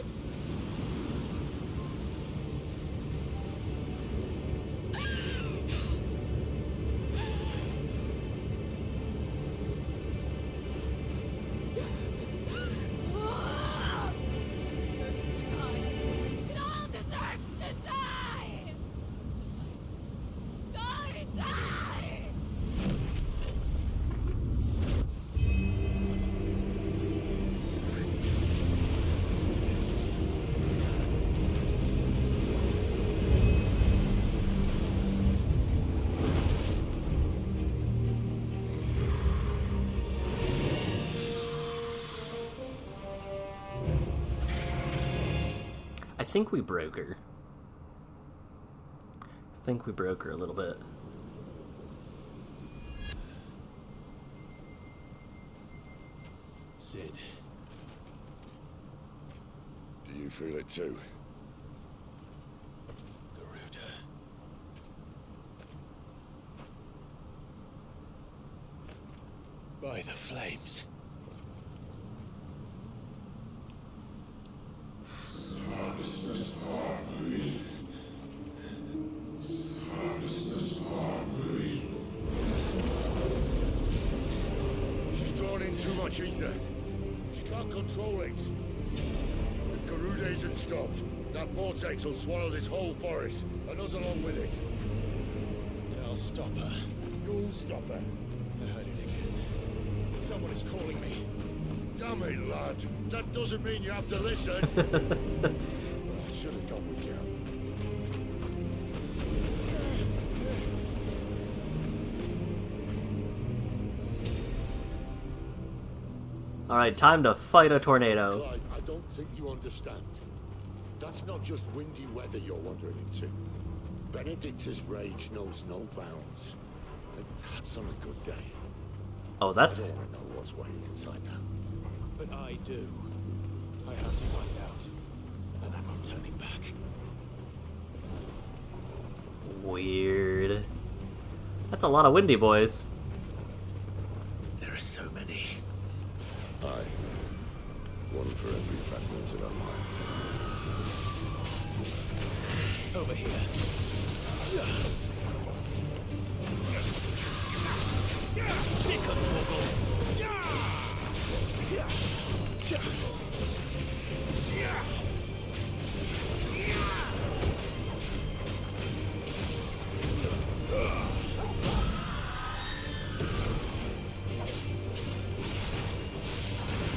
I think we broke her. I think we broke her a little bit. Sid. Do you feel it too? Garuda. By the flames. She's drawn in too much ether. She can't control it. If Garuda isn't stopped, that vortex will swallow this whole forest, and us along with it. I'll stop her. You'll stop her. I heard it again. Someone is calling me. Damn it, lad. That doesn't mean you have to listen. I should have gone with you. Alright, time to fight a tornado. Clive, I don't think you understand. That's not just windy weather you're wandering into. Benedicta's rage knows no bounds. And that's on a good day. Oh, that's... I don't want to know what's waiting inside that. But I do. I have to find out. And I'm not turning back. Weird. That's a lot of windy boys. There are so many. Aye. One for every fragment of our mind. Over here. Sick of Torgal.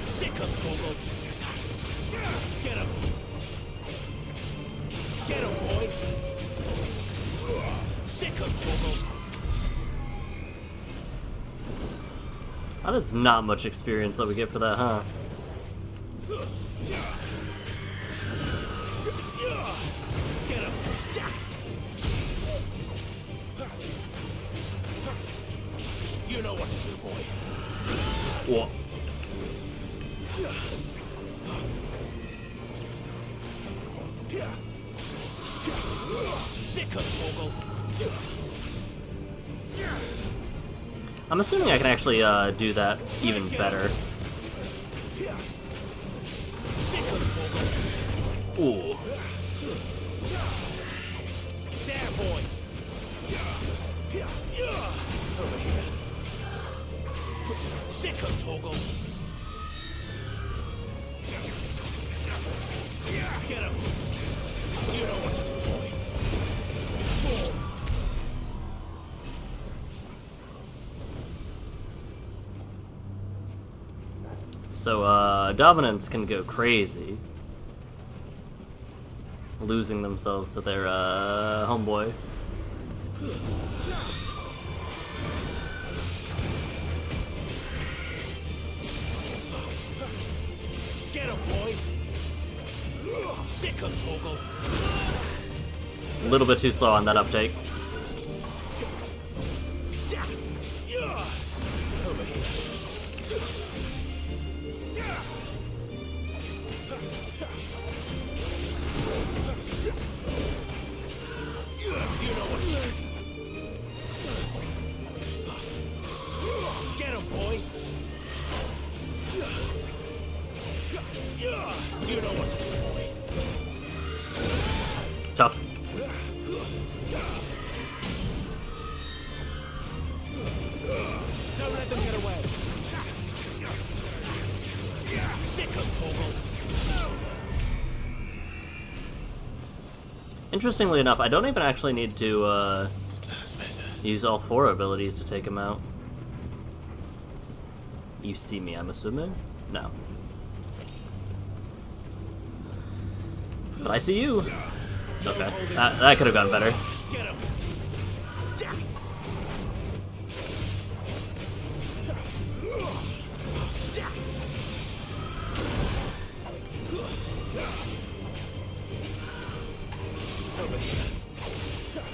Sick of Torgal. Get him. Get him, boy. Sick of Torgal. That is not much experience that we get for that, huh? Get him. You know what to do, boy. What? Sick of Torgal. I'm assuming I can actually do that even better. Sick of Torgal. Ooh. There, boy. Over here. Sick of Torgal. Get him. You know what to do, boy. So, Dominants can go crazy. Losing themselves to their, homeboy. Get him, boy. Sick of Torgal. A little bit too slow on that uptake. Over here. You know what to do. Get him, boy. You know what to do, boy. Tough. Don't let them get away. Sick of Torgal. Interestingly enough, I don't even actually need to use all 4 abilities to take him out. You see me, I'm assuming? No. But I see you! Okay, that could have gone better. Get him.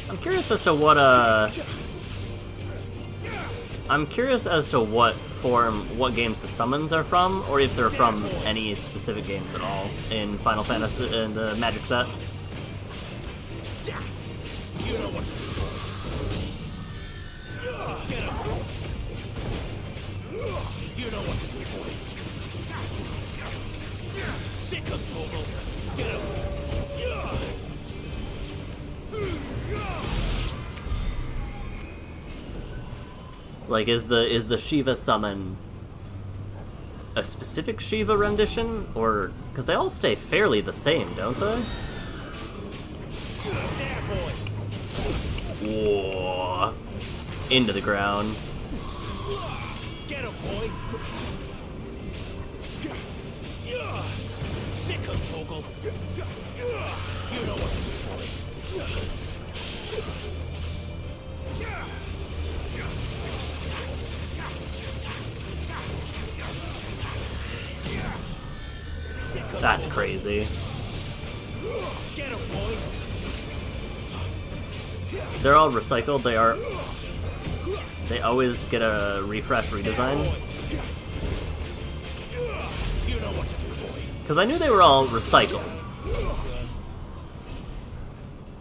I'm curious as to what, I'm curious as to what games the summons are from, or if they're from any specific games at all in Final Fantasy, in the Magic set. You know what to do. Get him. You know what to do, boy. Sick of Torgal. Get him. Like, is the Shiva summon a specific Shiva rendition, or because they all stay fairly the same, don't they? Whoa! Into the ground. Get him, boy. Sick of Torgal. You know what to do, boy. That's crazy. Get him, boy. They're all recycled. They always get a refresh redesign. You know what to do, boy. Because I knew they were all recycled.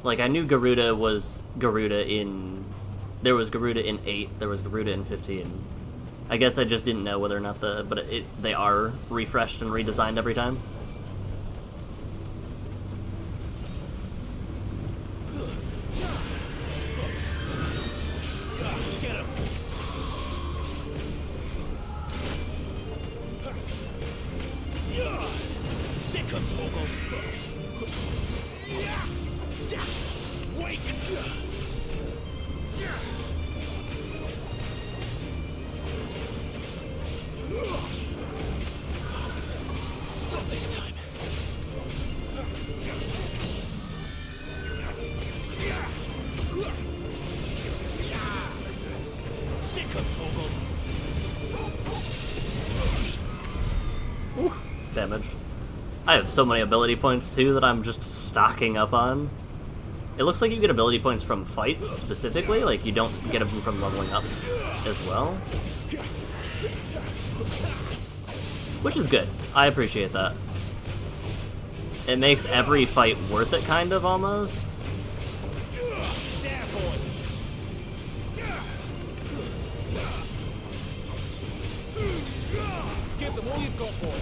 Like, I knew Garuda was Garuda in... There was Garuda in 8, there was Garuda in 15. I guess I just didn't know whether or not but they are refreshed and redesigned every time. Damage. I have so many ability points too that I'm just stocking up on. It looks like you get ability points from fights specifically, like you don't get them from leveling up as well. Which is good. I appreciate that. It makes every fight worth it, kind of, almost. Give them all you've got, boy.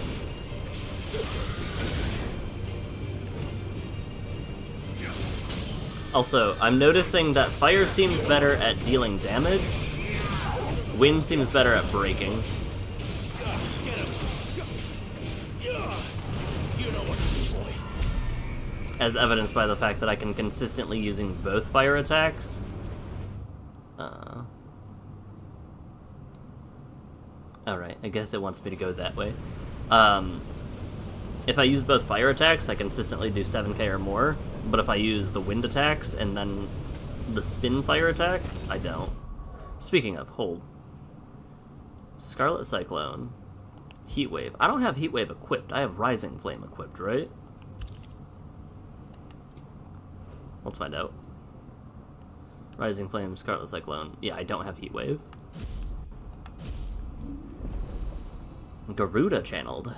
Also, I'm noticing that fire seems better at dealing damage. Wind seems better at breaking. As evidenced by the fact that I can consistently using both fire attacks. Alright, I guess it wants me to go that way. If I use both fire attacks, I consistently do 7k or more. But if I use the wind attacks and then the spin fire attack, I don't. Speaking of, hold. Scarlet Cyclone. Heat Wave. I don't have Heat Wave equipped. I have Rising Flame equipped, right? Let's find out. Rising Flame, Scarlet Cyclone. Yeah, I don't have Heat Wave. Garuda channeled.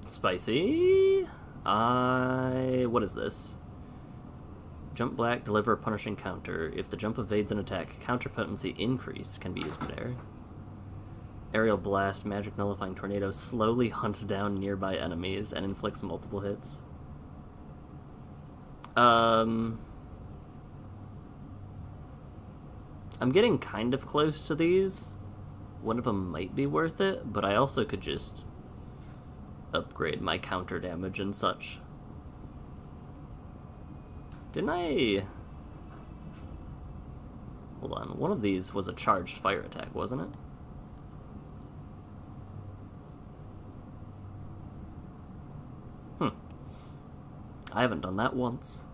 Spicy. What is this? Jump black, deliver punishing counter. If the jump evades an attack, counter potency increased can be used midair. Aerial blast, magic nullifying tornado slowly hunts down nearby enemies and inflicts multiple hits. I'm getting kind of close to these. One of them might be worth it, but I also could just upgrade my counter damage and such. Didn't I... Hold on, one of these was a charged fire attack, wasn't it? I haven't done that once.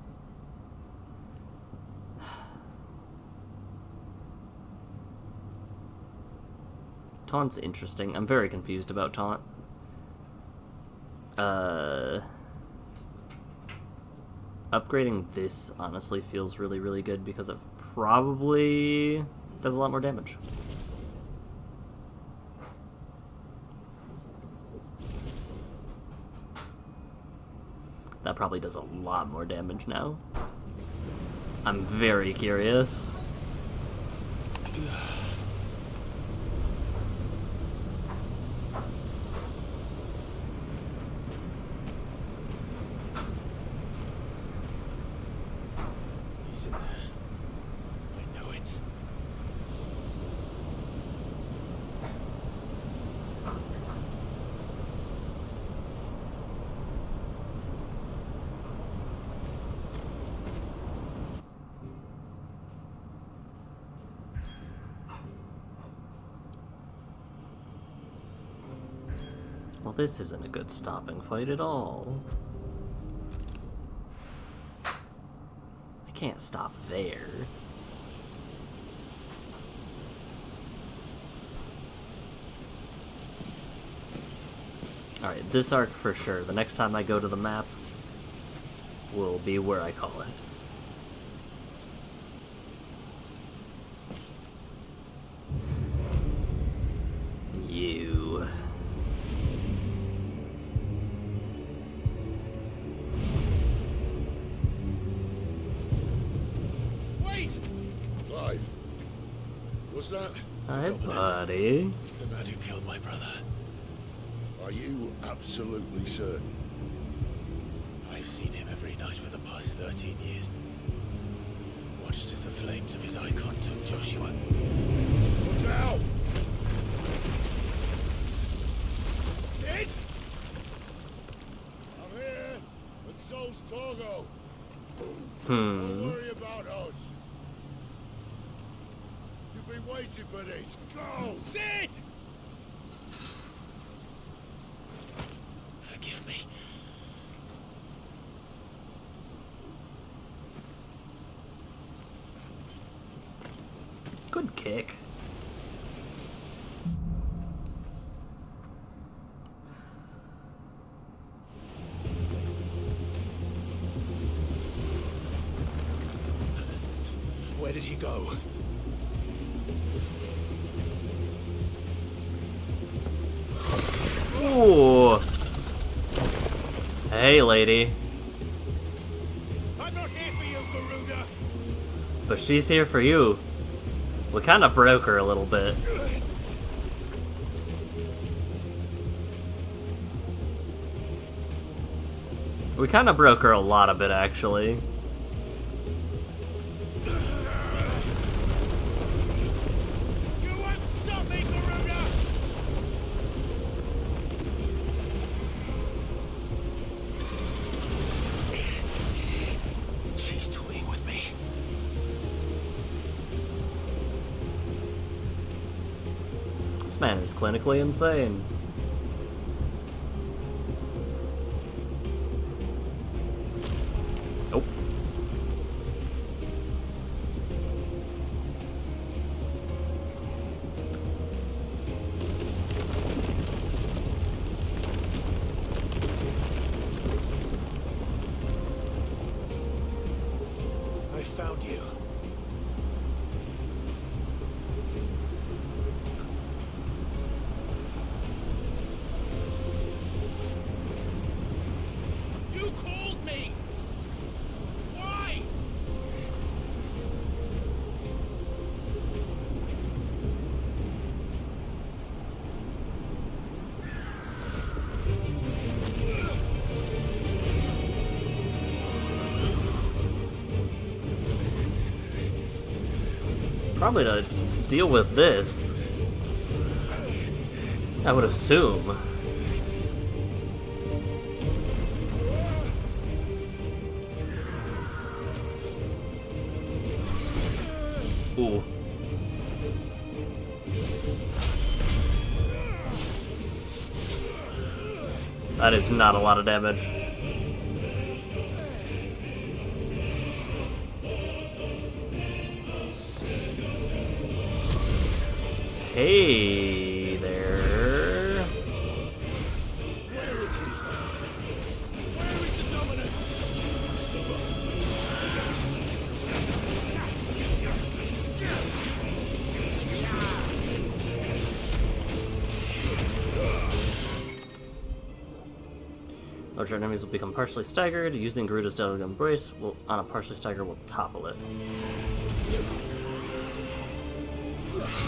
Taunt's interesting. I'm very confused about Taunt. Upgrading this honestly feels really, really good because it probably does a lot more damage. That probably does a lot more damage now. I'm very curious. He's in there. I know it. Well, this isn't a good stopping fight at all. I can't stop there. Alright, this arc for sure. The next time I go to the map will be where I call it. You. that? Hi, buddy. The man who killed my brother. Are you absolutely certain? I've seen him every night for the past 13 years. Watched as the flames of his icon took Joshua. Look out! Sid? I'm here, and so's Togo. Don't worry about us. You've been waiting for this. Go! Sid! Forgive me. Good kick. Where did he go? Ooh. Hey, lady. I'm not here for you, Garuda. But she's here for you. We kind of broke her a little bit. We kind of broke her a lot of it, actually. You won't stop me, Garuda! She's toying with me. This man is clinically insane. Oh. I found you. You called me! Why? Probably to deal with this. I would assume. Ooh. That is not a lot of damage. Hey there. Where is he? Where is the dominant? Larger enemies will become partially staggered. Using Garuda's Deadly Embrace will, on a partially stagger, will topple it.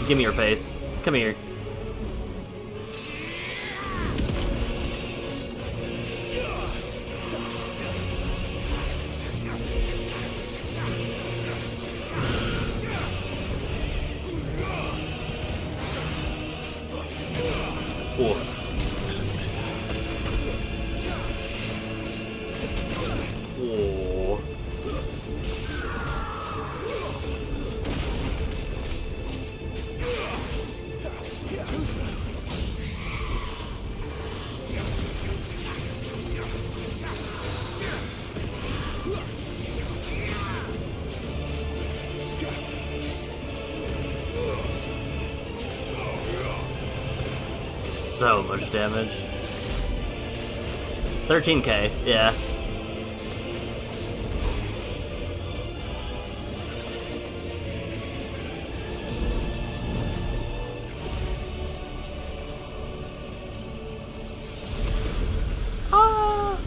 Give me your face. Come here. Ooh. Ooh. So much damage. 13k, yeah. Ah.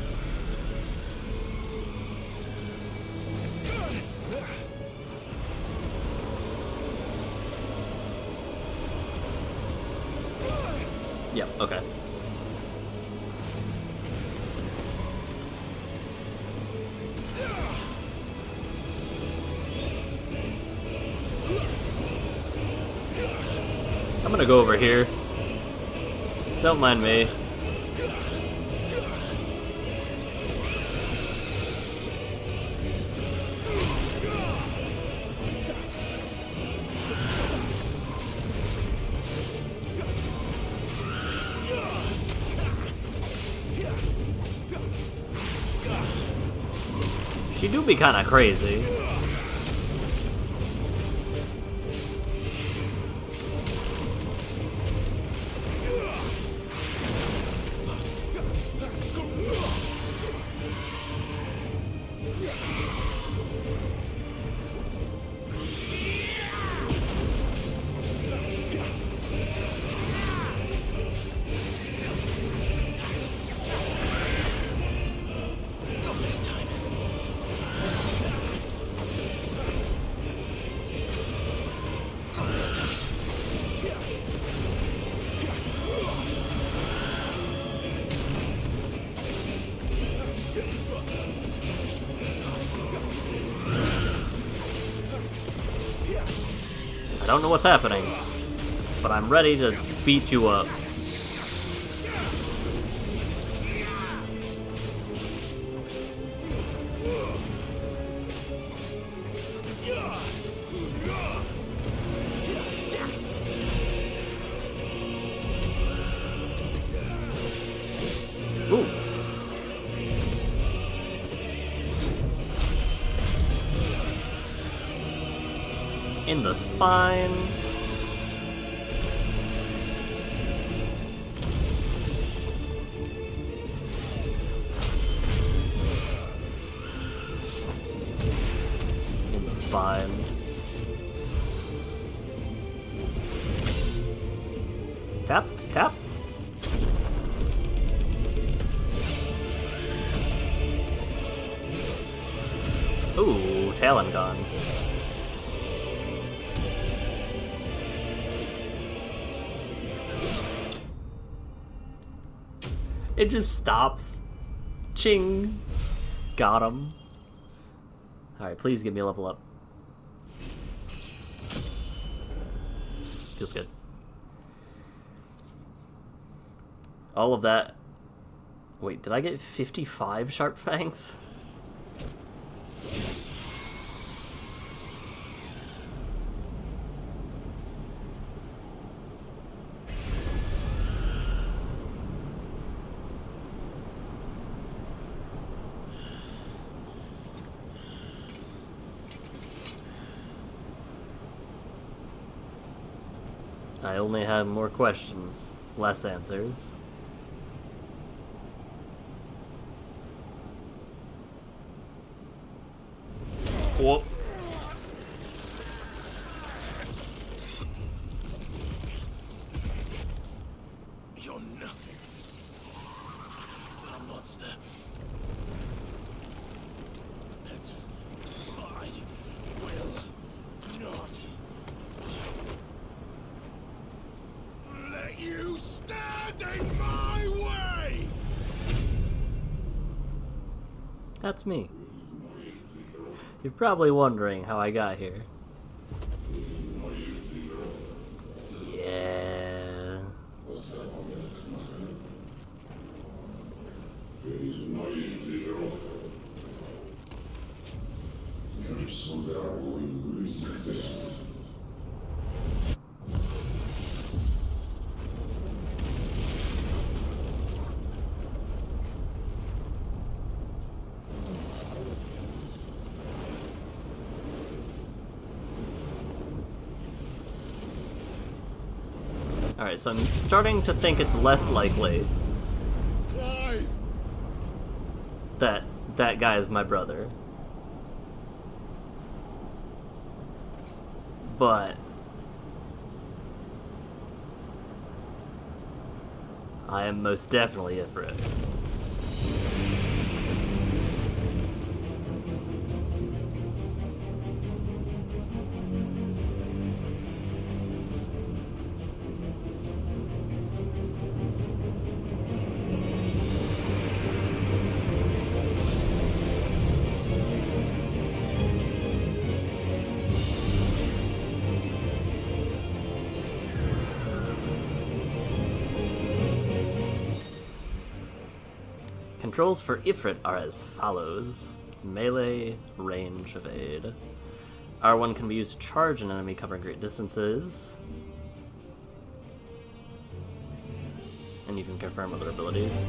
Yep, okay. I'm gonna go over here. Don't mind me. She do be kinda crazy. I don't know what's happening, but I'm ready to beat you up. Ooh. In the spine. In the spine. Tap, tap. Ooh, Talon gone. It just stops. Ching. Got him. Alright, please give me a level up. Feels good. All of that. Wait, did I get 55 sharp fangs? I only have more questions, less answers. Whoa. You're nothing but a monster. And I will not let you stand in my way! That's me. You're probably wondering how I got here. Yeah. Alright, so I'm starting to think it's less likely that that guy is my brother. But I am most definitely Ifrit. Controls for Ifrit are as follows. Melee, range, evade. R1 can be used to charge an enemy covering great distances. And you can confirm other abilities.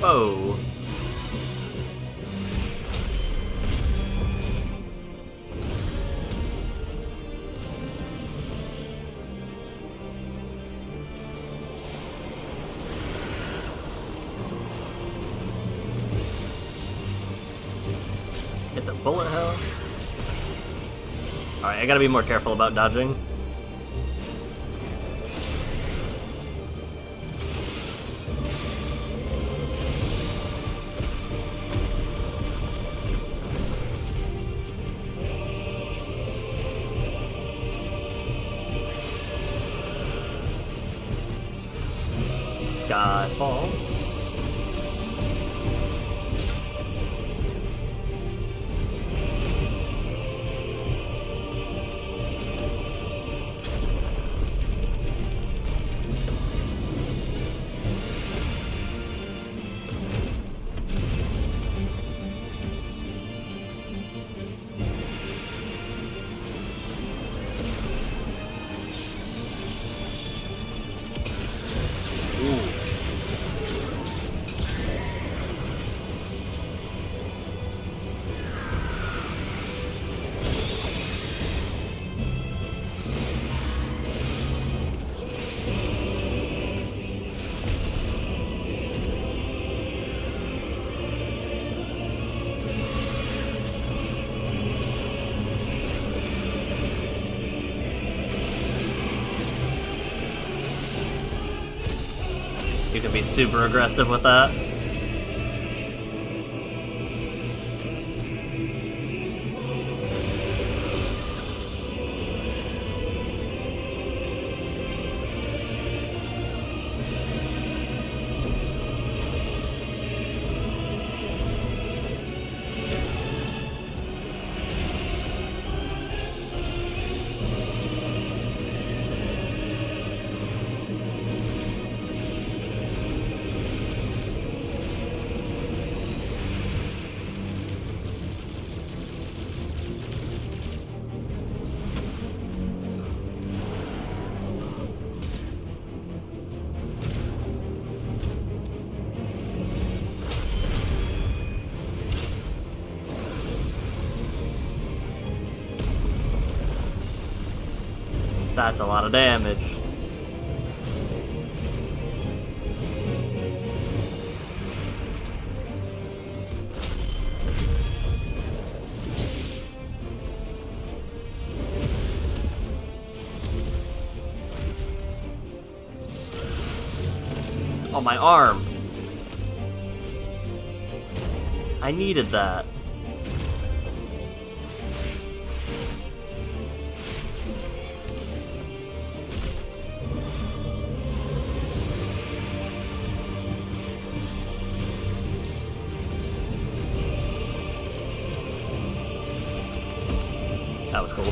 Whoa. It's a bullet hell. Alright, I gotta be more careful about dodging. Skyfall. You can be super aggressive with that. That's a lot of damage. Oh, my arm. I needed that. That was cool.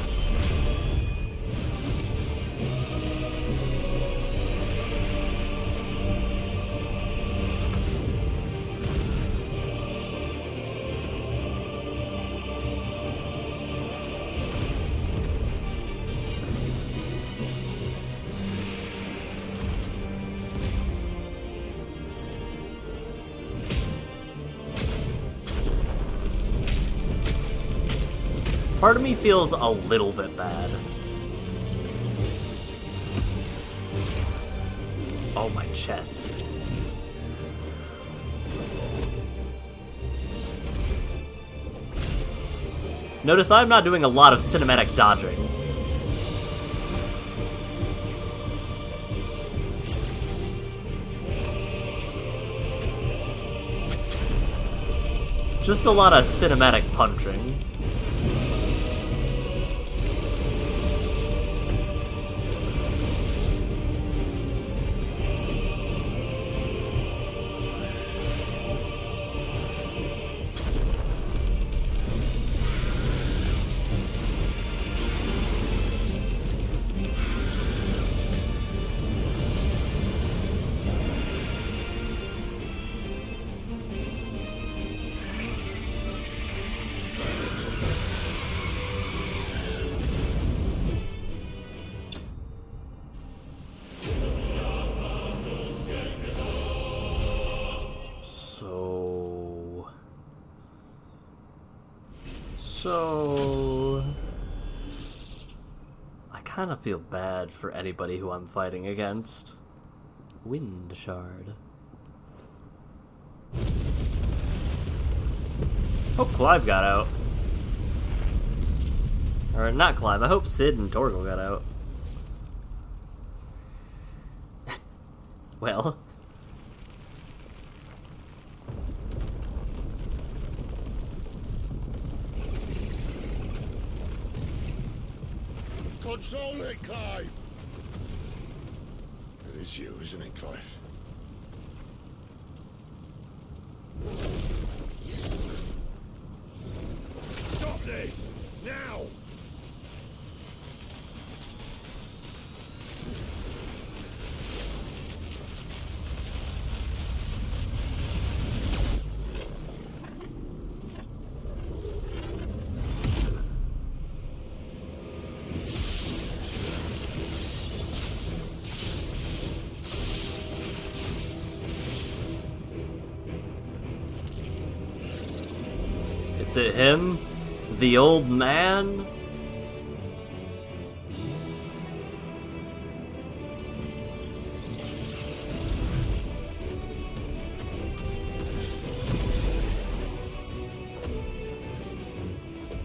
Part of me feels a little bit bad. Oh, my chest. Notice I'm not doing a lot of cinematic dodging. Just a lot of cinematic punching. So I kind of feel bad for anybody who I'm fighting against. Wind Shard. Hope Clive got out. Or not Clive, I hope Sid and Torgal got out. Well. Control it, Clive! It is you, isn't it, Clive? Stop this! Now! Is it him? The old man?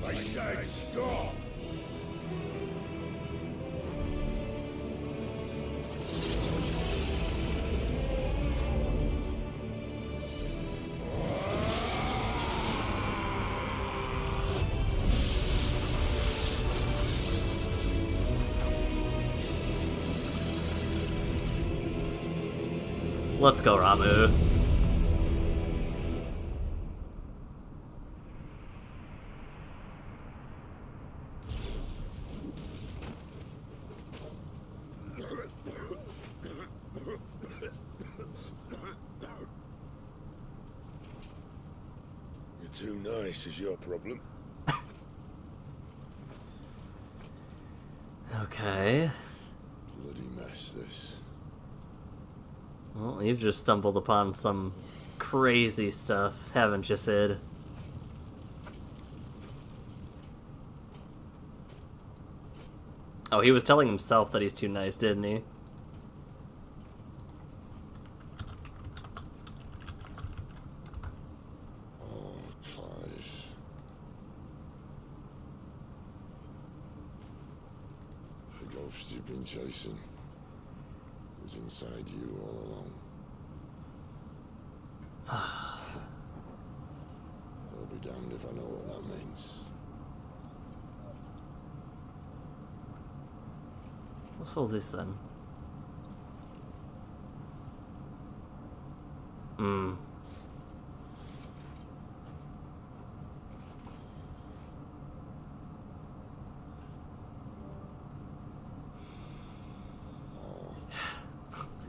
I said stop! Let's go, Ramu. You're too nice is your problem. Okay. Bloody mess, this. Well, you've just stumbled upon some crazy stuff, haven't you, Sid? Oh, he was telling himself that he's too nice, didn't he? Oh, Clive. The ghost you've been chasing was inside you all along. I'll be damned if I know what that means. What's all this then?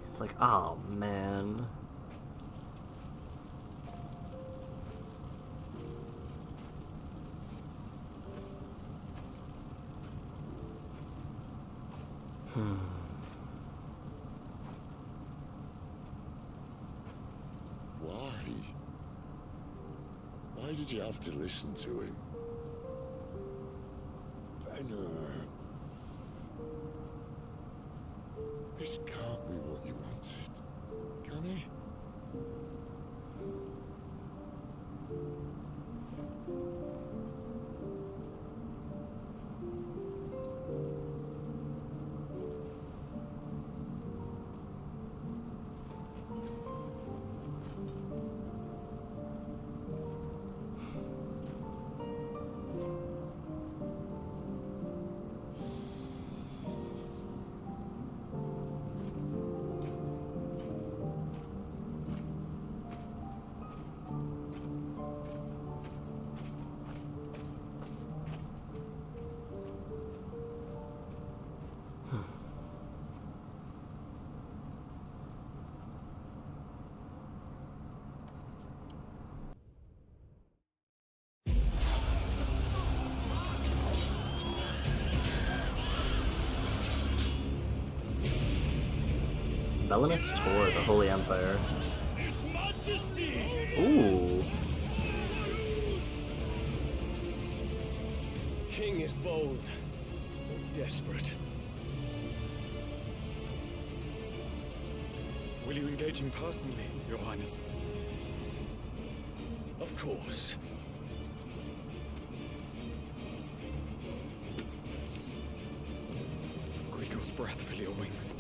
It's like, oh man. Why? Why did you have to listen to him? Benner. This can't be what you wanted, can it? Belinus Tor, the Holy Empire. Ooh. King is bold, desperate. Will you engage him personally, Your Highness? Of course. Grigor's breath fill your wings.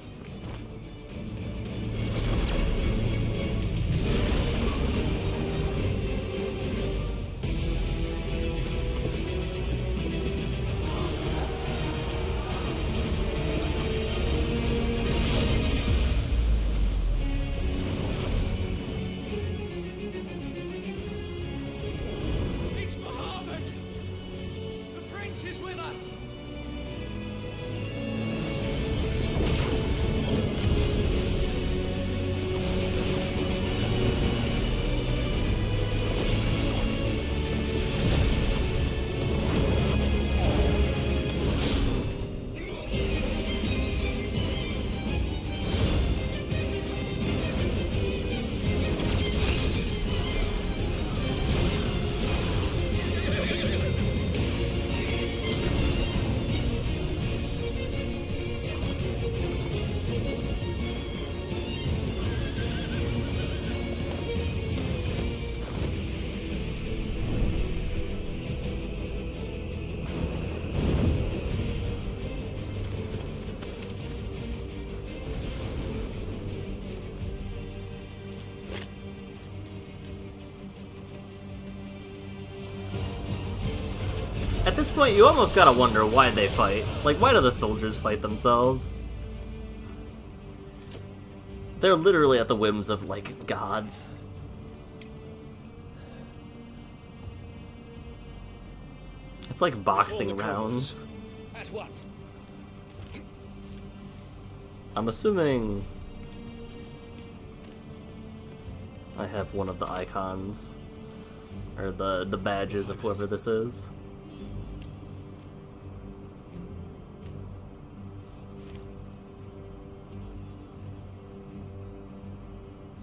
It's Muhammad! The prince is with us! At this point, you almost gotta wonder why they fight. Like, why do the soldiers fight themselves? They're literally at the whims of, like, gods. It's like boxing rounds. At once. I'm assuming I have one of the icons, or the badges of whoever this is.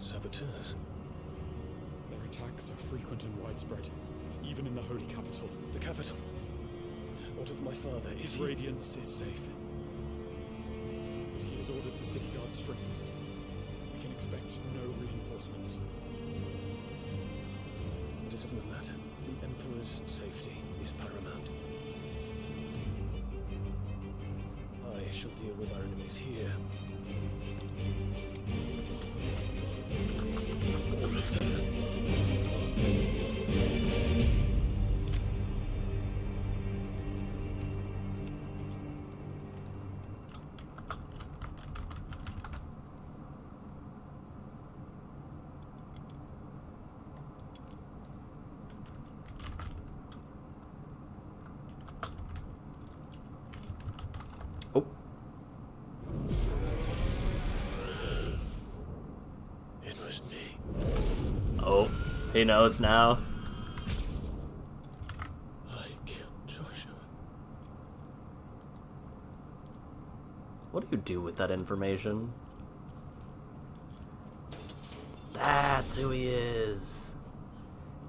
Saboteurs. Their attacks are frequent and widespread, even in the holy capital. The capital. What of my father? His radiance is safe. But he has ordered the city guard strengthened. We can expect no reinforcements. It is of no matter. The Emperor's safety is paramount. I shall deal with our enemies here. All of them. Oh, he knows now. I killed Joshua. What do you do with that information? That's who he is.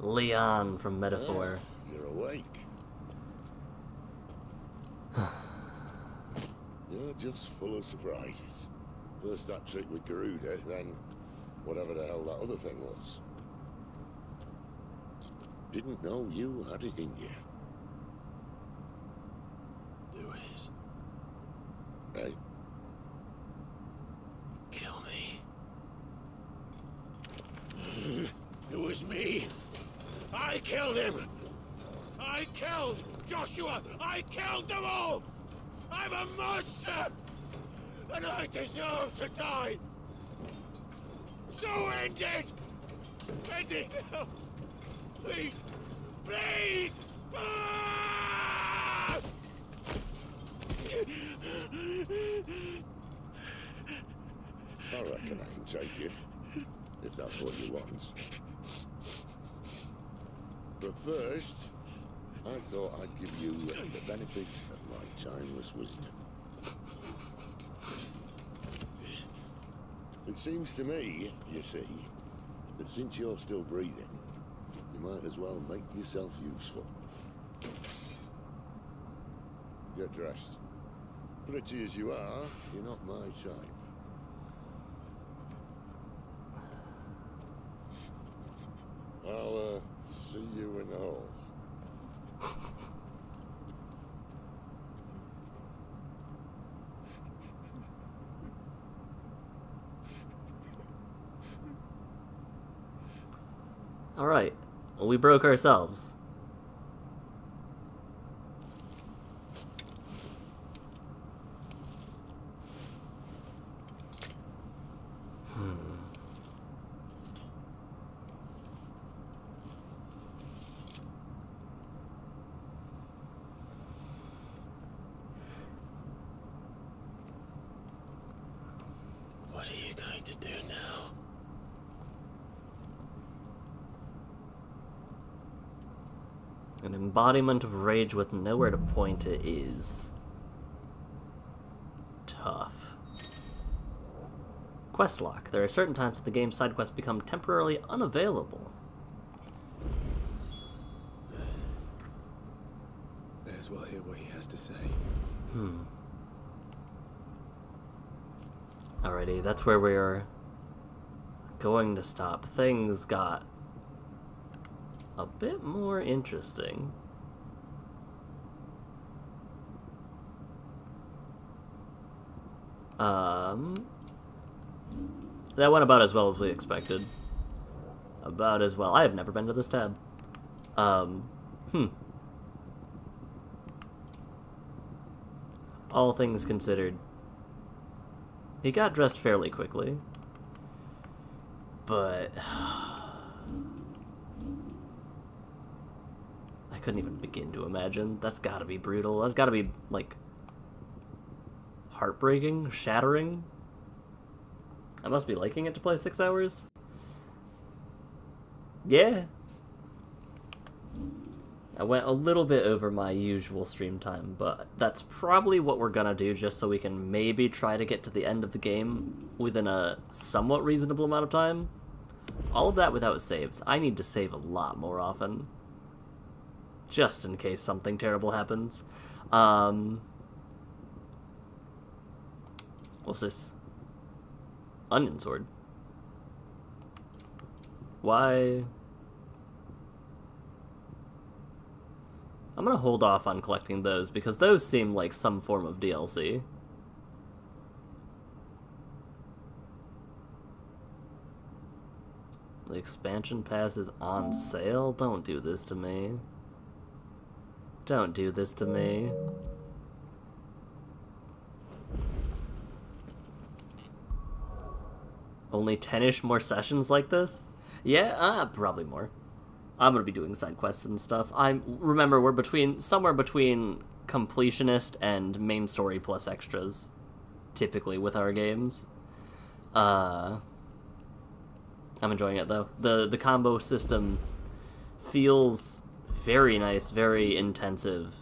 Leon from Metaphor. You're awake. You're just full of surprises. First that trick with Garuda, then whatever the hell that other thing was. Didn't know you had it in you. Do it. Hey? Kill me. It was me. I killed him. I killed Joshua. I killed them all. I'm a monster. And I deserve to die. So end it. End it now. Please. Please. Ah! I reckon I can take it, if that's what you want. But first, I thought I'd give you the benefit of my timeless wisdom. It seems to me, you see, that since you're still breathing, you might as well make yourself useful. Get dressed. Pretty as you are, you're not my type. I'll, see you in the hall. Alright, well, we broke ourselves. What are you going to do now? An embodiment of rage with nowhere to point it is tough. Quest lock. There are certain times that the game's side quests become temporarily unavailable. May as well hear what he has to say. Alrighty, that's where we're going to stop. Things got a bit more interesting. That went about as well as we expected. About as well. I have never been to this tab. All things considered, he got dressed fairly quickly. But I couldn't even begin to imagine. That's gotta be brutal. That's gotta be, like, heartbreaking, shattering. I must be liking it to play 6 hours. Yeah. I went a little bit over my usual stream time, but that's probably what we're gonna do just so we can maybe try to get to the end of the game within a somewhat reasonable amount of time. All of that without saves. I need to save a lot more often. Just in case something terrible happens. What's this? Onion sword. Why? I'm gonna hold off on collecting those because those seem like some form of DLC. The expansion pass is on sale? Don't do this to me. Don't do this to me. Only 10-ish more sessions like this? Yeah, probably more. I'm gonna be doing side quests and stuff. Remember, we're somewhere between completionist and main story plus extras, typically with our games. I'm enjoying it though. The combo system feels very nice, very intensive.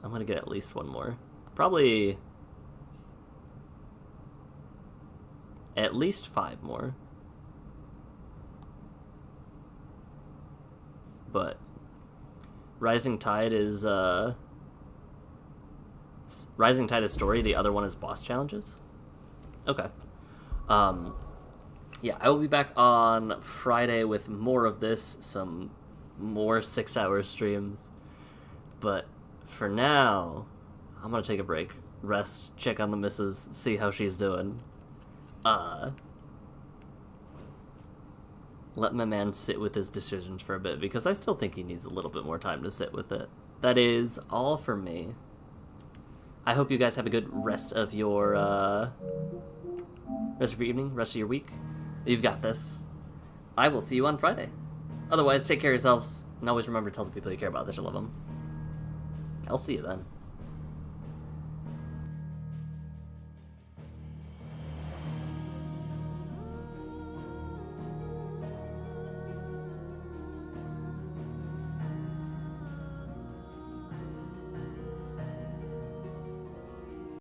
I'm gonna get at least one more. Probably at least 5 more. But Rising Tide is story, the other one is boss challenges? Okay. Yeah, I will be back on Friday with more of this, some more 6-hour streams. But for now, I'm gonna take a break, rest, check on the missus, see how she's doing. Let my man sit with his decisions for a bit, because I still think he needs a little bit more time to sit with it. That is all for me. I hope you guys have a good rest of your evening, rest of your week. You've got this. I will see you on Friday. Otherwise, take care of yourselves, and always remember to tell the people you care about that you love them. I'll see you then.